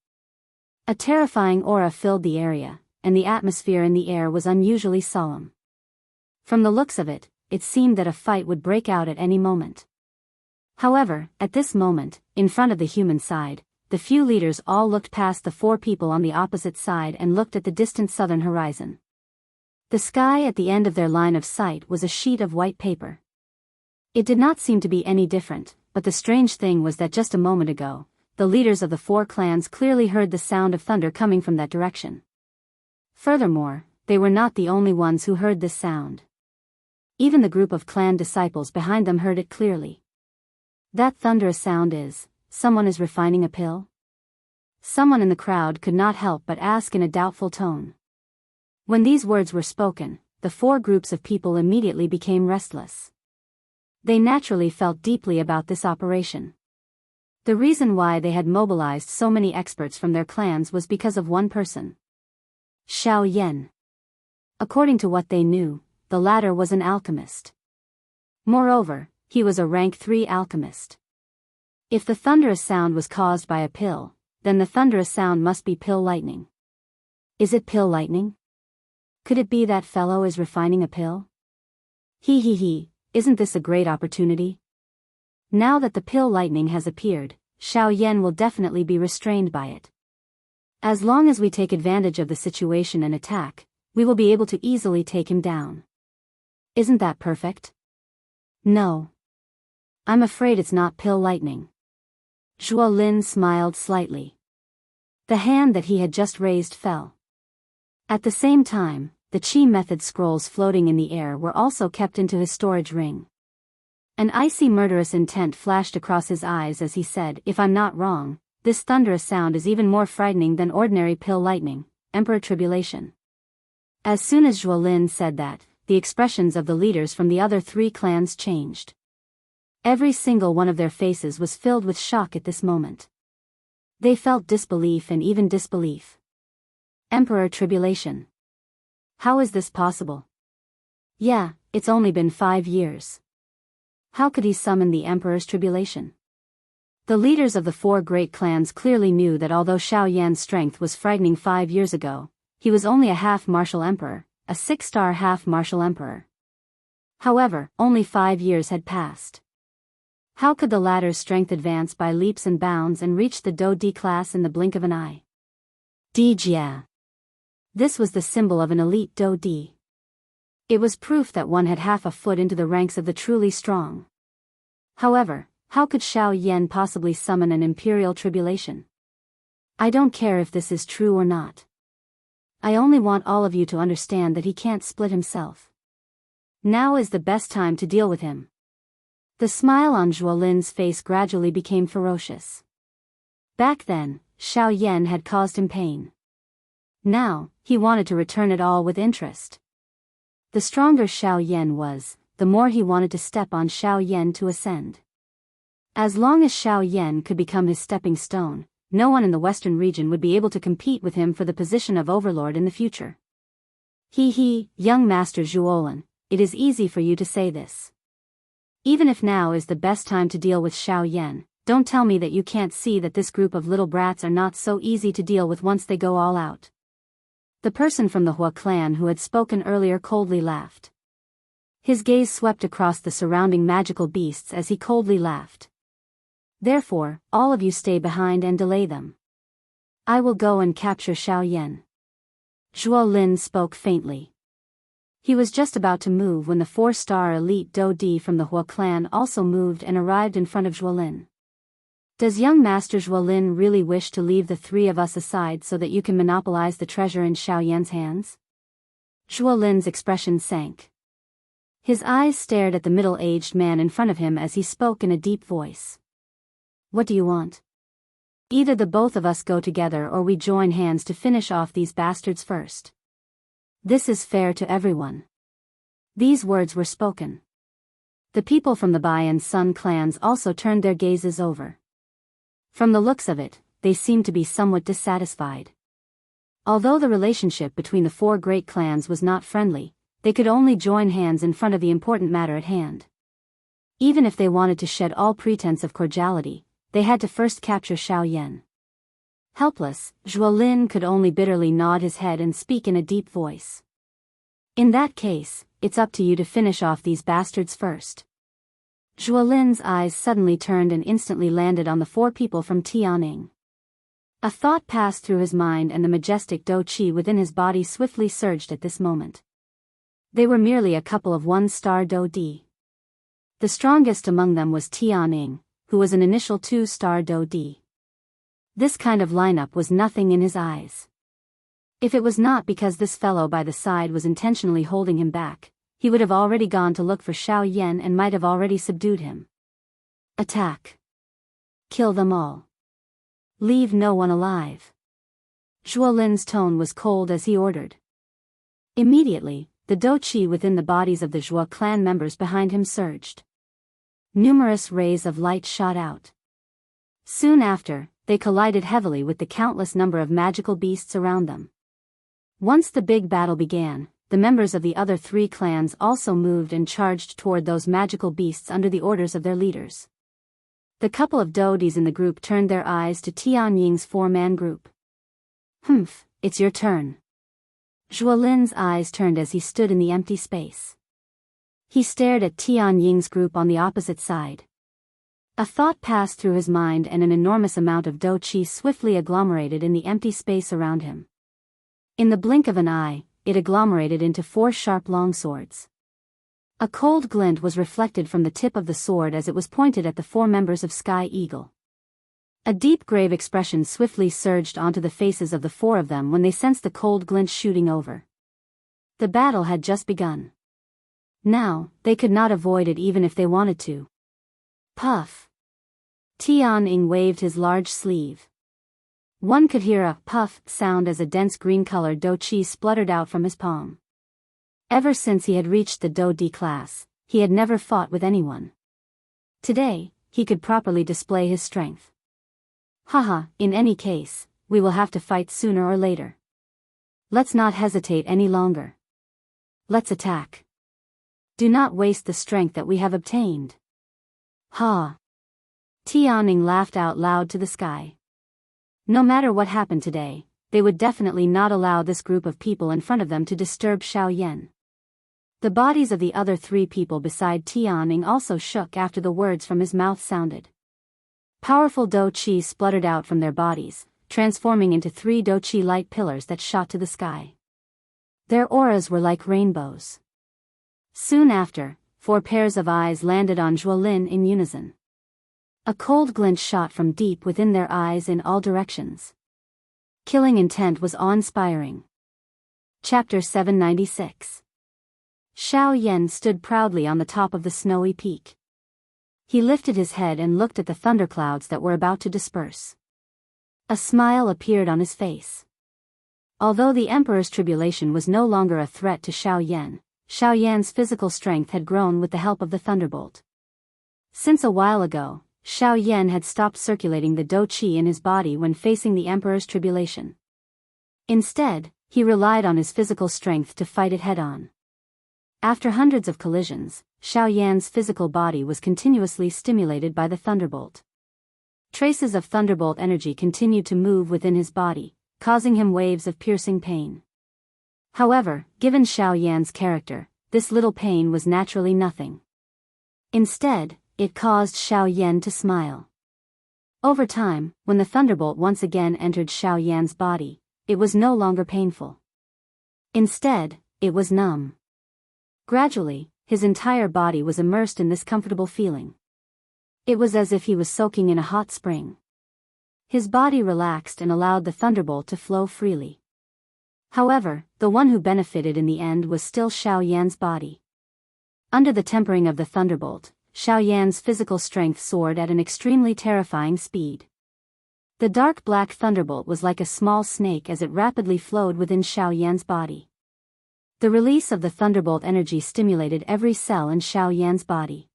A terrifying aura filled the area, and the atmosphere in the air was unusually solemn. From the looks of it, it seemed that a fight would break out at any moment. However, at this moment, in front of the human side, the few leaders all looked past the 4 people on the opposite side and looked at the distant southern horizon. The sky at the end of their line of sight was a sheet of white paper. It did not seem to be any different, but the strange thing was that just a moment ago, the leaders of the 4 clans clearly heard the sound of thunder coming from that direction. Furthermore, they were not the only ones who heard this sound. Even the group of clan disciples behind them heard it clearly. That thunderous sound is, someone is refining a pill? Someone in the crowd could not help but ask in a doubtful tone. When these words were spoken, the four groups of people immediately became restless. They naturally felt deeply about this operation. The reason why they had mobilized so many experts from their clans was because of one person. Xiao Yan. According to what they knew, the latter was an alchemist. Moreover, he was a rank 3 alchemist. If the thunderous sound was caused by a pill, then the thunderous sound must be pill lightning. Is it pill lightning? Could it be that fellow is refining a pill? He, isn't this a great opportunity? Now that the pill lightning has appeared, Xiao Yan will definitely be restrained by it. As long as we take advantage of the situation and attack, we will be able to easily take him down. Isn't that perfect? No. I'm afraid it's not pill lightning. Zhuo Lin smiled slightly. The hand that he had just raised fell. At the same time, the Qi method scrolls floating in the air were also kept into his storage ring. An icy murderous intent flashed across his eyes as he said, "If I'm not wrong, this thunderous sound is even more frightening than ordinary pill lightning, Emperor Tribulation." As soon as Zhuo Lin said that, the expressions of the leaders from the other 3 clans changed. Every single one of their faces was filled with shock at this moment. They felt disbelief and even disbelief. Emperor Tribulation. How is this possible? Yeah, it's only been 5 years. How could he summon the Emperor's Tribulation? The leaders of the 4 great clans clearly knew that although Xiao Yan's strength was frightening 5 years ago, he was only a half-martial emperor, a 6-star half-martial emperor. However, only 5 years had passed. How could the latter's strength advance by leaps and bounds and reach the Do D class in the blink of an eye? Dijia. This was the symbol of an elite Do D. It was proof that one had half a foot into the ranks of the truly strong. However, how could Xiao Yan possibly summon an imperial tribulation? I don't care if this is true or not. I only want all of you to understand that he can't split himself. Now is the best time to deal with him. The smile on Zhuo Lin's face gradually became ferocious. Back then, Xiao Yan had caused him pain. Now, he wanted to return it all with interest. The stronger Xiao Yan was, the more he wanted to step on Xiao Yan to ascend. As long as Xiao Yan could become his stepping stone, no one in the western region would be able to compete with him for the position of overlord in the future. Young Master Zhuolin, it is easy for you to say this. Even if now is the best time to deal with Xiao Yan, don't tell me that you can't see that this group of little brats are not so easy to deal with once they go all out. The person from the Hua clan who had spoken earlier coldly laughed. His gaze swept across the surrounding magical beasts as he coldly laughed. Therefore, all of you stay behind and delay them. I will go and capture Xiao Yan. Zhuo Lin spoke faintly. He was just about to move when the 4-star elite Do Di from the Hua clan also moved and arrived in front of Zhuo Lin. Does young Master Zhuo Lin really wish to leave the 3 of us aside so that you can monopolize the treasure in Xiao Yan's hands? Zhuo Lin's expression sank. His eyes stared at the middle-aged man in front of him as he spoke in a deep voice. What do you want? Either the both of us go together or we join hands to finish off these bastards first. This is fair to everyone. These words were spoken. The people from the Bai and Sun clans also turned their gazes over. From the looks of it, they seemed to be somewhat dissatisfied. Although the relationship between the 4 great clans was not friendly, they could only join hands in front of the important matter at hand. Even if they wanted to shed all pretense of cordiality, they had to first capture Xiao Yan. Helpless, Zhuo Lin could only bitterly nod his head and speak in a deep voice. In that case, it's up to you to finish off these bastards first. Zhuo Lin's eyes suddenly turned and instantly landed on the 4 people from Tianing. A thought passed through his mind and the majestic Do Qi within his body swiftly surged at this moment. They were merely a couple of 1-star Do Di. The strongest among them was Tianing, who was an initial 2-star Do Di. This kind of lineup was nothing in his eyes. If it was not because this fellow by the side was intentionally holding him back, he would have already gone to look for Xiao Yan and might have already subdued him. Attack. Kill them all. Leave no one alive. Zhuo Lin's tone was cold as he ordered. Immediately, the dou qi within the bodies of the Zhuo clan members behind him surged. Numerous rays of light shot out. Soon after, they collided heavily with the countless number of magical beasts around them. Once the big battle began, the members of the other three clans also moved and charged toward those magical beasts under the orders of their leaders. The couple of doudis in the group turned their eyes to Tianying's four-man group. "Humph, it's your turn." Zhuolin's eyes turned as he stood in the empty space. He stared at Tianying's group on the opposite side. A thought passed through his mind and an enormous amount of dou qi swiftly agglomerated in the empty space around him. In the blink of an eye, it agglomerated into 4 sharp longswords. A cold glint was reflected from the tip of the sword as it was pointed at the 4 members of Sky Eagle. A deep grave expression swiftly surged onto the faces of the 4 of them when they sensed the cold glint shooting over. The battle had just begun. Now, they could not avoid it even if they wanted to. Puff. Tianying waved his large sleeve. One could hear a puff sound as a dense green-colored dou qi spluttered out from his palm. Ever since he had reached the dou di class, he had never fought with anyone. Today, he could properly display his strength. Haha, in any case, we will have to fight sooner or later. Let's not hesitate any longer. Let's attack. Do not waste the strength that we have obtained. Ha! Tianying laughed out loud to the sky. No matter what happened today, they would definitely not allow this group of people in front of them to disturb Xiaoyan. The bodies of the other 3 people beside Tianying also shook after the words from his mouth sounded. Powerful dou qi spluttered out from their bodies, transforming into 3 dou qi light pillars that shot to the sky. Their auras were like rainbows. Soon after, 4 pairs of eyes landed on Zhuolin in unison. A cold glint shot from deep within their eyes in all directions. Killing intent was awe-inspiring. Chapter 796. Xiaoyan stood proudly on the top of the snowy peak. He lifted his head and looked at the thunderclouds that were about to disperse. A smile appeared on his face. Although the Emperor's tribulation was no longer a threat to Xiaoyan's physical strength had grown with the help of the thunderbolt. Since a while ago, Xiaoyan had stopped circulating the dou qi in his body when facing the Emperor's tribulation. Instead, he relied on his physical strength to fight it head-on. After hundreds of collisions, Xiaoyan's physical body was continuously stimulated by the thunderbolt. Traces of thunderbolt energy continued to move within his body, causing him waves of piercing pain. However, given Xiaoyan's character, this little pain was naturally nothing. Instead, it caused Xiaoyan to smile. Over time, when the thunderbolt once again entered Xiaoyan's body, it was no longer painful. Instead, it was numb. Gradually, his entire body was immersed in this comfortable feeling. It was as if he was soaking in a hot spring. His body relaxed and allowed the thunderbolt to flow freely. However, the one who benefited in the end was still Xiaoyan's body. Under the tempering of the thunderbolt, Xiaoyan's physical strength soared at an extremely terrifying speed. The dark black thunderbolt was like a small snake as it rapidly flowed within Xiaoyan's body. The release of the thunderbolt energy stimulated every cell in Xiaoyan's body.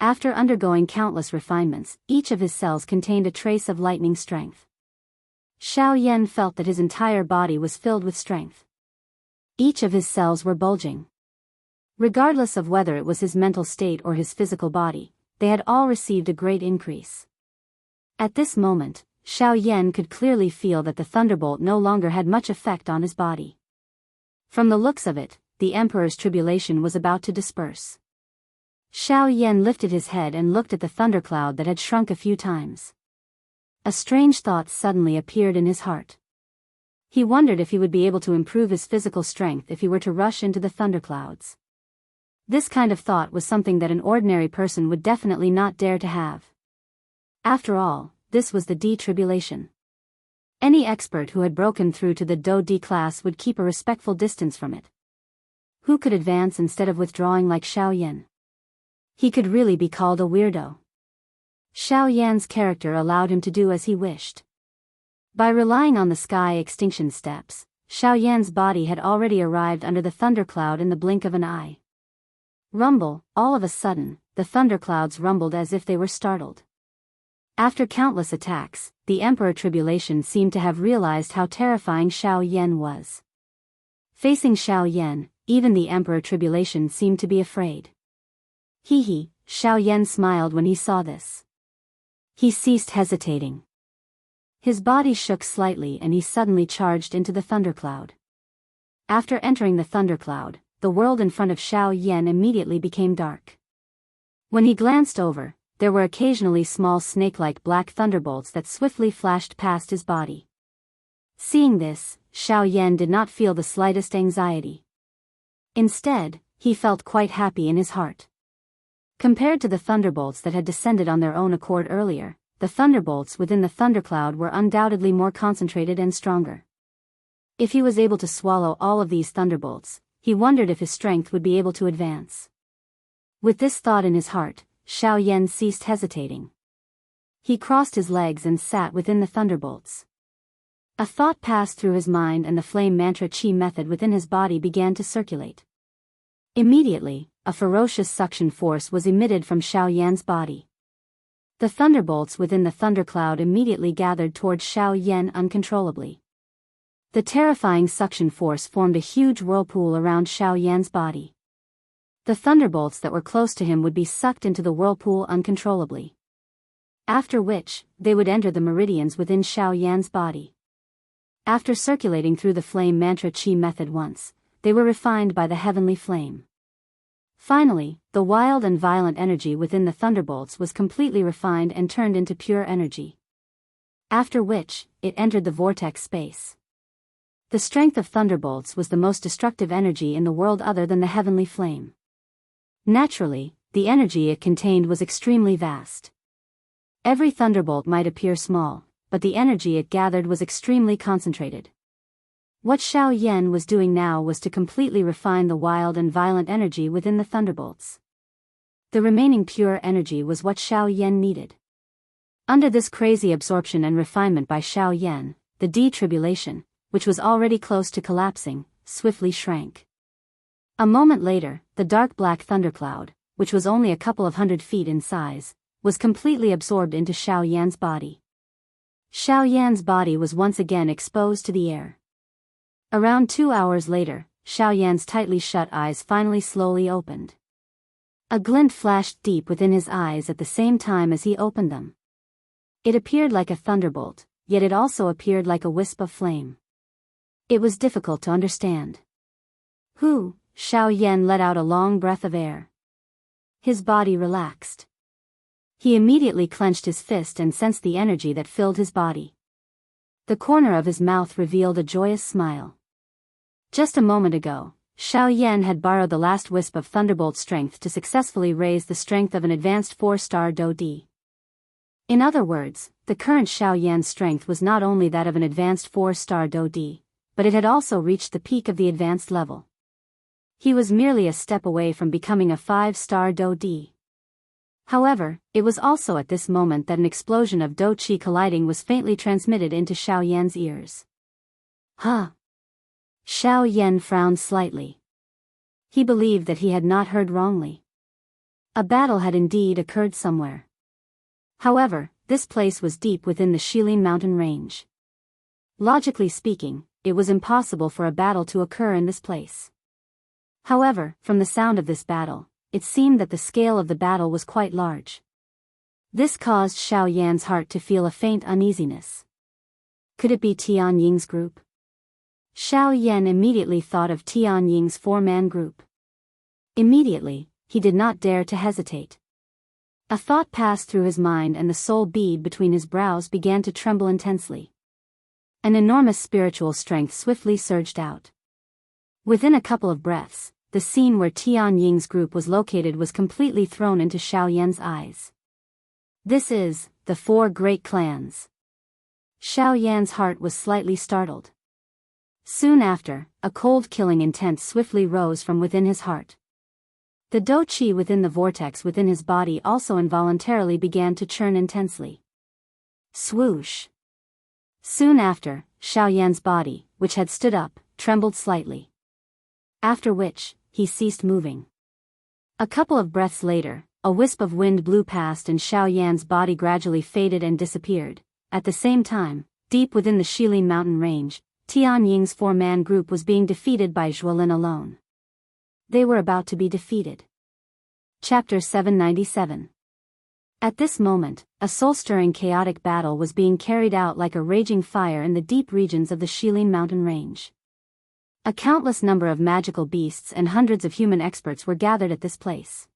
After undergoing countless refinements, each of his cells contained a trace of lightning strength. Xiaoyan felt that his entire body was filled with strength. Each of his cells were bulging. Regardless of whether it was his mental state or his physical body, they had all received a great increase. At this moment, Xiaoyan could clearly feel that the thunderbolt no longer had much effect on his body. From the looks of it, the Emperor's tribulation was about to disperse. Xiaoyan lifted his head and looked at the thundercloud that had shrunk a few times. A strange thought suddenly appeared in his heart. He wondered if he would be able to improve his physical strength if he were to rush into the thunderclouds. This kind of thought was something that an ordinary person would definitely not dare to have. After all, this was the D-tribulation. Any expert who had broken through to the dou di class would keep a respectful distance from it. Who could advance instead of withdrawing like Xiaoyan? He could really be called a weirdo. Xiaoyan's character allowed him to do as he wished. By relying on the sky extinction steps, Xiao Yan's body had already arrived under the thundercloud in the blink of an eye. Rumble, all of a sudden, the thunderclouds rumbled as if they were startled. After countless attacks, the Emperor Tribulation seemed to have realized how terrifying Xiao Yan was. Facing Xiao Yan, even the Emperor Tribulation seemed to be afraid. Hee, Xiao Yan smiled when he saw this. He ceased hesitating. His body shook slightly and he suddenly charged into the thundercloud. After entering the thundercloud, the world in front of Xiao Yan immediately became dark. When he glanced over, there were occasionally small snake-like black thunderbolts that swiftly flashed past his body. Seeing this, Xiao Yan did not feel the slightest anxiety. Instead, he felt quite happy in his heart. Compared to the thunderbolts that had descended on their own accord earlier, the thunderbolts within the thundercloud were undoubtedly more concentrated and stronger. If he was able to swallow all of these thunderbolts, he wondered if his strength would be able to advance. With this thought in his heart, Xiao Yan ceased hesitating. He crossed his legs and sat within the thunderbolts. A thought passed through his mind and the flame mantra chi method within his body began to circulate. Immediately, a ferocious suction force was emitted from Xiao Yan's body. The thunderbolts within the thundercloud immediately gathered towards Xiao Yan uncontrollably. The terrifying suction force formed a huge whirlpool around Xiao Yan's body. The thunderbolts that were close to him would be sucked into the whirlpool uncontrollably. After which, they would enter the meridians within Xiao Yan's body. After circulating through the flame mantra chi method once, they were refined by the heavenly flame. Finally, the wild and violent energy within the thunderbolts was completely refined and turned into pure energy. After which, it entered the vortex space. The strength of thunderbolts was the most destructive energy in the world other than the heavenly flame. Naturally, the energy it contained was extremely vast. Every thunderbolt might appear small, but the energy it gathered was extremely concentrated. What Xiao Yan was doing now was to completely refine the wild and violent energy within the thunderbolts. The remaining pure energy was what Xiao Yan needed. Under this crazy absorption and refinement by Xiao Yan, the D-tribulation, which was already close to collapsing, swiftly shrank. A moment later, the dark black thundercloud, which was only a couple of 100 feet in size, was completely absorbed into Xiao Yan's body. Xiao Yan's body was once again exposed to the air. Around 2 hours later, Xiao Yan's tightly shut eyes finally slowly opened. A glint flashed deep within his eyes at the same time as he opened them. It appeared like a thunderbolt, yet it also appeared like a wisp of flame. It was difficult to understand. Xiao Yan let out a long breath of air. His body relaxed. He immediately clenched his fist and sensed the energy that filled his body. The corner of his mouth revealed a joyous smile. Just a moment ago, Xiao Yan had borrowed the last wisp of thunderbolt strength to successfully raise the strength of an advanced 4-star Do D. In other words, the current Xiao Yan's strength was not only that of an advanced 4-star Do D, but it had also reached the peak of the advanced level. He was merely a step away from becoming a 5-star Do D. However, it was also at this moment that an explosion of Do Qi colliding was faintly transmitted into Xiao Yan's ears. Huh? Xiao Yan frowned slightly. He believed that he had not heard wrongly. A battle had indeed occurred somewhere. However, this place was deep within the Shilin mountain range. Logically speaking, it was impossible for a battle to occur in this place. However, from the sound of this battle, it seemed that the scale of the battle was quite large. This caused Xiao Yan's heart to feel a faint uneasiness. Could it be Tian Ying's group? Xiao Yan immediately thought of Tian Ying's 4-man group. Immediately, he did not dare to hesitate. A thought passed through his mind and the soul bead between his brows began to tremble intensely. An enormous spiritual strength swiftly surged out. Within a couple of breaths, the scene where Tian Ying's group was located was completely thrown into Xiao Yan's eyes. This is, the 4 great clans. Xiao Yan's heart was slightly startled. Soon after, a cold killing intent swiftly rose from within his heart. The Do Qi within the vortex within his body also involuntarily began to churn intensely. Swoosh! Soon after, Xiaoyan's body, which had stood up, trembled slightly. After which, he ceased moving. A couple of breaths later, a wisp of wind blew past and Xiaoyan's body gradually faded and disappeared. At the same time, deep within the Shilin mountain range, Tianying's four-man group was being defeated by Zhuolin alone. They were about to be defeated. Chapter 797. At this moment, a soul-stirring chaotic battle was being carried out like a raging fire in the deep regions of the Shilin mountain range. A countless number of magical beasts and hundreds of human experts were gathered at this place.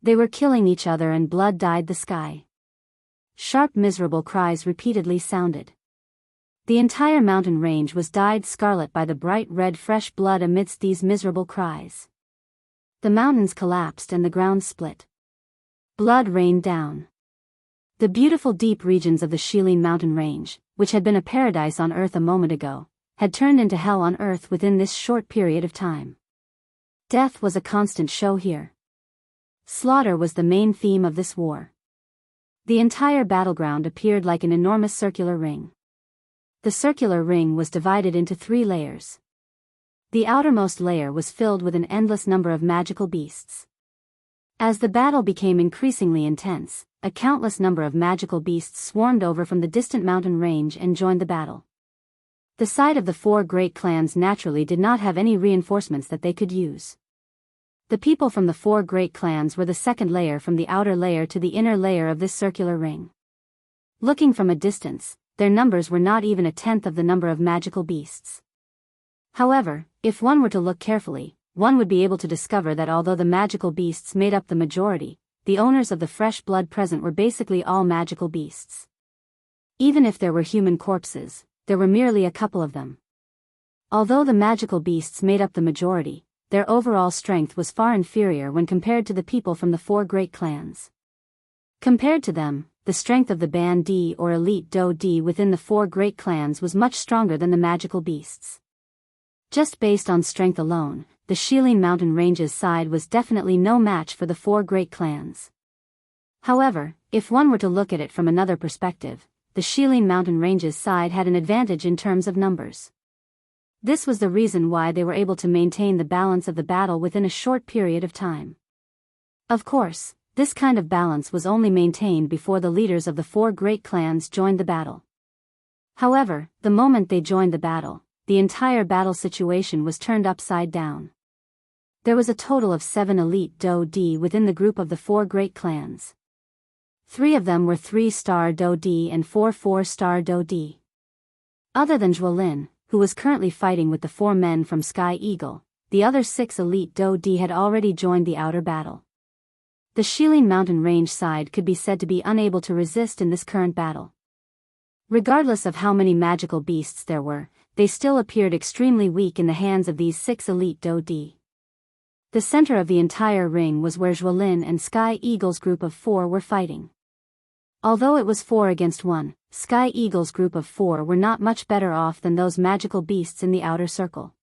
They were killing each other and blood dyed the sky. Sharp miserable cries repeatedly sounded. The entire mountain range was dyed scarlet by the bright red fresh blood amidst these miserable cries. The mountains collapsed and the ground split. Blood rained down. The beautiful deep regions of the Shilin mountain range, which had been a paradise on earth a moment ago, had turned into hell on earth within this short period of time. Death was a constant show here. Slaughter was the main theme of this war. The entire battleground appeared like an enormous circular ring. The circular ring was divided into 3 layers. The outermost layer was filled with an endless number of magical beasts. As the battle became increasingly intense, a countless number of magical beasts swarmed over from the distant mountain range and joined the battle. The side of the 4 great clans naturally did not have any reinforcements that they could use. The people from the 4 great clans were the second layer from the outer layer to the inner layer of this circular ring. Looking from a distance, their numbers were not even a tenth of the number of magical beasts. However, if one were to look carefully, one would be able to discover that although the magical beasts made up the majority, the owners of the fresh blood present were basically all magical beasts. Even if there were human corpses, there were merely a couple of them. Although the magical beasts made up the majority, their overall strength was far inferior when compared to the people from the 4 great clans. Compared to them, the strength of the Ban Di or elite Do Di within the 4 great clans was much stronger than the magical beasts. Just based on strength alone, the Shilin mountain range's side was definitely no match for the 4 great clans. However, if one were to look at it from another perspective, the Shilin mountain range's side had an advantage in terms of numbers. This was the reason why they were able to maintain the balance of the battle within a short period of time. Of course, this kind of balance was only maintained before the leaders of the 4 great clans joined the battle. However, the moment they joined the battle, the entire battle situation was turned upside down. There was a total of 7 elite Do Di within the group of the 4 great clans. 3 of them were 3-star Do Di and 4 4-star Do Di. Other than Zhuolin, who was currently fighting with the 4 men from Sky Eagle, the other 6 elite Do Di had already joined the outer battle. The Shilin mountain range side could be said to be unable to resist in this current battle. Regardless of how many magical beasts there were, they still appeared extremely weak in the hands of these 6 elite Do Di. The center of the entire ring was where Zhuolin and Sky Eagle's group of 4 were fighting. Although it was 4 against 1, Sky Eagle's group of 4 were not much better off than those magical beasts in the outer circle.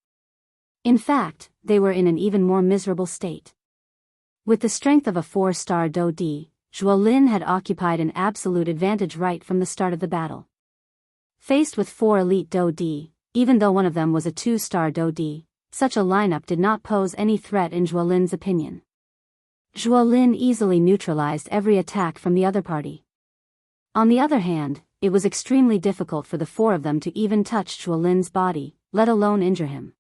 In fact, they were in an even more miserable state. With the strength of a 4-star Do Di, Zhuolin had occupied an absolute advantage right from the start of the battle. Faced with 4 elite Do Di, even though one of them was a 2-star Do Di, such a lineup did not pose any threat in Zhuolin's opinion. Zhuolin easily neutralized every attack from the other party. On the other hand, it was extremely difficult for the 4 of them to even touch Zhuolin's body, let alone injure him.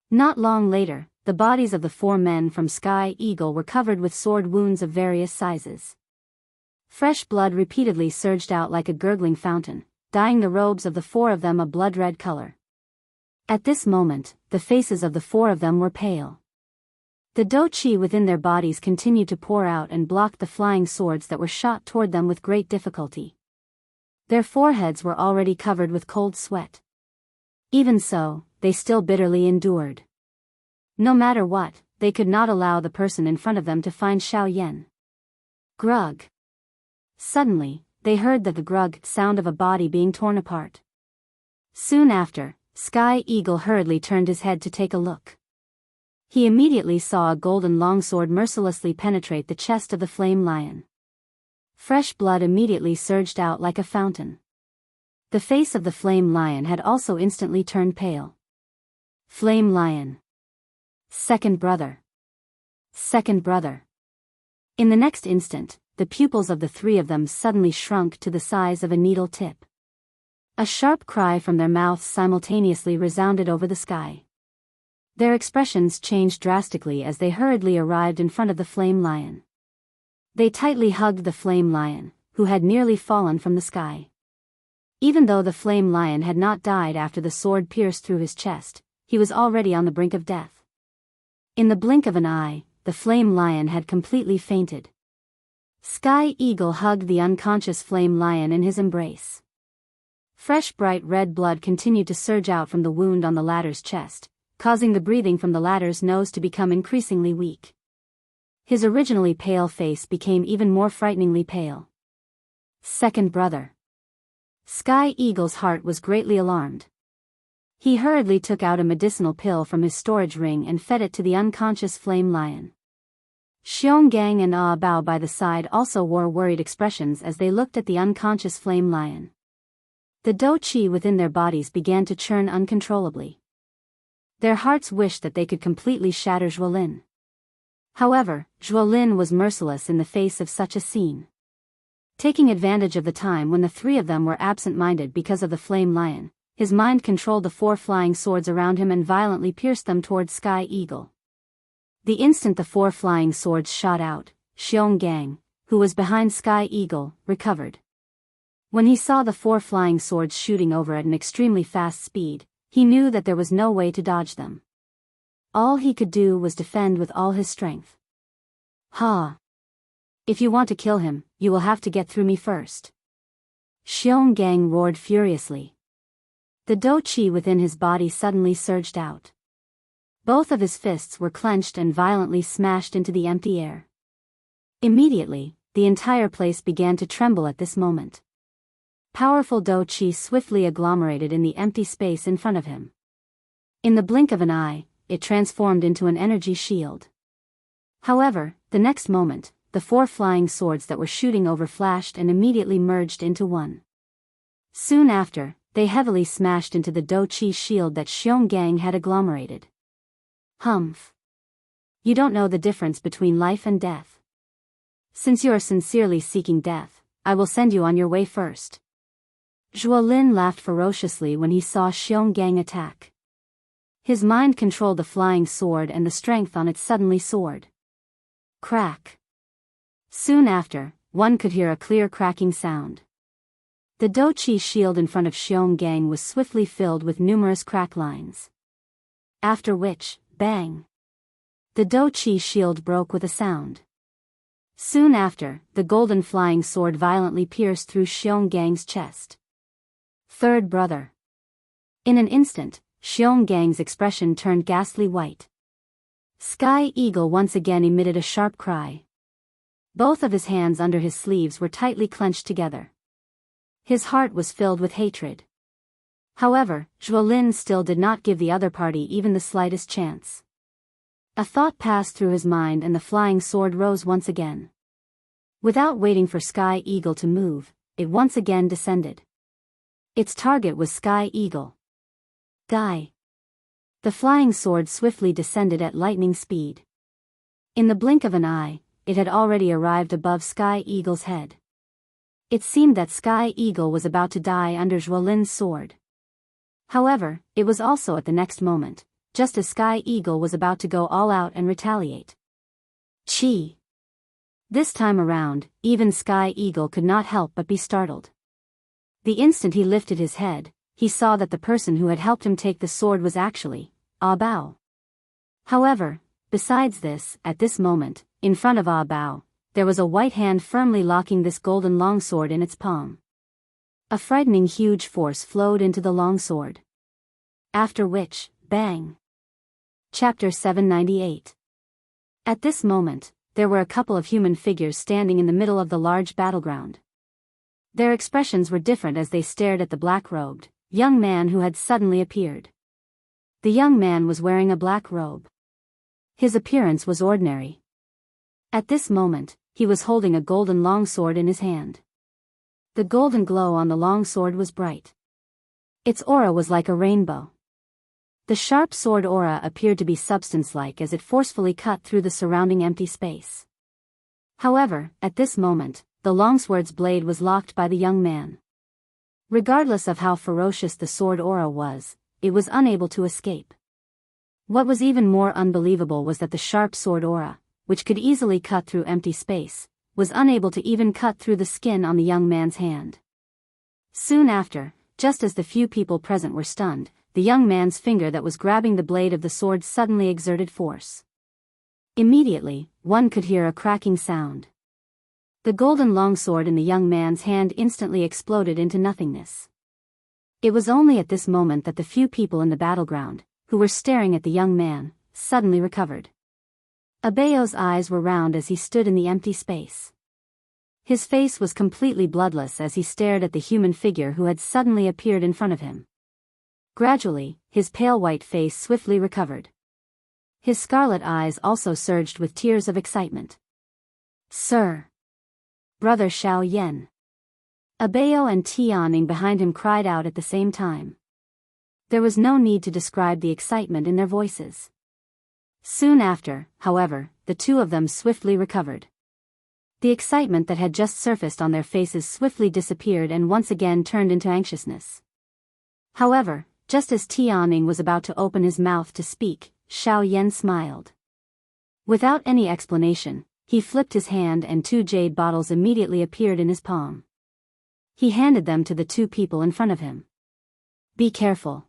Not long later, the bodies of the 4 men from Sky Eagle were covered with sword wounds of various sizes. Fresh blood repeatedly surged out like a gurgling fountain, dyeing the robes of the 4 of them a blood-red color. At this moment, the faces of the 4 of them were pale. The Do Chi within their bodies continued to pour out and blocked the flying swords that were shot toward them with great difficulty. Their foreheads were already covered with cold sweat. Even so, they still bitterly endured. No matter what, they could not allow the person in front of them to find Xiaoyan. Grug. Suddenly, they heard the grug sound of a body being torn apart. Soon after, Sky Eagle hurriedly turned his head to take a look. He immediately saw a golden longsword mercilessly penetrate the chest of the flame lion. Fresh blood immediately surged out like a fountain. The face of the flame lion had also instantly turned pale. Flame lion. Second brother. Second brother. In the next instant, the pupils of the three of them suddenly shrunk to the size of a needle tip. A sharp cry from their mouths simultaneously resounded over the sky. Their expressions changed drastically as they hurriedly arrived in front of the flame lion. They tightly hugged the flame lion, who had nearly fallen from the sky. Even though the flame lion had not died after the sword pierced through his chest, he was already on the brink of death. In the blink of an eye, the flame lion had completely fainted. Sky Eagle hugged the unconscious flame lion in his embrace. Fresh bright red blood continued to surge out from the wound on the latter's chest, causing the breathing from the latter's nose to become increasingly weak. His originally pale face became even more frighteningly pale. Second brother. Sky Eagle's heart was greatly alarmed. He hurriedly took out a medicinal pill from his storage ring and fed it to the unconscious flame lion. Xionggang and Ah Bao by the side also wore worried expressions as they looked at the unconscious flame lion. The dou qi within their bodies began to churn uncontrollably. Their hearts wished that they could completely shatter Zhuolin. However, Zhuolin was merciless in the face of such a scene. Taking advantage of the time when the three of them were absent-minded because of the flame lion, his mind controlled the 4 flying swords around him and violently pierced them towards Sky Eagle. The instant the 4 flying swords shot out, Xionggang, who was behind Sky Eagle, recovered. When he saw the 4 flying swords shooting over at an extremely fast speed, he knew that there was no way to dodge them. All he could do was defend with all his strength. Ha! If you want to kill him, you will have to get through me first. Xionggang roared furiously. The dou qi within his body suddenly surged out. Both of his fists were clenched and violently smashed into the empty air. Immediately, the entire place began to tremble at this moment. Powerful dou qi swiftly agglomerated in the empty space in front of him. In the blink of an eye, it transformed into an energy shield. However, the next moment, the 4 flying swords that were shooting over flashed and immediately merged into one. Soon after, they heavily smashed into the dou qi shield that Xionggang had agglomerated. Humph. You don't know the difference between life and death. Since you are sincerely seeking death, I will send you on your way first. Zhuolin laughed ferociously when he saw Xionggang attack. His mind controlled the flying sword and the strength on it suddenly soared. Crack. Soon after, one could hear a clear cracking sound. The dou qi shield in front of Xionggang was swiftly filled with numerous crack lines. After which, bang! The dou qi shield broke with a sound. Soon after, the golden flying sword violently pierced through Xiongang's chest. Third brother. In an instant, Xiongang's expression turned ghastly white. Sky Eagle once again emitted a sharp cry. Both of his hands under his sleeves were tightly clenched together. His heart was filled with hatred. However, Zhuolin still did not give the other party even the slightest chance. A thought passed through his mind and the flying sword rose once again. Without waiting for Sky Eagle to move, it once again descended. Its target was Sky Eagle. Die. The flying sword swiftly descended at lightning speed. In the blink of an eye, it had already arrived above Sky Eagle's head. It seemed that Sky Eagle was about to die under Zhuolin's sword. However, it was also at the next moment, just as Sky Eagle was about to go all out and retaliate. Chi! This time around, even Sky Eagle could not help but be startled. The instant he lifted his head, he saw that the person who had helped him take the sword was actually Ah Bao. However, besides this, at this moment, in front of Ah Bao, there was a white hand firmly locking this golden longsword in its palm. A frightening huge force flowed into the longsword. After which, bang! Chapter 798. At this moment, there were a couple of human figures standing in the middle of the large battleground. Their expressions were different as they stared at the black-robed young man who had suddenly appeared. The young man was wearing a black robe. His appearance was ordinary. At this moment, he was holding a golden longsword in his hand. The golden glow on the longsword was bright. Its aura was like a rainbow. The sharp sword aura appeared to be substance-like as it forcefully cut through the surrounding empty space. However, at this moment, the longsword's blade was locked by the young man. Regardless of how ferocious the sword aura was, it was unable to escape. What was even more unbelievable was that the sharp sword aura, which could easily cut through empty space, was unable to even cut through the skin on the young man's hand. Soon after, just as the few people present were stunned, the young man's finger that was grabbing the blade of the sword suddenly exerted force. Immediately, one could hear a cracking sound. The golden longsword in the young man's hand instantly exploded into nothingness. It was only at this moment that the few people in the battleground, who were staring at the young man, suddenly recovered. Abeo's eyes were round as he stood in the empty space. His face was completely bloodless as he stared at the human figure who had suddenly appeared in front of him. Gradually, his pale white face swiftly recovered. His scarlet eyes also surged with tears of excitement. "Sir! Brother Xiao Yan!" Abeo and Tianing behind him cried out at the same time. There was no need to describe the excitement in their voices. Soon after, however, the two of them swiftly recovered. The excitement that had just surfaced on their faces swiftly disappeared and once again turned into anxiousness. However, just as Tianing was about to open his mouth to speak, Xiao Yan smiled. Without any explanation, he flipped his hand and 2 jade bottles immediately appeared in his palm. He handed them to the 2 people in front of him. "Be careful.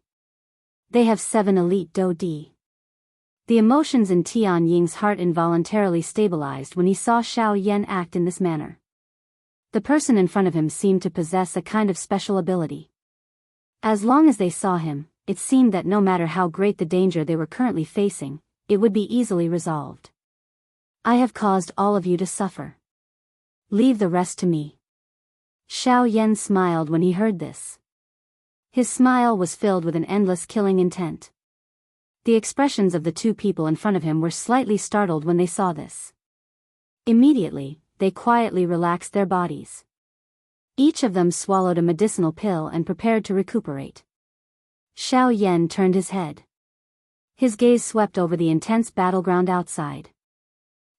They have 7 elite Do Di." The emotions in Tian Ying's heart involuntarily stabilized when he saw Xiao Yan act in this manner. The person in front of him seemed to possess a kind of special ability. As long as they saw him, it seemed that no matter how great the danger they were currently facing, it would be easily resolved. "I have caused all of you to suffer. Leave the rest to me." Xiao Yan smiled when he heard this. His smile was filled with an endless killing intent. The expressions of the 2 people in front of him were slightly startled when they saw this. Immediately, they quietly relaxed their bodies. Each of them swallowed a medicinal pill and prepared to recuperate. Xiao Yan turned his head. His gaze swept over the intense battleground outside.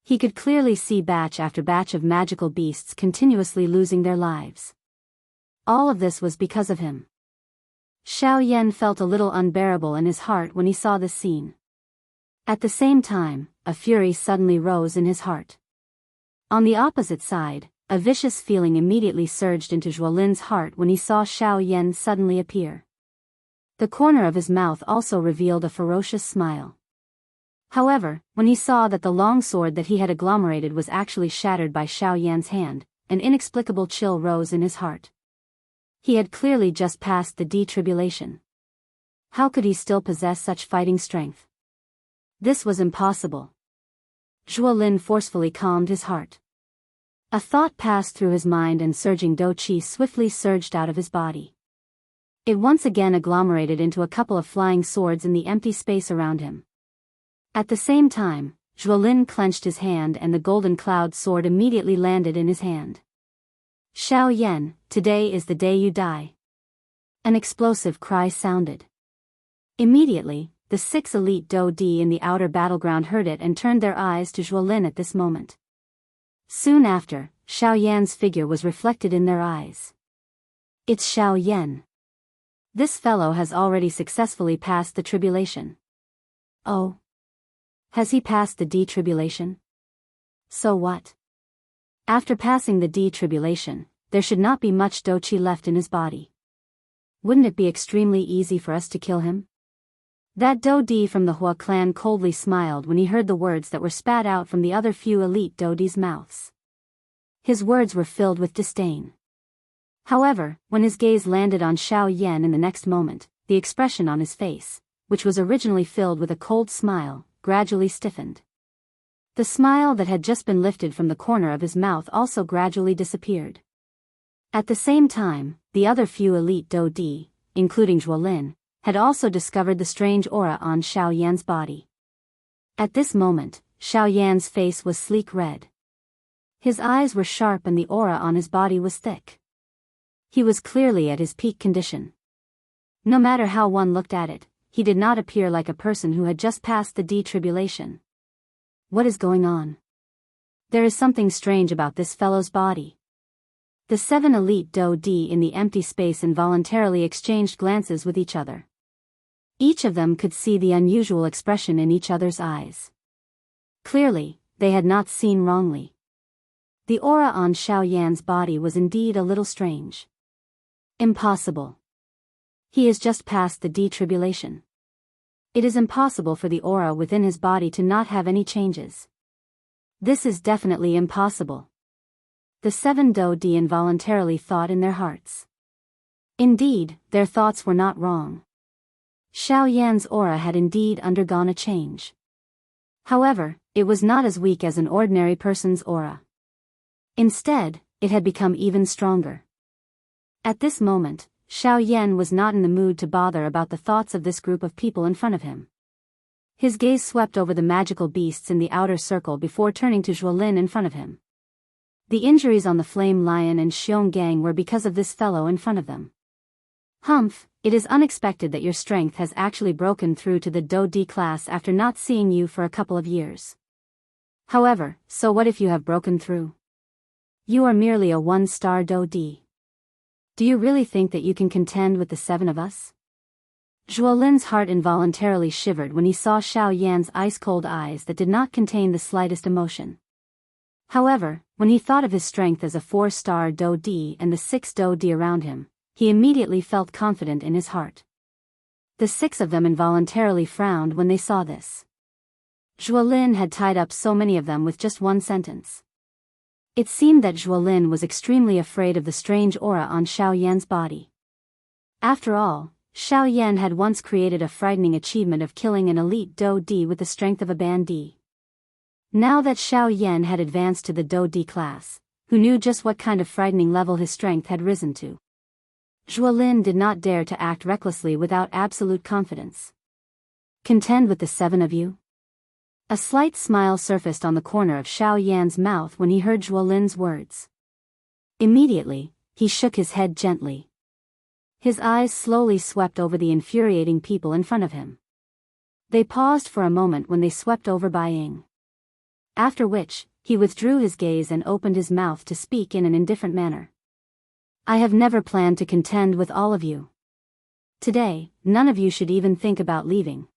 He could clearly see batch after batch of magical beasts continuously losing their lives. All of this was because of him. Xiao Yan felt a little unbearable in his heart when he saw this scene. At the same time, a fury suddenly rose in his heart. On the opposite side, a vicious feeling immediately surged into Zhuolin's heart when he saw Xiao Yan suddenly appear. The corner of his mouth also revealed a ferocious smile. However, when he saw that the long sword that he had agglomerated was actually shattered by Xiao Yan's hand, an inexplicable chill rose in his heart. He had clearly just passed the detribulation. How could he still possess such fighting strength? This was impossible. Zhuolin forcefully calmed his heart. A thought passed through his mind and surging Do Qi swiftly surged out of his body. It once again agglomerated into a couple of flying swords in the empty space around him. At the same time, Zhuolin clenched his hand and the golden cloud sword immediately landed in his hand. "Xiao Yan, today is the day you die." An explosive cry sounded. Immediately, the 6 elite Do Di in the outer battleground heard it and turned their eyes to Zhuolin at this moment. Soon after, Xiao Yan's figure was reflected in their eyes. "It's Xiao Yan. This fellow has already successfully passed the tribulation." "Oh. Has he passed the detribulation? So what? After passing the detribulation, there should not be much Do Qi left in his body. Wouldn't it be extremely easy for us to kill him?" That Do Di from the Hua clan coldly smiled when he heard the words that were spat out from the other few elite Do Di's mouths. His words were filled with disdain. However, when his gaze landed on Xiao Yan in the next moment, the expression on his face, which was originally filled with a cold smile, gradually stiffened. The smile that had just been lifted from the corner of his mouth also gradually disappeared. At the same time, the other few elite Do Di, including Zhuolin, had also discovered the strange aura on Xiao Yan's body. At this moment, Xiao Yan's face was sleek red. His eyes were sharp and the aura on his body was thick. He was clearly at his peak condition. No matter how one looked at it, he did not appear like a person who had just passed the D-tribulation. What is going on? There is something strange about this fellow's body. The 7 elite Do-D in the empty space involuntarily exchanged glances with each other. Each of them could see the unusual expression in each other's eyes. Clearly, they had not seen wrongly. The aura on Xiao Yan's body was indeed a little strange. Impossible. He is just past the D-tribulation. It is impossible for the aura within his body to not have any changes. This is definitely impossible. The 7 Do-D involuntarily thought in their hearts. Indeed, their thoughts were not wrong. Xiao Yan's aura had indeed undergone a change. However, it was not as weak as an ordinary person's aura. Instead, it had become even stronger. At this moment, Xiao Yan was not in the mood to bother about the thoughts of this group of people in front of him. His gaze swept over the magical beasts in the outer circle before turning to Zhuolin in front of him. The injuries on the Flame Lion and Xiong Gang were because of this fellow in front of them. Humph, it is unexpected that your strength has actually broken through to the Do-D class after not seeing you for a couple of years. However, so what if you have broken through? You are merely a 1-star Do-D. Do you really think that you can contend with the 7 of us? Zhuolin's heart involuntarily shivered when he saw Xiao Yan's ice-cold eyes that did not contain the slightest emotion. However, when he thought of his strength as a 4-star Do-D and the 6 Do-D around him, he immediately felt confident in his heart. The 6 of them involuntarily frowned when they saw this. Zhuolin had tied up so many of them with just one sentence. It seemed that Zhuolin was extremely afraid of the strange aura on Xiao Yan's body. After all, Xiao Yan had once created a frightening achievement of killing an elite Do-D with the strength of a Ban-D. Now that Xiao Yan had advanced to the Do-D class, who knew just what kind of frightening level his strength had risen to? Zhuolin did not dare to act recklessly without absolute confidence. Contend with the 7 of you? A slight smile surfaced on the corner of Xiao Yan's mouth when he heard Zhuolin's words. Immediately, he shook his head gently. His eyes slowly swept over the infuriating people in front of him. They paused for a moment when they swept over Bai Ying. After which, he withdrew his gaze and opened his mouth to speak in an indifferent manner. I have never planned to contend with all of you. Today, none of you should even think about leaving.